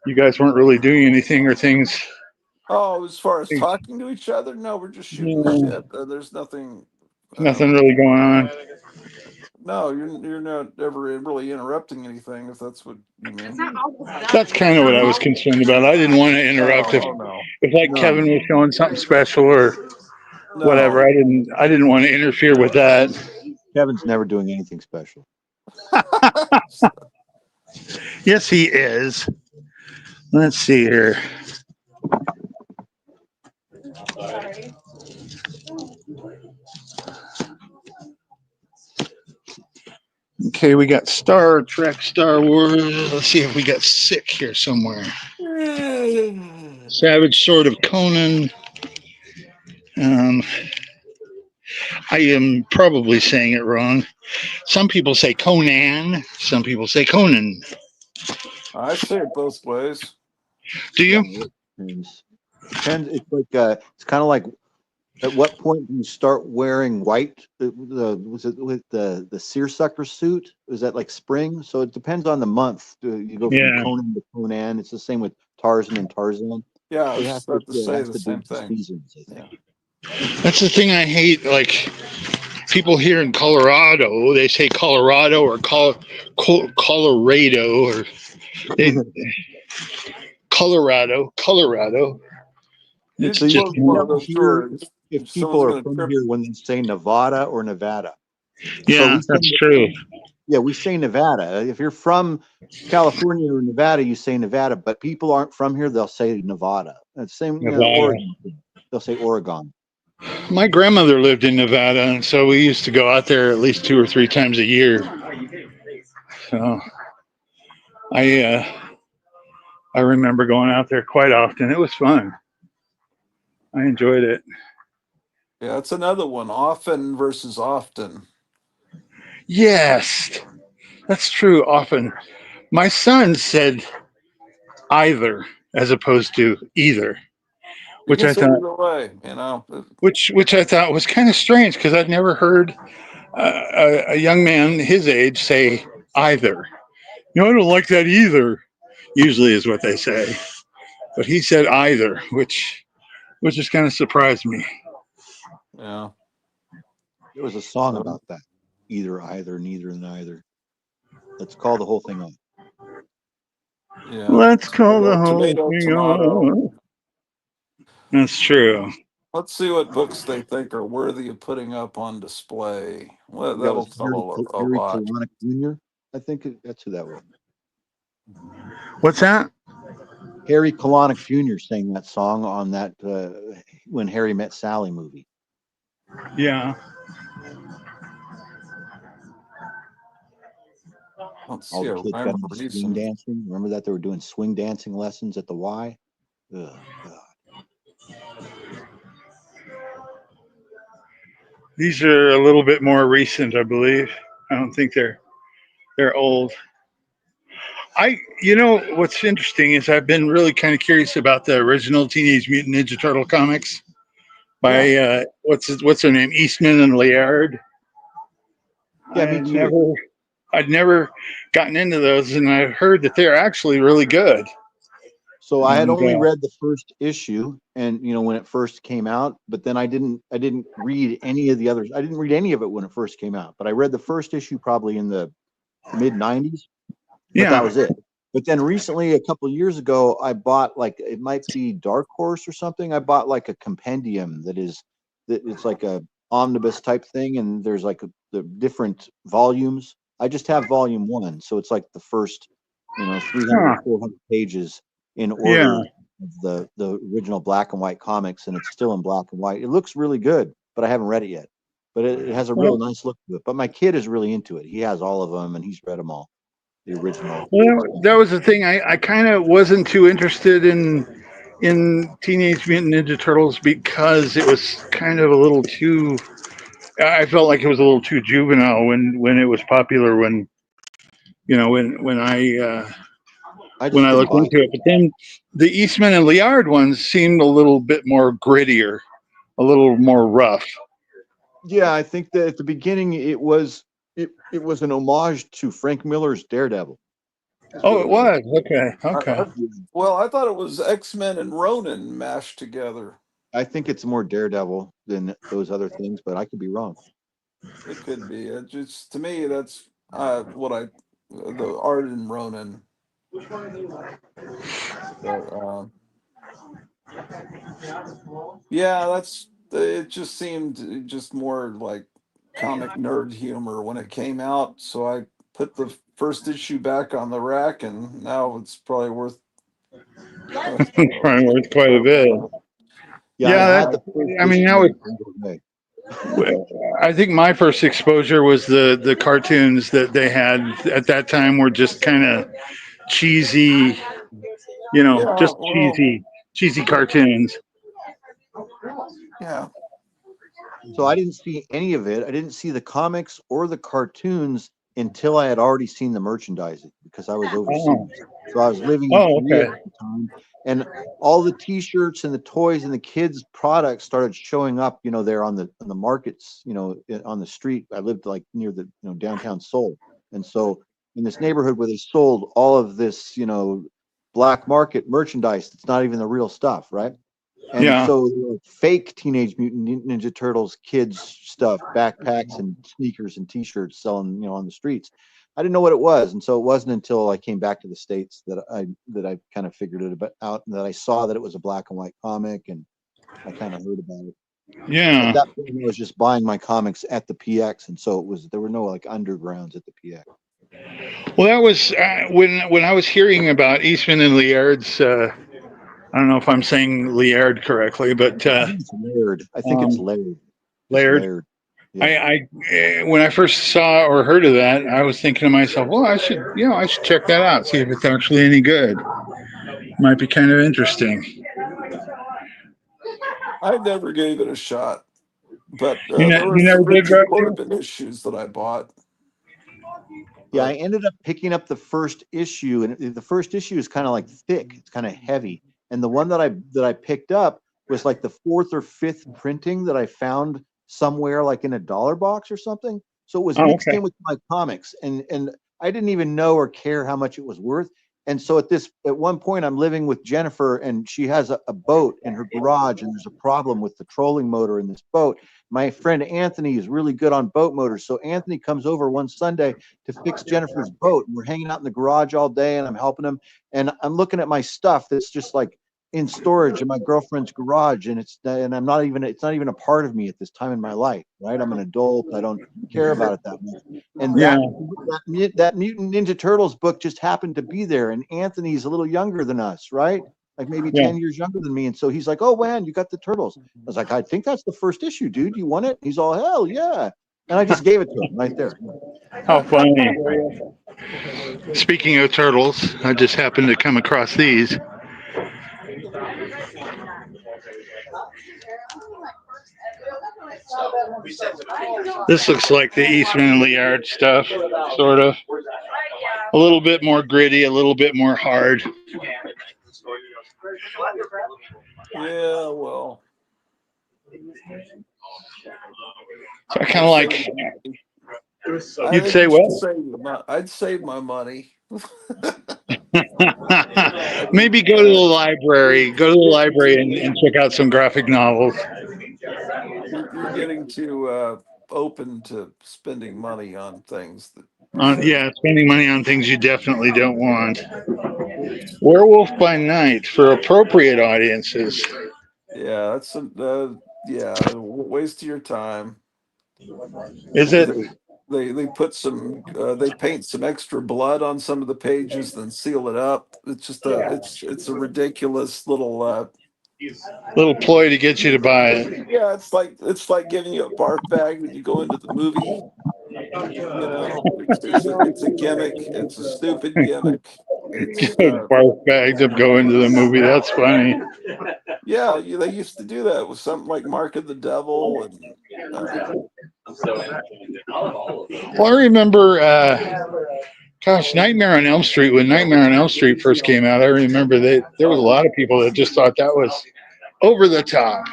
You guys weren't really doing anything, or things. Oh, as far as talking to each other, no, we're just shooting the Yeah, shit. There's nothing. nothing really going on. No, you're not ever really interrupting anything, if that's what you mean. That's kind of what I was concerned about. I didn't want to interrupt Oh no, if like No, Kevin was showing something special or whatever. no. I didn't want to interfere with that. Kevin's never doing anything special. Yes, he is. Let's see here. Okay, we got Star Trek, Star Wars. Let's see if we got sick here somewhere. Savage Sword of Conan. Um, I am probably saying it wrong. Some people say Conan. Some people say Conan. I say it both ways. Do Yeah, you? it depends. It's like it's kind of like at what point do you start wearing white? Was it with the seersucker suit? Was that like spring? So it depends on the month. You go from Yeah. Conan to Conan. It's the same with Tarzan and Tarzan. Yeah, I It was has about to it say has the to do same with the thing. seasons, I think. That's the thing I hate. Like people here in Colorado, they say Colorado or Colorado or they, Colorado. You It's So you just quote can one of tell those here stories. if people Someone's are going to from trip. here when they say Nevada or Nevada. So yeah, that's true. we say Nevada. If you're from California or Nevada, you say Nevada. But people aren't from here; they'll say Nevada. And same, Nevada. Oregon. They'll say Oregon. My grandmother lived in Nevada, and so we used to go out there at least 2 or 3 times a year. So I I remember going out there quite often. It was fun. I enjoyed it. Yeah, that's another one. Often versus often. Yes, that's true. Often, my son said either as opposed to either, You which can I say it thought, either way, you know. which I thought was kind of strange because I'd never heard a young man his age say either. You know, I don't like that either. Usually is what they say, but he said either, which just kind of surprised me. Yeah. There was a song about that. Either, either, neither, neither. Let's call the whole thing off. Yeah. Let's call the whole Tomato, thing tomato. on. That's true. Let's see what books they think are worthy of putting up on display. Well, That that'll was tell a Harry lot. Colonic Jr. I think that's who that was. What's that? Harry Colonic Jr. sang that song on that When Harry Met Sally movie. Yeah. Let's All see the a kids rhyme got or into swing reason. dancing. Remember that they were doing swing dancing lessons at the Y? Ugh, God. These are a little bit more recent, I believe. I don't think they're old. What's interesting is I've been really kind of curious about the original Teenage Mutant Ninja Turtle comics by Yeah. what's her name, Eastman and Laird. Yeah, me too. I'd never gotten into those, and I've heard that they're actually really good. So I had And only read the first issue, and when it first came out, but then I didn't read any of the others. I didn't read any of it when it first came out, but I read the first issue probably in the mid '90s. But that yeah, was it. But then recently, a couple of years ago, I bought like it might be Dark Horse or something. I bought like a compendium that it's like a omnibus type thing, and there's like the different volumes. I just have volume 1, so it's like the first 300 or 400 pages in yeah. order of the original black and white comics, and it's still in black and white. It looks really good, but I haven't read it yet. But it has a real Well, nice look to it. But my kid is really into it. He has all of them, and he's read them all. the original. Well, that was the thing. I kind of wasn't too interested in Teenage Mutant Ninja Turtles because it was kind of a little too. I felt like it was a little too juvenile when it was popular. When just I didn't looked buy into it, but then the Eastman and Liard ones seemed a little bit more grittier, a little more rough. Yeah, I think that at the beginning it was an homage to Frank Miller's Daredevil. Oh, it was. Okay. Okay. Well, I thought it was X-Men and Ronin mashed together. I think it's more Daredevil than those other things, but I could be wrong. It could be. It just, to me, that's the art in Ronin. But, yeah, it just seemed just more like comic nerd humor when it came out. So I put the first issue back on the rack, and now it's probably worth Probably worth quite a bit. Yeah, I mean, that was. I think my first exposure was the cartoons that they had at that time were just kind of cheesy, just cheesy cartoons. Yeah. So I didn't see any of it. I didn't see the comics or the cartoons until I had already seen the merchandising because I was overseas. So I was living in Korea at the time, and all the T-shirts and the toys and the kids' products started showing up. There on the markets. On the street. I lived like near the downtown Seoul, and so in this neighborhood where they sold all of this black market merchandise. It's not even the real stuff, right? And so fake Teenage Mutant Ninja Turtles kids stuff, backpacks and sneakers and T-shirts selling, on the streets. I didn't know what it was, and so it wasn't until I came back to the States that I kind of figured it out, and that I saw that it was a black and white comic, and I kind of heard about it. Yeah. At that point, I was just buying my comics at the PX, and so there were no like undergrounds at the PX. Well, that was when I was hearing about Eastman and Liard's. I don't know if I'm saying Liard correctly, but I think it's Laird. I think it's Laird. Laird. Yeah. When I first saw or heard of that, I was thinking to myself, well, I should check that out, see if it's actually any good. Might be kind of interesting. I never gave it a shot, but You there were never some did, Richard Corbin issues that I bought. Yeah, I ended up picking up the first issue, and the first issue is kind of like thick. It's kind of heavy, and the one that I picked up was like the fourth or fifth printing that I found somewhere, like in a dollar box or something. So it was mixed in with my comics, and I didn't even know or care how much it was worth. And so at one point, I'm living with Jennifer, and she has a boat in her garage, and there's a problem with the trolling motor in this boat. My friend Anthony is really good on boat motors, so Anthony comes over one Sunday to fix Jennifer's boat, and we're hanging out in the garage all day, and I'm helping him, and I'm looking at my stuff that's just like in storage in my girlfriend's garage, and it's not even a part of me at this time in my life, right? I'm an adult. I don't care about it that much. And that Mutant Ninja Turtles book just happened to be there, and Anthony's a little younger than us, right? Like maybe 10 years younger than me. And so he's like, oh man, you got the Turtles. I was like, I think that's the first issue, dude. You want it? He's all, hell yeah. And I just gave it to him right there. How funny. Speaking of turtles, I just happened to come across these. This looks like the Eastman and Liard stuff, sort of. A little bit more gritty, a little bit more hard. Yeah, well. So I kind of like. You'd say what? I'd save my money. Maybe go to the library. Go to the library and check out some graphic novels. You're getting too open to spending money on things. Spending money on things you definitely don't want. Werewolf by Night for appropriate audiences. Yeah, that's waste of your time. Is it? They put they paint some extra blood on some of the pages, then seal it up. It's just it's a ridiculous little ploy to get you to buy it. Yeah, it's like giving you a barf bag when you go into the movie. You know, it's a gimmick. It's a stupid gimmick. It's Barf bags of going to the movie. That's funny. yeah, they used to do that with something like Mark of the Devil and. Well, I remember, gosh, Nightmare on Elm Street. When Nightmare on Elm Street first came out, I remember that there was a lot of people that just thought that was over the top.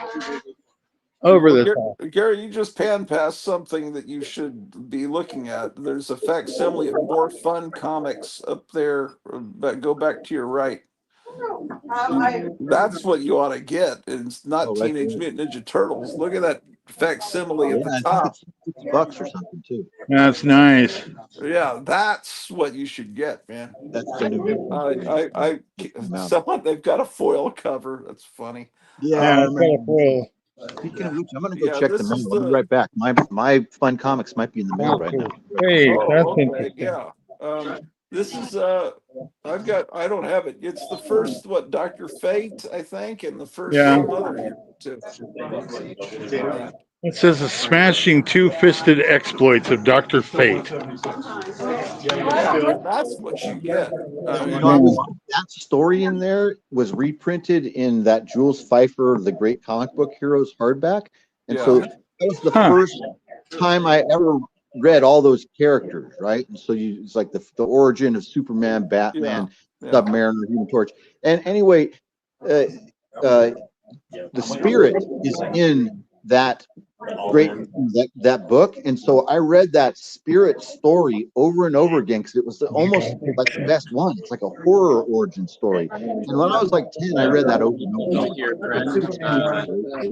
Over the top. Gary, you just pan past something that you should be looking at. There's a facsimile of More Fun Comics up there, but go back to your right. That's what you ought to get. It's not Teenage Mutant Ninja Turtles. Look at that facsimile at the top. $50 or something too. That's nice. Yeah, that's what you should get, man. That's the new someone they've got a foil cover. That's funny. Yeah, speaking of which, I'm gonna go check the mail. I'll be right back. My Fun Comics might be in the mail right now. Hey, that's interesting. Yeah. This is I don't have it. It's the first Dr. Fate, I think, and the first some other here too. It says the smashing two-fisted exploits of Dr. Fate. Yeah, that's what you get. That story in there was reprinted in that Jules Pfeiffer, The Great Comic Book Heroes hardback. And so that was the first time I ever read all those characters, right? And so it's like the origin of Superman, Batman, Submariner, Human Torch. And anyway, the spirit is in that that book, and so I read that spirit story over and over again because it was almost like the best one. It's like a horror origin story. And when I was like 10, I read that over and over. Your friend,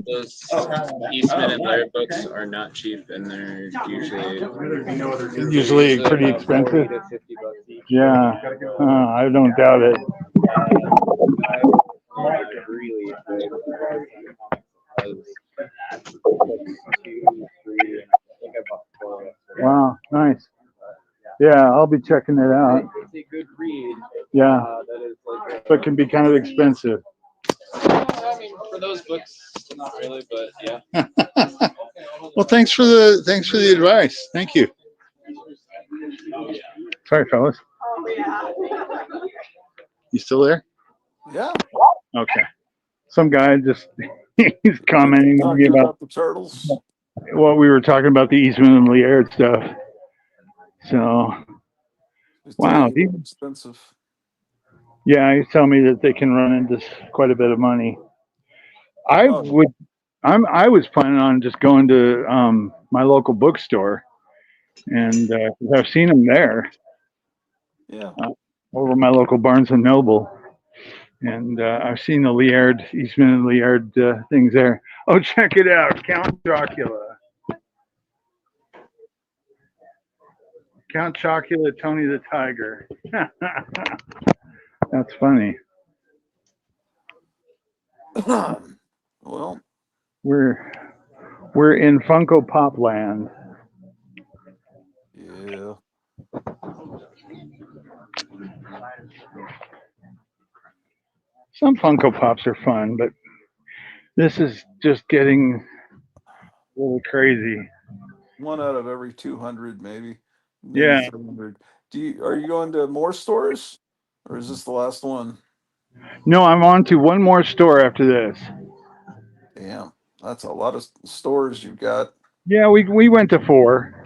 those Eastman and Laird books are not cheap, and they're usually pretty expensive. Yeah, I don't doubt it. Wow, nice. Yeah, I'll be checking it out. It's a good read. Yeah, that is like but can be kind of expensive. I mean, for those books, not really, but yeah. Well, thanks for the advice. Thank you. Sorry, fellas. You still there? Yeah. Okay. Some guy just he's commenting about the turtles. Well, we were talking about the Eastman and Laird stuff. So, wow, these expensive. Yeah, he's telling me that they can run into quite a bit of money. I was planning on just going to my local bookstore, and I've seen them there. Yeah. Over my local Barnes and Noble, and I've seen the Laird, Eastman and Laird things there. Oh, check it out, Count Chocula. Count Chocula, Tony the Tiger. That's funny. Well, we're in Funko Pop land. Yeah. Some Funko Pops are fun, but this is just getting a little crazy. One out of every 200, maybe. Yeah. 300. Are you going to more stores, or is this the last one? No, I'm on to one more store after this. Damn, that's a lot of stores you've got. Yeah, we went to 4,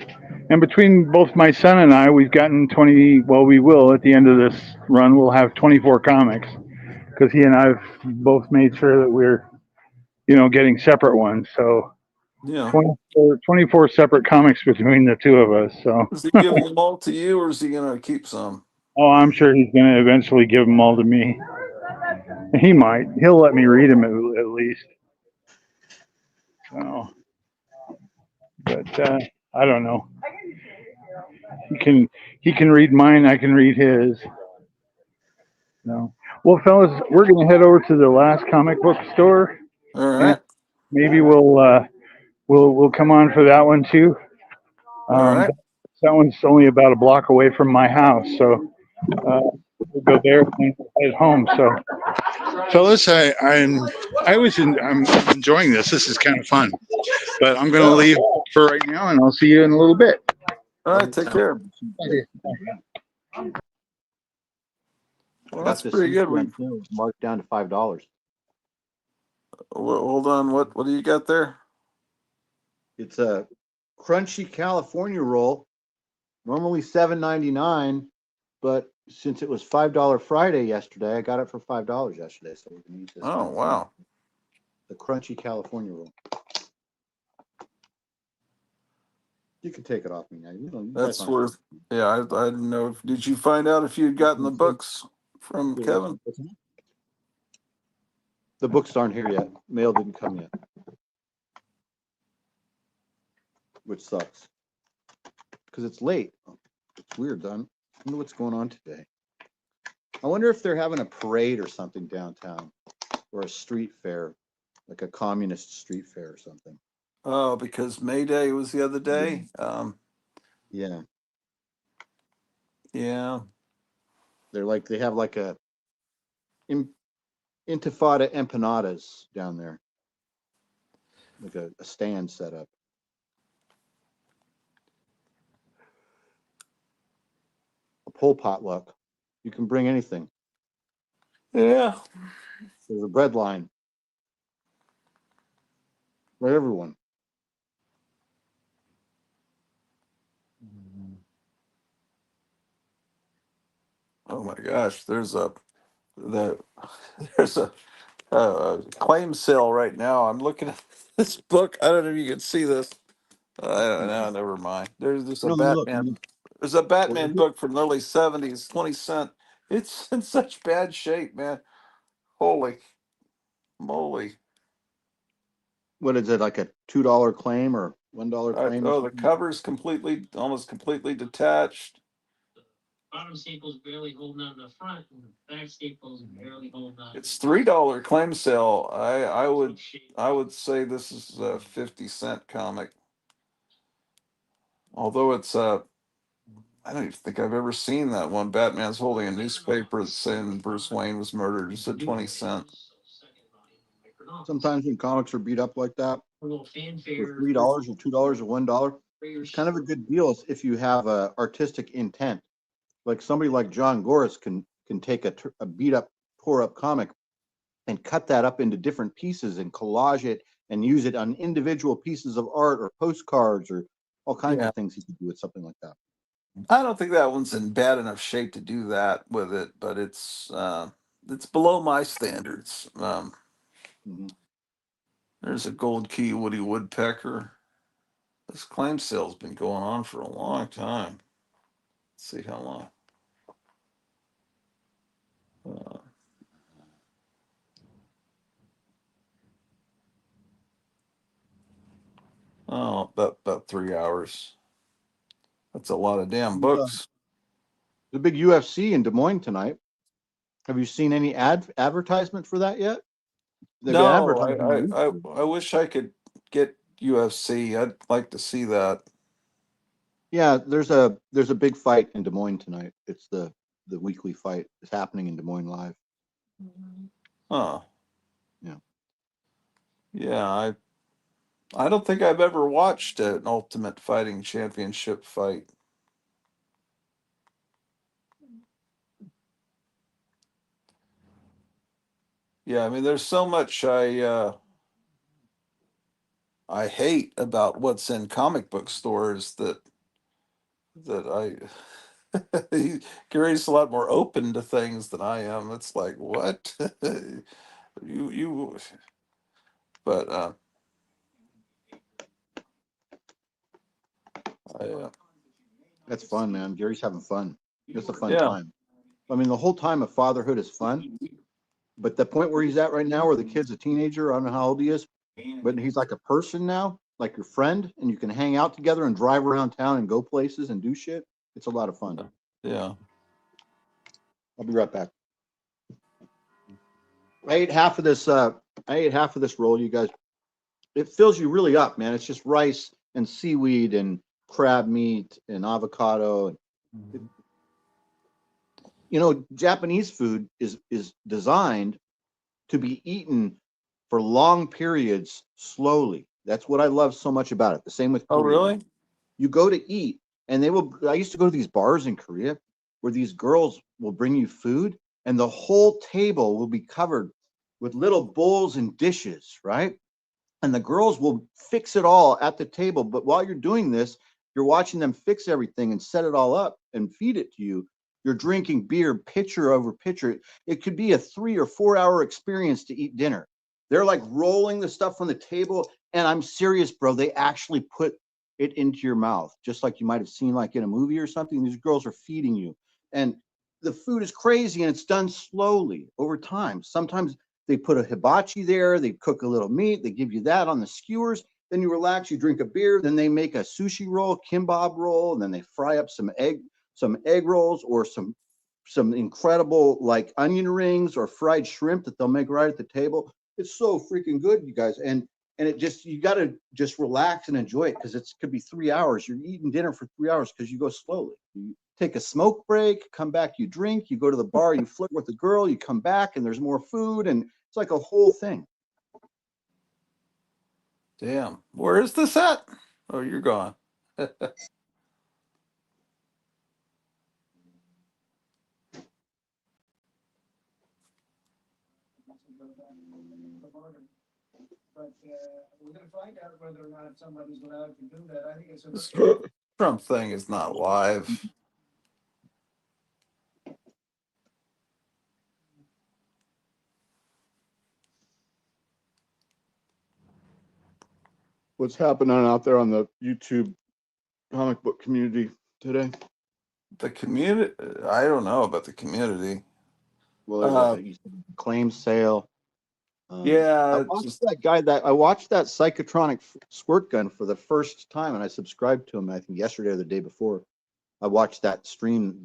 and between both my son and I, we've gotten 20. Well, we will at the end of this run. We'll have 24 comics because he and I've both made sure that we're, getting separate ones. So. Yeah. 24 separate comics between the two of us. So is he giving them all to you, or is he going to keep some? Oh, I'm sure he's going to eventually give them all to me. He might. He'll let me read them at least. So, but I don't know. He can read mine. I can read his. No. Well, fellas, we're going to head over to the last comic book store. All right. Maybe we'll come on for that one too. All right. That one's only about a block away from my house, so we'll go there and head home. So, fellas, I'm enjoying this. This is kind of fun, but I'm going to leave for right now, and I'll see you in a little bit. All right, take care. Well, Got that's this pretty good. sushi on sale, marked down to $5. Hold on. What do you got there? It's a crunchy California roll, normally $7.99, but since it was $5 Friday yesterday, I got it for $5 yesterday. So we can use this. Oh, wow. The crunchy California roll. You can take it off me now. You That's guys aren't- worth. Yeah, I didn't know. Did you find out if you'd gotten the books from Kevin? The books aren't here yet. Mail didn't come yet, which sucks because it's late. It's weird, Don. I wonder what's going on today. I wonder if they're having a parade or something downtown, or a street fair, like a communist street fair or something. Oh, because May Day was the other day. Yeah. Yeah. They have like a Intifada empanadas down there, like a stand set up. A pole potluck. You can bring anything. Yeah. There's a bread line for everyone. Oh my gosh, there's a claim sale right now. I'm looking at this book. I don't know if you can see this. I don't know. Never mind. There's a No, look, Batman. There's a Batman book from the early '70s, 20 cents. It's in such bad shape, man. Holy moly! what is it, like a $2 claim or $1 claim? Oh, the cover's almost completely detached. Bottom staple's barely holding on the front, and the back staple's barely holding on. It's $3 claim sale. I would say this is a 50-cent comic. Although it's I don't even think I've ever seen that one. Batman's holding a newspaper saying Bruce Wayne was murdered. It's at 20 cents. Sometimes when comics are beat up like that, for $3 or $2 or $1, it's kind of a good deal if you have a artistic intent. Like somebody like John Gores can take a beat up, tore up comic and cut that up into different pieces and collage it and use it on individual pieces of art or postcards or all kinds of things he could do with something like that. I don't think that one's in bad enough shape to do that with it, but it's below my standards. There's a gold key Woody Woodpecker. This claim sale's been going on for a long time. Let's see how long. About 3 hours. That's a lot of damn books. The big UFC in Des Moines tonight. Have you seen any advertisement for that yet? No, I wish I could get UFC. I'd like to see that. Yeah, there's a big fight in Des Moines tonight. It's the weekly fight. It's happening in Des Moines live. Huh. Yeah. Yeah, I don't think I've ever watched an Ultimate Fighting Championship fight. Yeah, I mean, there's so much I hate about what's in comic book stores that Gary's a lot more open to things than I am. It's like, what? you but That's fun, man. Gary's having fun. It's a fun Yeah. time. I mean, the whole time of fatherhood is fun, but the point where he's at right now, where the kid's a teenager, I don't know how old he is, but he's like a person now, like your friend, and you can hang out together and drive around town and go places and do shit. It's a lot of fun. Yeah. I'll be right back. I ate half of this roll, you guys. It fills you really up, man. It's just rice and seaweed and crab meat and avocado. You know, Japanese food is designed to be eaten for long periods slowly. That's what I love so much about it. The same with Korean. Oh, really? You go to eat And I used to go to these bars in Korea where these girls will bring you food and the whole table will be covered with little bowls and dishes, right? And the girls will fix it all at the table. But while you're doing this, you're watching them fix everything and set it all up and feed it to you. You're drinking beer, pitcher over pitcher. It could be a 3 or 4 hour experience to eat dinner. They're like rolling the stuff on the table. And I'm serious, bro. They actually put it into your mouth, just like you might have seen like in a movie or something. These girls are feeding you. And the food is crazy and it's done slowly over time. Sometimes they put a hibachi there, they cook a little meat, they give you that on the skewers, then you relax, you drink a beer, then they make a sushi roll, kimbap roll, and then they fry up some egg rolls or some incredible like onion rings or fried shrimp that they'll make right at the table. It's so freaking good, you guys. And it just, you got to just relax and enjoy it because it could be 3 hours. You're eating dinner for 3 hours because you go slowly. You take a smoke break, come back, you drink, you go to the bar, you flirt with the girl, you come back and there's more food and it's like a whole thing. Damn. Where is this at? Oh, you're gone. But we're going to find out whether or not somebody's allowed to do that. I think it's This a Trump thing is not live. What's happening out there on the YouTube comic book community today? The community, I don't know about the community. Well, there's a claim sale. Yeah, I watched that Psychotronic squirt gun for the first time, and I subscribed to him. I think yesterday or the day before. I watched that stream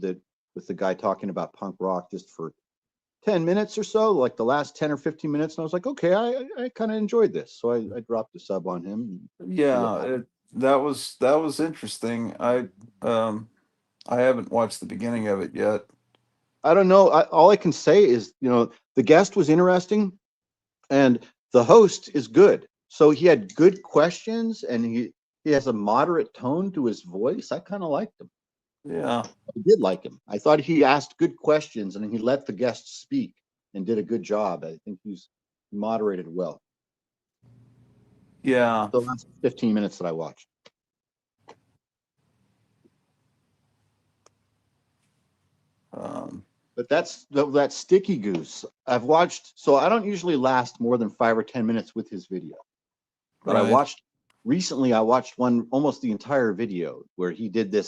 with the guy talking about punk rock just for 10 minutes or so, like the last 10 or 15 minutes, and I was like, okay, I kind of enjoyed this, so I dropped a sub on him. Yeah, that was interesting. I haven't watched the beginning of it yet. I don't know. All I can say is, the guest was interesting, and the host is good. So he had good questions, and he has a moderate tone to his voice. I kind of liked him. Yeah, I did like him. I thought he asked good questions, and he let the guests speak and did a good job. I think he moderated well. Yeah. The last 15 minutes that I watched. But that's that Sticky Goose. I've watched, so I don't usually last more than 5 or 10 minutes with his video. But Right. recently I watched one almost the entire video where he did a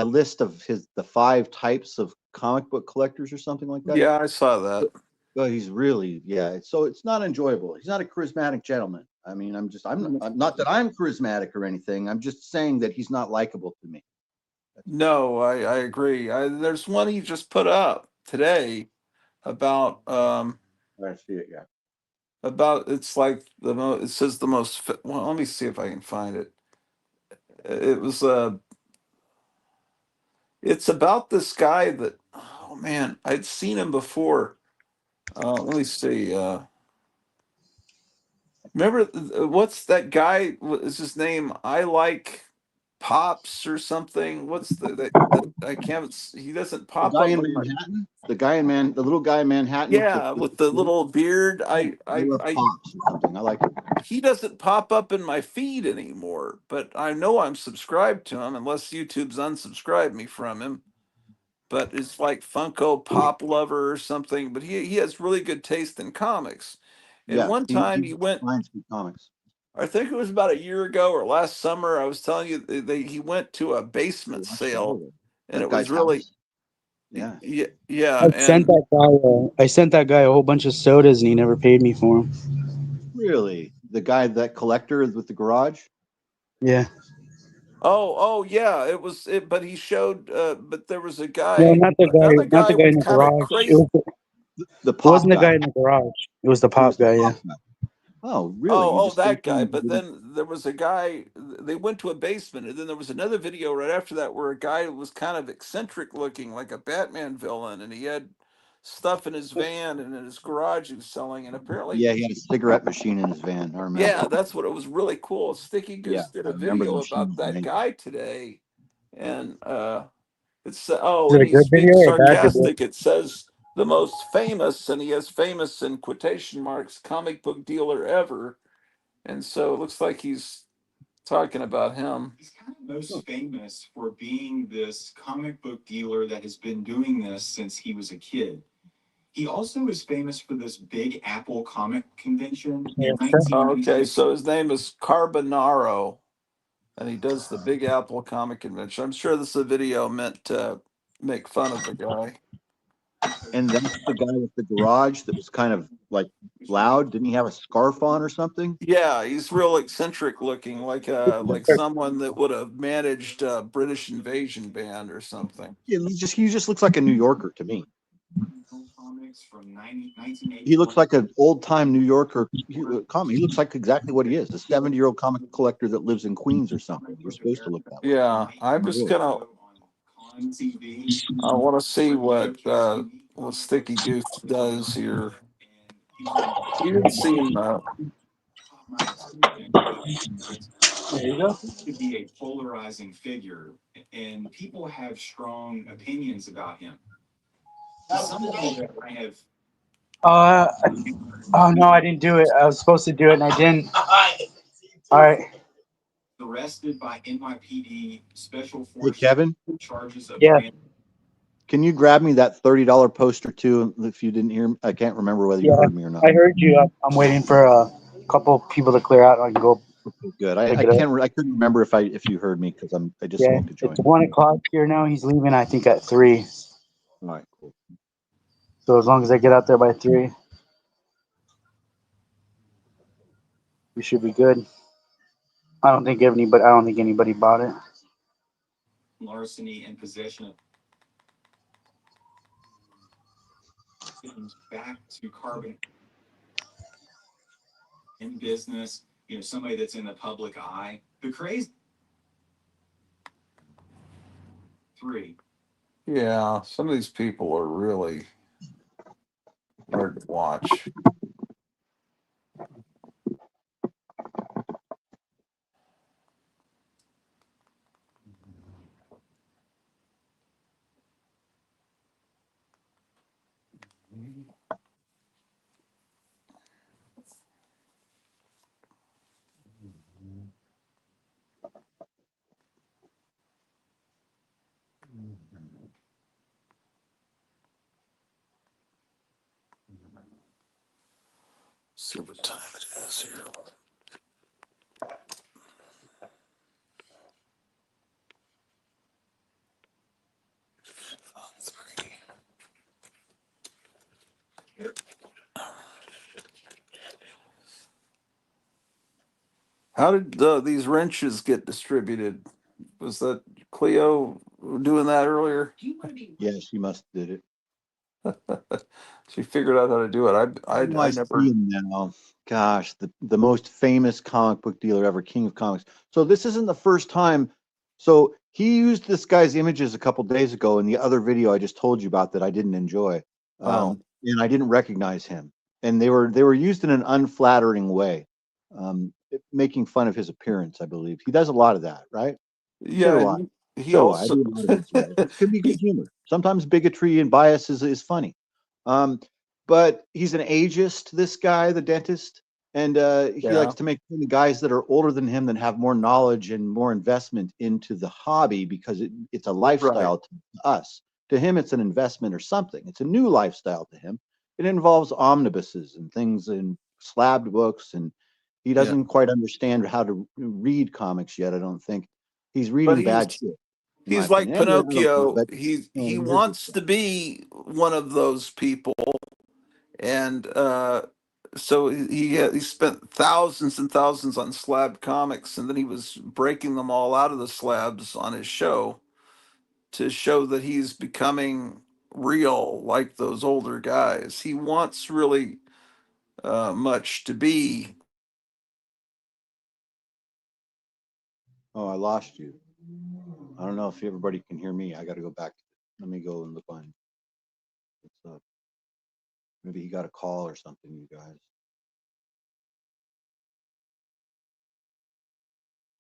list of the 5 types of comic book collectors or something like that. Yeah, I saw that. Well, he's really, so it's not enjoyable. He's not a charismatic gentleman. I mean, I'm not that I'm charismatic or anything. I'm just saying that he's not likable to me. No, I agree. There's one he just put up today about I see it, yeah. About it's like it says the most well, let me see if I can find it. It was it's about this guy that, oh man, I'd seen him before. Let me see. Remember what's that guy? What is his name? I like Pops or something. What's the I can't. He doesn't The pop guy up in on my. Manhattan, the little guy in Manhattan Yeah, with the little beard. I love Pops or something. I like it. He doesn't pop up in my feed anymore, but I know I'm subscribed to him unless YouTube's unsubscribed me from him. But it's like Funko Pop Lover or something. But he has really good taste in comics. And Yeah, one time he went, finds good comics. I think it was about a year ago or last summer. I was telling you he went to a basement sale, and That it was guy's really, house. Yeah. yeah, I sent that guy a whole bunch of sodas and he never paid me for them. Really? The guy, that collector with the garage? Yeah. Oh yeah, it was it. But he showed, but there was a No, guy, not the another guy guy in with the kind of garage. crazy. It wasn't the guy in the garage. It was the pop guy. Yeah. Oh, really? Oh, that guy. But then there was a guy, they went to a basement, and then there was another video right after that where a guy was kind of eccentric looking, like a Batman villain, and he had stuff in his van and in his garage he was selling, and apparently, Yeah, he had a cigarette machine in his van. I remember. yeah, that's what it was really cool. Sticky Yeah, Goose did I a remember the video machine about was that amazing. guy today, and it's Is it and a he's good being video or a bad video? sarcastic. It says the most famous, and he has famous in quotation marks, comic book dealer ever, and so it looks like he's talking about him. He's kind of most famous for being this comic book dealer that has been doing this since he was a kid. He also is famous for this Big Apple comic convention in Yes, sir. 1990. Okay, so his name is Carbonaro, and he does the Big Apple comic convention. I'm sure this is a video meant to make fun of the guy. And that's the guy with the garage that was kind of like loud. Didn't he have a scarf on or something? Yeah, he's real eccentric looking, like someone that would have managed a British invasion band or something. Yeah, he just looks like a New Yorker to me. Comics from 1980. He looks like an old time New Yorker comic. He looks like exactly what he is, a 70-year-old comic collector that lives in Queens or something. You're supposed to look that way. Yeah, I'm just Really. gonna. I want to see what Sticky Goose does here. He didn't seem. There you go. To be a polarizing figure, and people have strong opinions about him. Somebody that I have Oh no, I didn't do it. I was supposed to do it and I didn't. All right. arrested by NYPD special Hey, forces Kevin, charges of Yeah. can you grab me that $30 poster too? If you didn't hear me, I can't remember whether you Yeah, heard me or not. I heard you. I'm waiting for a couple people to clear out. I can go. Good. pick I it up. can't. I couldn't remember if you heard me because I just Yeah, smoked a joint. it's 1 o'clock here now. He's leaving, I think, at 3. All right, cool. So as long as I get out there by 3, we should be good. I don't think anybody bought it. larceny and possession of back to carbon in business. Somebody that's in the public eye. The crazy 3. Yeah, some of these people are really hard to watch. See what time it is here. How did these wrenches get distributed? Was that Cleo doing that earlier? Yeah, she must have did it. She figured out how to do it. I never. see him now. Gosh, the most famous comic book dealer ever, King of Comics. So this isn't the first time. So he used this guy's images a couple days ago in the other video I just told you about that I didn't enjoy, and I didn't recognize him. And they were used in an unflattering way, making fun of his appearance. I believe he does a lot of that, right? So Yeah, do I. and he So do I. I also do a lot of it as well. It can be good humor. Sometimes bigotry and bias is funny. Um, but he's an ageist, this guy, the dentist, and he yeah, likes to make fun of guys that are older than him that have more knowledge and more investment into the hobby because it's a right. lifestyle to us. To him, it's an investment or something. It's a new lifestyle to him. It involves omnibuses and things and slabbed books, and he Yeah, doesn't quite understand how to read comics yet. I don't think he's but reading bad shit, in my he's like opinion. Anyway, I don't know, Pinocchio. but He here's the wants to be one of those people, and so he spent thousands and thousands on slab comics, and then he was breaking them all out of the slabs on his show to show that he's becoming real like those older guys. He wants really much to be. Oh, I lost you. I don't know if everybody can hear me. I got to go back. Let me go and look on. What's up? Maybe he got a call or something, you guys.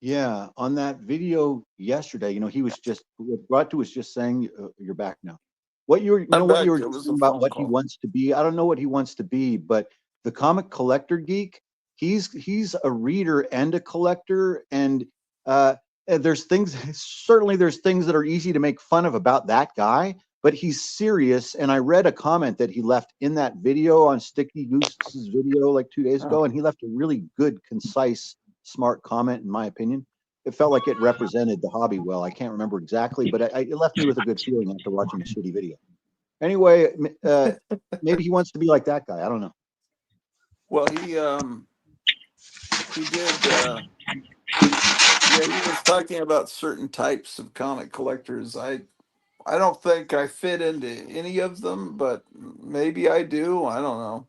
Yeah, on that video yesterday, he was just, what Ratu was just saying, you're back now. What you were, I'm what you back. were It just was a saying about phone what he call. wants to be. I don't know what he wants to be, but the comic collector geek, he's a reader and a collector, and there's things, certainly there's things that are easy to make fun of about that guy, but he's serious. And I read a comment that he left in that video on Sticky Goose's video like 2 days ago, and he left a really good, concise, smart comment, in my opinion. It felt like it represented the hobby well. I can't remember exactly, but it left me with a good feeling after watching a shitty video. Anyway, maybe he wants to be like that guy. I don't know. Well, he did. Yeah, he was talking about certain types of comic collectors. I don't think I fit into any of them, but maybe I do. I don't know.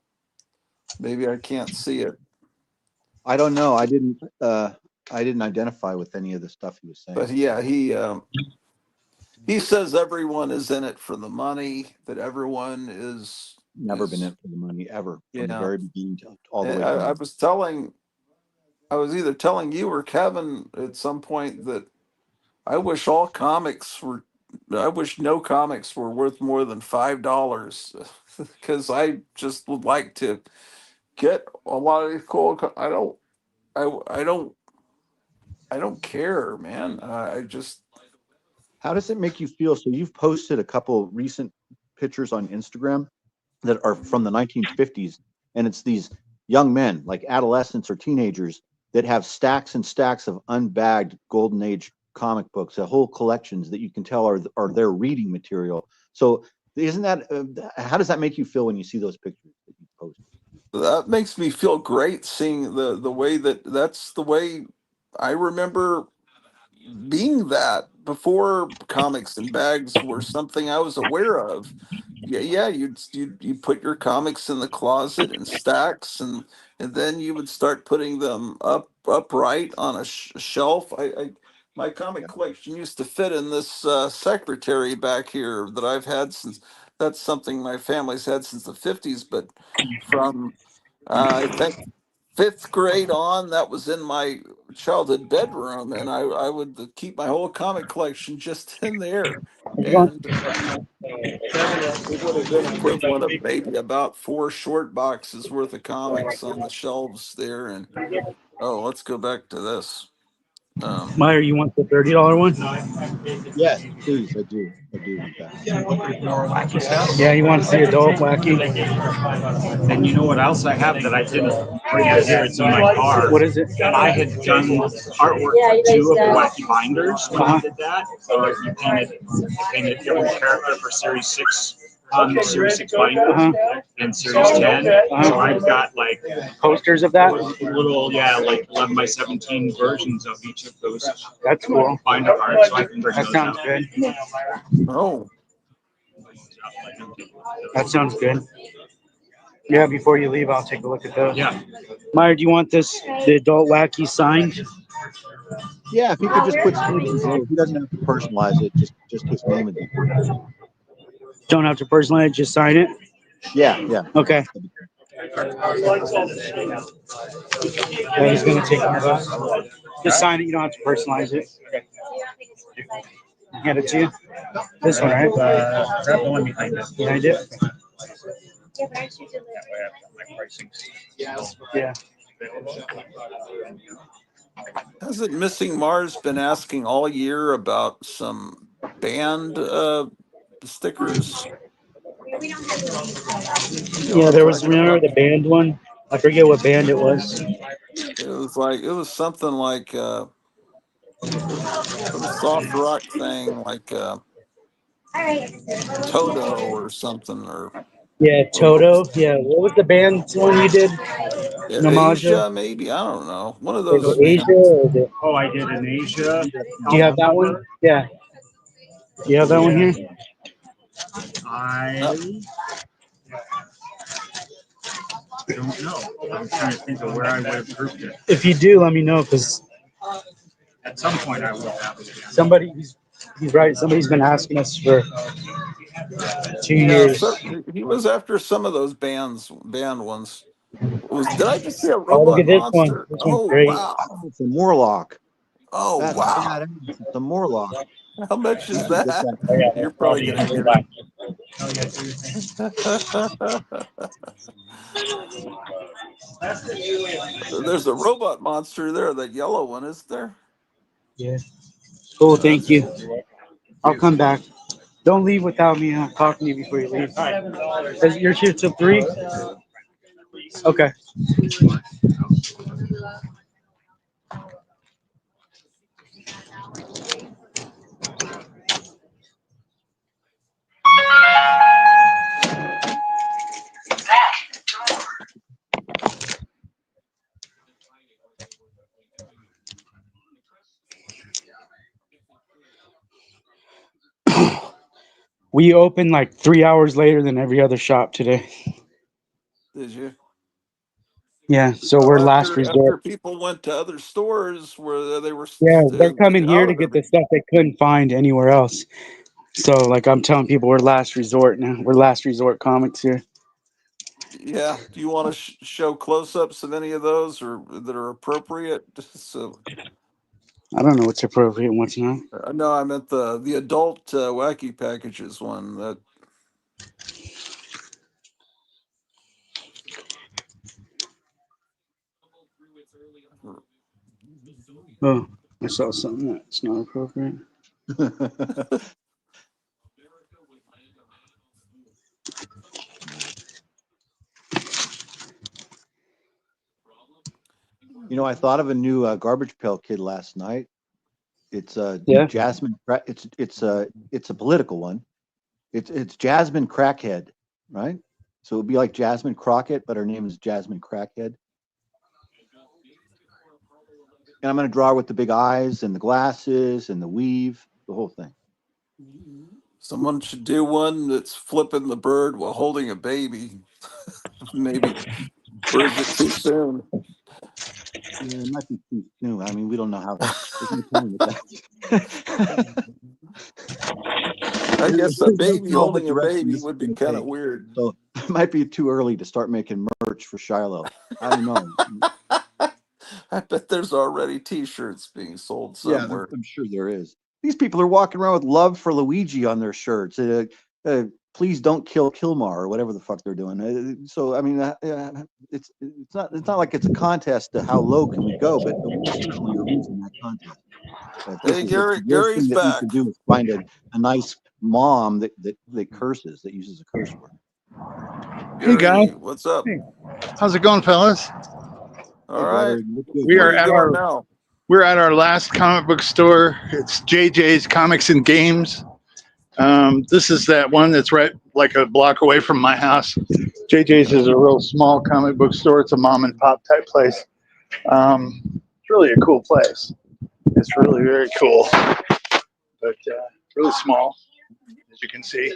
Maybe I can't see it. I don't know. I didn't identify with any of the stuff he was saying. But yeah, he says everyone is in it for the money. That everyone is Never been in it for the money ever, from the Yeah. very beginning to all the way I down. I was either telling you or Kevin at some point that I wish no comics were worth more than $5 because I just would like to get a lot of these cool. I don't care, man. I just. How does it make you feel? So you've posted a couple recent pictures on Instagram that are from the 1950s, and it's these young men, like adolescents or teenagers, that have stacks and stacks of unbagged golden age comic books, whole collections that you can tell are their reading material. So isn't that how does that make you feel when you see those pictures that you posted? That makes me feel great seeing the way that's the way I remember being that before comics and bags were something I was aware of. Yeah, you put your comics in the closet in stacks, and then you would start putting them upright on a shelf. My comic collection used to fit in this secretary back here that I've had since. That's something my family's had since the 50s, but from I think fifth grade on, that was in my childhood bedroom, and I would keep my whole comic collection just in there. And it would have been equivalent of maybe about 4 short boxes worth of comics on the shelves there. And let's go back to this. Meyer, you want the $30 one? Yes, please. I do want that. Yeah, you want to see adult wacky? And you know what else I have that I didn't bring out here? It's in my car. What is it? I had done artwork for 2 of the wacky binders when I did that. You painted every character for Series 6. Series 6 binder and Series 10. So I've got like posters of that. Little, like 11 by 17 versions of each of those. That's cool. Binder art, so I can bring That those sounds out. good. Oh, that sounds good. Yeah, before you leave, I'll take a look at those. Yeah. Meyer, do you want the adult wacky signed? Yeah, if he could just put he doesn't have to personalize it, just his name would be great. Don't have to personalize it, just sign it? Yeah. Okay. I was going to take one of those. Just sign it, you don't have to personalize it. Hand it to you? This one, right? Grab the one behind it. Behind it? Yeah. Hasn't Missing Mars been asking all year about some band stickers? Yeah, there was, remember the band one? I forget what band it was. It was something like some soft rock thing, like Toto or something, or Yeah, Toto. Yeah, what was the band one you did? Asia, maybe, I don't know. One of Is those it Asia bands. or is it? Oh, I did in Asia. Do you have that one? Yeah. Do you have that one here? I don't know. I'm trying to think of where I would have grouped it. If you do, let me know, because At some point I will have it. he's right. Somebody's been asking us for 2 Yeah, years. so he was after some of those band ones. Did I just see a Oh, look robot at this one. monster? This one's Oh great. wow! Oh, it's a Morlock. Oh That's wow! badass. It's a Morlock. How much You is should get that? that. Oh, yeah, You're that's probably probably gonna a get it. robot. There's a robot monster there, that yellow one, is there? Yeah. Cool, Yeah, thank you. I'll come back. Don't leave without me talking to you before you leave. Is your shift till 3? Okay. We opened like 3 hours later than every other shop today. Did you? Yeah, so Well, we're last after resort. people went to other stores where they were Yeah, they're coming getting here out to of get the everything. stuff they couldn't find anywhere else. So, like, I'm telling people, we're last resort now. We're last resort comics here. Yeah. Do you want to show close-ups of any of those or that are appropriate? So, I don't know what's appropriate and what's not. no, I meant the adult wacky packages one. That Oh, I saw something that's not appropriate. You know, I thought of a new Garbage Pail Kid last night. It's Yeah. Jasmine. It's a political one. It's Jasmine Crackhead, right? So it would be like Jasmine Crockett, but her name is Jasmine Crackhead. And I'm going to draw her with the big eyes and the glasses and the weave, the whole thing. someone should do one that's flipping the bird while holding a baby. Maybe. Or is it too soon? Yeah, it might be too soon. I mean, we don't know how. There's no time with that. I guess a There's no baby telling what holding a direction baby this is would be going to kind of take. weird. So it might be too early to start making merch for Shiloh. I don't know. I bet there's already T-shirts being sold Yeah, somewhere. I'm sure there is. These people are walking around with love for Luigi on their shirts. Please don't kill Kilmar or whatever the fuck they're doing. So I mean, it's not like it's a contest to how low can we go, but we certainly are losing that contest. Hey, The worst Gary's thing that we back. can do is find a nice mom that curses, that uses a curse word. Hey, guys. Gary, what's up? Hey, how's it going, fellas? All Hey, right. brother, look good, We Where are are you at going our now? we're at our last comic book store. It's JJ's Comics and Games. This is that one that's right like a block away from my house. JJ's is a real small comic book store. It's a mom and pop type place. It's really a cool place. It's really very cool, but really small, as you can see.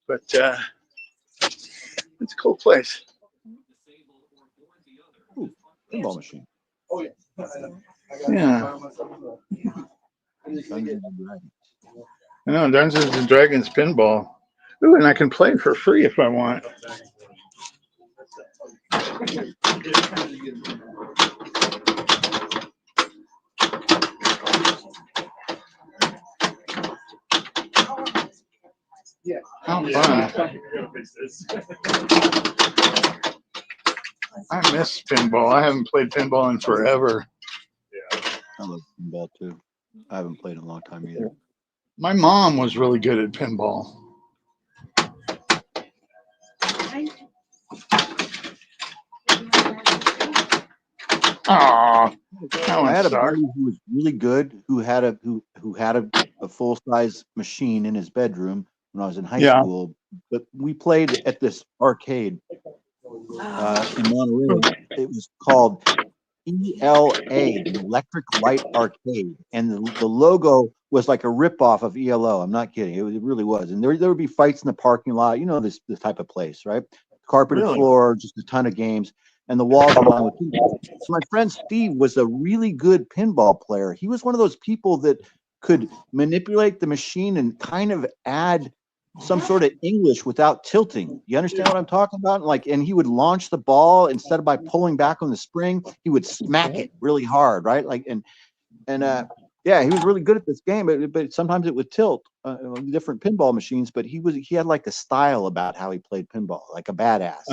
But it's a cool place. Ooh, pinball machine. Yeah. Dungeons and Dragons. I know, Dungeons and Dragons pinball. Ooh, and I can play for free if I want. How fun. I miss pinball. I haven't played pinball in forever. I love pinball too. I haven't played in a long time either. My mom was really good at pinball. Aw, that one I had a sucked. buddy who was really good, who had a full size machine in his bedroom when I was in high Yeah. school. But we played at this arcade in Monterey. It was called ELA, Electric Light Arcade, and the logo was like a ripoff of ELO. I'm not kidding. It really was. And there would be fights in the parking lot. You know this type of place, right? Carpeted Really? floor, just a ton of games, and the walls were lined with pinball. So my friend Steve was a really good pinball player. He was one of those people that could manipulate the machine and kind of add some sort of English without tilting. You understand what I'm talking about? Like, and he would launch the ball instead of by pulling back on the spring, he would smack it really hard, right? Like, and yeah, he was really good at this game, but sometimes it would tilt. Different pinball machines, but he had like a style about how he played pinball, like a badass.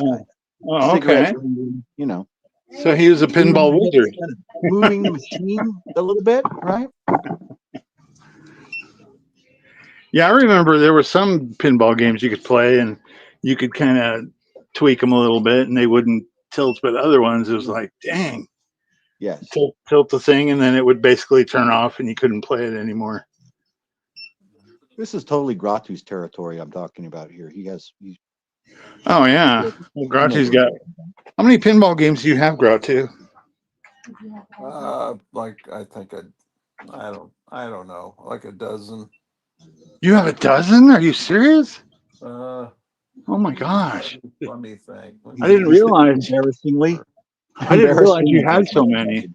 Oh, Cigarettes, okay. you know. So he was a pinball wizard. Moving the machine a little bit, right? Yeah, I remember there were some pinball games you could play and you could kind of tweak them a little bit and they wouldn't tilt, but other ones it was like, dang, yes, tilt the thing and then it would basically turn off and you couldn't play it anymore. This is totally Gratu's territory I'm talking about here. He's Oh yeah, well, Gratu's got. How many pinball games do you have, Gratu? Like I think I don't know, like a dozen. You have a dozen? Are you serious? Uh, Oh my gosh! let me think. I didn't realize. Embarrassingly, I didn't realize you had so many.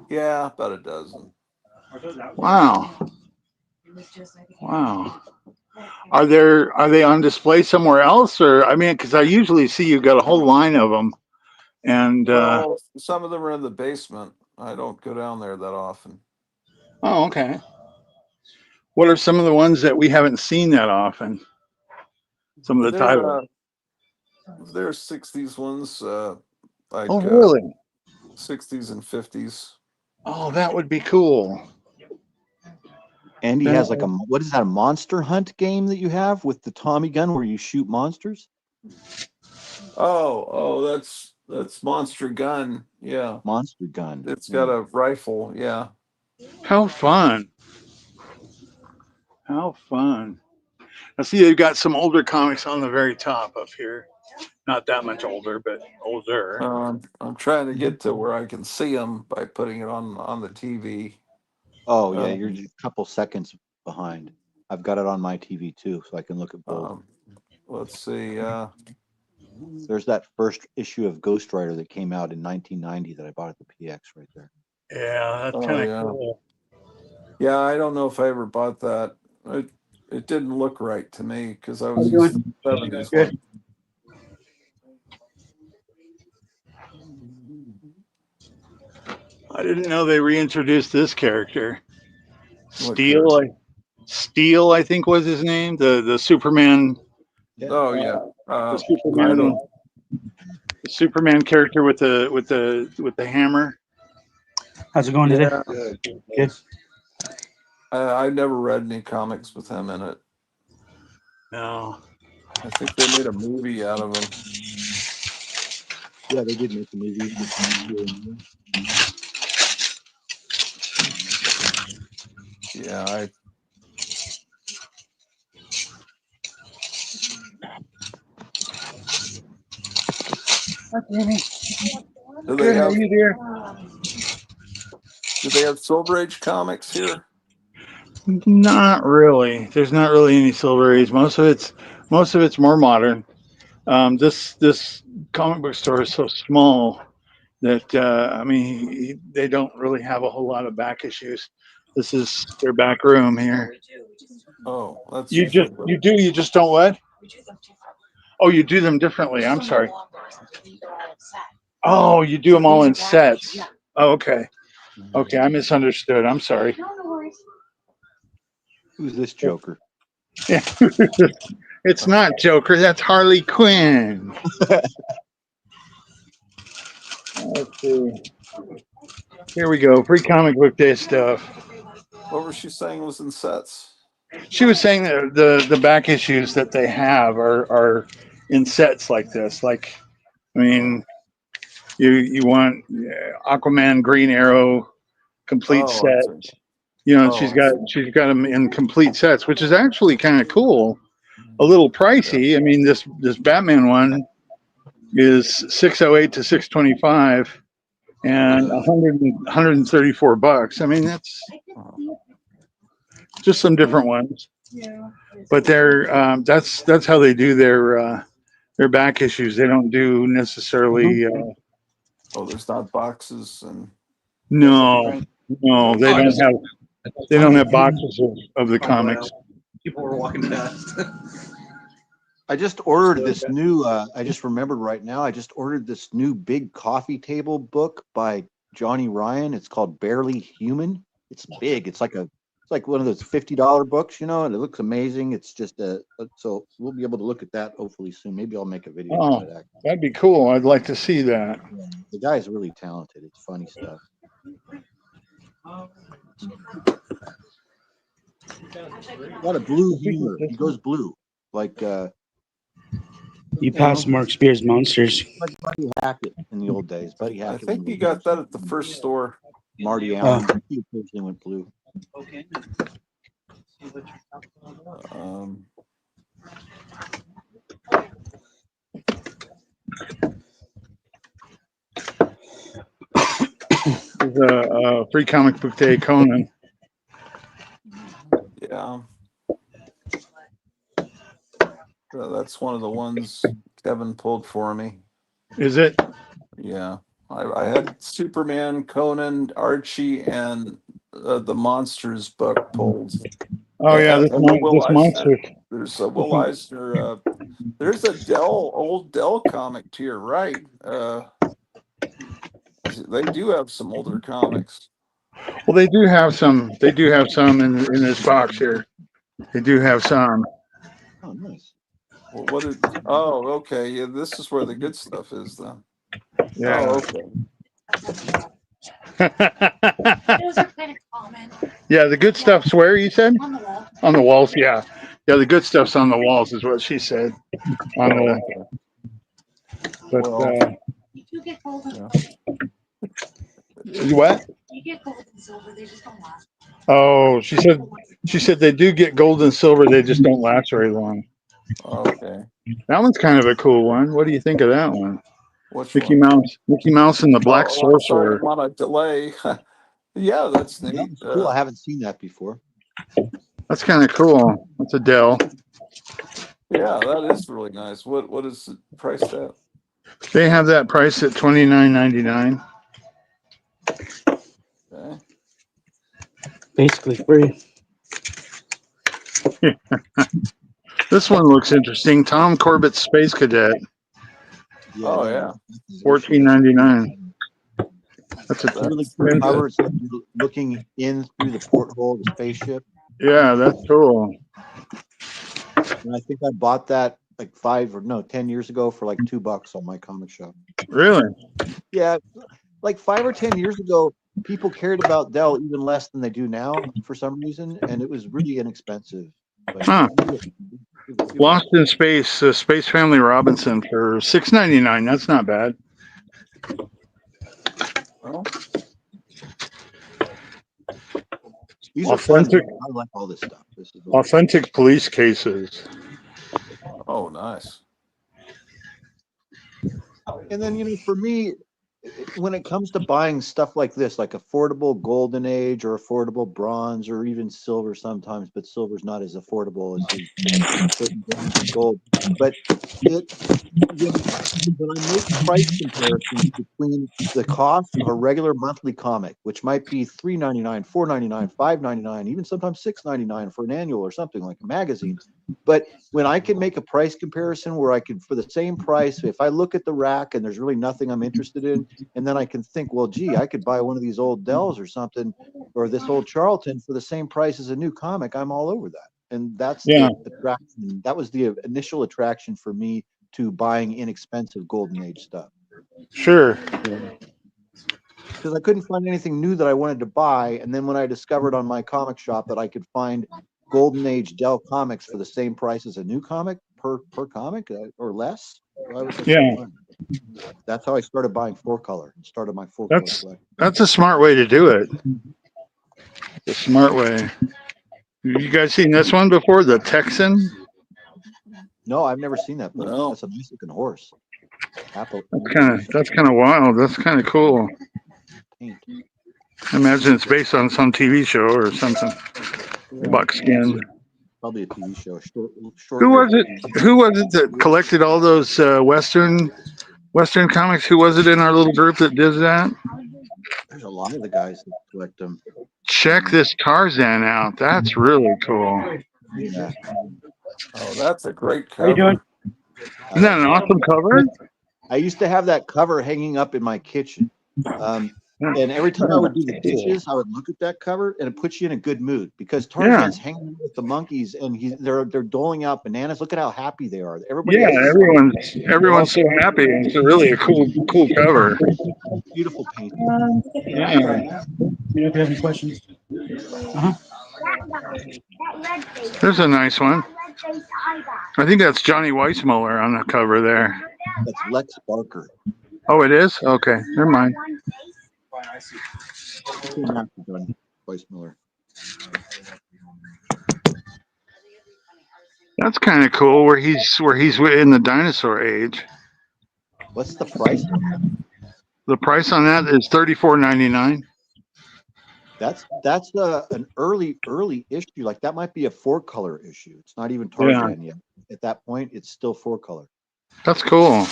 Yeah, about a dozen. Wow. Wow. Are they on display somewhere else, or I mean, because I usually see you've got a whole line of them, and Well, some of them are in the basement. I don't go down there that often. oh, okay. What are some of the ones that we haven't seen that often? Some of the titles. There are 60s ones, like Oh, really? 60s and 50s. Oh, that would be cool. And he has like what is that, a Monster Hunt game that you have with the Tommy gun where you shoot monsters? Oh, that's Monster Gun. Yeah. Monster Gun. It's got a rifle. Yeah. How fun. How fun. I see they've got some older comics on the very top up here. Not that much older, but older. I'm trying to get to where I can see them by putting it on the TV. Oh yeah, you're just a couple seconds behind. I've got it on my TV too, so I can look at both. Let's see. There's that first issue of Ghost Rider that came out in 1990 that I bought at the PX right there. Yeah, that's kind of cool. Yeah, I don't know if I ever bought that. It didn't look right to me because I was used to the 70s one. I didn't know they reintroduced this character. Steel, I think was his name. The Superman. Oh yeah. The Superman character with the hammer. How's it going today? Good. I never read any comics with him in it. No. I think they made a movie out of him. Yeah, they did make a movie. Yeah, Do they have, do they have Silver Age comics here? Not really. There's not really any Silver Age. Most of it's more modern. This comic book store is so small that I mean they don't really have a whole lot of back issues. This is their back room here. Oh, that's you just don't what? Oh, you do them differently. I'm sorry. Oh, you do them all in sets. Oh, okay. Okay, I misunderstood. I'm sorry. Who's this Joker? Yeah. It's not Joker. That's Harley Quinn. Let's see. Here we go. Free comic book day stuff. What was she saying was in sets? She was saying that the back issues that they have are in sets like this. Like, I mean, you want Aquaman, Green Arrow, complete set. You know, she's got them in complete sets, which is actually kind of cool. A little pricey. I mean, this Batman one is $608 to $625, and $134. I mean, that's just some different ones. But they're that's how they do their back issues. They don't do necessarily. There's not boxes and. No, they don't have boxes of the comics. People were walking past. I just ordered this new. I just remembered right now. I just ordered this new big coffee table book by Johnny Ryan. It's called Barely Human. It's big. It's like one of those $50 books, and it looks amazing. It's just so we'll be able to look at that hopefully soon. Maybe I'll make a video Oh, about it. that'd be cool. I'd like to see that. Yeah, the guy's really talented. It's funny stuff. A lot of blue humor. He goes blue, like You passed Mark Spears Monsters. like Buddy Hackett in the old days. Buddy I Hackett. think you got that at the first store. Marty Allen. He occasionally went blue. Okay. There's a free comic book day, Conan. Yeah. That's one of the ones Kevin pulled for me. Is it? Yeah. I had Superman, Conan, Archie, and the Monsters book pulled. Oh yeah, And this the Will Eisner. monster. There's a Will Eisner. There's a old Dell comic to your right. They do have some older comics. Well, they do have some. They do have some in this box here. They do have some. Oh, nice. Well, okay. Yeah, this is where the good stuff is, then. Yeah. Oh, okay. Those are kind of common. Yeah, the good stuff's where, you said? On the wall. On the walls, yeah. Yeah, the good stuff's on the walls is what she said. On the, but You do get gold and what? You get gold and silver, they just don't last. Oh, she said they do get gold and silver, they just don't last very long. Okay. That one's kind of a cool one. What do you think of that one? Which Mickey one? Mouse and the Black Sorry, Sorcerer. I'm on a delay. Yeah, that's neat. That's cool. I haven't seen that before. That's kind of cool. That's a Dell. Yeah, that is really nice. What is it priced at? They have that price at $29.99. Okay. Basically free. This one looks interesting. Tom Corbett's Space Cadet. Oh yeah. $14.99. That's a really cool cover. It's like you're looking in through the porthole of the spaceship. Yeah, that's cool. And I think I bought that like 10 years ago for like $2 on my comic shop. Really? Yeah, like 5 or 10 years ago, people cared about Dell even less than they do now for some reason, and it was really inexpensive. Huh. Lost in Space, Space Family Robinson for $6.99. That's not bad. Well, these are fun. Authentic. I like all this stuff. This is Authentic police cases. oh, nice. And then, for me, when it comes to buying stuff like this, like affordable golden age or affordable bronze or even silver sometimes, but silver's not as affordable as certain brands of gold. But when I make price comparisons between the cost of a regular monthly comic, which might be $3.99, $4.99, $5.99, even sometimes $6.99 for an annual or something like a magazine. But when I can make a price comparison where I can, for the same price, if I look at the rack and there's really nothing I'm interested in, and then I can think, well, gee, I could buy one of these old Dells or something, or this old Charlton for the same price as a new comic, I'm all over that. And that's the attraction. That was the initial attraction for me to buying inexpensive golden age stuff. Sure. Because I couldn't find anything new that I wanted to buy. And then when I discovered on my comic shop that I could find golden age Dell comics for the same price as a new comic per comic or less, I was like, that's how I started buying 4-color and started my 4-color collection. That's a smart way to do it. The smart way. You guys seen this one before? The Texan? No, I've never seen that. But no. That's a nice looking horse. Apple. That's kind of wild. That's kind of cool. Paint. I imagine it's based on some TV show or something. Buckskin. Probably a TV show. Who was it? Who was it that collected all those Western comics? Who was it in our little group that did that? There's a lot of the guys that collect them. Check this Tarzan out. That's really cool. Yeah. Oh, that's a great How you doing? cover. Isn't that an awesome cover? I used to have that cover hanging up in my kitchen. And every time I would do the dishes, I would look at that cover, and it puts you in a good mood because Tarzan's hanging with the monkeys, and they're doling out bananas. Look at how happy they are. Everybody Yeah, else is everyone's so happy. It's really a cool cover. beautiful paint. Yeah. You know if you have any questions. There's a nice one. I think that's Johnny Weissmuller on the cover there. That's Lex Barker. Oh, it is? Okay, never mind. John Weissmuller. That's kind of cool. Where he's in the dinosaur age. What's the price? The price on that is $34.99. That's an early issue. Like that might be a 4-color issue. It's not even Tarzan yet. At that point, it's still 4-color. That's cool.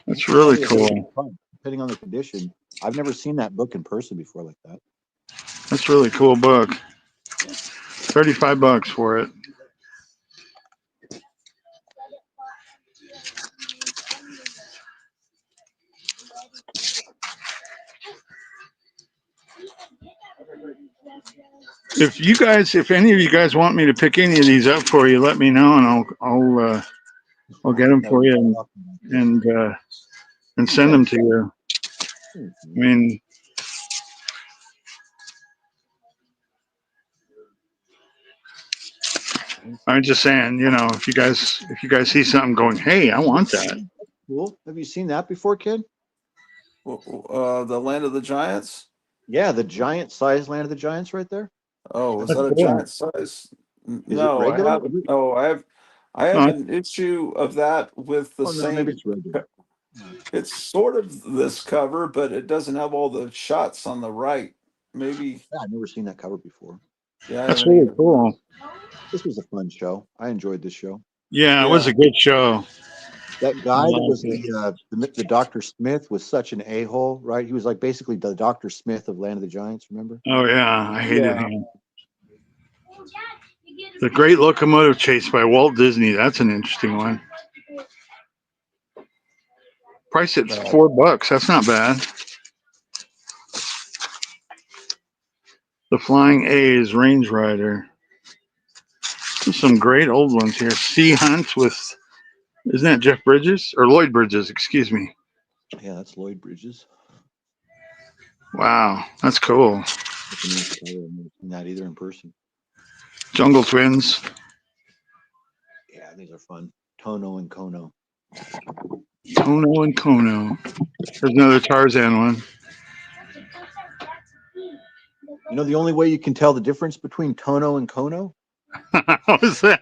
That's really cool. Depending on the condition, I've never seen that book in person before like that. That's a really cool book. $35 for it. If any of you guys want me to pick any of these up for you, let me know, and I'll get them for you and send them to you. I mean, I'm just saying, if you guys see something going, hey, I want that. Cool. Have you seen that before, kid? The Land of the Giants? Yeah, the giant size Land of the Giants right there. Oh, is that a giant size? No, I regular? haven't. No, I have an issue of that with the same. Maybe it's regular. It's sort of this cover, but it doesn't have all the shots on the right. Maybe. Yeah, I've never seen that cover before. Yeah, that's really cool. This was a fun show. I enjoyed this show. Yeah, it was a good show. That guy that was the Dr. Smith was such an a-hole, right? He was like basically the Dr. Smith of Land of the Giants, remember? Oh, yeah. I hated him. The Great Locomotive Chase by Walt Disney. That's an interesting one. Price at $4. That's not bad. The Flying A's Range Rider. There's some great old ones here. Sea Hunt with, isn't that Jeff Bridges? Or Lloyd Bridges, excuse me. Yeah, that's Lloyd Bridges. Wow, that's cool. I've never seen that either in person. Jungle Twins. Yeah, these are fun. Tono and Kono. Tono and Kono. There's another Tarzan one. You know the only way you can tell the difference between Tono and Kono? What was that?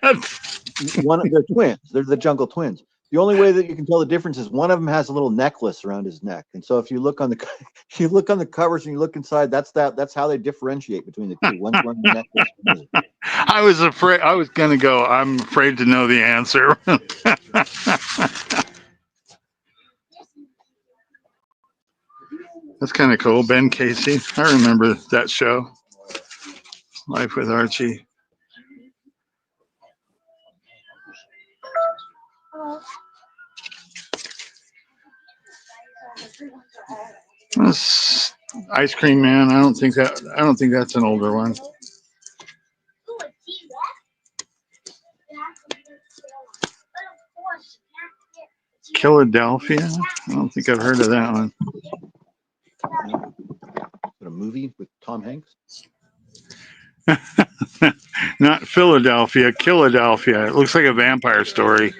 They're twins. They're the Jungle Twins. The only way that you can tell the difference is one of them has a little necklace around his neck, and so if you look on the covers and you look inside, that's how they differentiate between the two. One's wearing the necklace. I was afraid. I was gonna go. I'm afraid to know the answer. That's kind of cool. Ben Casey. I remember that show. Life with Archie. That's Ice Cream Man. I don't think that's an older one. Philadelphia. I don't think I've heard of that one. A movie with Tom Hanks? Not Philadelphia, Philadelphia. It looks like a vampire story.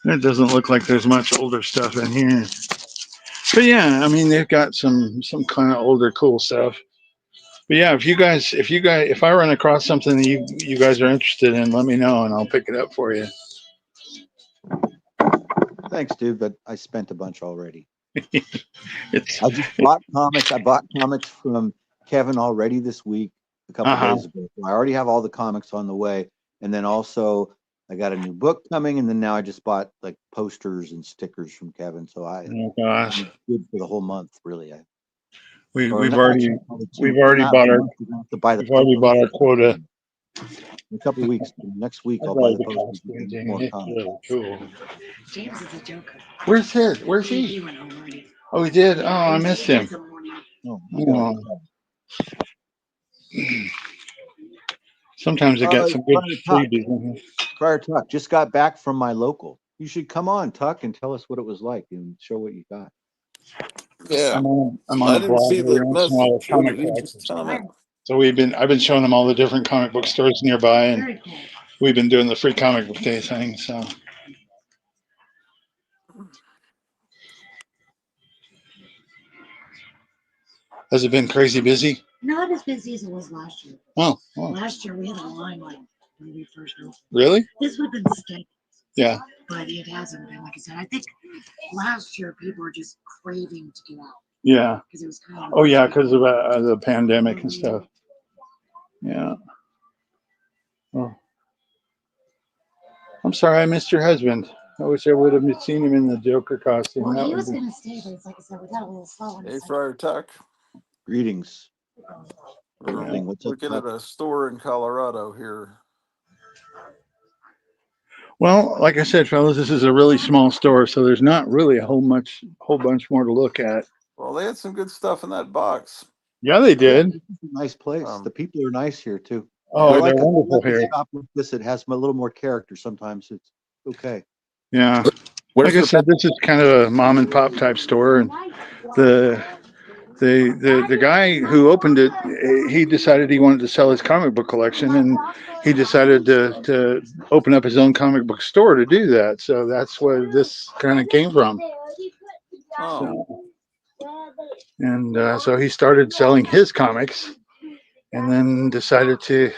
It doesn't look like there's much older stuff in here. But yeah, I mean they've got some kind of older cool stuff. But yeah, if I run across something that you guys are interested in, let me know and I'll pick it up for you. Thanks, dude, but I spent a bunch already. I just bought comics. I bought comics from Kevin already this week, a couple days ago. So I already have all the comics on the way. And then also I got a new book coming, and then now I just bought like posters and stickers from Kevin. So Oh gosh, I'm good for the whole month, really. we've Actually, already not bought the our month, you're gonna have to buy the we've already bought our quota. in a couple of weeks. Next week, I I'll buy love the the posters costume and thing. more It's comics. really cool. James is a joker. Where's his? Where's he? He went home already. Oh, he did. Oh, I missed him. Oh, Oh. Sometimes I get some good freebies in here. Friar Tuck just got back from my local. You should come on, Tuck, and tell us what it was like and show what you got. Yeah, I'm on I a didn't blog see every the once in a while with message. What comic did he collectors. just comment? So I've been showing them all the different comic book stores nearby, and we've been doing the free comic book day thing. So has it been crazy busy? Not as busy as it was last year. Oh. Last year we had a line like when we first opened. Really? This would have been scheduled. Yeah. But it hasn't been. Like I said, I think last year people were just craving to get out. Yeah. Because it was kind of. Oh yeah, because of the pandemic and stuff. Yeah. Oh. I'm sorry I missed your husband. I wish I would have seen him in the Joker costume. Well, That he would was be- going to stay, but it's like I said, we got a little slow. Hey, Friar Tuck. Greetings. We're What's up, looking at a store in Colorado here. Well, like I said, fellas, this is a really small store, so there's not really a whole bunch more to look at. Well, they had some good stuff in that box. Yeah, they did. Nice place. The people are nice here too. Oh, I like they're wonderful here. Shop like this. It has a little more character. Sometimes it's okay. Yeah. Where's Like I the said, this is kind of a mom and pop type store, and the guy who opened it, he decided he wanted to sell his comic book collection, and he decided to open up his own comic book store to do that. So that's where this kind of came from. Oh. And so he started selling his comics, and then decided to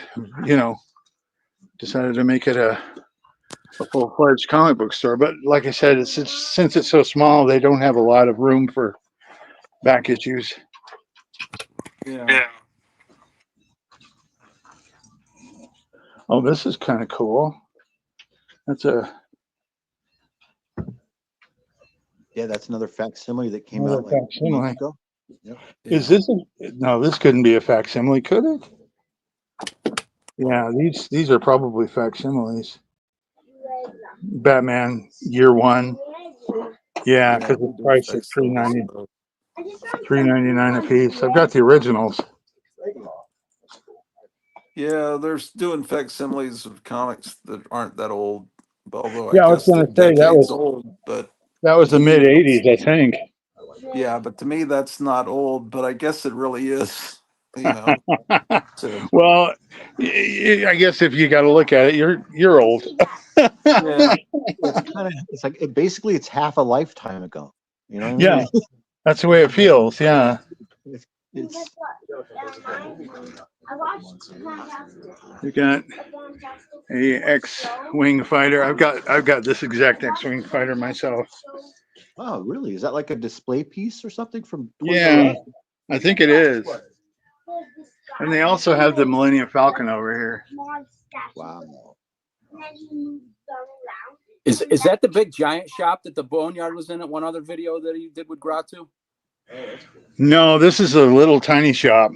make it a full-fledged comic book store. But like I said, since it's so small, they don't have a lot of room for back issues. Yeah. Oh, this is kind of cool. That's another facsimile that came another out like 2 months facsimile. ago. Yep. Is this no? This couldn't be a facsimile, could it? Yeah, these are probably facsimiles. Batman Year One. Yeah, because the price is $3.99 a piece. I've got the originals. Yeah, they're doing facsimiles of comics that aren't that old. Although I Yeah, I was guess going they're to say decades old, but that was the to me, mid '80s, I think. yeah, but to me that's not old. But I guess it really is. You know. Well, I guess if you got to look at it, you're old. Yeah. It's like basically it's half a lifetime ago. You know what I mean? Yeah, that's the way it feels. Yeah. It's You got a X-wing fighter. I've got this exact X-wing fighter myself. Oh, really? Is that like a display piece or something from Toys R Yeah, Us? I think it is. And they also have the Millennium Falcon over here. Wow. Is that the big giant shop that the Boneyard was in at one other video that he did with Gratu? No, this is a little tiny shop.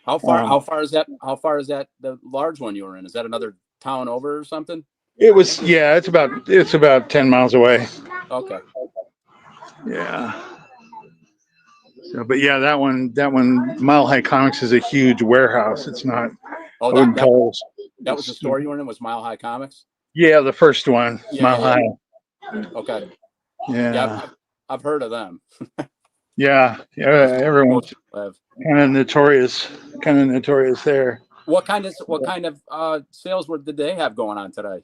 How far is that? How far is that the large one you were in? Is that another town over or something? It was, yeah, it's about 10 miles away. Okay. Yeah. So, but yeah, that one, Mile High Comics is a huge warehouse. It's not. Oh, I wouldn't call it. That was the store you were in. Was Mile High Comics? Yeah, the first one, Mile High. Okay. Yeah. I've heard of them. Yeah, everyone's kind of notorious there. What kind of sales did they have going on today?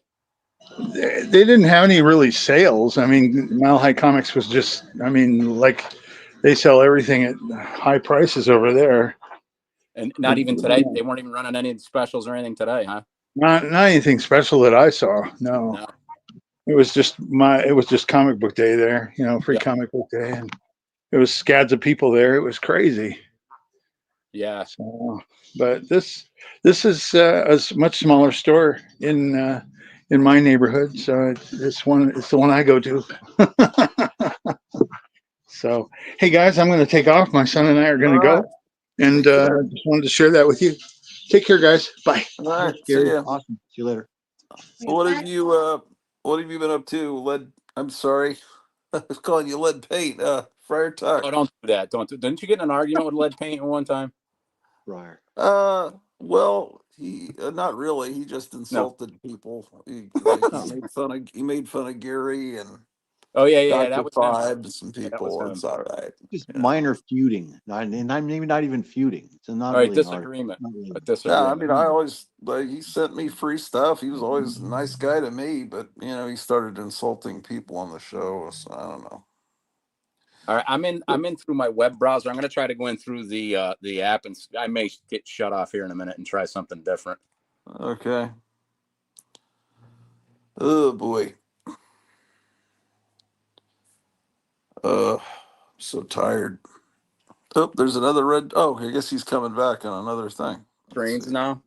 They didn't have any really sales. I mean, Mile High Comics was just, like they sell everything at high prices over there. And not even today. They weren't even running any specials or anything today, huh? Not anything special that I saw. No. It was just comic book day there, free comic book day, and it was scads of people there. It was crazy. Yeah. So, but this is a much smaller store in in my neighborhood. So it's the one I go to. So, hey guys, I'm going to take off. My son and I are going All to right. go, and just wanted to share that with you. Take care, guys. Bye. All right. Thanks, See Gary. ya. Awesome. See you later. What have you been up to? I'm sorry. I was calling you lead paint. Friar Tuck. Oh, don't do that. Don't do. Didn't you get in an argument with lead paint at one time? Briar. Well, he not really. He just No. insulted people. He Oh, made fun of Gary and Oh yeah. That Dr. was him. Five, some Yeah, that was people. him. It's all right. just You know. minor feuding, maybe not even feuding. It's not All right, really an argument. disagreement. Not really. A Yeah, I disagreement. mean, I always he sent me free stuff. He was always a nice guy to me, but he started insulting people on the show. So I don't know. All right, I'm in through my web browser. I'm going to try to go in through the app, and I may get shut off here in a minute and try something different. Okay. Oh boy. So tired. Oh, there's another red. Oh, I guess he's coming back on another thing. Screens now.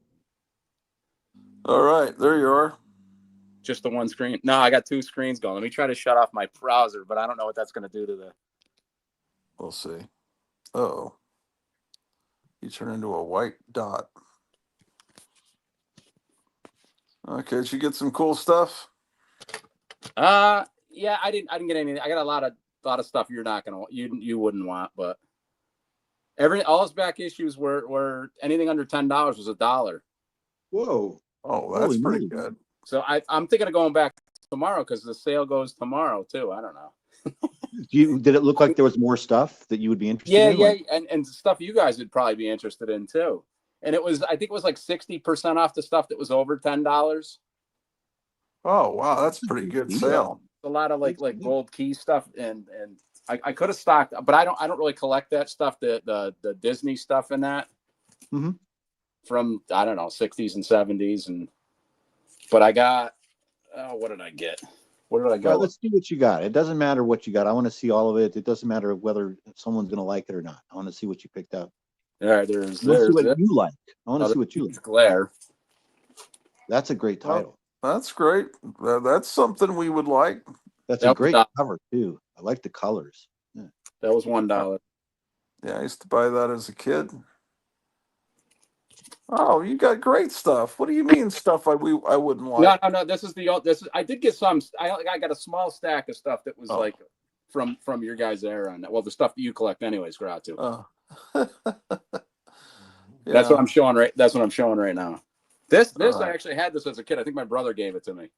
All right, there you are. Just the one screen. No, I got two screens going. Let me try to shut off my browser, but I don't know what that's going to do to the. We'll see. Oh, you turn into a white dot. Okay, did you get some cool stuff? Yeah, I didn't get anything. I got a lot of stuff you're not gonna you wouldn't want, but all his back issues were anything under $10 was $1. Whoa! Oh, that's Holy pretty moly. good. So I'm thinking of going back tomorrow because the sale goes tomorrow too. I don't know. Did it look like there was more stuff that you would be interested in? Yeah, Like, and stuff you guys would probably be interested in too. And I think it was like 60% off the stuff that was over $10. Oh, wow, that's pretty good sale. A lot of like gold key stuff, and I could have stocked, but I don't really collect that stuff, the Disney stuff in that from I don't know 60s and 70s, but I got what did I get? What did I go? All right, let's see what you got. It doesn't matter what you got. I want to see all of it. It doesn't matter whether someone's going to like it or not. I want to see what you picked up. All right, there's see what you like. I want to see what you like. Glare. That's a great title. That's great. That's something we would like. That's a great cover too. I like the colors. Yeah. That was $1. Yeah, I used to buy that as a kid. Oh, you got great stuff. What do you mean stuff I wouldn't like? No. This is I did get some. I got a small stack of stuff that was like from your guys' era. Well, the stuff that you collect, anyways, Gratu. Yeah. That's what I'm showing right. That's what I'm showing right now. This I actually had this as a kid. I think my brother gave it to me.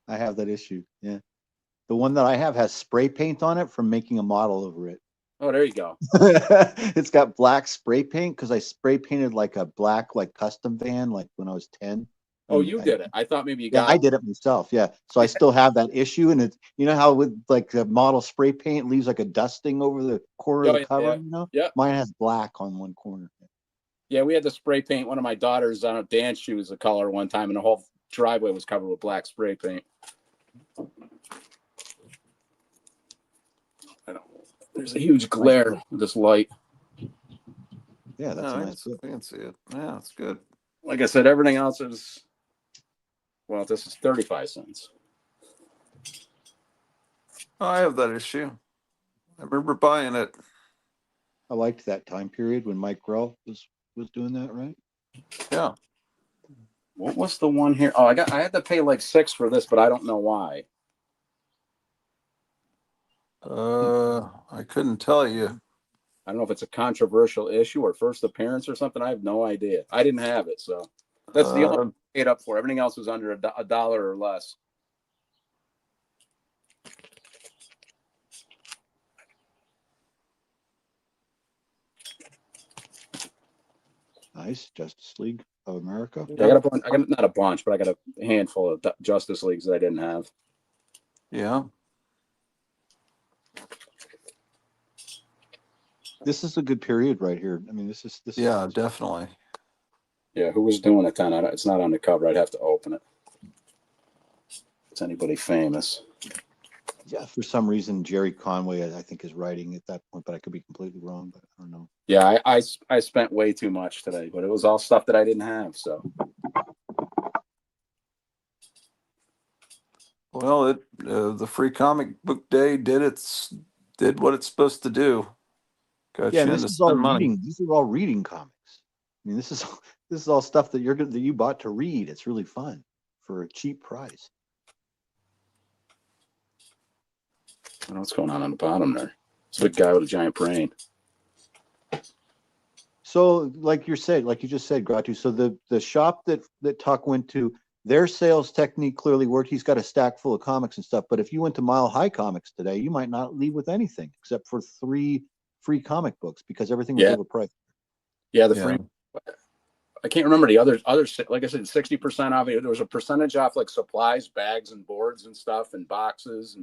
I have that issue. Yeah, the one that I have has spray paint on it from making a model over it. Oh, there you go. It's got black spray paint because I spray painted like a black custom van like when I was 10. Oh, you did it. I thought maybe you got I did it myself. Yeah. So I still have that issue, and it's how with like the model spray paint leaves like a dusting over the corner of the cover. Yeah. Mine has black on one corner. Yeah, we had to spray paint one of my daughter's dance shoes a color one time, and the whole driveway was covered with black spray paint. There's a huge glare with this light. Yeah, that's nice. I can see it. Yeah, that's good. Like I said, everything else is, well, this is 35 cents. Oh, I have that issue. I remember buying it. I liked that time period when Mike Grell was doing that, right? Yeah. What was the one here? Oh, I had to pay like $6 for this, but I don't know why. I couldn't tell you. I don't know if it's a controversial issue or first appearance or something. I have no idea. I didn't have it, so that's the only thing I paid up for. Everything else was under $1 or less. Nice. Justice League of America. Yeah, I got not a bunch, but I got a handful of Justice Leagues that I didn't have. Yeah. This is a good period right here. I mean, this is definitely. Yeah, who was doing it then? It's not on the cover. I'd have to open it. It's anybody famous? Yeah, for some reason, Jerry Conway, I think, is writing at that point, but I could be completely wrong. But I don't know. Yeah, I spent way too much today, but it was all stuff that I didn't have. So Well, the free comic book day did what it's supposed to do. Got Yeah, you and in this to is all spend money. reading. These are all reading comics. I mean, this is all stuff that that you bought to read. It's really fun for a cheap price. I don't know what's going on the bottom there. It's a big guy with a giant brain. So, like you just said, Gratu. So the shop that Tuck went to, their sales technique clearly worked. He's got a stack full of comics and stuff. But if you went to Mile High Comics today, you might not leave with anything except for 3 free comic books because everything was overpriced. Yeah, free. I can't remember the other. Like I said, 60% off. There was a percentage off, like supplies, bags, and boards and stuff, and boxes.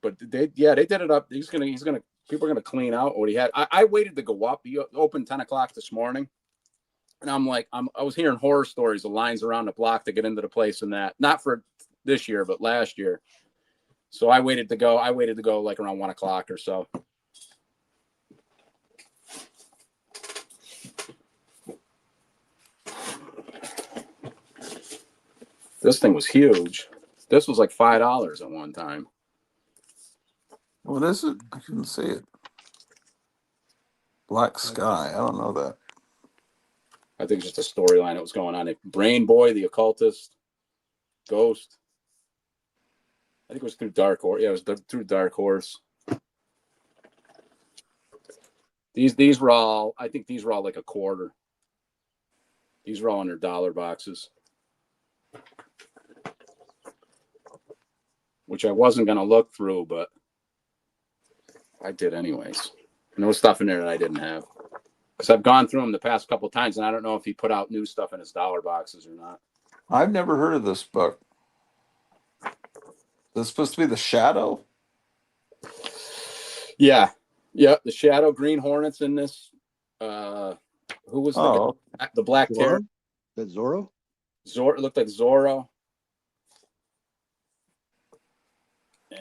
But they did it up. People are gonna clean out what he had. I waited to go up. He opened 10 o'clock this morning, and I was hearing horror stories of lines around the block to get into the place, and that not for this year, but last year. So I waited to go. Like around 1 o'clock or so. This thing was huge. This was like $5 at one time. What is it? I couldn't see it. Black Sky. I don't know that. I think it's just a storyline that was going on. Brain Boy, the Occultist, Ghost. I think it was through Dark Horse. Yeah, it was through Dark Horse. These were all. I think these were all like a quarter. These were all in their dollar boxes, which I wasn't gonna look through, but I did anyways. And there was stuff in there that I didn't have. Because I've gone through them the past couple of times, and I don't know if he put out new stuff in his dollar boxes or not. I've never heard of this book. Is this supposed to be The Shadow? Yeah. The Shadow, Green Hornets in this. Who was the Black Terror? That Zorro? It looked like Zorro.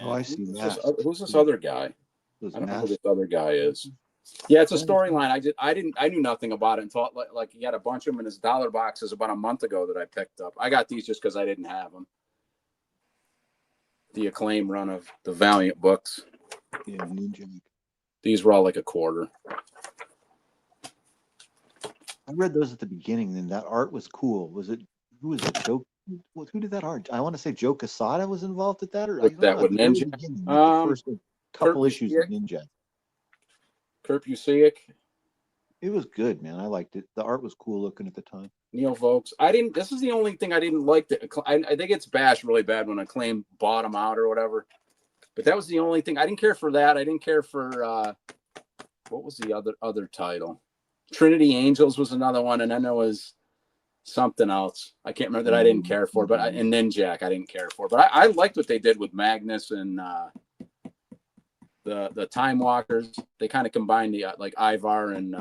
Oh, I see that. Who's this other guy? I don't know who this other guy is. Yeah, it's a storyline. I knew nothing about it until like he had a bunch of them in his dollar boxes about a month ago that I picked up. I got these just because I didn't have them. The Acclaim run of the Valiant books. Yeah, Ninja. These were all like a quarter. I read those at the beginning, and that art was cool. Who was it? Joe? Who did that art? I want to say Joe Quesada was involved at that, or with Ninja. The first couple issues of Ninja. Kurt Busiek. It was good, man. I liked it. The art was cool looking at the time. Neil Vokes. This is the only thing I didn't like. I think it's bashed really bad when Acclaim bought him out or whatever. But that was the only thing. I didn't care for that. I didn't care for what was the other title? Trinity Angels was another one, and then there was something else. I can't remember that I didn't care for, and Ninjak I didn't care for. But I liked what they did with Magnus and the Time Walkers. They kind of combined the like Ivar and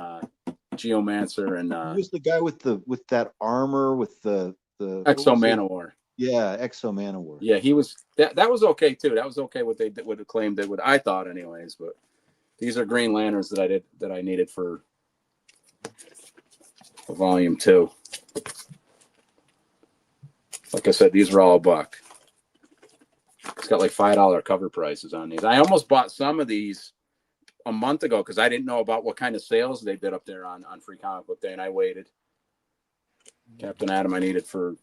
Geomancer and who's the guy with that armor with the Exo Manowar. Yeah, Exo Manowar. Yeah, he was that was okay too. That was okay what they did, what Acclaim did, what I thought anyways. But these are Green Lanterns that I needed for volume 2. Like I said, these were all $1. It's got like $5 cover prices on these. I almost bought some of these a month ago because I didn't know about what kind of sales they did up there on Free Comic Book Day, and I waited. Captain Atom I needed to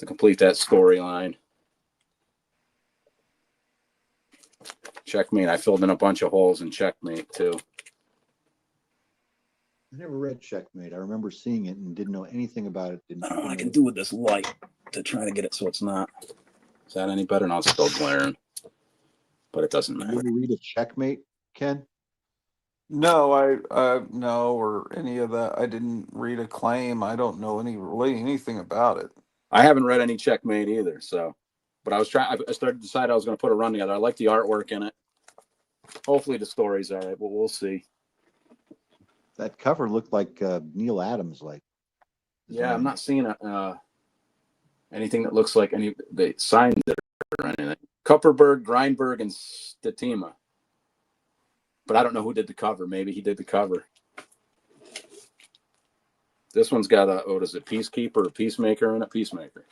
complete that storyline. Checkmate. I filled in a bunch of holes in Checkmate too. I never read Checkmate. I remember seeing it and didn't know anything about it. I don't know what I can do with this light to try to get it so it's not. Is that any better? No, it's still glaring. But it doesn't matter. Did you read a Checkmate, Ken? No, no, or any of that. I didn't read Acclaim. I don't know anything about it. I haven't read any Checkmate either. So, but I started to decide I was going to put a run together. I like the artwork in it. Hopefully the story's all right, but we'll see. That cover looked like Neil Adams, like. Yeah, I'm not seeing anything that looks like they signed it or anything. Kupperberg, Grindberg, and Statima. But I don't know who did the cover. Maybe he did the cover. This one's got what is it, Peacekeeper or Peacemaker in it? Peacemaker.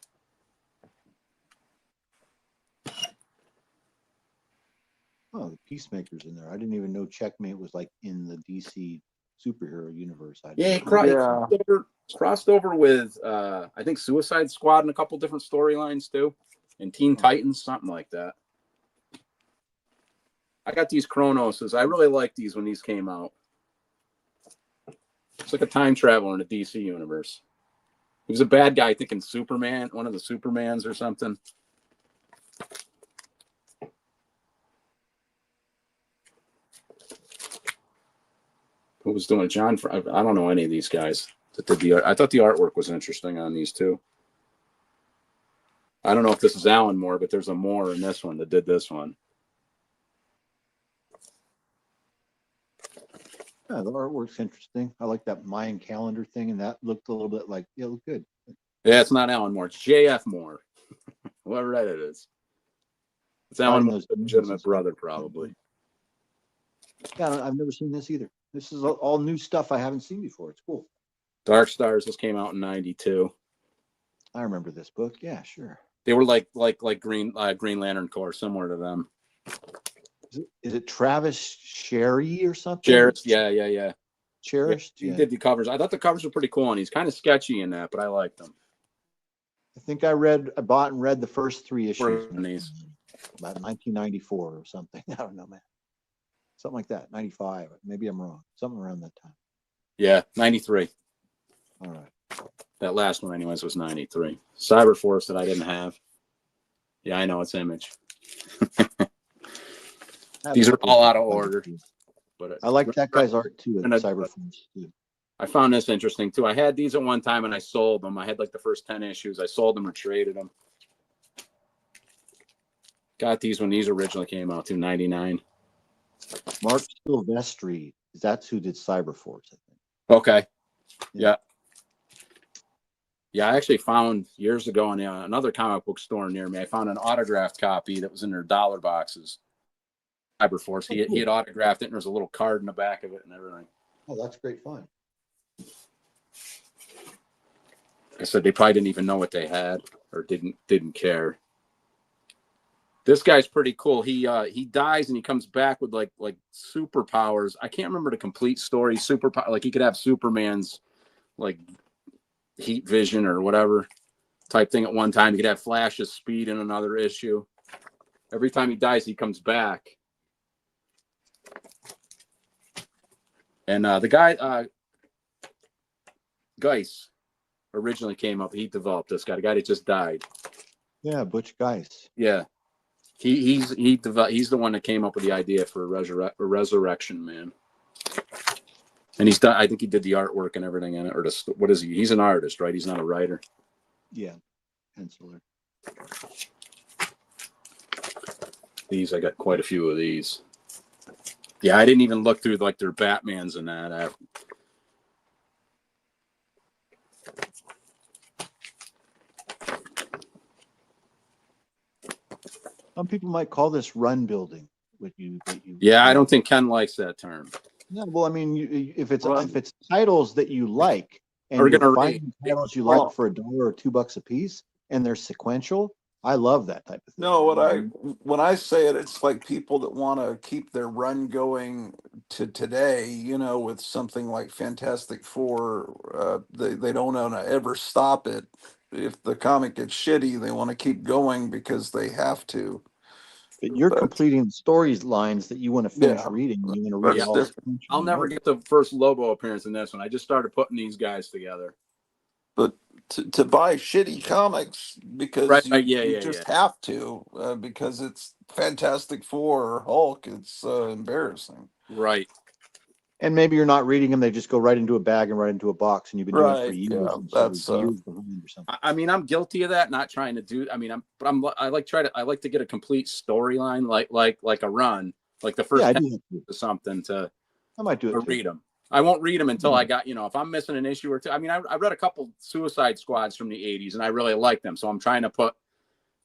Peacemaker's in there. I didn't even know Checkmate was like in the DC superhero universe. Yeah, he crossed over with I think Suicide Squad and a couple different storylines too, and Teen Titans, something like that. I got these Chronoses. I really liked these when these came out. It's like a time traveler in the DC universe. He was a bad guy, I think, in Superman, one of the Supermans or something. Who was doing it? John? I don't know any of these guys that did the art. I thought the artwork was interesting on these too. I don't know if this is Alan Moore, but there's a Moore in this one that did this one. Yeah, the artwork's interesting. I like that Mayan calendar thing, and that looked a little bit like, yeah, it looked good. Yeah, it's not Alan Moore. It's J.F. Moore. Whoever that is. It's Alan Moore's legitimate brother, probably. Yeah, I've never seen this either. This is all new stuff I haven't seen before. It's cool. Dark Stars. This came out in '92. I remember this book. Yeah, sure. They were like Green Lantern Corps, similar to them. Is it Travis Sherry or something? Cherished, yeah. Cherished. He did the covers. I thought the covers were pretty cool, and he's kind of sketchy in that, but I liked them. I think I bought and read the first 3 issues. About 1994 or something. I don't know, man. Something like that. 95. Maybe I'm wrong. Something around that time. Yeah, 93. All right. That last one, anyways, was 93. Cyberforce that I didn't have. Yeah, I know it's Image. These are all out of order. But I like that guy's art too. Cyberforce too. I found this interesting too. I had these at one time and I sold them. I had like the first 10 issues. I sold them or traded them. Got these when these originally came out, to 99. Mark Silvestri. That's who did Cyberforce, I think. Okay. Yeah. Yeah, I actually found years ago in another comic book store near me, I found an autographed copy that was in their dollar boxes. Cyberforce. He had autographed it, and there's a little card in the back of it and everything. Oh, that's great fun. I said they probably didn't even know what they had or didn't care. This guy's pretty cool. He dies and he comes back with like superpowers. I can't remember the complete story. Superpower, like he could have Superman's like heat vision or whatever type thing at one time. He could have Flash's speed in another issue. Every time he dies, he comes back. And the guy, Geis, originally came up. He developed this guy. The guy that just died. Yeah, Butch Geis. Yeah, he's the one that came up with the idea for a Resurrection Man. And he's done. I think he did the artwork and everything in it. Or what is he? He's an artist, right? He's not a writer. Yeah, penciler. These, I got quite a few of these. Yeah, I didn't even look through like their Batmans and that. Some people might call this run building. Yeah, I don't think Ken likes that term. No, well, I mean, if it's titles that you like and We're you're gonna finding titles you like for $1 or $2 a piece, and they're sequential, I love that type of thing. No, when I say it, it's like people that want to keep their run going to today, you know, with something like Fantastic Four. They don't want to ever stop it. If the comic gets shitty, they want to keep going because they have to. But you're completing storylines that you want to finish reading. And you want to read it all. I'll never get the first Lobo appearance in this one. I just started putting these guys together. But to buy shitty comics because you just have to because it's Fantastic Four or Hulk, it's embarrassing. Right. And maybe you're not reading them; they just go right into a bag and right into a box, and you've been doing it for years. Yeah, that's years behind or something. I mean, I'm guilty of that. Not trying to do. I mean, I like to get a complete storyline, like a run, like the first 10 or something. I might do it. Read them. I won't read them until I got, if I'm missing an issue or two. I mean, I read a couple Suicide Squads from the 80s, and I really like them. So I'm trying to put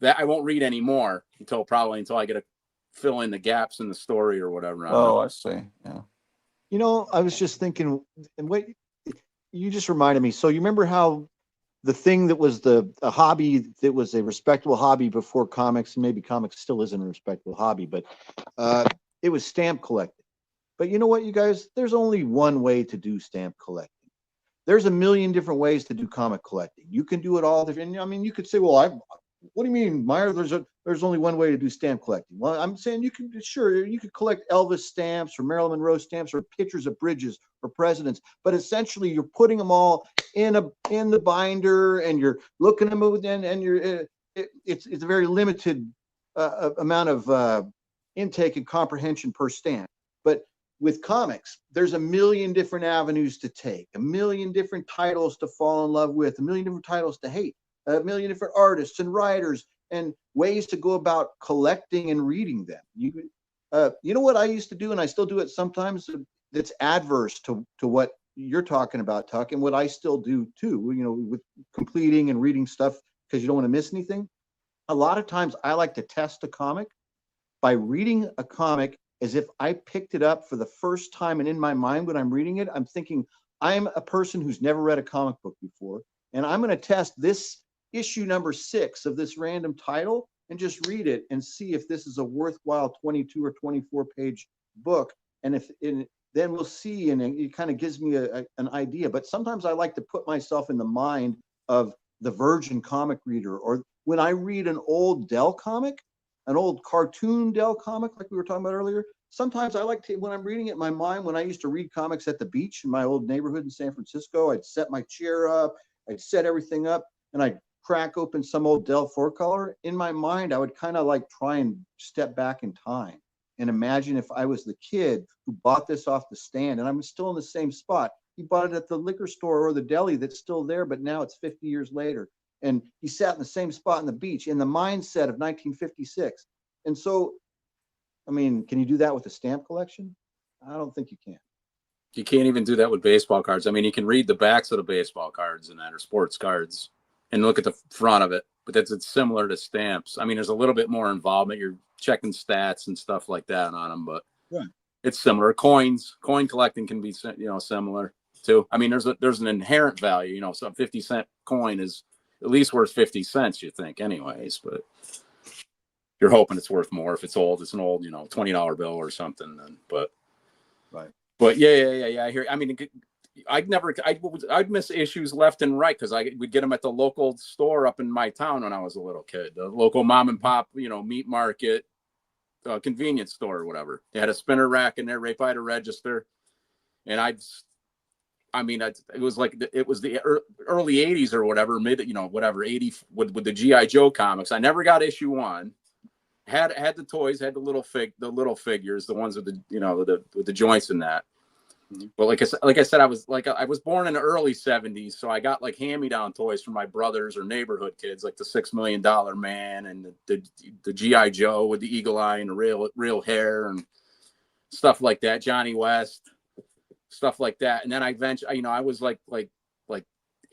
that. I won't read any more until I get to fill in the gaps in the story or whatever. I see. Yeah. I was just thinking, and wait, you just reminded me. So you remember how the thing that was a hobby that was a respectable hobby before comics, and maybe comics still isn't a respectable hobby, but it was stamp collecting. But you know what, you guys? There's only one way to do stamp collecting. There's a million different ways to do comic collecting. You can do it all different. I mean, you could say, well, what do you mean, Meyer? There's only one way to do stamp collecting. Well, I'm saying you could collect Elvis stamps or Marilyn Monroe stamps or pictures of bridges or presidents, but essentially you're putting them all in the binder and you're looking them over, and you're it's a very limited amount of intake and comprehension per stamp. But with comics, there's a million different avenues to take, a million different titles to fall in love with, a million different titles to hate, a million different artists and writers and ways to go about collecting and reading them. You know what I used to do, and I still do it sometimes, that's adverse to what you're talking about, Tuck, and what I still do too, you know, with completing and reading stuff because you don't want to miss anything. A lot of times I like to test a comic by reading a comic as if I picked it up for the first time, and in my mind when I'm reading it, I'm thinking, I'm a person who's never read a comic book before, and I'm going to test this issue number 6 of this random title and just read it and see if this is a worthwhile 22 or 24 page book. And then we'll see, and it kind of gives me an idea. But sometimes I like to put myself in the mind of the virgin comic reader, or when I read an old Dell comic, an old cartoon Dell comic like we were talking about earlier. Sometimes I like to, when I'm reading it in my mind, when I used to read comics at the beach in my old neighborhood in San Francisco, I'd set my chair up, I'd set everything up, and I'd crack open some old Dell 4-color. In my mind, I would kind of like try and step back in time and imagine if I was the kid who bought this off the stand and I'm still in the same spot. He bought it at the liquor store or the deli that's still there, but now it's 50 years later. And he sat in the same spot on the beach in the mindset of 1956. And so, I mean, can you do that with a stamp collection? I don't think you can. You can't even do that with baseball cards. I mean, you can read the backs of the baseball cards and that, or sports cards, and look at the front of it. But it's similar to stamps. I mean, there's a little bit more involvement. You're checking stats and stuff like that on them, but it's similar. Coin collecting can be, similar too. I mean, there's an inherent value. You know, so a 50-cent coin is at least worth 50 cents, you think, anyways, but you're hoping it's worth more. If it's an old, $20 bill or something, then, but yeah, I hear. I mean, I'd miss issues left and right because we'd get them at the local store up in my town when I was a little kid, the local mom and pop, meat market, convenience store or whatever. They had a spinner rack in there right by the register, and it was like it was the early 80s or whatever, 80 with the G.I. Joe comics. I never got issue 1. Had the toys, had the little figures, the ones with the joints in that. But like I said, I was born in the early 70s, so I got like hand-me-down toys from my brothers or neighborhood kids, like the $6 Million Man and the G.I. Joe with the eagle eye and the real hair and stuff like that, Johnny West, stuff like that. And then I eventually, I was like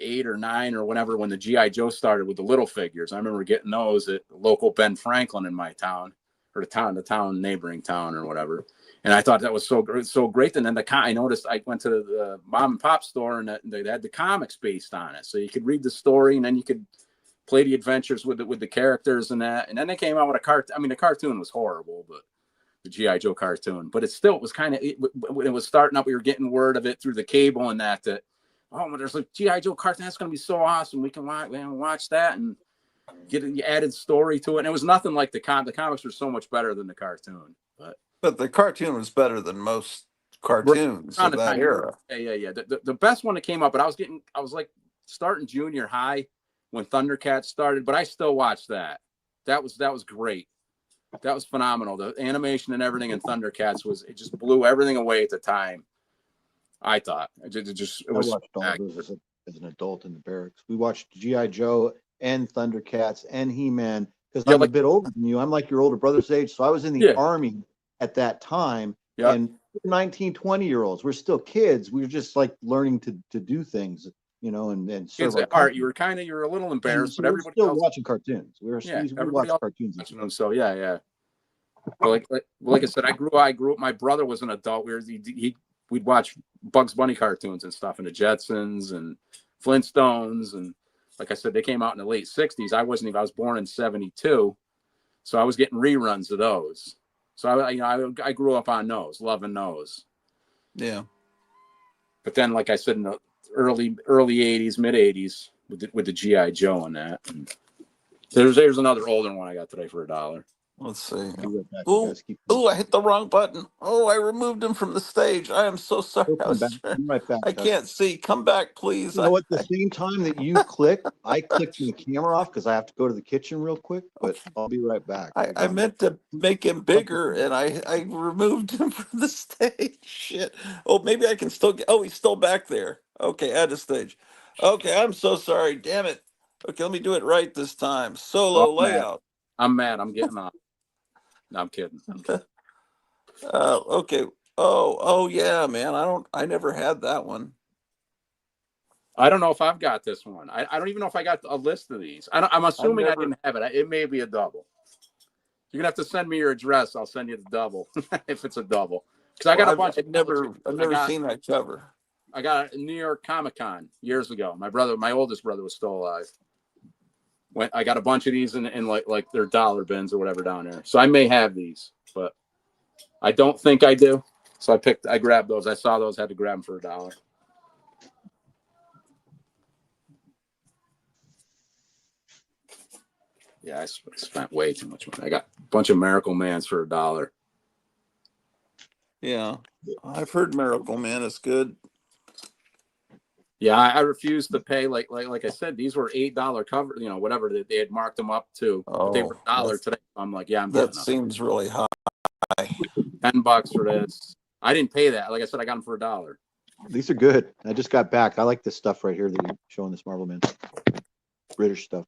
8 or 9 or whatever when the G.I. Joe started with the little figures. I remember getting those at local Ben Franklin in my town, or the neighboring town or whatever. And I thought that was so great. And then I noticed I went to the mom and pop store and they had the comics based on it. So you could read the story and then you could play the adventures with the characters and that. And then they came out with a cartoon. I mean, the cartoon was horrible, but the G.I. Joe cartoon. But it was kind of, when it was starting up, we were getting word of it through the cable and that there's a G.I. Joe cartoon. That's going to be so awesome. We can watch that and get the added story to it. And it was nothing like the comics were so much better than the cartoon. But the cartoon was better than most cartoons of that era. Yeah. The best one that came up, but I was like starting junior high when Thundercats started, but I still watched that. That was great. That was phenomenal. The animation and everything in Thundercats it just blew everything away at the time. I thought I watched all those as an adult in the barracks. We watched G.I. Joe and Thundercats and He-Man because I'm a bit older than you. I'm like your older brother's age, so I was in the Army at that time. And 19, 20-year-olds, we're still kids. We were just like learning to do things, and serve our art. You were a little embarrassed, but everybody still watching cartoons. We watched cartoons. So yeah. Well, like I said, I grew up. My brother was an adult. We'd watch Bugs Bunny cartoons and stuff, and the Jetsons and Flintstones, and like I said, they came out in the late 60s. I was born in 72, so I was getting reruns of those. So I grew up on those, loving those. Yeah. But then, like I said, in the early 80s, mid 80s, with the GI Joe and that. And there's another older one I got today for $1. Let's see. Back, Ooh, I hit the wrong button. Oh, I removed him from the stage. I am so sorry. Right back, I can't see. Come back, please. You know what? The same time that you click, I clicked my camera off because I have to go to the kitchen real quick, but I'll be right back. I meant to make him bigger, and I removed him from the stage. Shit. Oh, maybe I can still get. Oh, he's still back there. Okay, add to stage. Okay, I'm so sorry. Damn it. Okay, let me do it right this time. Solo layout. I'm mad. I'm getting off. No, I'm kidding. Okay. Oh yeah, man. I never had that one. I don't know if I've got this one. I don't even know if I got a list of these. I'm assuming I didn't have it. It may be a double. You're gonna have to send me your address. I'll send you the double if it's a double. Because I got a bunch. I've never seen that cover. I got it in New York Comic-Con years ago. My oldest brother was still alive. I got a bunch of these in like their dollar bins or whatever down there. So I may have these, but I don't think I do. So I grabbed those. I saw those, had to grab them for $1. Yeah, I spent way too much money. I got a bunch of Miracle Mans for $1. Yeah, I've heard Miracle Man is good. Yeah, I refuse to pay. Like I said, these were $8 cover. Whatever they had marked them up to. But they were $1 today. I'm like, yeah, I'm getting them. That seems really high. $10 for this. I didn't pay that. Like I said, I got them for $1. These are good. I just got back. I like this stuff right here that you're showing, this Marvel Man. British stuff.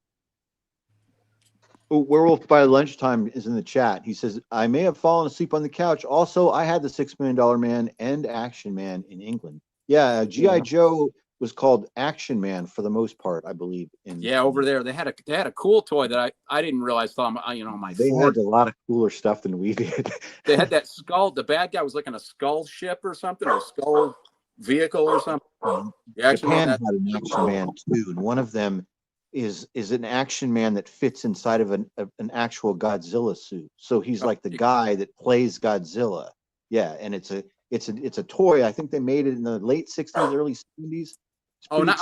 Oh, Werewolf by Lunchtime is in the chat. He says, I may have fallen asleep on the couch. Also, I had the $6 Million Man and Action Man in England. Yeah, G.I. Joe was called Action Man for the most part, I believe. Over there they had a cool toy that I didn't realize till my they had a lot of cooler stuff than we did. They had that skull. The bad guy was like in a skull ship or something, or a skull vehicle or something. Japan had an Action Man too, and one of them is an Action Man that fits inside of an actual Godzilla suit. So he's like the guy that plays Godzilla. Yeah, and it's a toy. I think they made it in the late 60s, early 70s. I'm not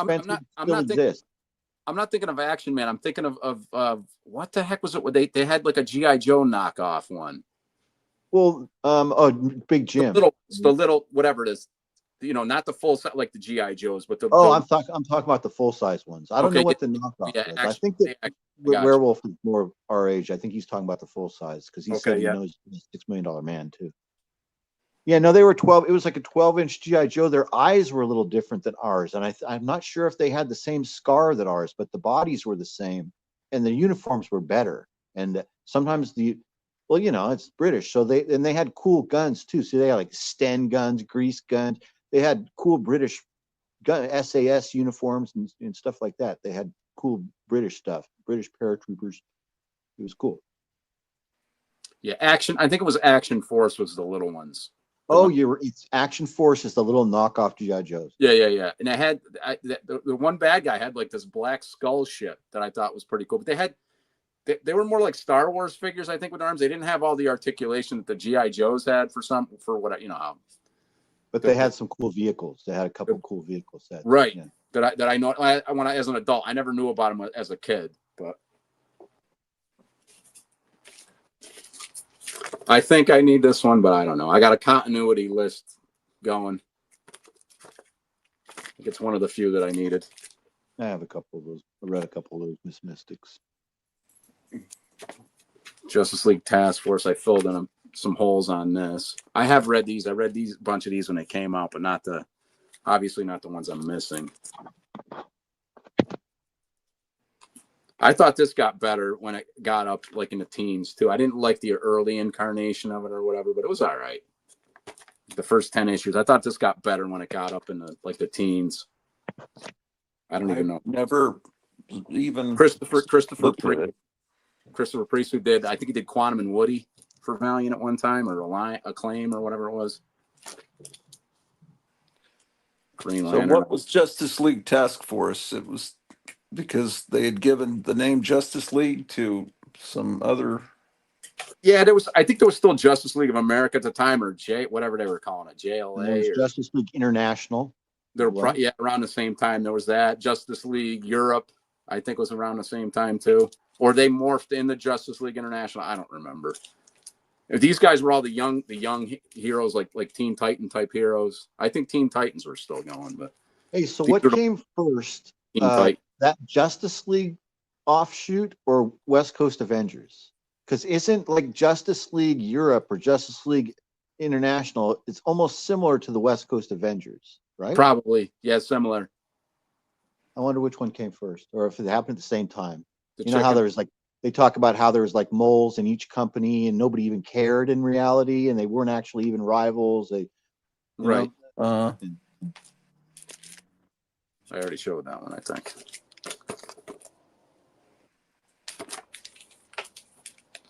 thinking of Action Man. I'm thinking of what the heck was it? They had like a G.I. Joe knockoff one. Well, Big Jim. The little whatever it is. Not the full set like the G.I. Joes, but I'm talking about the full size ones. I don't know what the knockoff is. I think that Werewolf is more our age. I think he's talking about the full size because he said he knows the $6 Million Man too. Yeah, no, they were 12. It was like a 12-inch G.I. Joe. Their eyes were a little different than ours, and I'm not sure if they had the same scar that ours, but the bodies were the same, and the uniforms were better. And sometimes it's British, so they had cool guns too. So they had like Sten guns, grease guns. They had cool British gun SAS uniforms and stuff like that. They had cool British stuff, British paratroopers. It was cool. Yeah, Action. I think it was Action Force was the little ones. It's Action Force is the little knockoff G.I. Joes. Yeah. And I had the one bad guy had like this black skull ship that I thought was pretty cool. But they were more like Star Wars figures, I think, with arms. They didn't have all the articulation that the G.I. Joes had But they had some cool vehicles. They had a couple cool vehicle sets. Right. Yeah. That I know as an adult. I never knew about them as a kid, but I think I need this one, but I don't know. I got a continuity list going. I think it's one of the few that I needed. I have a couple of those. I read a couple of those Miss Mystics. Justice League Task Force. I filled in some holes on this. I have read these. I read a bunch of these when they came out, but obviously not the ones I'm missing. I thought this got better when it got up like in the teens too. I didn't like the early incarnation of it or whatever, but it was all right. The first 10 issues. I thought this got better when it got up in the teens. I don't even know. Never even Christopher Priest, who did, I think he did Quantum and Woody for Valiant at one time, or Acclaim or whatever it was. Green Lantern. So what was Justice League Task Force? It was because they had given the name Justice League to some other Yeah, there was. I think there was still Justice League of America at the time, or whatever they were calling it, And there was JLA. Or Justice League International. they're yeah, around the same time. There was that Justice League Europe. I think was around the same time too, or they morphed into Justice League International. I don't remember. These guys were all the young heroes, like Teen Titan type heroes. I think Teen Titans were still going, but hey, so what came first? That Justice League offshoot or West Coast Avengers? Because isn't like Justice League Europe or Justice League International? It's almost similar to the West Coast Avengers, right? Probably, yeah, similar. I wonder which one came first, or if it happened at the same time. You know how there's like they talk about how there was like moles in each company and nobody even cared in reality, and they weren't actually even rivals. They, right. Know? I already showed that one, I think.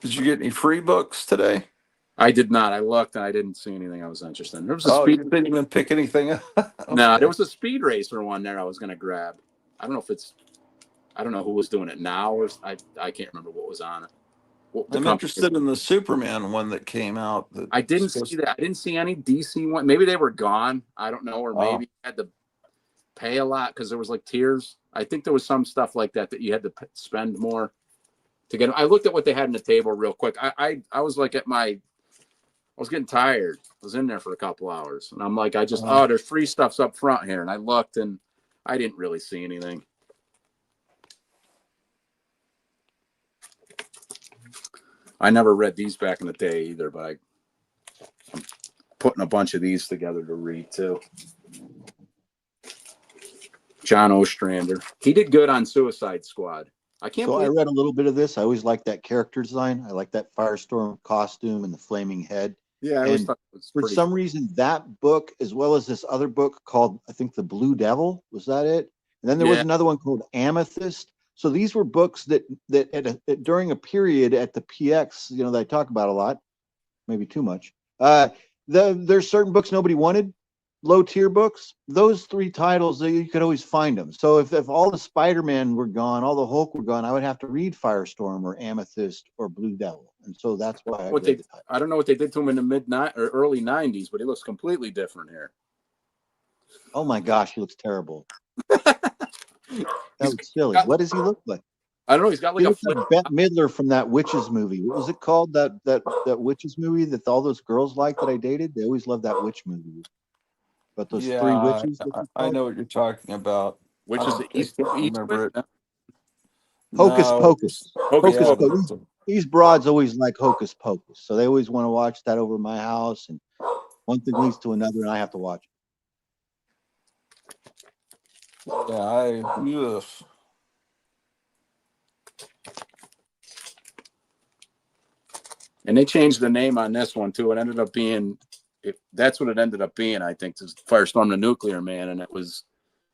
Did you get any free books today? I did not. I looked and I didn't see anything I was interested in. There was you didn't even pick anything up? Okay. No, there was a Speed Racer one there I was going to grab. I don't know if it's, I don't know who was doing it now, or I can't remember what was on it. I'm interested in the Superman one that came out. I didn't see that. I didn't see any DC one. Maybe they were gone. I don't know. Or maybe I had to pay a lot because there was like tiers. I think there was some stuff like that you had to spend more to get. I looked at what they had on the table real quick. I was like I was getting tired. I was in there for a couple hours, and I'm like, there's free stuff's up front here, and I looked, and I didn't really see anything. I never read these back in the day either, but I'm putting a bunch of these together to read too. John Ostrander, he did good on Suicide Squad. I read a little bit of this. I always like that character design. I like that Firestorm costume and the flaming head. Yeah, for some reason, that book, as well as this other book called, I think, The Blue Devil, was that it? And then there was another one called Amethyst. So these were books that during a period at the PX, that I talk about a lot, maybe too much. There's certain books nobody wanted, low tier books. Those three titles, you could always find them. So if all the Spider-Man were gone, all the Hulk were gone, I would have to read Firestorm or Amethyst or Blue Devil. And so that's why I don't know what they did to him in the early 90s, but he looks completely different here. Oh my gosh, he looks terrible. That was silly. What does he look like? I don't know. He's got like Bette Midler from that Witches movie. What was it called? That Witches movie that all those girls like that I dated? They always loved that witch movie. But those three witches. I know what you're talking about. Which is the East? Remember it? Hocus Pocus. Hocus Pocus. These broads always like Hocus Pocus, so they always want to watch that over my house, and one thing leads to another, and I have to watch it. Yeah, And they changed the name on this one too. It ended up being, that's what it ended up being, I think, is Firestorm the Nuclear Man, and it was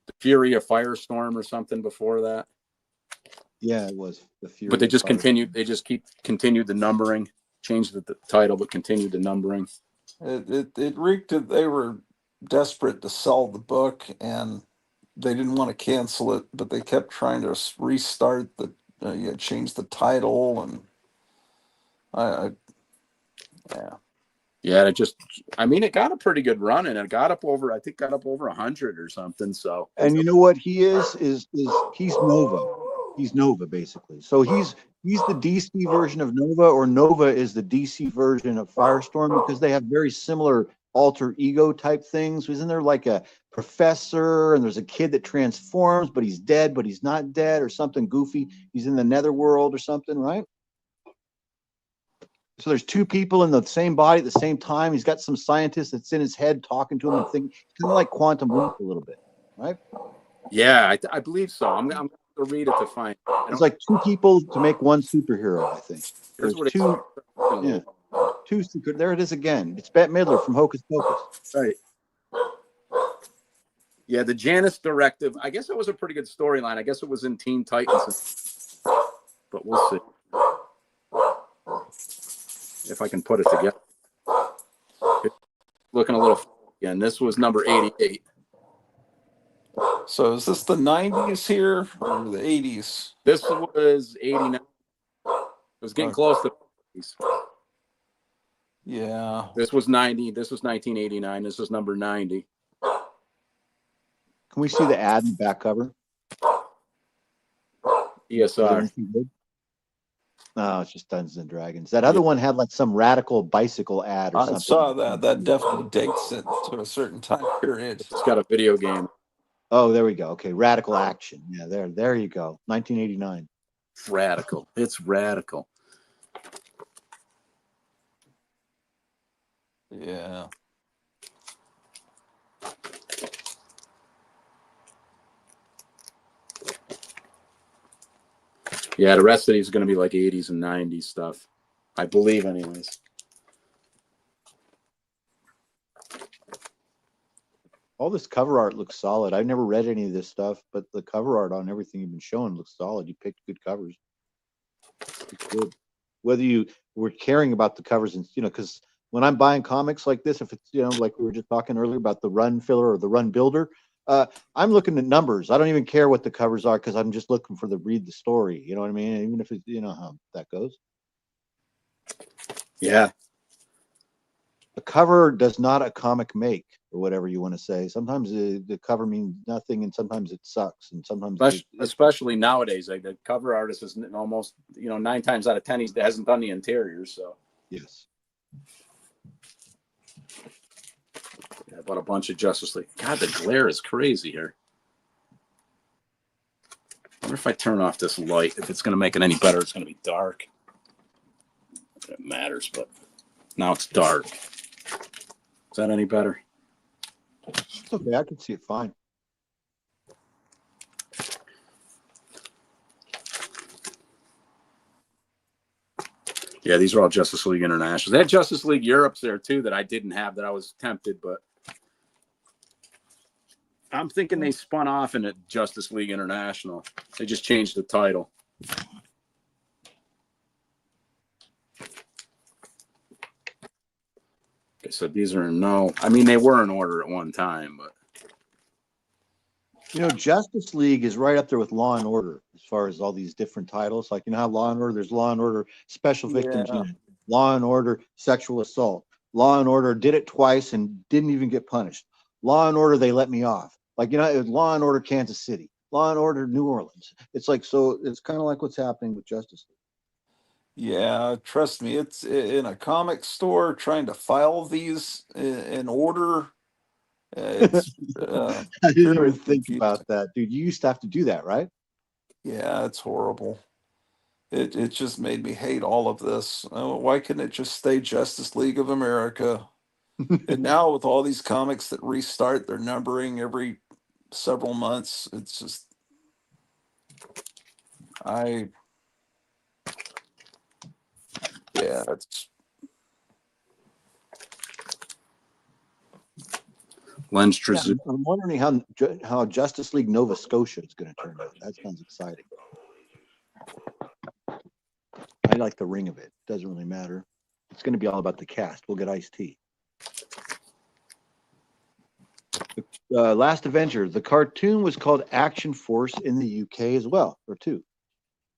the Fury of Firestorm or something before that. Yeah, it was the Fury. But they just continued. They just continued the numbering, changed the title, but continued the numbering. It reeked of they were desperate to sell the book, and they didn't want to cancel it, but they kept trying to restart change the title, and Yeah, it got a pretty good run, and it got up over 100 or something. So, and you know what he is he's Nova. He's Nova, basically. So he's the DC version of Nova, or Nova is the DC version of Firestorm, because they have very similar alter ego type things. Isn't there like a professor, and there's a kid that transforms, but he's dead, but he's not dead, or something goofy? He's in the netherworld or something, right? So there's two people in the same body at the same time. He's got some scientist that's in his head talking to him and thinking, kind of like Quantum Leap a little bit, right? Yeah, I believe so. I'm going to read it to find. It's like two people to make one superhero, I think. There's two secret. There it is again. It's Bette Midler from Hocus Pocus. Right. Yeah, the Janus Directive. I guess it was a pretty good storyline. I guess it was in Teen Titans, but we'll see if I can put it together. Looking a little again. This was number 88. So is this the 90s here or the 80s? This was 89. It was getting close to the 80s. Yeah. This was 90. This was 1989. This is number 90. Can we see the ad in the back cover? ESR. No, it's just Dungeons and Dragons. That other one had like some radical bicycle ad or something. I saw that. That definitely dates it to a certain time period. It's got a video game. Oh, there we go. Okay, Radical Action. Yeah, there you go. 1989. Radical. It's radical. Yeah. Yeah, the rest of these is going to be like 80s and 90s stuff. I believe, anyways. All this cover art looks solid. I've never read any of this stuff, but the cover art on everything you've been showing looks solid. You picked good covers. It's good. Whether you were caring about the covers, and because when I'm buying comics like this, if it's like we were just talking earlier about the run filler or the run builder, I'm looking at numbers. I don't even care what the covers are because I'm just looking for the read the story. You know what I mean? Even if it's how that goes. Yeah. A cover does not a comic make, or whatever you want to say. Sometimes the cover means nothing, and sometimes it sucks, and sometimes especially nowadays, like the cover artist is almost 9 times out of 10 he hasn't done the interiors. So yes. Yeah, I bought a bunch of Justice League. God, the glare is crazy here. I wonder if I turn off this light, if it's going to make it any better. It's going to be dark. It matters, but now it's dark. Is that any better? It's okay. I can see it fine. Yeah, these are all Justice League Internationals. They had Justice League Europe's there too that I didn't have, that I was tempted, but I'm thinking they spun off into Justice League International. They just changed the title. Okay, so these are they were in order at one time, but Justice League is right up there with Law and Order as far as all these different titles. Like how Law and Order, there's Law and Order Special Victims Unit, Law and Order Sexual Assault, Law and Order did it twice and didn't even get punished. Law and Order, they let me off. Like it was Law and Order Kansas City, Law and Order New Orleans. It's like, so it's kind of like what's happening with Justice League. Yeah, trust me, it's in a comic store trying to file these in order. It's I didn't even think about that, dude. You used to have to do that, right? Yeah, it's horrible. It just made me hate all of this. Why couldn't it just stay Justice League of America? And now with all these comics that restart their numbering every several months, it's just it's Lens I'm wondering how Justice League Nova Scotia is going to turn out. That sounds exciting. I like the ring of it. Doesn't really matter. It's going to be all about the cast. We'll get Ice-T. Last Avenger. The cartoon was called Action Force in the UK as well, or 2.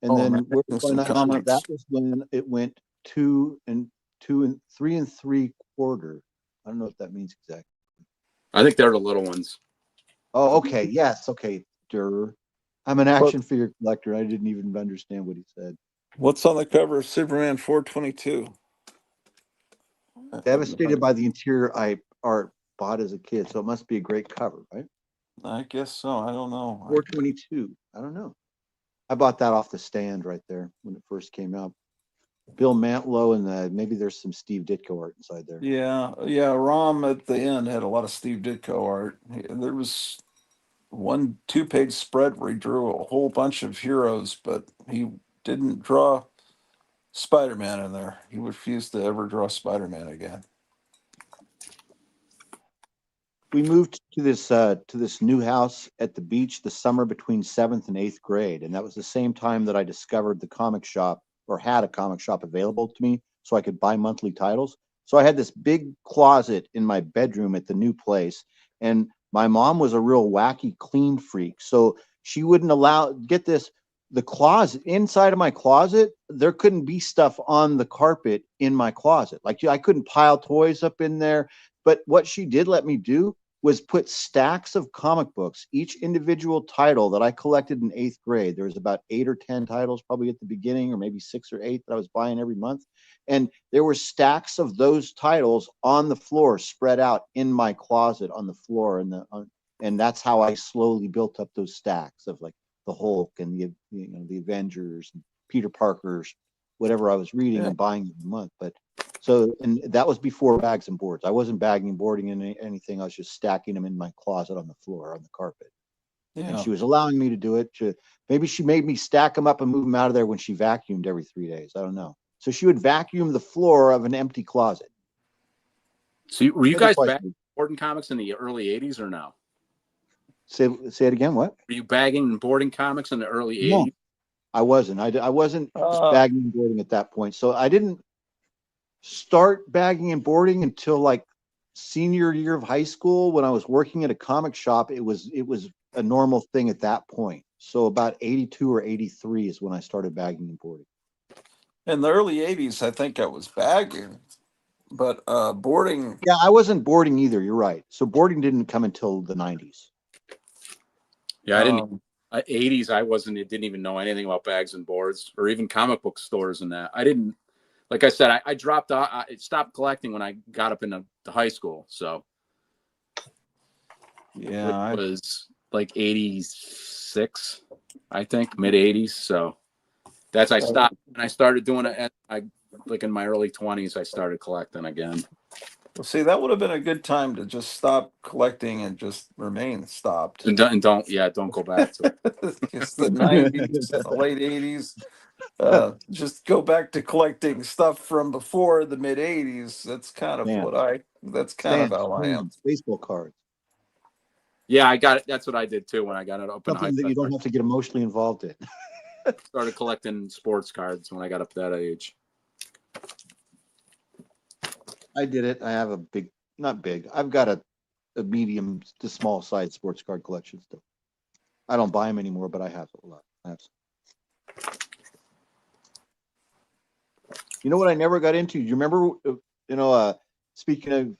And then that was when it went 2 and 3 3/4. I don't know what that means exactly. I think they're the little ones. Oh, okay. Yes. Okay. I'm an action figure collector. I didn't even understand what he said. What's on the cover of Superman 422? Devastated by the interior art bought as a kid, so it must be a great cover, right? I guess so. I don't know. 422. I don't know. I bought that off the stand right there when it first came out. Bill Mantlo and maybe there's some Steve Ditko art inside there. Yeah. Rom at the end had a lot of Steve Ditko art. There was 1 2-page spread where he drew a whole bunch of heroes, but he didn't draw Spider-Man in there. He refused to ever draw Spider-Man again. We moved to this new house at the beach the summer between 7th and 8th grade, and that was the same time that I discovered the comic shop, or had a comic shop available to me so I could buy monthly titles. So I had this big closet in my bedroom at the new place, and my mom was a real wacky clean freak, so she wouldn't get this, the closet, inside of my closet, there couldn't be stuff on the carpet in my closet. Like I couldn't pile toys up in there. But what she did let me do was put stacks of comic books, each individual title that I collected in 8th grade. There was about 8 or 10 titles probably at the beginning, or maybe 6 or 8 that I was buying every month. And there were stacks of those titles on the floor, spread out in my closet on the floor. And that's how I slowly built up those stacks of like the Hulk and the Avengers and Peter Parker's, whatever I was reading and buying every month. But so, and that was before bags and boards. I wasn't bagging and boarding anything. I was just stacking them in my closet on the floor, on the carpet. Yeah. And she was allowing me to do it. Maybe she made me stack them up and move them out of there when she vacuumed every 3 days. I don't know. So she would vacuum the floor of an empty closet. So were you guys bagging boarding comics in the early 80s or no? Say it again. What? Were you bagging and boarding comics in the early 80s? No, I wasn't. I wasn't bagging and boarding at that point. So I didn't start bagging and boarding until like senior year of high school when I was working at a comic shop. It was a normal thing at that point. So about 82 or 83 is when I started bagging and boarding. In the early 80s, I think I was bagging, but boarding. Yeah, I wasn't boarding either. You're right. So boarding didn't come until the 90s. Yeah, I didn't. 80s, didn't even know anything about bags and boards or even comic book stores and that. I didn't. Like I said, I dropped out. I stopped collecting when I got up into high school. So yeah, it was like 86, I think, mid 80s. So that's I stopped and I started doing it like in my early 20s. I started collecting again. Well, see, that would have been a good time to just stop collecting and just remain stopped. And don't go back to it. It's the 90s, the late 80s. Just go back to collecting stuff from before the mid 80s. That's kind of how I am. Baseball cards. Yeah, I got it. That's what I did too when I got it up in high school. Something that you don't have to get emotionally involved in. Started collecting sports cards when I got up to that age. I did it. I have I've got a medium to small size sports card collection still. I don't buy them anymore, but I have a lot. You know what I never got into? You remember, speaking of,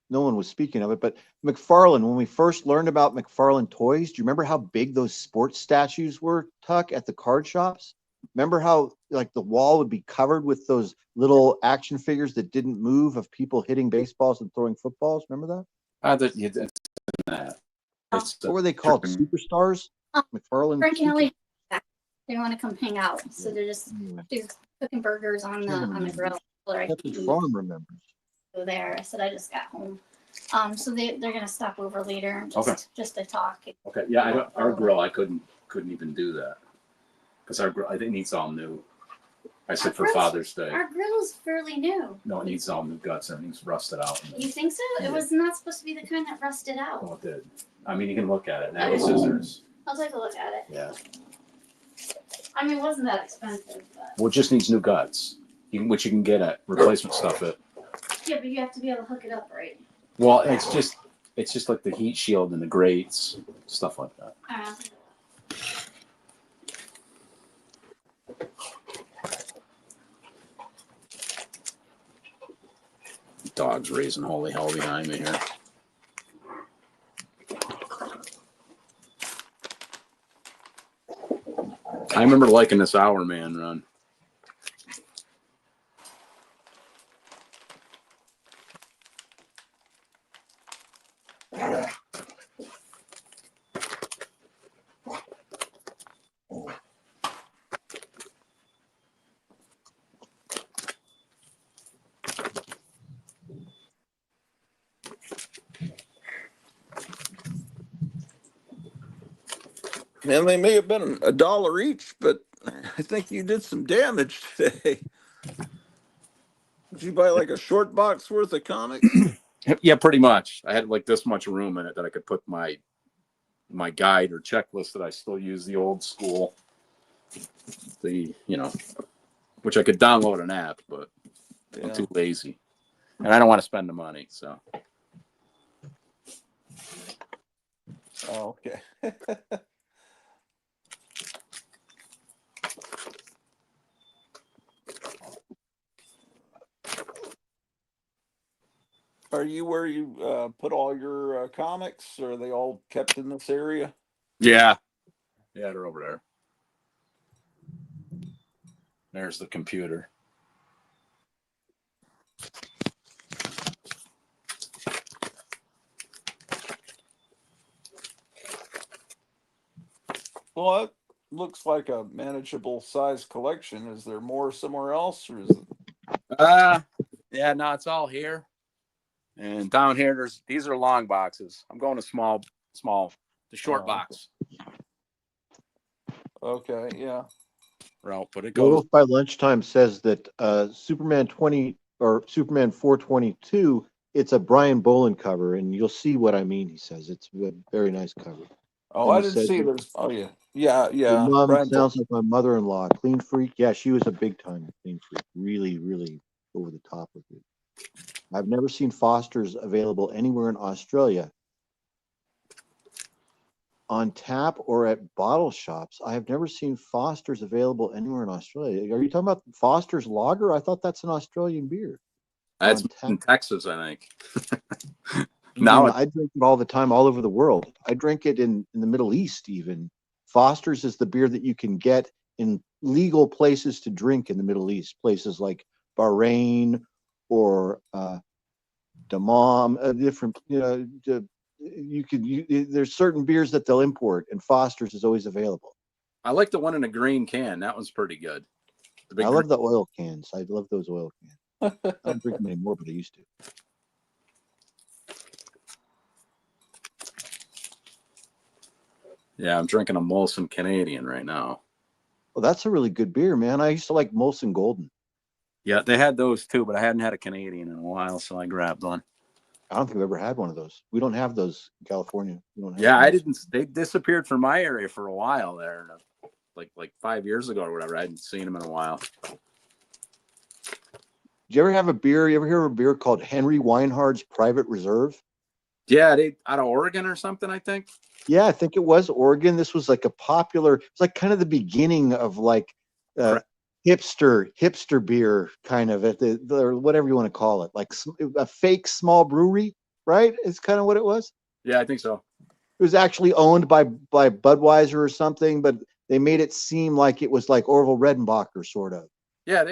no one was speaking of it, but McFarlane, when we first learned about McFarlane toys, do you remember how big those sports statues were, Tuck, at the card shops? Remember how like the wall would be covered with those little action figures that didn't move of people hitting baseballs and throwing footballs? Remember that? What were they called? Superstars? McFarlane. Frank and Ellie, they want to come hang out, so they're cooking burgers on the grill. Farm remembers. Go there. I said I just got home. So they're gonna stop over later just to talk. Okay. Yeah, our grill I couldn't even do that. Because our grill, I think it needs all new. I said for Father's Day. Our grill is fairly new. No, it needs all new guts. Everything's rusted out. You think so? Yeah. It was not supposed to be the kind that rusted out. Oh, it did. I mean, you can look at it. Now with scissors. I'll take a look at it. Yeah. I mean, it wasn't that expensive. But... Well, it just needs new guts, which you can get at replacement stuff at. Yeah, but you have to be able to hook it up, right? Well, it's just like the heat shield and the grates, stuff like that. Dog's raising holy hell behind me here. I remember liking this Hour Man run. Man, they may have been $1 each, but I think you did some damage today. Did you buy like a short box worth of comics? Yeah, pretty much. I had like this much room in it that I could put my guide or checklist that I still use, the old school, which I could download an app, but I'm too lazy. And I don't want to spend the money, so. Oh, okay. you where you put all your comics? Or are they all kept in this area? Yeah. Yeah, they're over there. There's the computer. Well, that looks like a manageable size collection. Is there more somewhere else, or is it? Yeah, no, it's all here. And down here, these are long boxes. I'm going to small, the short box. Okay, yeah. Route, but it goes. Werewolf by Lunchtime says that Superman 20 or Superman 422, it's a Brian Boland cover, and you'll see what I mean. He says it's a very nice cover. Oh, I didn't see this. Oh, yeah. Yeah. Your mom Brian sounds like my mother-in-law, clean freak. Yeah, she was a big-time clean freak. Really, really over the top with it. I've never seen Foster's available anywhere in Australia. On tap or at bottle shops. I have never seen Foster's available anywhere in Australia. Are you talking about Foster's Lager? I thought that's an Australian beer. That's in Texas, I think. Now I drink it all the time, all over the world. I drink it in the Middle East even. Foster's is the beer that you can get in legal places to drink in the Middle East, places like Bahrain or Dammam, different, there's certain beers that they'll import, and Foster's is always available. I like the one in a green can. That one's pretty good. I love the oil cans. I love those oil cans. I don't drink them anymore, but I used to. Yeah, I'm drinking a Molson Canadian right now. Well, that's a really good beer, man. I used to like Molson Golden. Yeah, they had those too, but I hadn't had a Canadian in a while, so I grabbed one. I don't think I've ever had one of those. We don't have those in California. We don't have I didn't. They disappeared from my area for a while there, like 5 years ago or whatever. I hadn't seen them in a while. Did you ever have a beer? You ever hear of a beer called Henry Weinhard's Private Reserve? Yeah, they out of Oregon or something, I think. Yeah, I think it was Oregon. This was like a popular. It's like kind of the beginning of like hipster beer, kind of at the or whatever you want to call it, like a fake small brewery, right? It's kind of what it was. Yeah, I think so. It was actually owned by Budweiser or something, but they made it seem like it was like Orville Redenbacher, sort of. Yeah,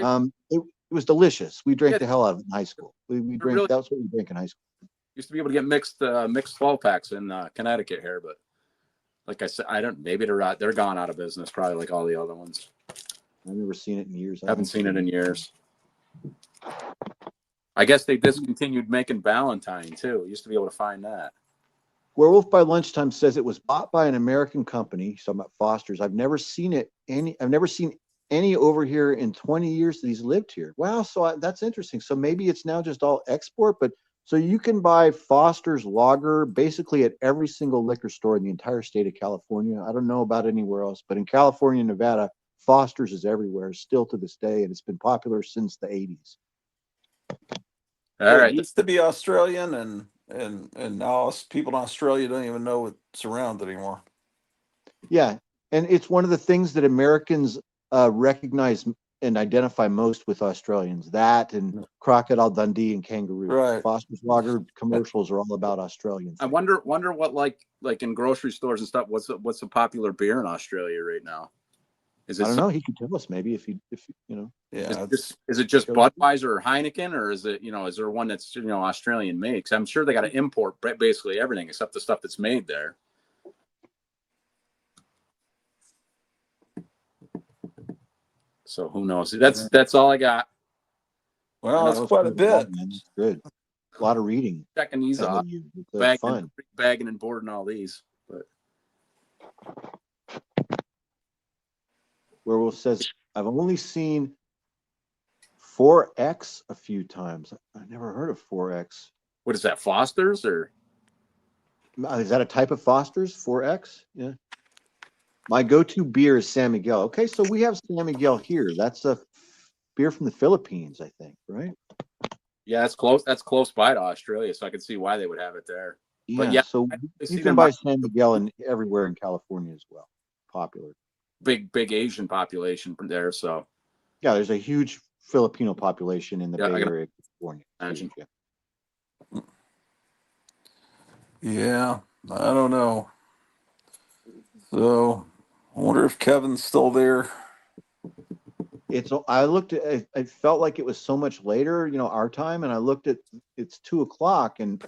it was delicious. We drank the hell out of it in high school. We drank. Really, that's what we drank in high school. Used to be able to get mixed 12 packs in Connecticut here, but like I said, maybe they're gone out of business, probably like all the other ones. I've never seen it in years. I haven't seen it in years. I guess they discontinued making Ballantine too. Used to be able to find that. Werewolf by Lunchtime says it was bought by an American company. He's talking about Foster's. I've never seen any over here in 20 years that he's lived here. Wow, so that's interesting. So maybe it's now just all export, but so you can buy Foster's Lager basically at every single liquor store in the entire state of California. I don't know about anywhere else, but in California and Nevada, Foster's is everywhere, still to this day, and it's been popular since the 80s. All right. It used to be Australian, and now people in Australia don't even know it's around anymore. Yeah, and it's one of the things that Americans recognize and identify most with Australians. That and Crocodile Dundee and Kangaroo. Right. Foster's Lager commercials are all about Australians. I wonder what like in grocery stores and stuff. What's a popular beer in Australia right now? I don't know. He could tell us maybe if you know. Yeah. Is it just Budweiser or Heineken, or is it is there one that's Australian made? 'Cause I'm sure they got to import basically everything except the stuff that's made there. So who knows? That's all I got. Well, that's quite a bit. Good. A lot of reading. Checking these off. Bagging and boarding all these. But Werewolf says, I've only seen 4X a few times. I've never heard of 4X. What is that, Foster's or? Is that a type of Foster's, 4X? Yeah. My go-to beer is San Miguel. Okay, so we have San Miguel here. That's a beer from the Philippines, I think, right? Yeah, that's close. That's close by to Australia, so I can see why they would have it there. Yeah, but yeah, so you can buy San Miguel everywhere in California as well. Popular. Big Asian population from there, so. Yeah, there's a huge Filipino population in the Bay Area of California. Imagine. Yeah, I don't know. So I wonder if Kevin's still there. I looked at it, I felt like it was so much later, our time, and I looked at it's 2 o'clock, and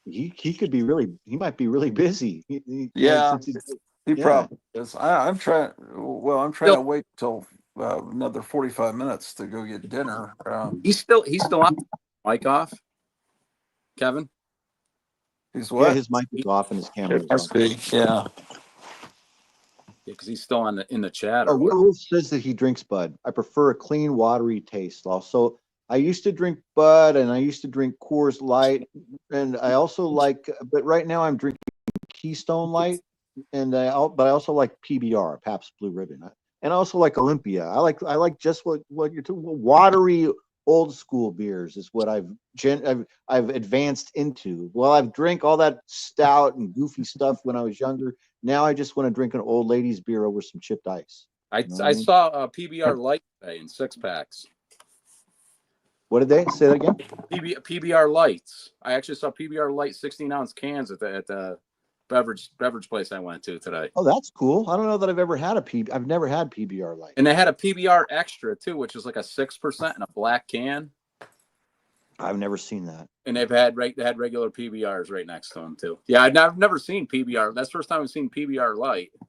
he could be he might be really busy. Yeah, Since he yeah. probably is. I'm trying. Well, I'm trying to wait till another 45 minutes to go get dinner. He's still on. Mic off. Kevin. He's Yeah, what? his mic is off and his camera It is must off. be. Yeah. Because he's still in the chat. Oh, Or what? Wolf says that he drinks Bud. I prefer a clean, watery taste. Also, I used to drink Bud, and I used to drink Coors Light, and I also but right now I'm drinking Keystone Light, and but I also like PBR, Pabst Blue Ribbon, and I also like Olympia. I like just what you're talking, watery, old school beers is what I've advanced into. Well, I've drank all that stout and goofy stuff when I was younger. Now I just want to drink an old lady's beer over some chipped ice. I saw PBR Light today in 6-packs. What did they say that again? PBR Lights. I actually saw PBR Light 16-ounce cans at the beverage place I went to today. Oh, that's cool. I don't know that I've ever had I've never had PBR Light. And they had a PBR Extra too, which is like a 6% in a black can. I've never seen that. And they had regular PBRs right next to them too. Yeah, I've never seen PBR. That's the first time I've seen PBR Light. I'm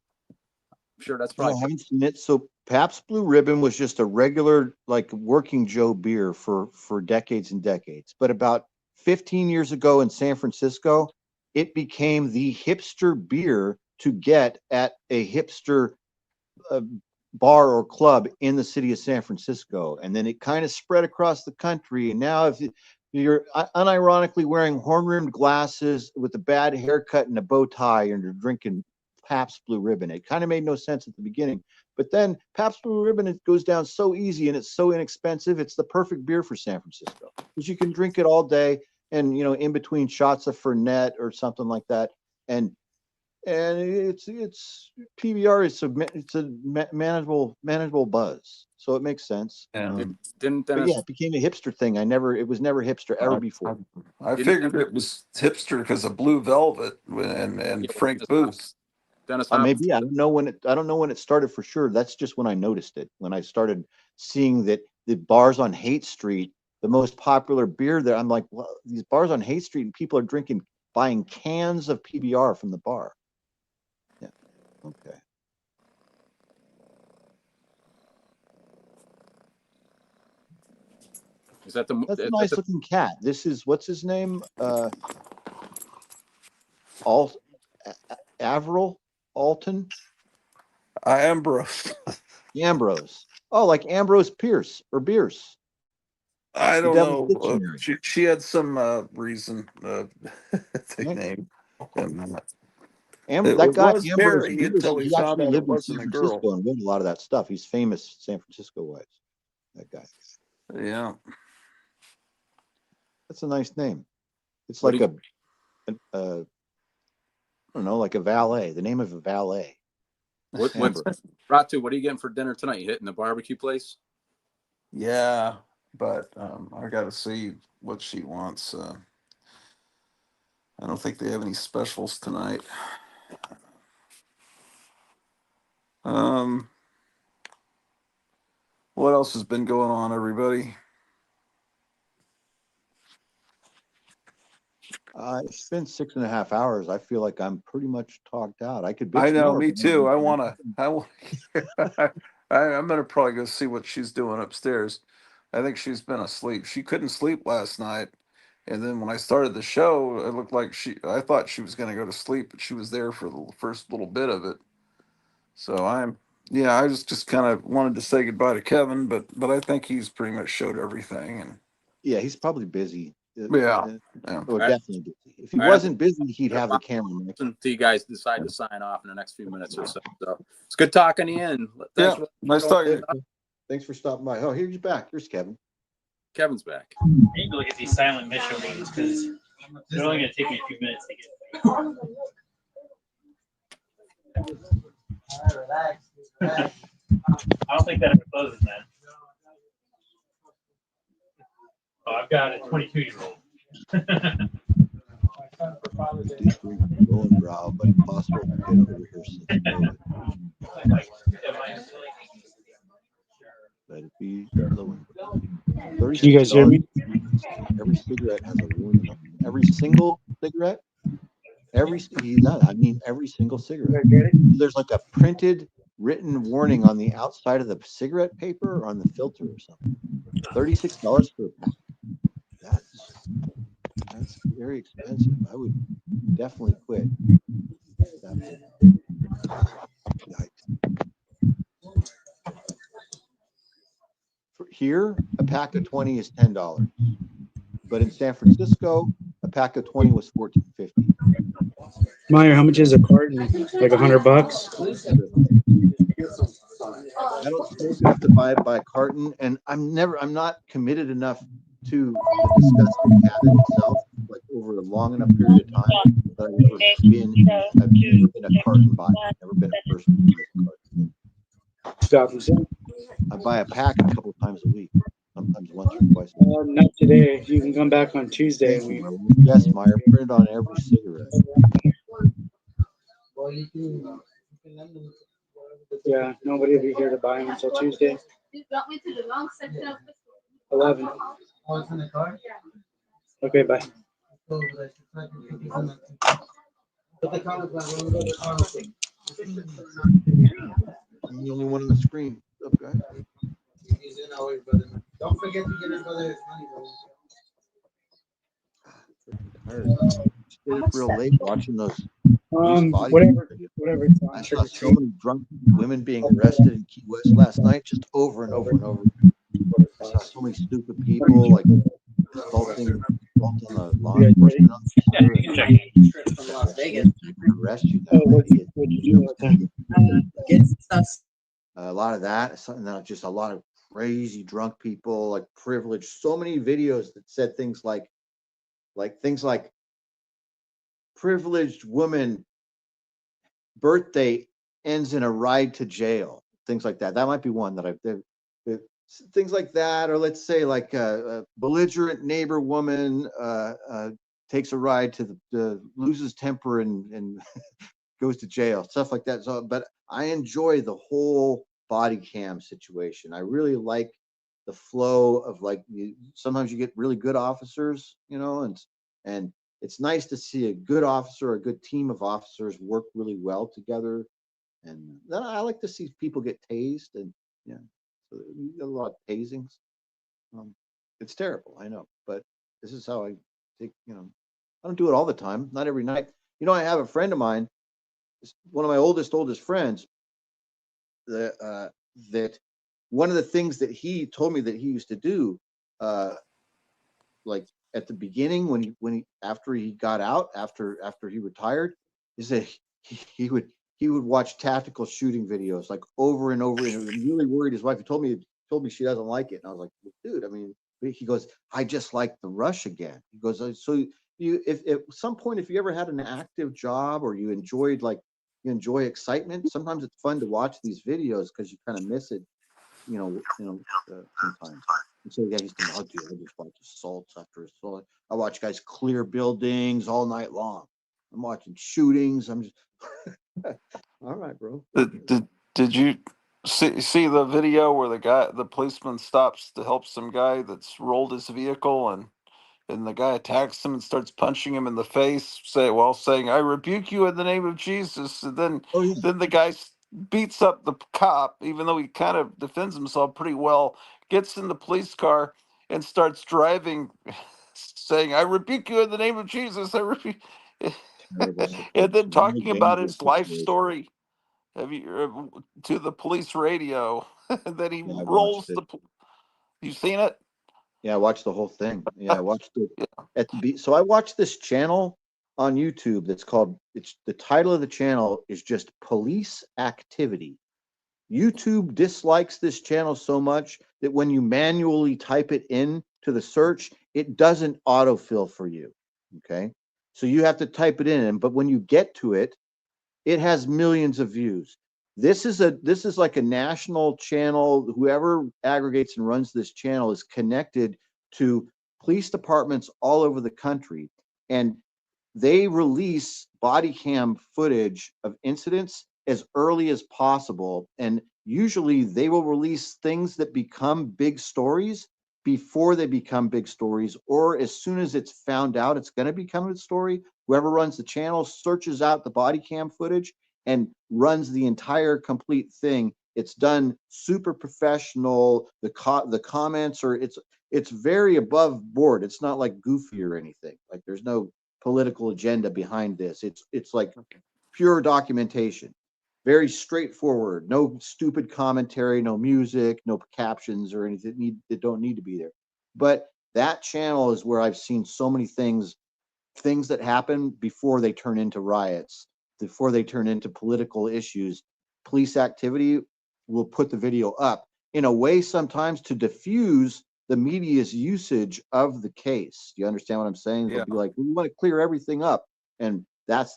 sure that's probably. I haven't seen it. So Pabst Blue Ribbon was just a regular, working Joe beer for decades and decades. But about 15 years ago in San Francisco, it became the hipster beer to get at a hipster bar or club in the city of San Francisco. And then it kind of spread across the country. And now if you're unironically wearing horn-rimmed glasses with a bad haircut and a bow tie and you're drinking Pabst Blue Ribbon, it kind of made no sense at the beginning. But then Pabst Blue Ribbon, it goes down so easy and it's so inexpensive. It's the perfect beer for San Francisco because you can drink it all day and, in between shots of Fernet or something like that. And it's PBR is it's a manageable buzz, so it makes sense. Didn't it became a hipster thing. It was never hipster ever before. I figured it was hipster because of Blue Velvet and Frank Booth. Maybe I don't know when it started for sure. That's just when I noticed it. When I started seeing that the bars on Haight Street, the most popular beer there, I'm like, well, these bars on Haight Street and people are buying cans of PBR from the bar. Yeah. Okay. Is that that's a nice looking cat. This is, what's his name? Avril Alton? Ambrose. Ambrose. Oh, like Ambrose Pierce or Bierce. I don't know. She had some reason to name him that. That guy was Ambrose Barry Bierce, until he found actually out it lived in wasn't San a girl. Francisco and wrote a lot of that stuff. He's famous San Francisco wise. That guy. Yeah. That's a nice name. It's like I don't know, like a valet. The name of a valet. Ratu, what are you getting for dinner tonight? You hitting the barbecue place? Yeah, but I got to see what she wants. I don't think they have any specials tonight. What else has been going on, everybody? It's been 6.5 hours. I feel like I'm pretty much talked out. I could. I know, me too. I'm gonna probably go see what she's doing upstairs. I think she's been asleep. She couldn't sleep last night, and then when I started the show, it looked like I thought she was gonna go to sleep, but she was there for the first little bit of it. So I just kind of wanted to say goodbye to Kevin, but I think he's pretty much showed everything, and yeah, he's probably busy. Yeah. Or definitely busy. If he wasn't busy, he'd have the camera. Until you guys decide to sign off in the next few minutes or so. So it's good talking to you. And thanks nice talking. Thanks for stopping by. Oh, here's back. Here's Kevin. Kevin's back. I need to look at these silent mission ones because they're only going to take me a few minutes to get. Relax. I don't think that ever closes, man. Oh, I've got a 22-year-old. Brow, but impossible to get over here since COVID. Let it be the window. Can you guys hear me? Every cigarette has a warning on it. Every single cigarette. Every single cigarette. There's like a printed, written warning on the outside of the cigarette paper or on the filter or something. $36 for a pack. That's very expensive. I would definitely quit. Here, a pack of 20 is $10, but in San Francisco, a pack of 20 was $14.50. Meyer, how much is a carton? Like $100? I don't smoke enough to buy it by carton, and I'm not committed enough to the disgusting habit itself, like over a long enough period of time. But I've never been a carton buyer. I've never been a person who buys a carton. I buy a pack a couple of times a week, sometimes once or twice a week. Not today. You can come back on Tuesday. Yes, Meyer, print on every cigarette. Yeah, nobody will be here to buy them until Tuesday. You got me to the wrong section of the 11. Oh, it's in the car? Okay, bye. Put the comic back. Let me go to the comic thing. I'm the only one on the screen. What's up, guys? He's in always, brother. Don't forget to give his brother his money, bro. Stayed up real late watching those. Whatever. I saw so many drunk women being arrested in Key West last night, just over and over and over. I saw so many stupid people like assaulting the law enforcement officer. from Las Vegas. Arrest you. A lot of that, and then just a lot of crazy drunk people, like privileged. So many videos that said things like privileged woman birthday ends in a ride to jail, things like that. That might be one that things like that, or let's say like a belligerent neighbor woman takes a ride to the loses temper and goes to jail, stuff like that. So, but I enjoy the whole body cam situation. I really like the flow of sometimes you get really good officers, and it's nice to see a good officer, a good team of officers work really well together. And then I like to see people get tased, and so you get a lot of tasings. It's terrible, I know, but this is how I take. I don't do it all the time, not every night. I have a friend of mine, one of my oldest friends, that one of the things that he told me that he used to do, like at the beginning when he after he got out, after he retired, is that he would watch tactical shooting videos like over and over, and really worried his wife. He told me she doesn't like it, and I was like, dude, I mean, he goes, I just like the rush again. He goes, so if at some point, if you ever had an active job or you enjoy excitement, sometimes it's fun to watch these videos because you kind of miss it, sometimes. And so yeah, he's thinking, I just watch assaults after assault. I watch guys clear buildings all night long. I'm watching shootings. I'm just all right, bro. Did you see the video where the policeman stops to help some guy that's rolled his vehicle, and the guy attacks him and starts punching him in the face, saying, I rebuke you in the name of Jesus. And then the guy beats up the cop, even though he kind of defends himself pretty well, gets in the police car and starts driving, saying, I rebuke you in the name of Jesus. I rebuke. And then talking about his life story. Have you to the police radio? And then he rolls the. You seen it? Yeah, I watched the whole thing. Yeah, I watched it so I watched this channel on YouTube that's called. The title of the channel is just Police Activity. YouTube dislikes this channel so much that when you manually type it in to the search, it doesn't autofill for you. Okay, so you have to type it in, but when you get to it, it has millions of views. This is like a national channel. Whoever aggregates and runs this channel is connected to police departments all over the country, and they release body cam footage of incidents as early as possible. And usually they will release things that become big stories before they become big stories, or as soon as it's found out it's going to become a story. Whoever runs the channel searches out the body cam footage and runs the entire complete thing. It's done super professional. The comments are, it's very above board. It's not like goofy or anything. Like there's no political agenda behind this. It's like pure documentation. Very straightforward. No stupid commentary, no music, no captions or anything that don't need to be there. But that channel is where I've seen so many things that happen before they turn into riots, before they turn into political issues. Police activity will put the video up in a way sometimes to diffuse the media's usage of the case. Do you understand what I'm saying? They'll be like, we want to clear everything up. And that's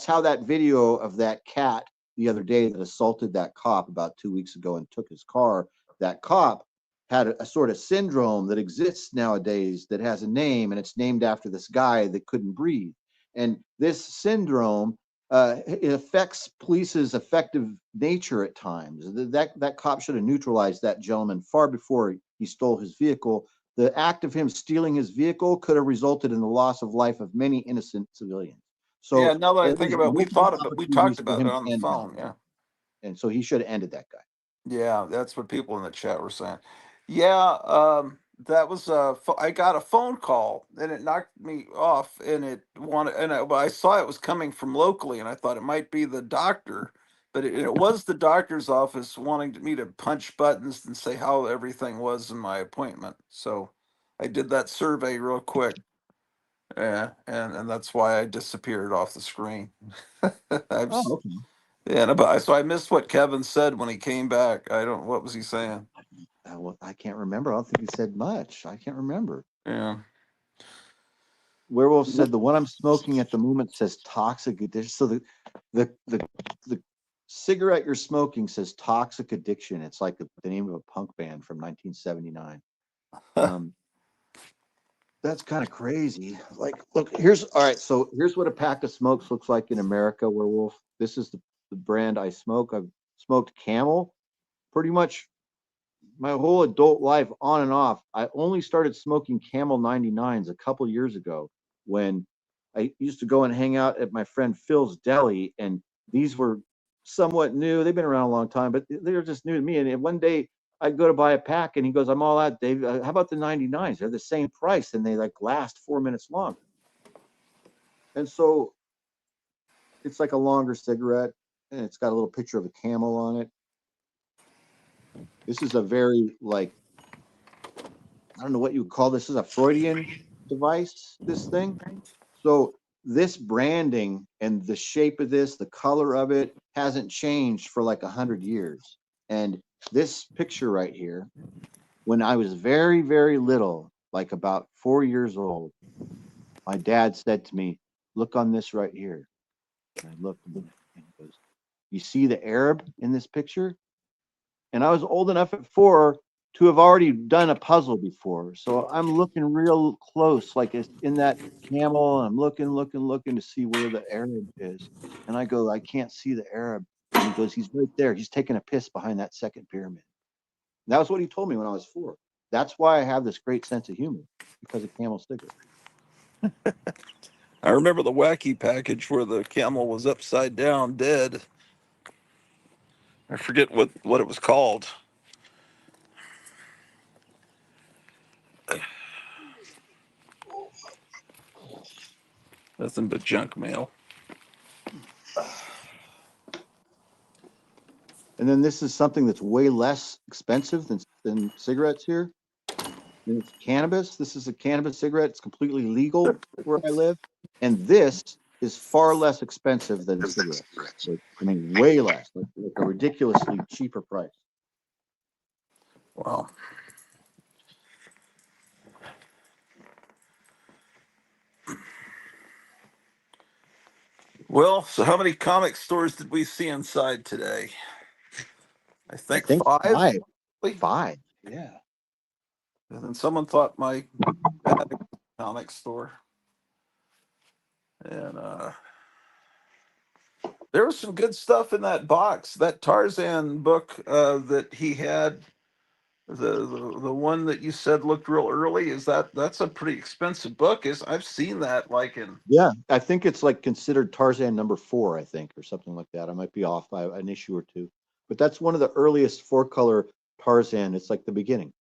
how that video of that cat the other day that assaulted that cop about 2 weeks ago and took his car, that cop had a sort of syndrome that exists nowadays that has a name, and it's named after this guy that couldn't breathe. And this syndrome, it affects police's effective nature at times. That cop should have neutralized that gentleman far before he stole his vehicle. The act of him stealing his vehicle could have resulted in the loss of life of many innocent civilians. So yeah, now that I think about it, we talked about it on the phone. Yeah. And so he should have ended that guy. Yeah, that's what people in the chat were saying. Yeah, that was I got a phone call and it knocked me off, and I saw it was coming from locally, and I thought it might be the doctor, but it was the doctor's office wanting me to punch buttons and say how everything was in my appointment. So I did that survey real quick. Yeah, and that's why I disappeared off the screen. Okay. Yeah, but so I missed what Kevin said when he came back. What was he saying? Well, I can't remember. I don't think he said much. I can't remember. Yeah. Werewolf said the one I'm smoking at the moment says toxic addiction. So the cigarette you're smoking says toxic addiction. It's like the name of a punk band from 1979. That's kind of crazy. Like, look, all right. So here's what a pack of smokes looks like in America, Werewolf. This is the brand I smoke. I've smoked Camel pretty much my whole adult life, on and off. I only started smoking Camel 99s a couple years ago when I used to go and hang out at my friend Phil's Deli, and these were somewhat new. They've been around a long time, but they were just new to me. And one day I go to buy a pack, and he goes, "I'm all out, Dave. How about the 99s? They're the same price, and they like last 4 minutes longer." And so it's like a longer cigarette, and it's got a little picture of a camel on it. This is a very, like, I don't know what you would call this. This is a Freudian device, this thing. So this branding and the shape of this, the color of it hasn't changed for like 100 years. And this picture right here, when I was very, very little, like about 4 years old, my dad said to me, "Look on this right here." And I looked, and he goes, "You see the Arab in this picture?" And I was old enough at 4 to have already done a puzzle before. So I'm looking real close, like it's in that camel. I'm looking to see where the Arab is. And I go, "I can't see the Arab." And he goes, "He's right there. He's taking a piss behind that second pyramid." And that was what he told me when I was 4. That's why I have this great sense of humor, because of Camel stickers. I remember the wacky package where the camel was upside down, dead. I forget what it was called. Nothing but junk mail. And then this is something that's way less expensive than cigarettes here. And it's cannabis. This is a cannabis cigarette. It's completely legal where I live. And this is far less expensive than cigarettes. Like, I mean, way less, like a ridiculously cheaper price. Wow. Well, so how many comic stores did we see inside today? I think 5. 5. Yeah. And then someone thought my comic store. And there was some good stuff in that box. That Tarzan book that he had, the one that you said looked real early. That's a pretty expensive book? I've seen that like in. Yeah, I think it's like considered Tarzan #4, I think, or something like that. I might be off by an issue or two, but that's one of the earliest 4-color Tarzan. It's like the beginning,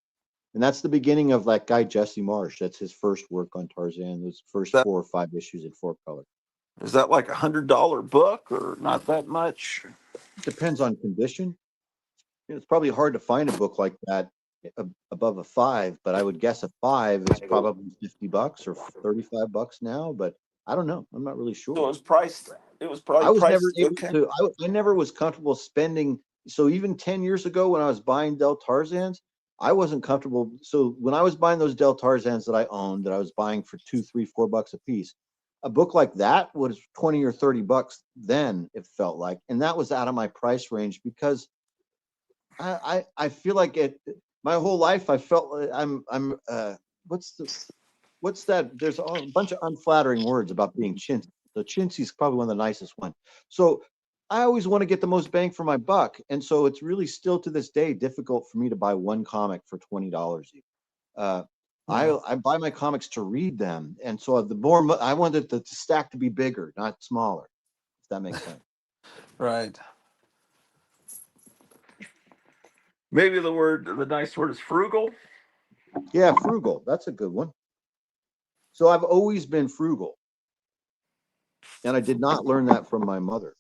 and that's the beginning of that guy Jesse Marsh. That's his first work on Tarzan. Those first 4 or 5 issues in 4-color. Is that like $100 book or not that much? Depends on condition. It's probably hard to find a book like that above a 5, but I would guess a 5 is probably $50 or $35 now. But I don't know. I'm not really sure. So it was priced. It was probably I was priced. never able to. I never was comfortable spending. So even 10 years ago, when I was buying Del Tarzans, I wasn't comfortable. So when I was buying those Del Tarzans that I owned, that I was buying for $2, $3, $4 a piece, a book like that was $20 or $30 then. It felt like, and that was out of my price range because I feel like it. My whole life, I felt I'm what's that? There's a bunch of unflattering words about being chintzy. So chintzy is probably one of the nicest ones. So I always want to get the most bang for my buck, and so it's really still to this day difficult for me to buy one comic for $20. I buy my comics to read them, and so the more I wanted the stack to be bigger, not smaller. If that makes sense. Right. Maybe the nice word is frugal. Yeah, frugal. That's a good one. So I've always been frugal. And I did not learn that from my mother.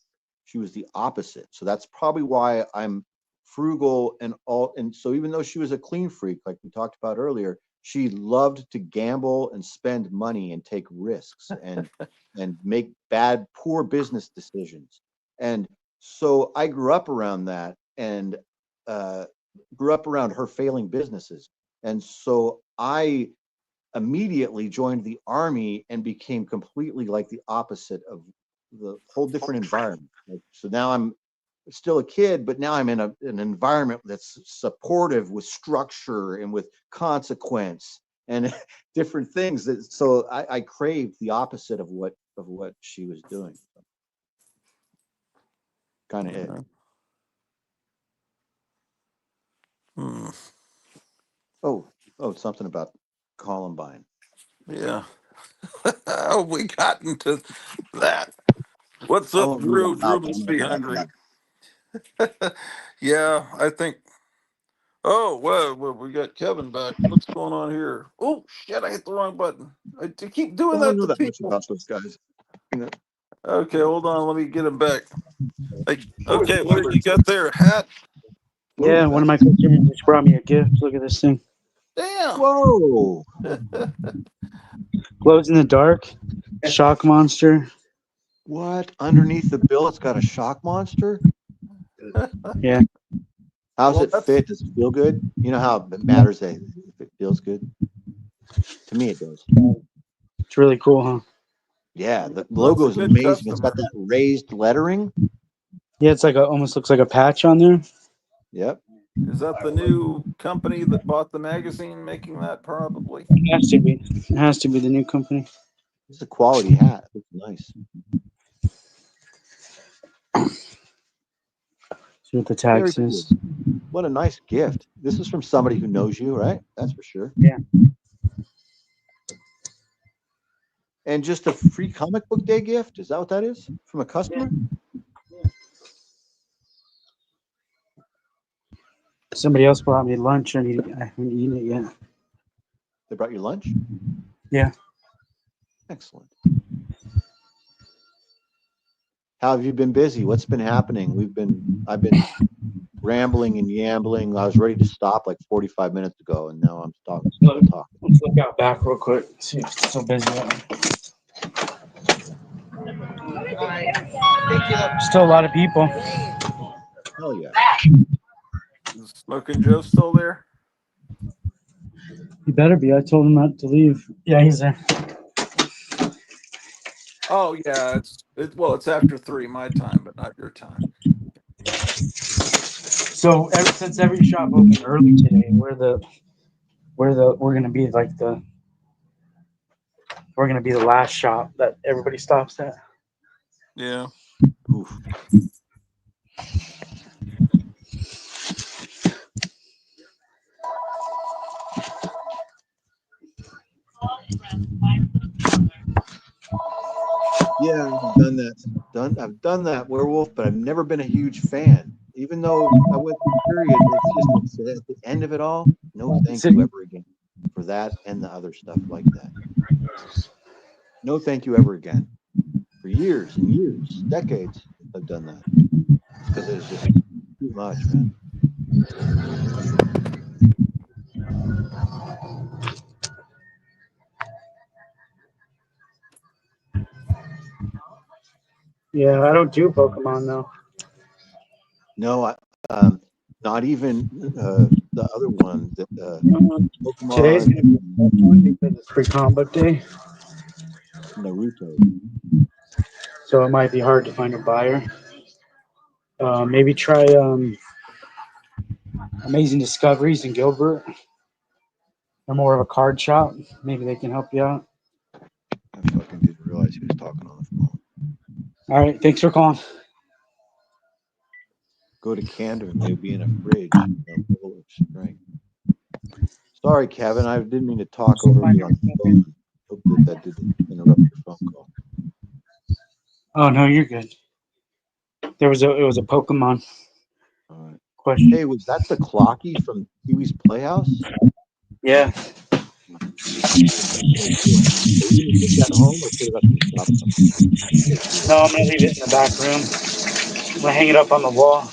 She was the opposite. So that's probably why I'm frugal and all. And so even though she was a clean freak, like we talked about earlier, she loved to gamble and spend money and take risks and make poor business decisions. And so I grew up around that and grew up around her failing businesses. And so I immediately joined the army and became completely like the opposite of the whole different environment. So now I'm still a kid, but now I'm in an environment that's supportive with structure and with consequence and different things. So I craved the opposite of what she was doing. Kind of it. Oh, something about Columbine. Yeah. Oh, we got into that. What's up, Drew? Drew must be hungry. Yeah, I think. Oh, well, we got Kevin back. What's going on here? Oh, shit, I hit the wrong button. I keep doing I don't that know to that much people. about those guys. Okay, hold on. Let me get him back. Okay, what do you got there? Hat? Yeah, one of my customers just brought me a gift. Look at this thing. Damn. Whoa. Glows in the dark. Shock monster. What? Underneath the bill, it's got a shock monster? Yeah. How's it fit? Does it feel good? You know how it matters if it feels good? To me, it does. It's really cool, huh? Yeah, the logo is amazing. It's got that raised lettering. Yeah, it's like almost looks like a patch on there. Yep. Is that the new company that bought the magazine making that? Probably. It has to be. It has to be the new company. It's a quality hat. It's nice. See what the tag says. What a nice gift. This is from somebody who knows you, right? That's for sure. Yeah. And just a free comic book day gift? Is that what that is? From a customer? Somebody else brought me lunch and I haven't eaten it yet. They brought you lunch? Yeah. Excellent. How have you been busy? What's been happening? I've been rambling and yambling. I was ready to stop like 45 minutes ago, and now I'm talking. Let's look out back real quick. See if it's still busy. Still a lot of people. Hell yeah. Is Smoking Joe still there? He better be. I told him not to leave. Yeah, he's there. Oh yeah, it's after 3 my time, but not your time. So since every shop opened early today, we're gonna be like the We're gonna be the last shop that everybody stops at. Yeah. Oof. Yeah, I've done that. I've done that werewolf, but I've never been a huge fan. Even though I went through the period, it's at the end of it all. No, thank you ever again for that and the other stuff like that. No, thank you ever again. For years and years, decades, I've done that because it's just too much, man. Yeah, I don't do Pokemon though. No, not even the other one. That Today's Pokemon gonna be a tough one because it's free comic day, Naruto. so it might be hard to find a buyer. Maybe try Amazing Discoveries in Gilbert. They're more of a card shop. Maybe they can help you out. I fucking didn't realize he was talking on the phone. All right, thanks for calling. Go to Canada, they'd be in a fridge. Sorry, Kevin, I didn't mean to talk over you on the phone. Hope that didn't interrupt your phone call. Oh no, you're good. It was a Pokemon question. Hey, was that the Clocky from Pee-wee's Playhouse? Yeah. Are you gonna take that home or put it up in the shop somewhere? No, I'm gonna leave it in the back room. I'm gonna hang it up on the wall.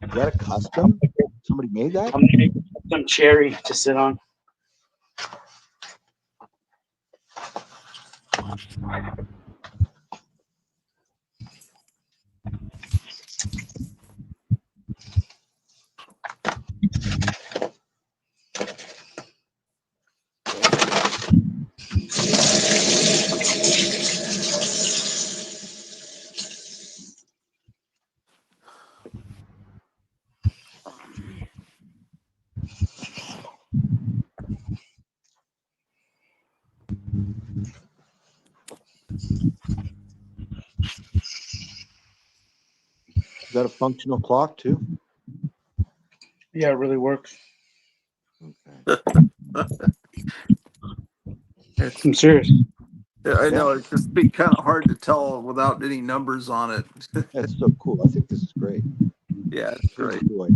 Is that a custom? Somebody made that? I'm gonna make some cherry to sit on. Is that a functional clock too? Yeah, it really works. Okay. I'm serious. I know it's just be kind of hard to tell without any numbers on it. That's so cool. I think this is great. Yeah, it's great. Cool.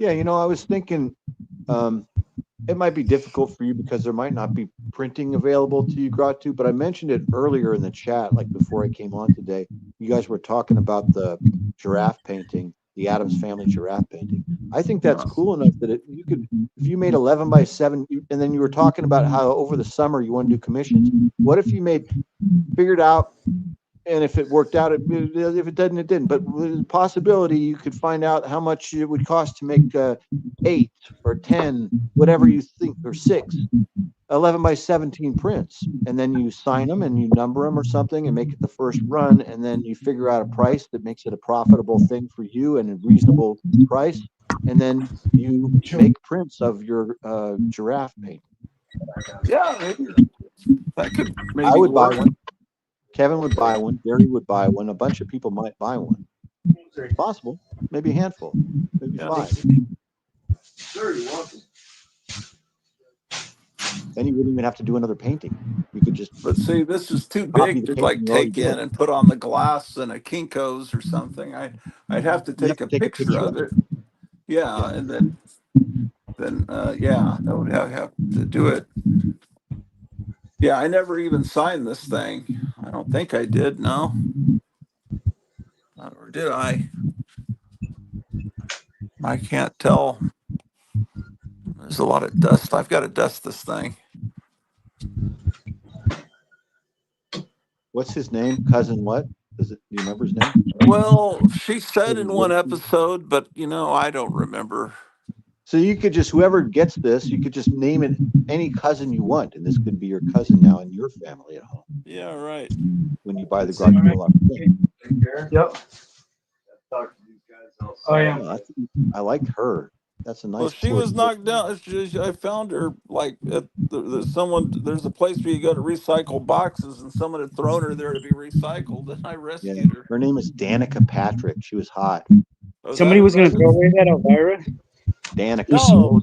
Yeah, I was thinking it might be difficult for you because there might not be printing available to you, Gratu, but I mentioned it earlier in the chat, like before I came on today. You guys were talking about the giraffe painting, the Addams Family giraffe painting. I think that's cool enough that you could, if you made 11 by 7, and then you were talking about how over the summer you want to do commissions. What if you figured out, and if it worked out, if it didn't, it didn't. But with the possibility, you could find out how much it would cost to make 8 or 10, whatever you think, or 6, 11 by 17 prints. And then you sign them and you number them or something and make it the first run. And then you figure out a price that makes it a profitable thing for you and a reasonable price. And then you make prints of your giraffe painting. Yeah, maybe that could maybe I would work. buy one. Kevin would buy one. Gary would buy one. A bunch of people might buy one. It's possible. Maybe a handful. Maybe 5. Then you wouldn't even have to do another painting. You could just. But see, this is too copy big the to painting you already take in did. and put on the glass and a Kinko's or something. I'd have to take a picture of it. Yeah, and then yeah, that would have to do it. Yeah, I never even signed this thing. I don't think I did. No, or did I? I can't tell. There's a lot of dust. I've got to dust this thing. What's his name? Cousin what? Do you remember his name? Well, she said in one episode, but I don't remember. So you could just, whoever gets this, you could just name it any cousin you want, and this could be your cousin now in your family at home. Yeah, right. When you buy the garage Orloff. Yep. Oh yeah. I liked her. That's a nice. Well, she was knocked down. I found her like at there's a place where you go to recycle boxes, and someone had thrown her there to be recycled, and I rescued her. Her name is Danica Patrick. She was hot. Somebody was going to throw away that Elvira. Danica. No,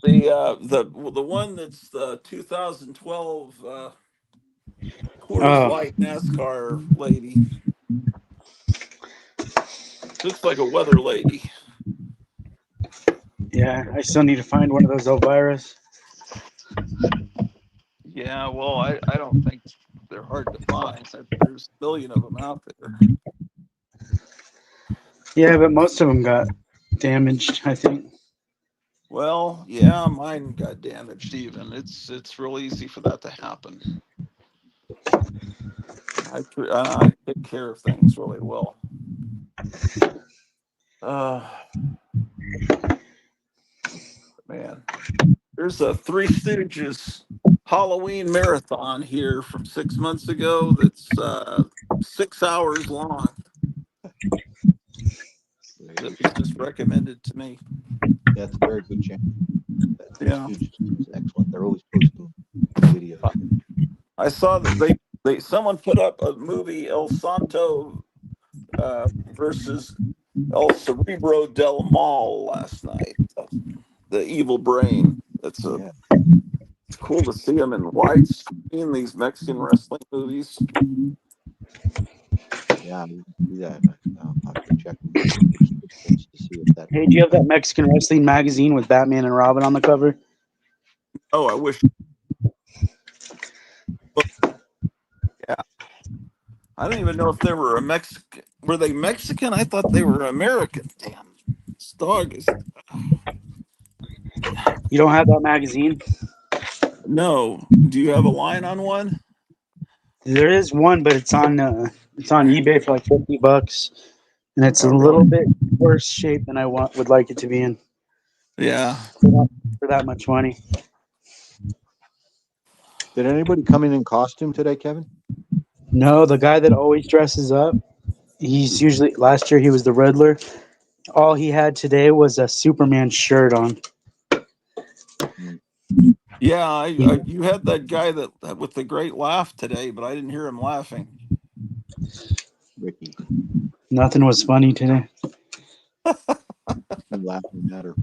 the one that's the 2012 Coors Light NASCAR lady. Looks like a weather lady. Yeah, I still need to find one of those Elviras. Yeah, well, I don't think they're hard to find. There's a billion of them out there. Yeah, but most of them got damaged, I think. Well, yeah, mine got damaged even. It's real easy for that to happen. I take care of things really well. Man, there's a Three Stooges Halloween marathon here from 6 months ago that's 6 hours long. That was just recommended to me. That's a very good channel. Yeah, it's excellent. They're always posting videos. I saw that someone put up a movie El Santo versus El Cerebro del Mal last night. The Evil Brain. It's cool to see them in widescreen. These Mexican wrestling movies. Yeah, I'll have to check to see if that. Hey, do you have that Mexican wrestling magazine with Batman and Robin on the cover? Oh, I wish. Yeah, I don't even know if they were a Mexican. Were they Mexican? I thought they were American. Damn, this dog is. You don't have that magazine? No. Do you have a line on one? There is one, but it's on eBay for like $50, and it's a little bit worse shape than I would like it to be in. Yeah. For that much money. Did anybody come in costume today, Kevin? No, the guy that always dresses up. He's usually, last year he was the Riddler. All he had today was a Superman shirt on. Yeah, you had that guy that with the great laugh today, but I didn't hear him laughing. Ricky. Nothing was funny today. Laughing at her.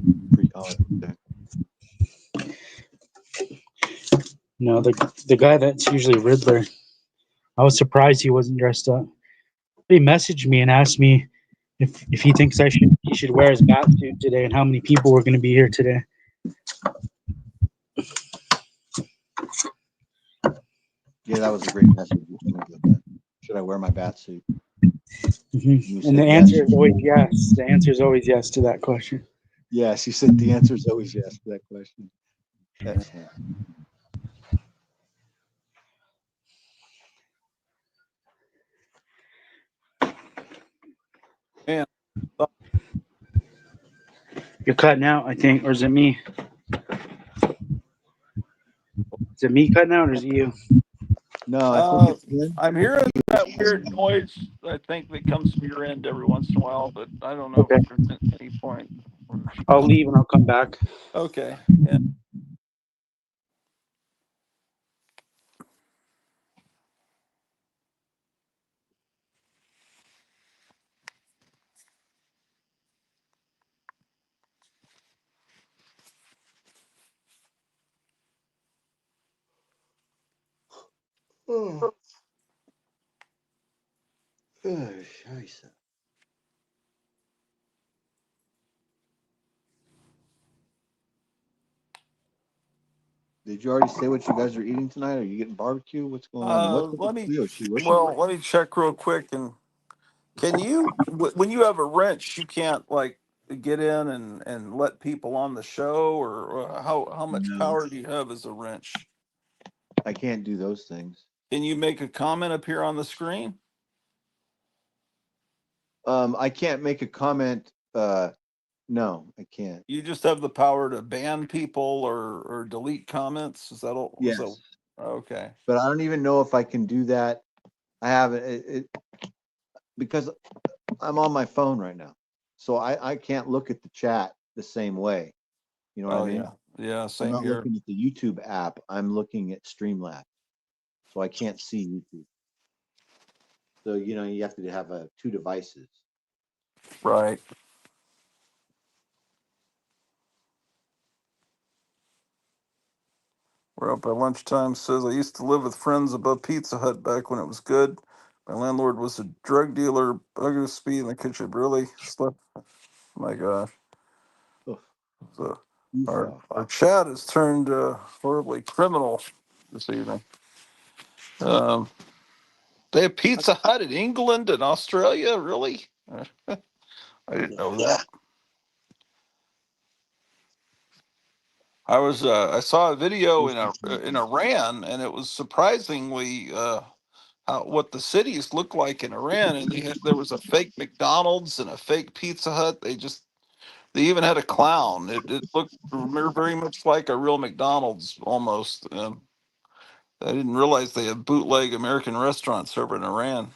No, the guy that's usually Riddler. I was surprised he wasn't dressed up. He messaged me and asked me if he thinks he should wear his bat suit today and how many people were going to be here today. Yeah, that was a great message. Should I wear my bat suit? Mm-hmm. And the answer is always yes. The answer is always yes to that question. Yes, you said the answer is always yes to that question. Excellent. Man. You're cutting out, I think, or is it me? Is it me cutting out, or is it you? No, I think it's I'm hearing that weird noise. I think that comes from your end every once in a while, but I don't know if there's any point. I'll leave and I'll come back. Okay. Yeah. Oh, scheiße. Did you already say what you guys are eating tonight? Are you getting barbecue? What's going on? Let me check real quick. And can you, when you have a wrench, you can't like get in and let people on the show, or how much power do you have as a wrench? I can't do those things. Can you make a comment up here on the screen? I can't make a comment. No, I can't. You just have the power to ban people or delete comments. Is that all? Yes, Okay. but I don't even know if I can do that. I haven't because I'm on my phone right now, so I can't look at the chat the same way. You know what I Oh mean? yeah, I'm same not here. looking at the YouTube app. I'm looking at Streamlabs, so I can't see YouTube. So you have to have two devices. Right. We're up at lunchtime. Says I used to live with friends above Pizza Hut back when it was good. My landlord was a drug dealer, bugger speed in the kitchen. Really slept. My gosh. So our chat has turned horribly criminal this evening. They have Pizza Hut in England and Australia. Really? I didn't know that. I saw a video in Iran, and it was surprisingly what the cities look like in Iran. And there was a fake McDonald's and a fake Pizza Hut. They even had a clown. It looked very much like a real McDonald's almost. I didn't realize they have bootleg American restaurants over in Iran.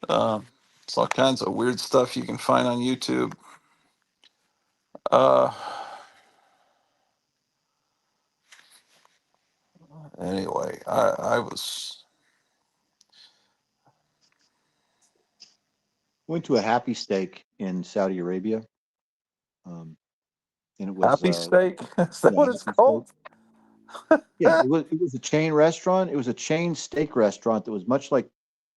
It's all kinds of weird stuff you can find on YouTube. Anyway, I went to a Happy Steak in Saudi Arabia, and it was Happy Steak. Is that what it's called? Yeah, it was a chain restaurant. It was a chain steak restaurant that was much like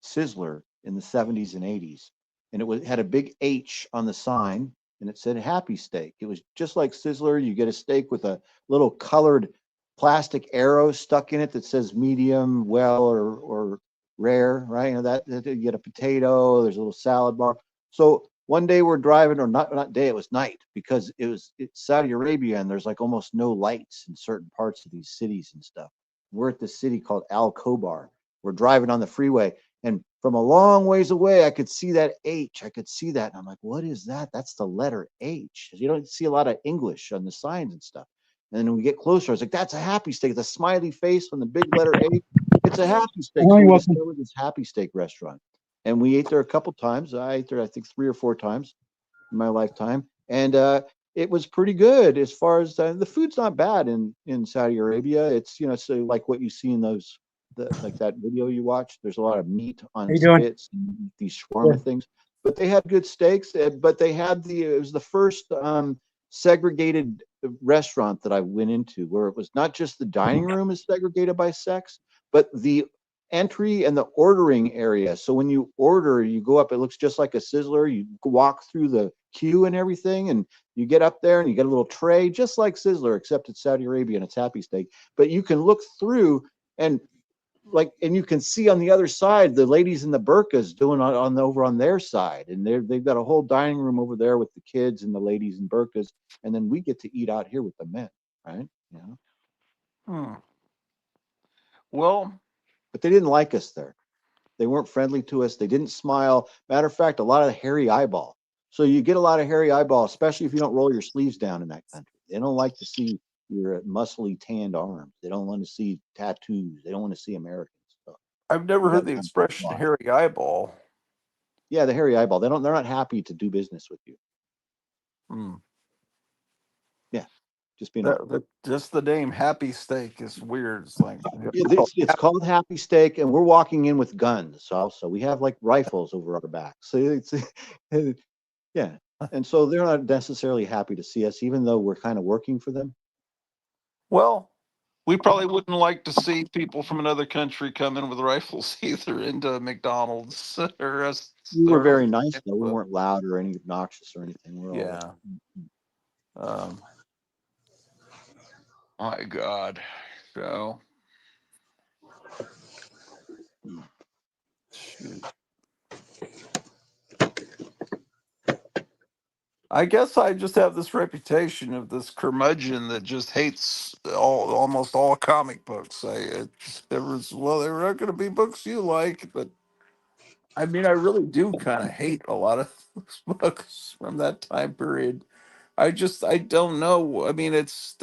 Sizzler in the 70s and 80s. And it had a big H on the sign and it said Happy Steak. It was just like Sizzler. You get a steak with a little colored plastic arrow stuck in it that says medium, well, or rare, right? That you get a potato, there's a little salad bar. So one day we're driving, or not day, it was night, because it's Saudi Arabia and there's like almost no lights in certain parts of these cities and stuff. We're at this city called Al Khobar. We're driving on the freeway, and from a long ways away, I could see that H. I could see that, and I'm like, "What is that?" That's the letter H. You don't see a lot of English on the signs and stuff. And then when we get closer, I was like, "That's a Happy Steak." The smiley face on the big letter H. It's a Happy Steak. So we discovered this Happy Steak restaurant, and we ate there a couple times. I ate there, I think, 3 or 4 times in my lifetime, and it was pretty good. As far as the food's not bad in Saudi Arabia. It's so like what you see in those like that video you watched. There's a lot of meat on spits and these shawarma things, but they had good steaks. But they had it was the first segregated restaurant that I went into where it was not just the dining room is segregated by sex, but the entry and the ordering area. So when you order, you go up, it looks just like a Sizzler. You walk through the queue and everything, and you get up there and you get a little tray, just like Sizzler, except it's Saudi Arabia and it's Happy Steak. But you can look through and you can see on the other side the ladies in the burqas doing over on their side, and they've got a whole dining room over there with the kids and the ladies in burqas, and then we get to eat out here with the men, right? Well, but they didn't like us there. They weren't friendly to us. They didn't smile. Matter of fact, a lot of hairy eyeball. So you get a lot of hairy eyeball, especially if you don't roll your sleeves down in that country. They don't like to see your muscly tanned arms. They don't want to see tattoos. They don't want to see Americans. So I've never heard the expression hairy eyeball. Yeah, the hairy eyeball. They're not happy to do business with you. Yeah, just being just the name Happy Steak is weird. It's like it's called Happy Steak, and we're walking in with guns. Also, we have like rifles over our backs. So it's yeah, and so they're not necessarily happy to see us, even though we're kind of working for them. Well, we probably wouldn't like to see people from another country come in with rifles either into McDonald's or us. We were very nice though. We weren't loud or any obnoxious or anything. Yeah. My God. So. Shoot. I guess I just have this reputation of this curmudgeon that just hates almost all comic books. Well, there are not going to be books you like, but I mean, I really do kind of hate a lot of those books from that time period. I don't know. I mean, they just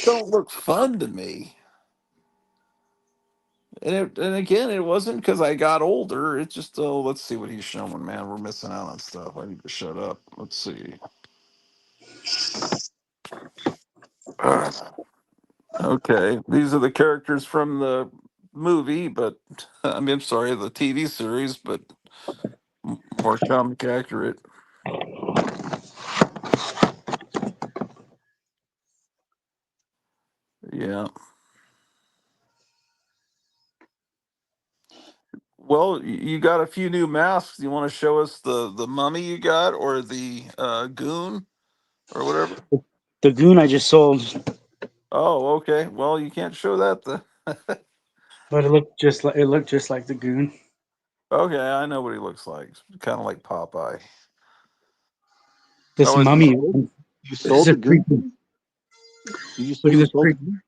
don't look fun to me. And again, it wasn't because I got older. It's just, oh, let's see what he's showing, man. We're missing out on stuff. I need to shut up. Let's see. Okay, these are the characters from the movie, but I mean, I'm sorry, the TV series, but more comic accurate. Yeah. Well, you got a few new masks. You want to show us the mummy you got, or the goon, or whatever? The goon I just sold, Oh, okay. Well, you can't show that. but it looked just like the goon. Okay, I know what he looks like. Kind of like Popeye. This Oh, is mummy. You This sold is the goon? creepy. Did you say Look at you this sold the creepy. goon?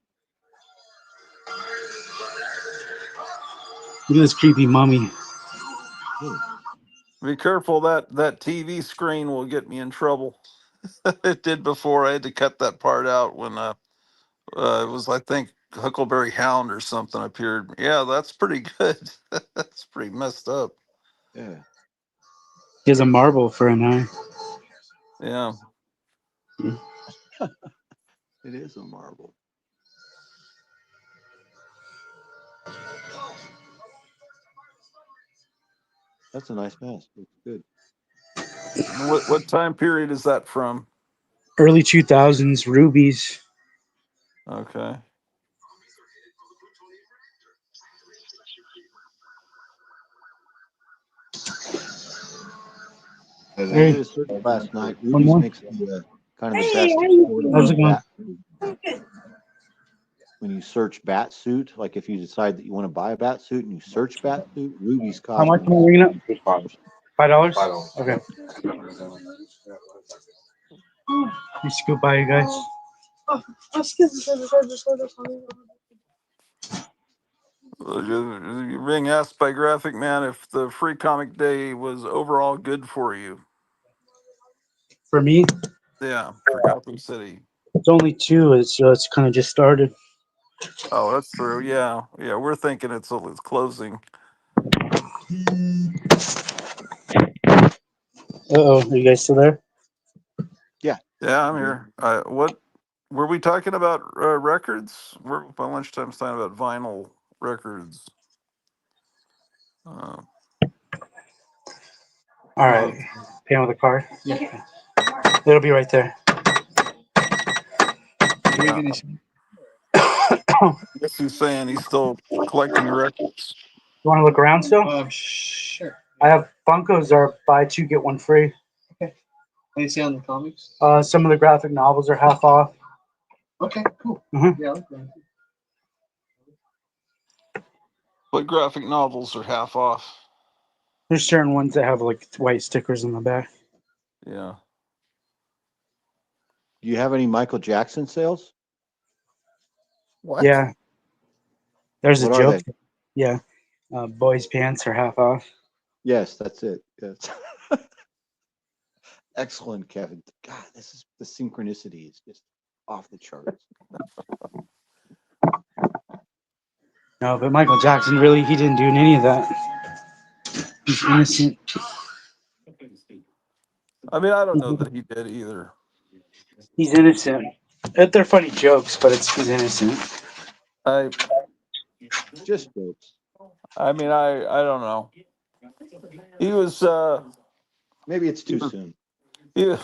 Look at this creepy mummy. Be careful, that TV screen will get me in trouble. It did before. I had to cut that part out when it was, I think, Huckleberry Hound or something appeared. Yeah, that's pretty good. That's pretty messed up. Yeah. He has a marble for an eye. Yeah. It is a marble. That's a nice mask. It's good. What time period is that from? Early 2000s rubies. Okay. I Hey, did a search last night. one Rubies more. makes the kind of the best How's affordable it going? bat suit. When you search bat suit, like if you decide that you want to buy a bat suit and you search bat suit, Rubies How much am I costumes. ringing up? $5. Okay. You scoop by, you guys. Being asked by Graphic Man if the Free Comic Day was overall good for you. For me, Yeah, for Gotham City. it's only 2. It's kind of just started. Oh, that's true. Yeah, yeah. We're thinking it's closing. Uh-oh, are you guys still there? Yeah. Yeah, I'm here. What were we talking about? Records? We're by lunchtime talking about vinyl records. All right. Paying with a card? Yeah. It'll be right there. Yeah. I guess he's saying he's still collecting records. You want to look around still? Sure. I have Funkos are buy 2 get 1 free. Okay. What do you see on the comics? Some of the graphic novels are half off. Okay, cool. Mm-hmm. Yeah. What graphic novels are half off? There's certain ones that have like white stickers on the back. Yeah. Do you have any Michael Jackson sales? What? Yeah. There's What a are joke. they? Yeah. Boys' pants are half off. Yes, that's it. Yes. Excellent, Kevin. God, the synchronicity is just off the charts. No, but Michael Jackson really he didn't do any of that. He's innocent. I mean, I don't know that he did either. He's innocent. They're funny jokes, but he's innocent. Just jokes. I mean, I don't know. He was maybe it's too soon. He,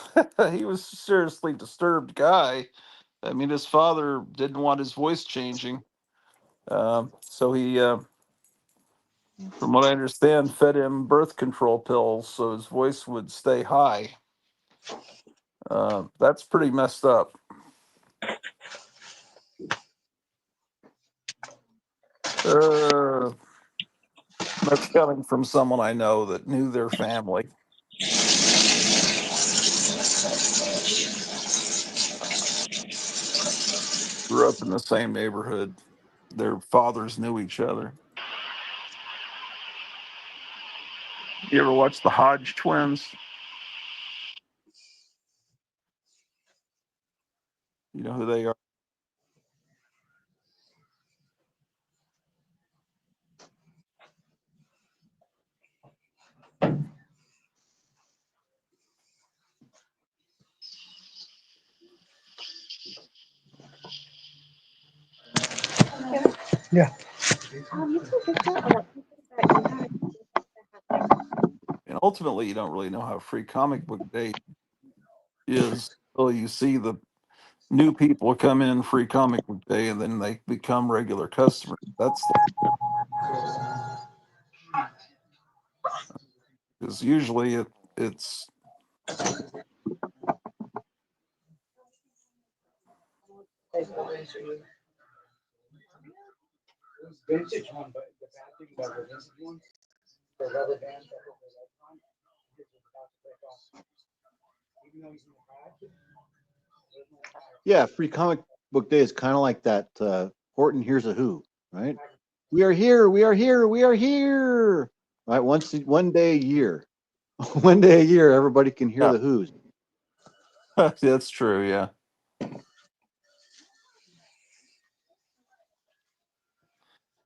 he was a seriously disturbed guy. I mean, his father didn't want his voice changing, so he, from what I understand, fed him birth control pills so his voice would stay high. That's pretty messed up. That's coming from someone I know that knew their family. Grew up in the same neighborhood. Their fathers knew each other. You ever watch the Hodge twins? You know who they are? Yeah. You can just tell about people that you have And ultimately, you don't really know how Free Comic Book Day is until you see the new people come in Free Comic Book Day, and then they become regular customers. That's because usually it's Vintage one, but the bad thing about the vintage one, the leather band that was on, it's about to break off. Even though he's in the back, Yeah, Free Comic Book Day is kind of like that Horton Hears a Who, right? We are here, we are here, we are here. Right, one day a year. One day a year, everybody can hear yeah, the Who's. that's true. Yeah,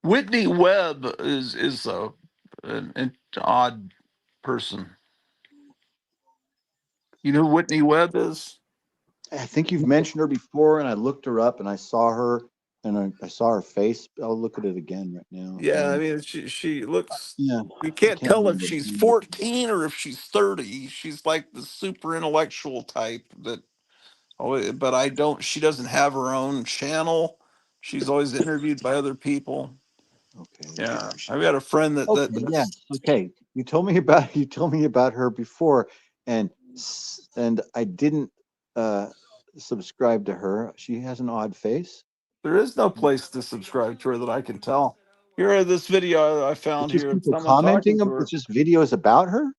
Whitney Webb is an odd person. You know who Whitney Webb is? I think you've mentioned her before, and I looked her up, and I saw her, and I saw her face. I'll look at it again right now. Yeah, I mean she looks. Yeah, You I can't can't tell if remember. she's 14 or if she's 30. She's like the super intellectual type that. Oh, but I don't. She doesn't have her own channel. She's always interviewed by other people. Okay. Yeah, I've got a friend that Okay. Yeah. Okay. You told me about her before, and I didn't subscribe to her. She has an odd face. there is no place to subscribe to her that I can tell. Here, this video I found It's just here of people someone talking commenting. to her. It's just videos about her.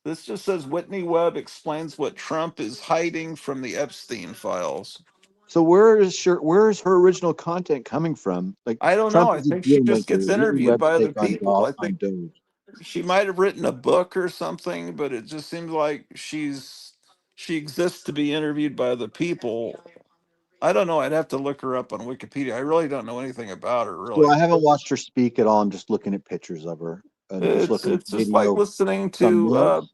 This just says Whitney Webb explains what Trump is hiding from the Epstein files. So where's her original content coming from? Like I don't know. Trump I is a think she deal just maker. gets Whitney interviewed Webb's by other take on people. I think Doge. she might have written a book or something, but it just seems like she exists to be interviewed by other people. I don't know. I'd have to look her up on Wikipedia. I really don't know anything about her, Well, really. I haven't watched her speak at all. I'm just looking at pictures of her and just It's looking at it's just like video listening to thumbnails.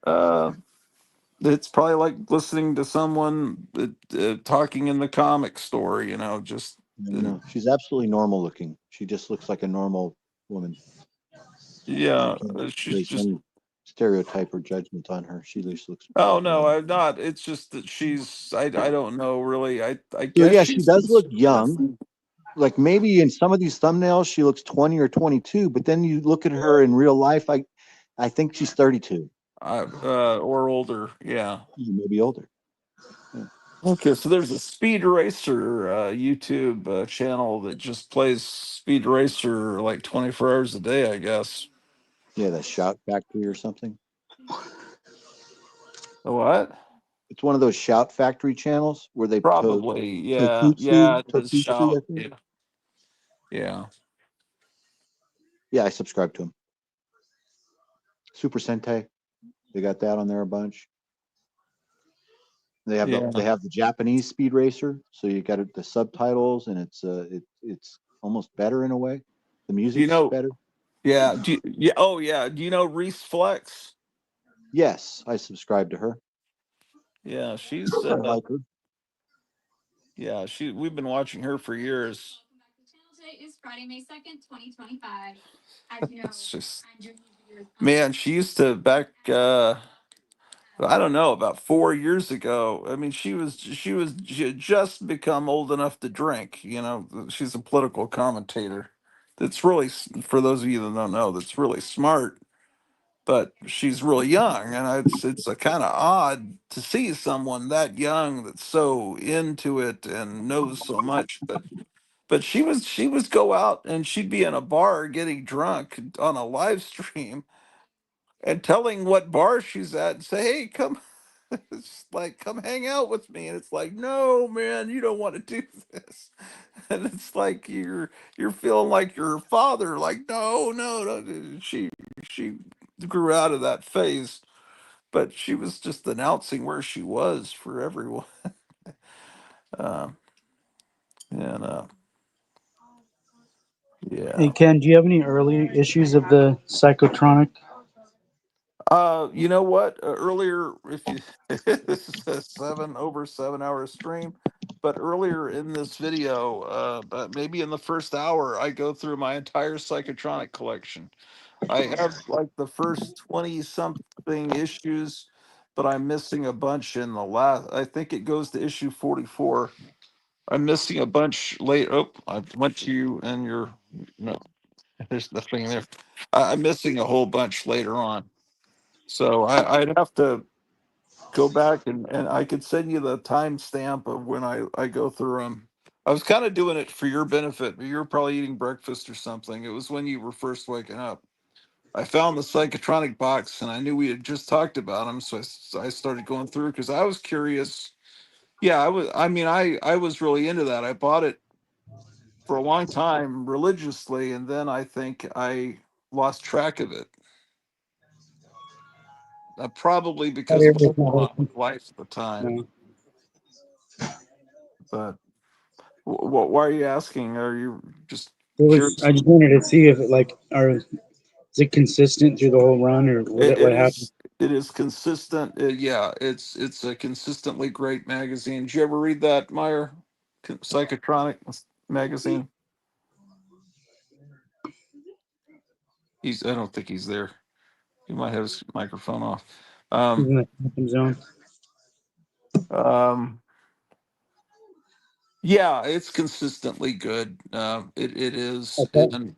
uh it's probably like listening to someone talking in the comic store, just No, she's absolutely normal looking. She just looks like a normal woman. I yeah, can't she's place just any stereotype or judgment on her. She just looks oh like no, normal. I'm not. It's just that I don't know really. I So guess yeah, she she's does just look young. Like maybe in some of these thumbnails she looks 20 or 22, but then you look at her in real life, I think she's 32. or older, yeah. Maybe older. Okay, so there's a Speed Racer YouTube channel that just plays Speed Racer like 24 hours a day, I guess. Yeah, the Shout Factory or something. The what? It's one of those Shout Factory channels where they Probably, yeah, Tokutsu, it is I Shout. think. Yeah. Yeah, I subscribe to him. Super Sentai, they got that on there a bunch. They have Yeah. they have the Japanese Speed Racer, so you got the subtitles, and it's almost better in a way. The Do you music's know? better. Yeah. Yeah. Oh, yeah. Do you know Reese Flex? Yes, I subscribe to her. Yeah, she's. I like her. Yeah, we've been watching her for years. Today is Friday, May 2nd, 2025. It's just, man, she used to back. I don't know, about 4 years ago. I mean, she had just become old enough to drink. She's a political commentator. That's really, for those of you that don't know, that's really smart. But she's really young, and it's a kind of odd to see someone that young that's so into it and knows so much. But she was go out and she'd be in a bar getting drunk on a live stream and telling what bar she's at and say, "Hey, come." It's like, come hang out with me. And it's like, no, man, you don't want to do this. and it's like you're feeling like your father. Like, no, no, no. She grew out of that phase, but she was just announcing where she was for everyone. um, and Hey yeah. Ken, do you have any early issues of the Psychotronic? You know what? Earlier, if you this is a 7 hour stream, but earlier in this video, but maybe in the first hour, I go through my entire Psychotronic collection. I have like the first 20 something issues, but I'm missing a bunch in the last. I think it goes to issue 44. I'm missing a bunch late. Oh, I went to you and your no. There's nothing there. I'm missing a whole bunch later on. So I'd have to go back and I could send you the timestamp of when I go through them. I was kind of doing it for your benefit, but you're probably eating breakfast or something. It was when you were first waking up. I found the Psychotronic box and I knew we had just talked about them, so I started going through because I was curious. Yeah, I was. I mean, I was really into that. I bought it for a long time religiously, and then I think I lost track of it. Probably because of what's going on with life at the time. No. But why are you asking? Are you just curious? I just wanted to see if it is it consistent through the whole run or what It happened? is. It is consistent. Yeah, it's a consistently great magazine. Did you ever read that, Meyer? Psychotronic magazine. He's. I don't think he's there. He might have his microphone off. He's in the open zone. Um, yeah, it's consistently good. It is, Okay. and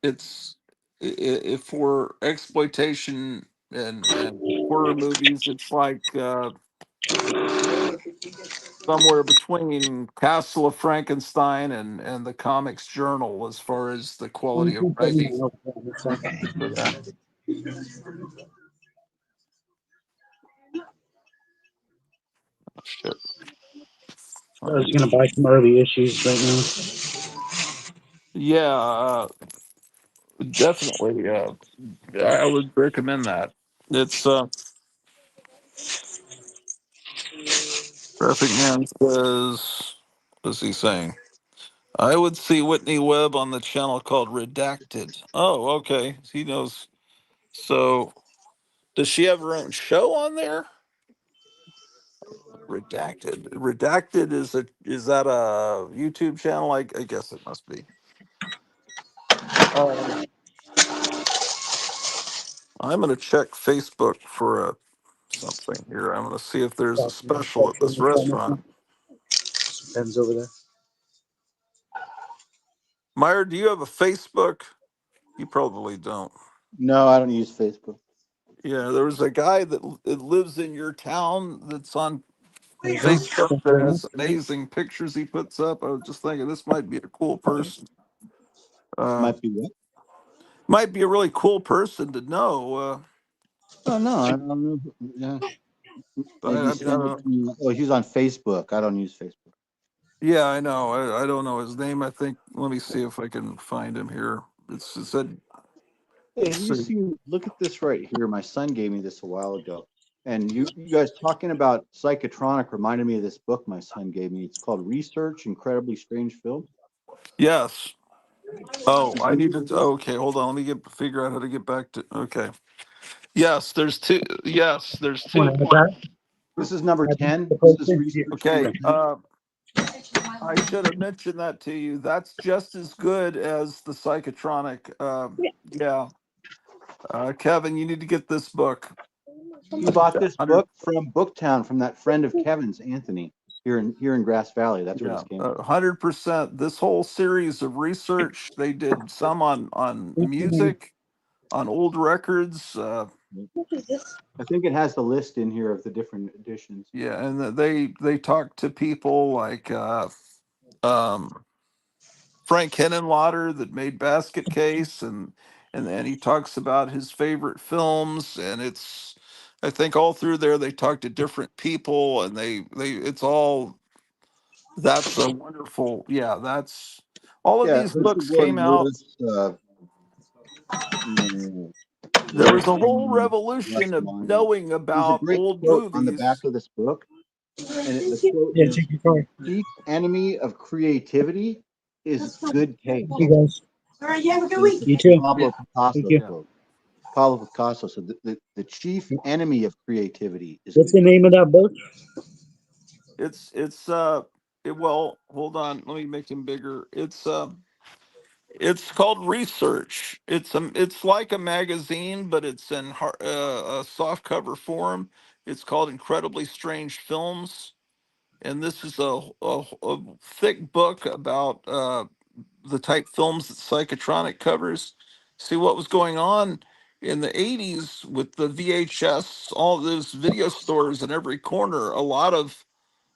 it's if for exploitation and horror movies, it's like somewhere between Castle of Frankenstein and the Comics Journal as far as the quality of writing for that. Oh, shit. I was gonna buy some early issues right Yeah, definitely. I would recommend that. It's Traffic Man says, what's he saying? I would see Whitney Webb on the channel called Redacted. Oh, okay. He knows. So, does she have her own show on there? Redacted. Redacted is that a YouTube channel? I guess it must be. Um, I'm gonna check Facebook for something here. I'm gonna see if there's a special at this now. restaurant. Pens over there. Meyer, do you have a Facebook? You probably don't. No, I don't use Facebook. Yeah, there was a guy that lives in your town that's on There you go. Facebook that has amazing pictures he puts up. I was just thinking this might be a cool person. Might be what? Might be a really cool person to know. Oh no, I don't know. Yeah, But maybe I mean, I send don't it know. to you. Oh, he's on Facebook. I don't use Facebook. Yeah, I know. I don't know his name. I think. Let me see if I can find him here. It said. Hey, have you seen? Look at this right here. My son gave me this a while ago, and you guys talking about Psychotronic reminded me of this book my son gave me. It's called Research: Incredibly Strange Films. Yes. Oh, I need to. Okay, hold on. Let me figure out how to get back to. Okay. Yes, there's two. Yes, there's two. This is number 10. This is Research Okay. number 10. I should have mentioned that to you. That's just as good as the Psychotronic. Yeah. Kevin, you need to get this book. He bought this 100 book from Booktown from that friend of Kevin's, Anthony, here in Grass Valley. That's where Yeah, this came from. 100%. This whole series of research, they did some on music, on old records. I think it has the list in here of the different editions. Yeah, and they talked to people like um, Frank Henenlotter that made Basket Case, and he talks about his favorite films, and it's I think all through there they talk to different people, and they it's all That's a wonderful. Yeah, that's all of Yeah, these Herschel books Gordon came out. Lewis, There was Red a whole Hand, revolution West of Line. knowing There's a about great old quote on the back movies. of this book, and the quote Yeah, is, take your car. "Chief enemy of creativity is good taste." You guys. All right, you have a good And it's week. a You too. Pablo Thank Picasso you. quote. Pablo Picasso said the chief enemy of creativity is What's good the name of taste. that book? Well, hold on, let me make him bigger. It's called Research. It's like a magazine, but it's in a soft cover form. It's called Incredibly Strange Films, and this is a thick book about the type films that Psychotronic covers. See what was going on in the 80s with the VHS, all those video stores in every corner. A lot of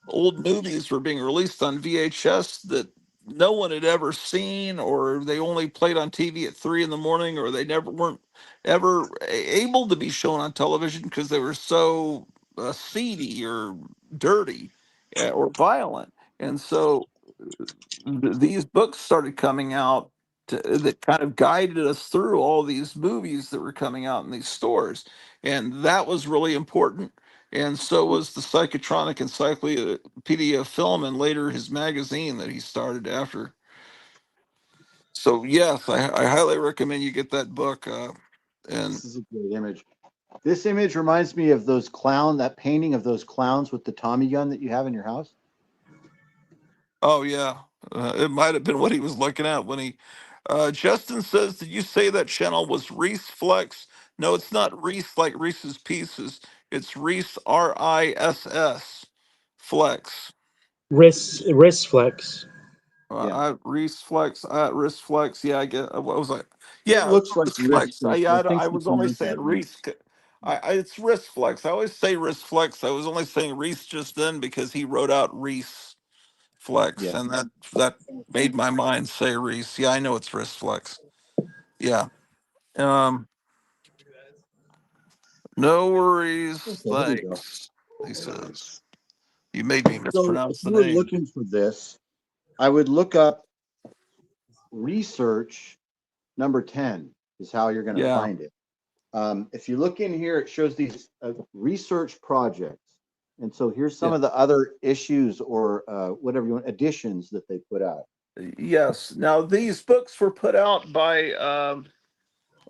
old movies were being released on VHS that no one had ever seen, or they only played on TV at 3 in the morning, or they never weren't ever able to be shown on television because they were so seedy or dirty or violent. And so these books started coming out that kind of guided us through all these movies that were coming out in these stores. And that was really important. And so was the Psychotronic Encyclopedia of Film, and later his magazine that he started after. So yes, I highly recommend you get that book. And This is a great image. This image reminds me of that painting of those clowns with the Tommy gun that you have in your house. oh yeah, it might have been what he was looking at when he. Justin says, "Did you say that channel was Reese Flex?" No, it's not Reese like Reese's Pieces. It's Reese RISS Flex. Wrist flex. Yeah, Reese Flex. Wrist Flex. Yeah, I get. What was I? it Yeah, looks like wrist wrist flex. flex. I think I he was only pronounced it saying Reese. Reese. It's wrist flex. I always say wrist flex. I was only saying Reese just then because he wrote out Reese Flex, Yeah. and that made my mind say Reese. Yeah, I know it's wrist flex. Yeah. Um. No worries. Okay, there we go. Thanks. He says you made me So if mispronounce the you were name. looking for this, I would look up research number 10 is how you're going to Yeah. find it. If you look in here, it shows these research projects. And so here's some Yeah. of the other issues or whatever you want, additions that they put out. Yes. Now these books were put out by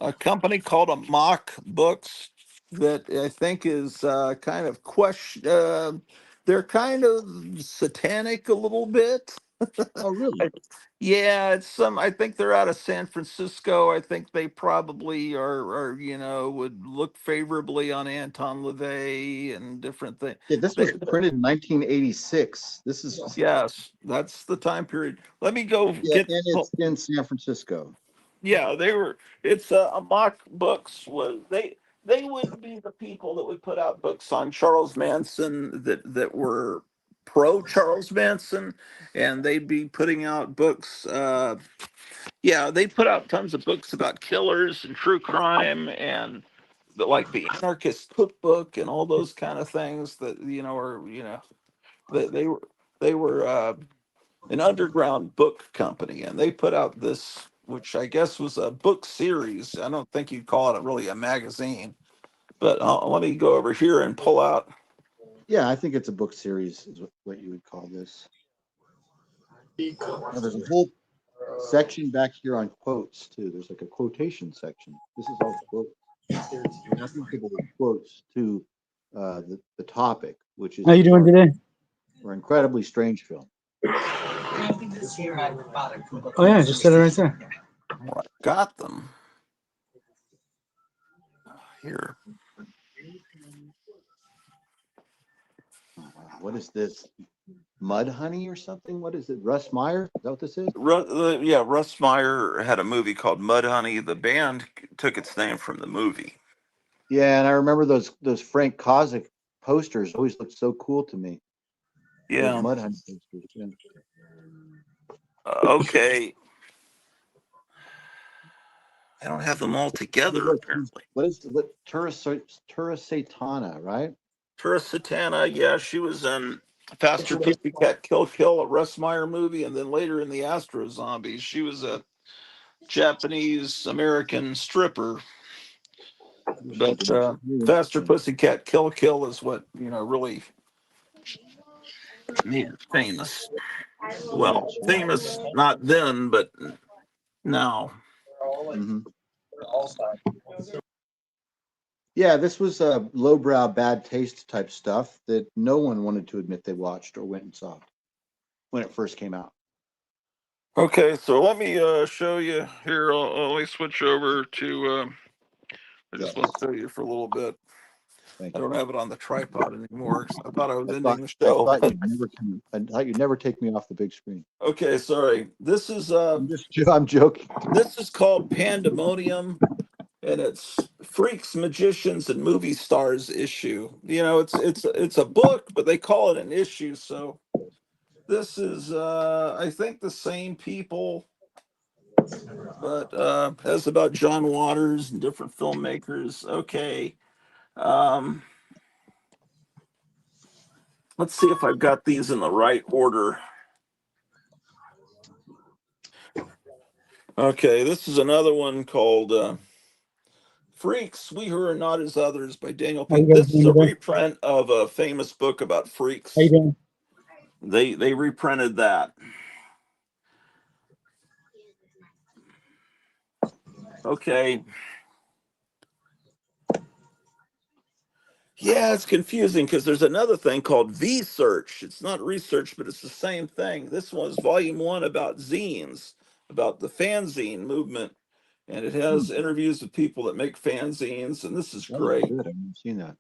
a company called Amok Books that I think is kind of question. They're kind of satanic a little bit. Oh, really? Yeah, it's some. I think they're out of San Francisco. I think they probably would look favorably on Anton LaVey and different things. Yeah, this was printed in 1986. This is, Yes, that's the time period. Let me go yeah, get. and it's in San Francisco. Yeah, they were. It's Amok Books was they would be the people that would put out books on Charles Manson that were pro Charles Manson, and they'd be putting out books. Yeah, they put out tons of books about killers and true crime and like the Anarchist Cookbook and all those kind of things that they were an underground book company, and they put out this, which I guess was a book series. I don't think you'd call it really a magazine, but let me go over here and pull out. Yeah, I think it's a book series is what you would call this. Now, there's a whole section back here on quotes too. There's like a quotation section. This is all quotes, applicable quotes to the topic, which is How you doing today? Or incredibly strange film. Oh yeah, just set it right there. Well, I got them here. What is this? Mud Honey or something? What is it? Russ Meyer? Is that what this is? Yeah, Russ Meyer had a movie called Mud Honey. The band took its name from the movie. Yeah, and I remember those Frank Kozik posters always looked so cool to me. Yeah. Those Mud Honey posters. Yeah. Okay. I don't have them all together, apparently. What is Tura Satana, right? Tura Satana, yeah, she was in Faster Pussycat Kill Kill, a Russ Meyer movie, and then later in the Astro Zombies, she was a Japanese American stripper. But Faster Pussycat Kill Kill is what really made her famous. Well, famous not then, but now. Mhm. Yeah, this was a lowbrow, bad taste type stuff that no one wanted to admit they watched or went and saw when it first came out. Okay, so let me show you here. Let me switch over to. I just want to show you for a little bit. I don't have it on the tripod anymore. I thought I was ending the show. I thought you'd never take me off the big screen. Okay, sorry. This is I'm joking. This is called Pandemonium, and it's Freaks, Magicians, and Movie Stars issue. It's a book, but they call it an issue. So this is I think the same people, but has about John Waters and different filmmakers. Okay. Let's see if I've got these in the right order. Okay, this is another one called Freaks, We Who Are Not As Others by Daniel Pink. This is a reprint of a famous book about freaks. How you doing? They reprinted that. Okay. Yeah, it's confusing because there's another thing called V-Search. It's not research, but it's the same thing. This one's volume 1 about zines, about the fanzine movement. And it has interviews with people that make fanzines, and this is great. Good. I've never seen that.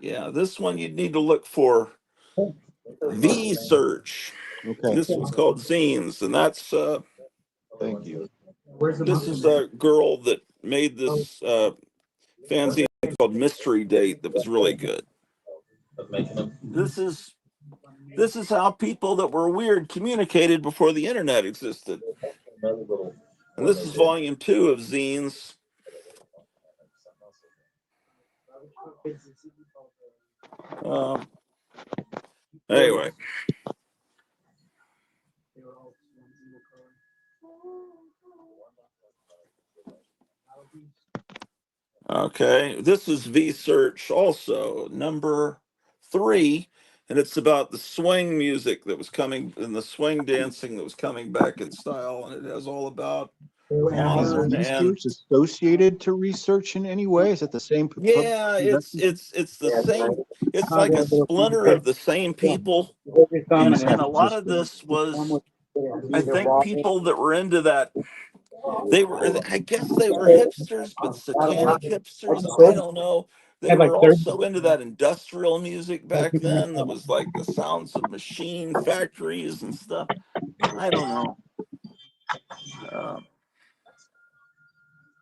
Yeah, this one you'd need to look for V-Search. Okay. This one's called zines, and that's thank you. This is a girl that made this fanzine called Mystery Date that was really good. This is how people that were weird communicated before the internet existed. And this is volume 2 of zines. Anyway. Okay, this is V-Search also, number 3, and it's about the swing music that was coming, and the swing dancing that was coming back in style, and it has all about modern and associated to research in any way. Is it the same? Yeah, it's the same. It's like a splinter of the same people, and a lot of this was, I think, people that were into that. I guess they were hipsters, but satanic hipsters. I don't know. They were also into that industrial music back then. That was like the sounds of machine factories and stuff. I don't know. Do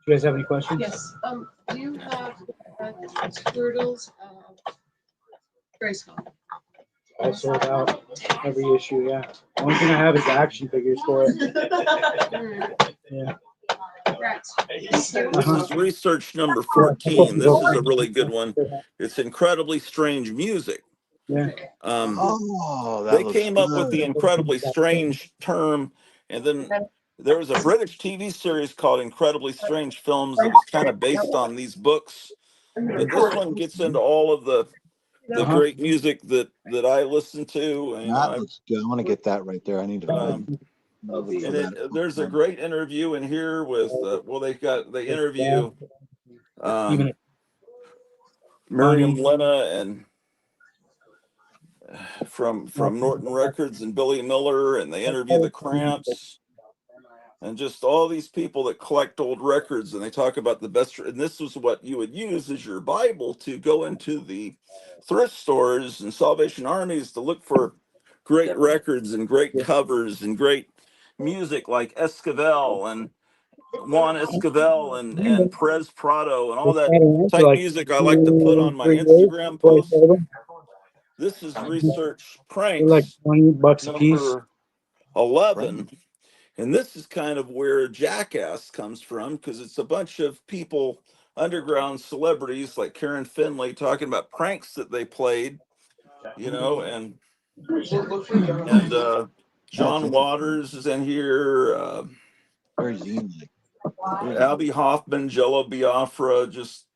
you guys have any questions? Yes. Do you have Squirtle's Grayskull? I sold out every issue, yeah. The only thing I have is the action figures for it. Yeah. This is research number 14. This is a really good one. It's Incredibly Strange Music. Yeah. They came up with the incredibly strange term, and then there was a British TV series called Incredibly Strange Films that was kind of based on these books. But this one gets into all of the great music that I listen to. And looks good. I want to get that right there. I need to. There's a great interview in here with they interview Miriam Lena and from Norton Records and Billy Miller, and they interview the Cramps and just all these people that collect old records, and they talk about the best. And this was what you would use as your Bible to go into the thrift stores and Salvation Armies to look for great records and great covers and great music like Esquivel and Juan Esquivel and Perez Prado and all that type music I like to put on my Instagram posts. This is Research Pranks, like $20 a piece. number 11. And this is kind of where Jackass comes from, because it's a bunch of people, underground celebrities like Karen Finley, talking about pranks that they played you know, and John Waters is in here. Very zine-like. Abby Hoffman, Jello Biafra, just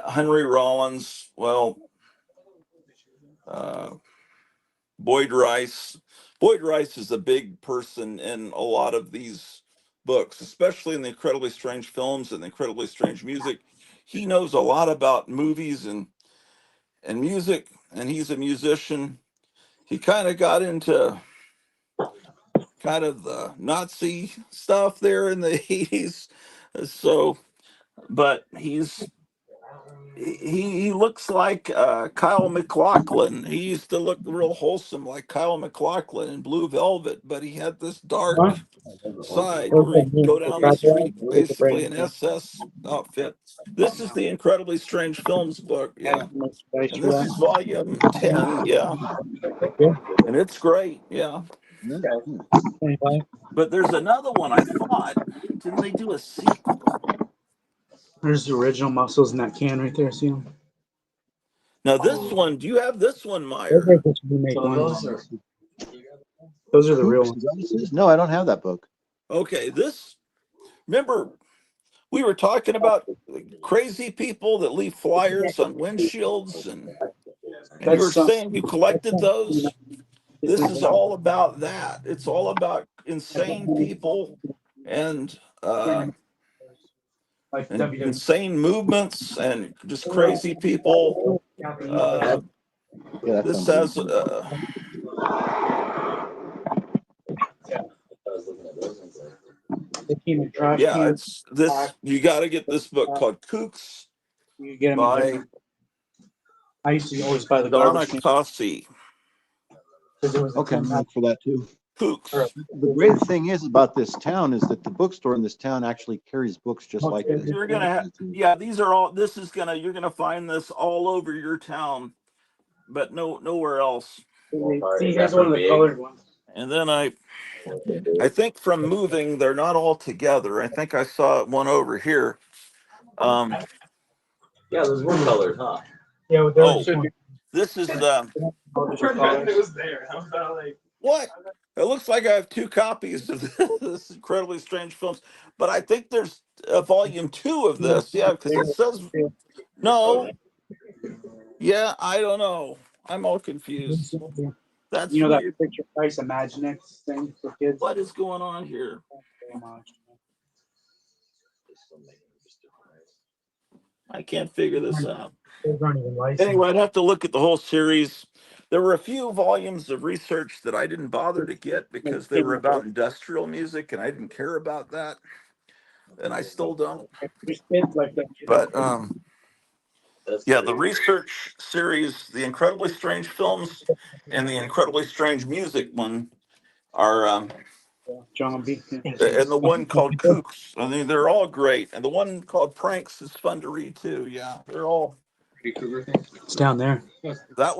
Henry Rollins. Well, Boyd Rice. Boyd Rice is a big person in a lot of these books, especially in the Incredibly Strange Films and the Incredibly Strange Music. He knows a lot about movies and music, and he's a musician. He kind of got into kind of the Nazi stuff there in the 80s. So, but he looks like Kyle MacLachlan. He used to look real wholesome like Kyle MacLachlan in Blue Velvet, but he had this dark side where he'd go down the street, basically an SS outfit. This is the Incredibly Strange Films book, yeah. And this is volume 10, yeah. And it's great, yeah. But there's another one I thought. Didn't they do a sequel? There's the original muscles in that can right there. See them? Now this one, do you have this one, Meyer? Those are the real ones. No, I don't have that book. Okay, remember, we were talking about crazy people that leave flyers on windshields, and you were saying you collected those. This is all about that. It's all about insane people and insane movements and just crazy people. This says yeah, it's this. You got to get this book called Kooks by I used to always buy the Donna garbage. Cossey. Okay, I'm looking for that too. Kooks. The great thing is about this town is that the bookstore in this town actually carries books just like this. You're gonna have, yeah. These are all. This is gonna. You're gonna find this all over your town, but nowhere else. See, here's one of the colored ones. And then I think from moving, they're not all together. I think I saw one over here. Yeah, those were colored, huh? Yeah, this is It was there. I was like, what? It looks like I have two copies of this Incredibly Strange Films, but I think there's a volume 2 of this. Yeah, because it says no. Yeah, I don't know. I'm all confused. That's that picture price Imaginext thing for kids. What is going on here? I can't figure this out. Anyway, I'd have to look at the whole series. There were a few volumes of research that I didn't bother to get because they were about industrial music and I didn't care about that. And I still don't. But yeah, the research series, the Incredibly Strange Films and the Incredibly Strange Music one are John B. and the one called Kooks. I mean, they're all great. And the one called Pranks is fun to read too. Yeah, they're all. It's down there. That's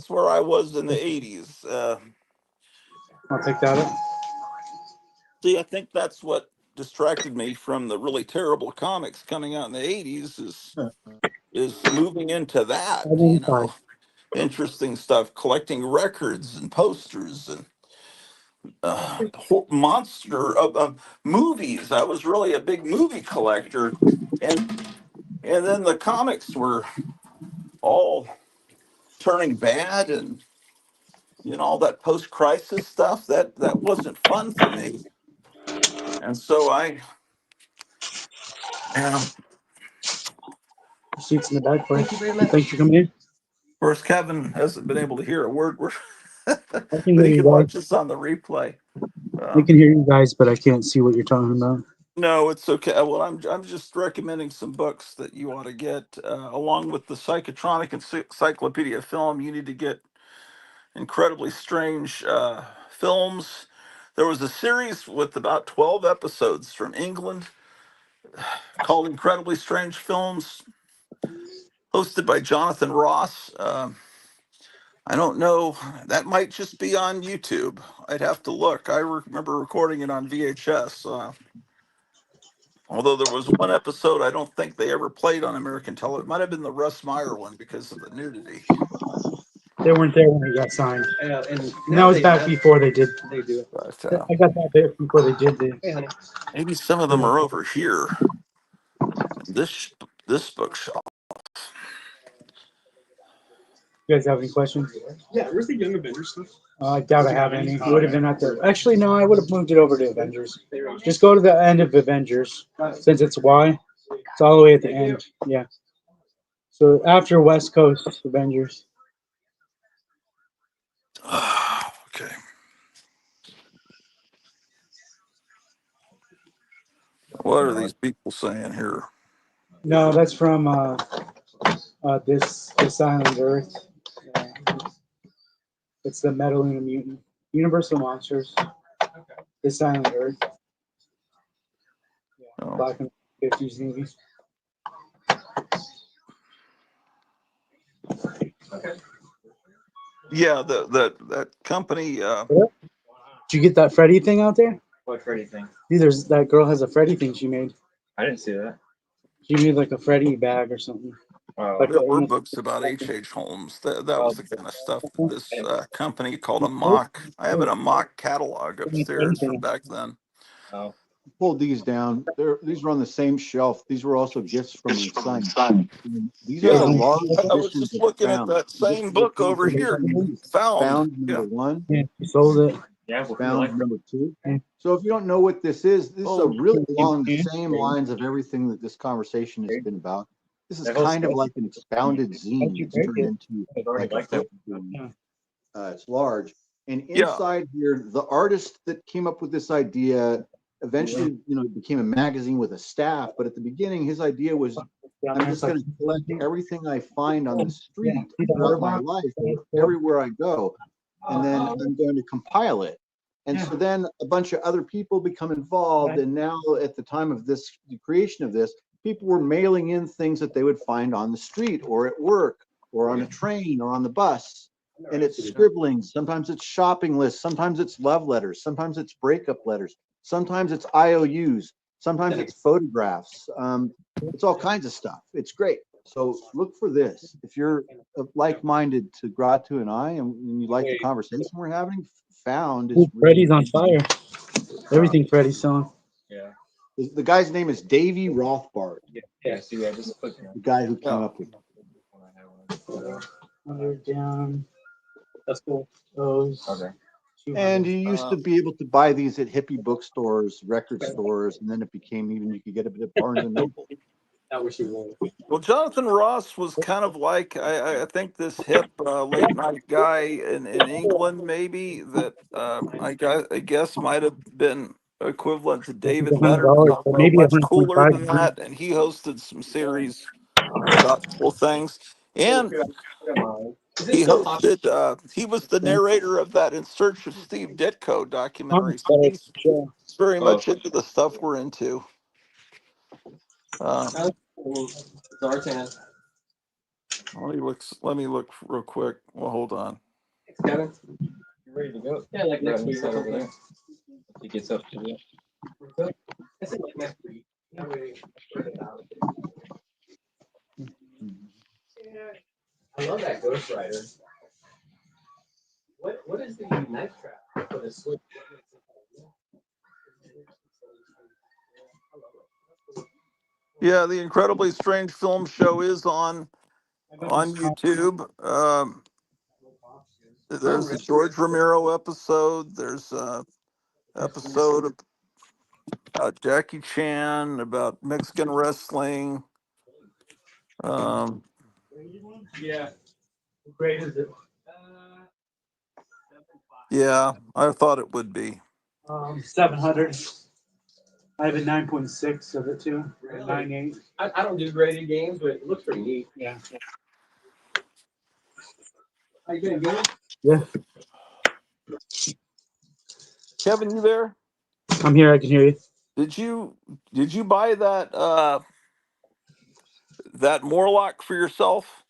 where I was in the 80s. I'll take that up. See, I think that's what distracted me from the really terrible comics coming out in the 80s is moving into that, interesting stuff, collecting records and posters and monster of movies. I was really a big movie collector, and then the comics were all turning bad, and all that post-crisis stuff that wasn't fun for me, and so I Seats in the back, please. Thank you very much. Thanks for coming in. Of course, Kevin hasn't been able to hear a word. I But he can watch this on the replay. I can hear you guys, but I can't see what you're talking about. No, it's okay. Well, I'm just recommending some books that you ought to get, along with the Psychotronic Encyclopedia of Film. You need to get Incredibly Strange Films. There was a series with about 12 episodes from England called Incredibly Strange Films, hosted by Jonathan Ross. I don't know. That might just be on YouTube. I'd have to look. I remember recording it on VHS. Although there was one episode I don't think they ever played on American television. It might have been the Russ Meyer one because of the nudity. They weren't there when he got signed. And And that was back before they did. they do it. But I got that bit before they did the. maybe some of them are over here. This bookshelf. You guys have any questions? Yeah, where's the Young Avengers stuff? I doubt I have any. It would have been at the. Actually, no, I would have moved it over to Avengers. Just go to the end of Avengers, since it's Y. It's all the way at the end. Yeah. So after West Coast Avengers. Okay. What are these people saying here? No, that's from this Island Earth. It's the Metaluna Mutant. Universal Monsters. This Island Earth. Yeah, back in the 50s movie. Yeah, that company. Did you get that Freddy thing out there? What Freddy thing? There's that girl has a Freddy thing she made. I didn't see that. She made like a Freddy bag or something. Like There were books about H.H. Holmes. That was the kind of stuff that this company called a mock. I have a mock catalog upstairs from back then. Oh. Pulled these down. These were on the same shelf. These were also gifts from my son. These are the large I was editions just of looking at Found. that same book over here. Found. Number one. Yeah, you sold it. Yeah, Found number two. So if you don't know what this is a really along the same lines of everything that this conversation has been about. This is kind of like an expounded zine that's turned into like a book. It's large. And inside here, the artist that came up with this idea eventually, it became a magazine with a staff. But at the beginning, his idea was, I'm just going to collect everything I find on the street throughout my life, everywhere I go. And then I'm going to compile it. And so then a bunch of other people become involved. And now at the time of the creation of this, people were mailing in things that they would find on the street or at work or on a train or on the bus. And it's scribblings. Sometimes it's shopping lists. Sometimes it's love letters. Sometimes it's breakup letters. Sometimes it's IOUs. Sometimes it's photographs. It's all kinds of stuff. It's great. So look for this. If you're like-minded to Gratu and I, and you like the conversation we're having, Found is Freddy's on fire. Everything Freddy's selling. Yeah. The guy's name is Davey Rothbard. Yeah, see, I just clicked the guy who came up with it. Under down. That's cool. Those. Okay. And you used to be able to buy these at hippie bookstores, record stores, and then it became even you could get it at Barnes and Noble. Well, Jonathan Ross was kind of like I think this hip late night guy in England, maybe that I guess might have been equivalent to David Letterman, although Maybe much cooler than 125. that. And he hosted some series about cool things. And he hosted. He was the narrator of that In Search of Steve Ditko documentary. So he's very much into the stuff we're into. Let me look real quick. Well, hold on. Kevin, you ready to go? Yeah, like next week. Over there. He gets up to it. I said like next week. I love that Ghost Rider. What is the knife trap for the switch? Yeah, the Incredibly Strange Film Show is on YouTube. There's a George Romero episode. There's a episode about Jackie Chan, about Mexican wrestling. Yeah. How great is it? Yeah, I thought it would be. 700. I have a 9.6 of it too. 9.8. I don't do graded games, but it looks pretty neat. Yeah. Are you gonna get it? Yeah. Kevin, you there? I'm here. I can hear you. Did you buy that that Morlock for yourself?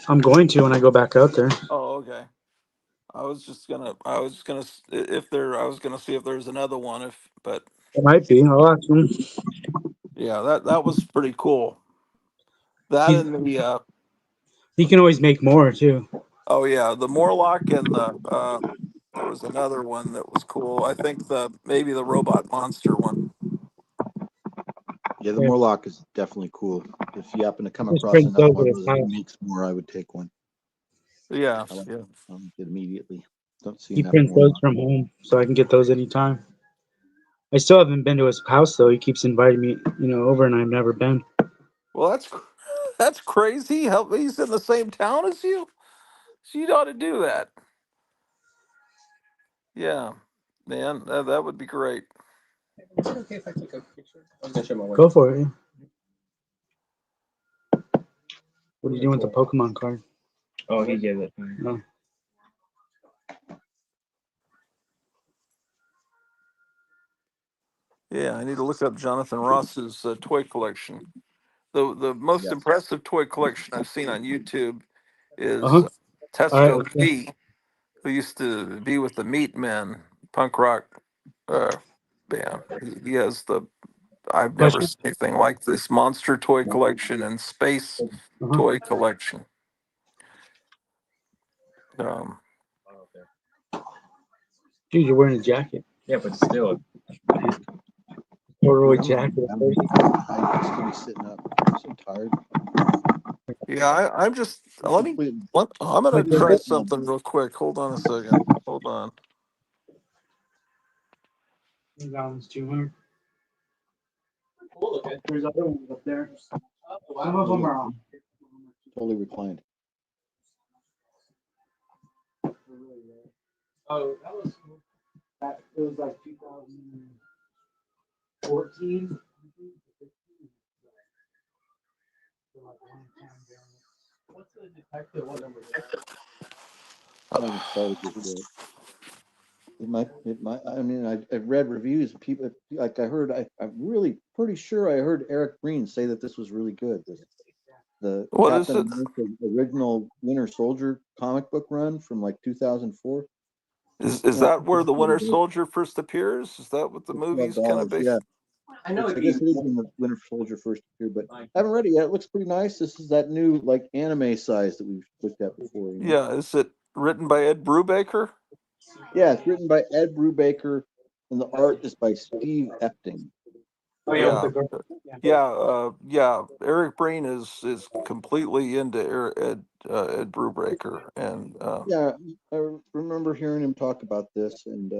I'm going to when I go back out there. Oh, okay. I was gonna see if there's another one, but It might be. I'll ask him. Yeah, that was pretty cool. That and the He can always make more too. oh yeah, the Morlock and the there was another one that was cool. I think maybe the robot monster one. Yeah, the Morlock is definitely cool. If you happen to come Just across print another those one at of his those that house. makes more, I would take one. Yeah, I like yeah. it immediately. Don't see He another prints those Morlock. from home, so I can get those anytime. I still haven't been to his house though. He keeps inviting me, over, and I've never been. Well, that's crazy. He's in the same town as you. So you ought to do that. Yeah, man, that would be great. Is it okay if I take a picture? I was gonna show my wife. Go for it. What are you doing with the Pokemon card? Oh, he gave it. No. Yeah, I need to look up Jonathan Ross's toy collection. The most impressive toy collection I've seen on YouTube is All right. Testo P, who used to be with the Meat Men punk rock band. He has I've never Question. seen anything like this monster toy collection and space toy collection. Dude, you're wearing a jacket. Yeah, but still. Corduroy jacket. I'm just gonna be sitting up. I'm so tired. Yeah, I'm just I'm gonna try something real quick. Hold on a second. Hold on. That one's 200. There's other ones up there. Some of them are on. Totally reclined. Oh, it was like 2014. What's the detective? What number? I haven't started this yet. It might. I mean, I've read reviews. People like I'm really pretty sure I heard Eric Breen say that this was really good. The What Captain is it? America original Winter Soldier comic book run from like 2004. Is that where the Winter Soldier first appears? Is that what the movie's kind of based? Yeah. I know. I guess it is when the Winter Soldier first appeared, but I haven't read it yet. It looks pretty nice. This is that new like anime size that we've looked at before. Yeah, is it written by Ed Brubaker? Yeah, it's written by Ed Brubaker, and the art is by Steve Epting. Oh yeah, yeah. Eric Breen is completely into Ed Brubaker, and yeah, I remember hearing him talk about this, and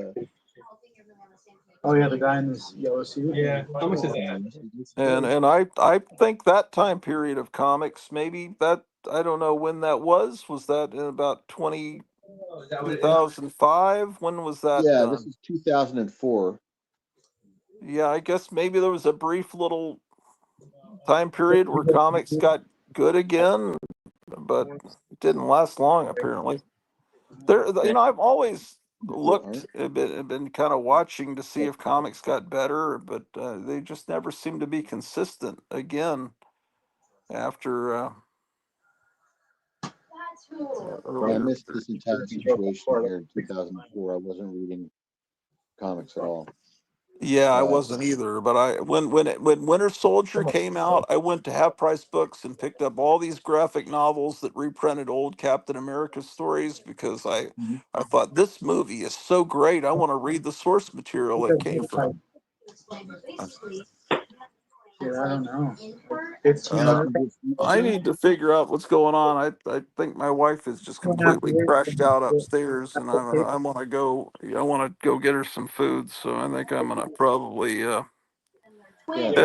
oh yeah, the guy in this yellow suit. Yeah. How much is that? and I think that time period of comics, maybe that I don't know when that was. Was that in about 2005? When was that yeah, done? this is 2004. Yeah, I guess maybe there was a brief little time period where comics got good again, but it didn't last long apparently. I've always looked, been kind of watching to see if comics got better, but they just never seem to be consistent again after I earlier. missed this entire situation here in 2004. I wasn't reading comics at all. Yeah, I wasn't either. But when Winter Soldier came out, I went to Half Price Books and picked up all these graphic novels that reprinted old Captain America stories because I thought this movie is so great. I want to read the source material it came from. Yeah, I don't know. 1500. I need to figure out what's going on. I think my wife is just completely crashed out upstairs, and I want to go. I want to go get her some food. So I think I'm gonna probably head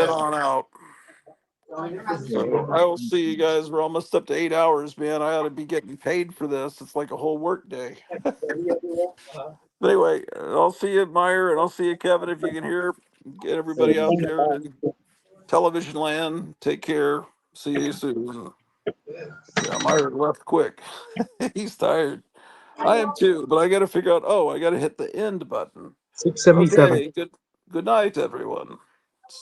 on out. So I will see you guys. We're almost up to 8 hours, man. I ought to be getting paid for this. It's like a whole work day. But anyway, I'll see you, Meyer, and I'll see you, Kevin, if you can hear. Get everybody out there in television land. Take care. See you soon. Yeah, Meyer left quick. He's tired. I am too, but I got to figure out. Oh, I got to hit the end button. 677. Okay. Good night, everyone.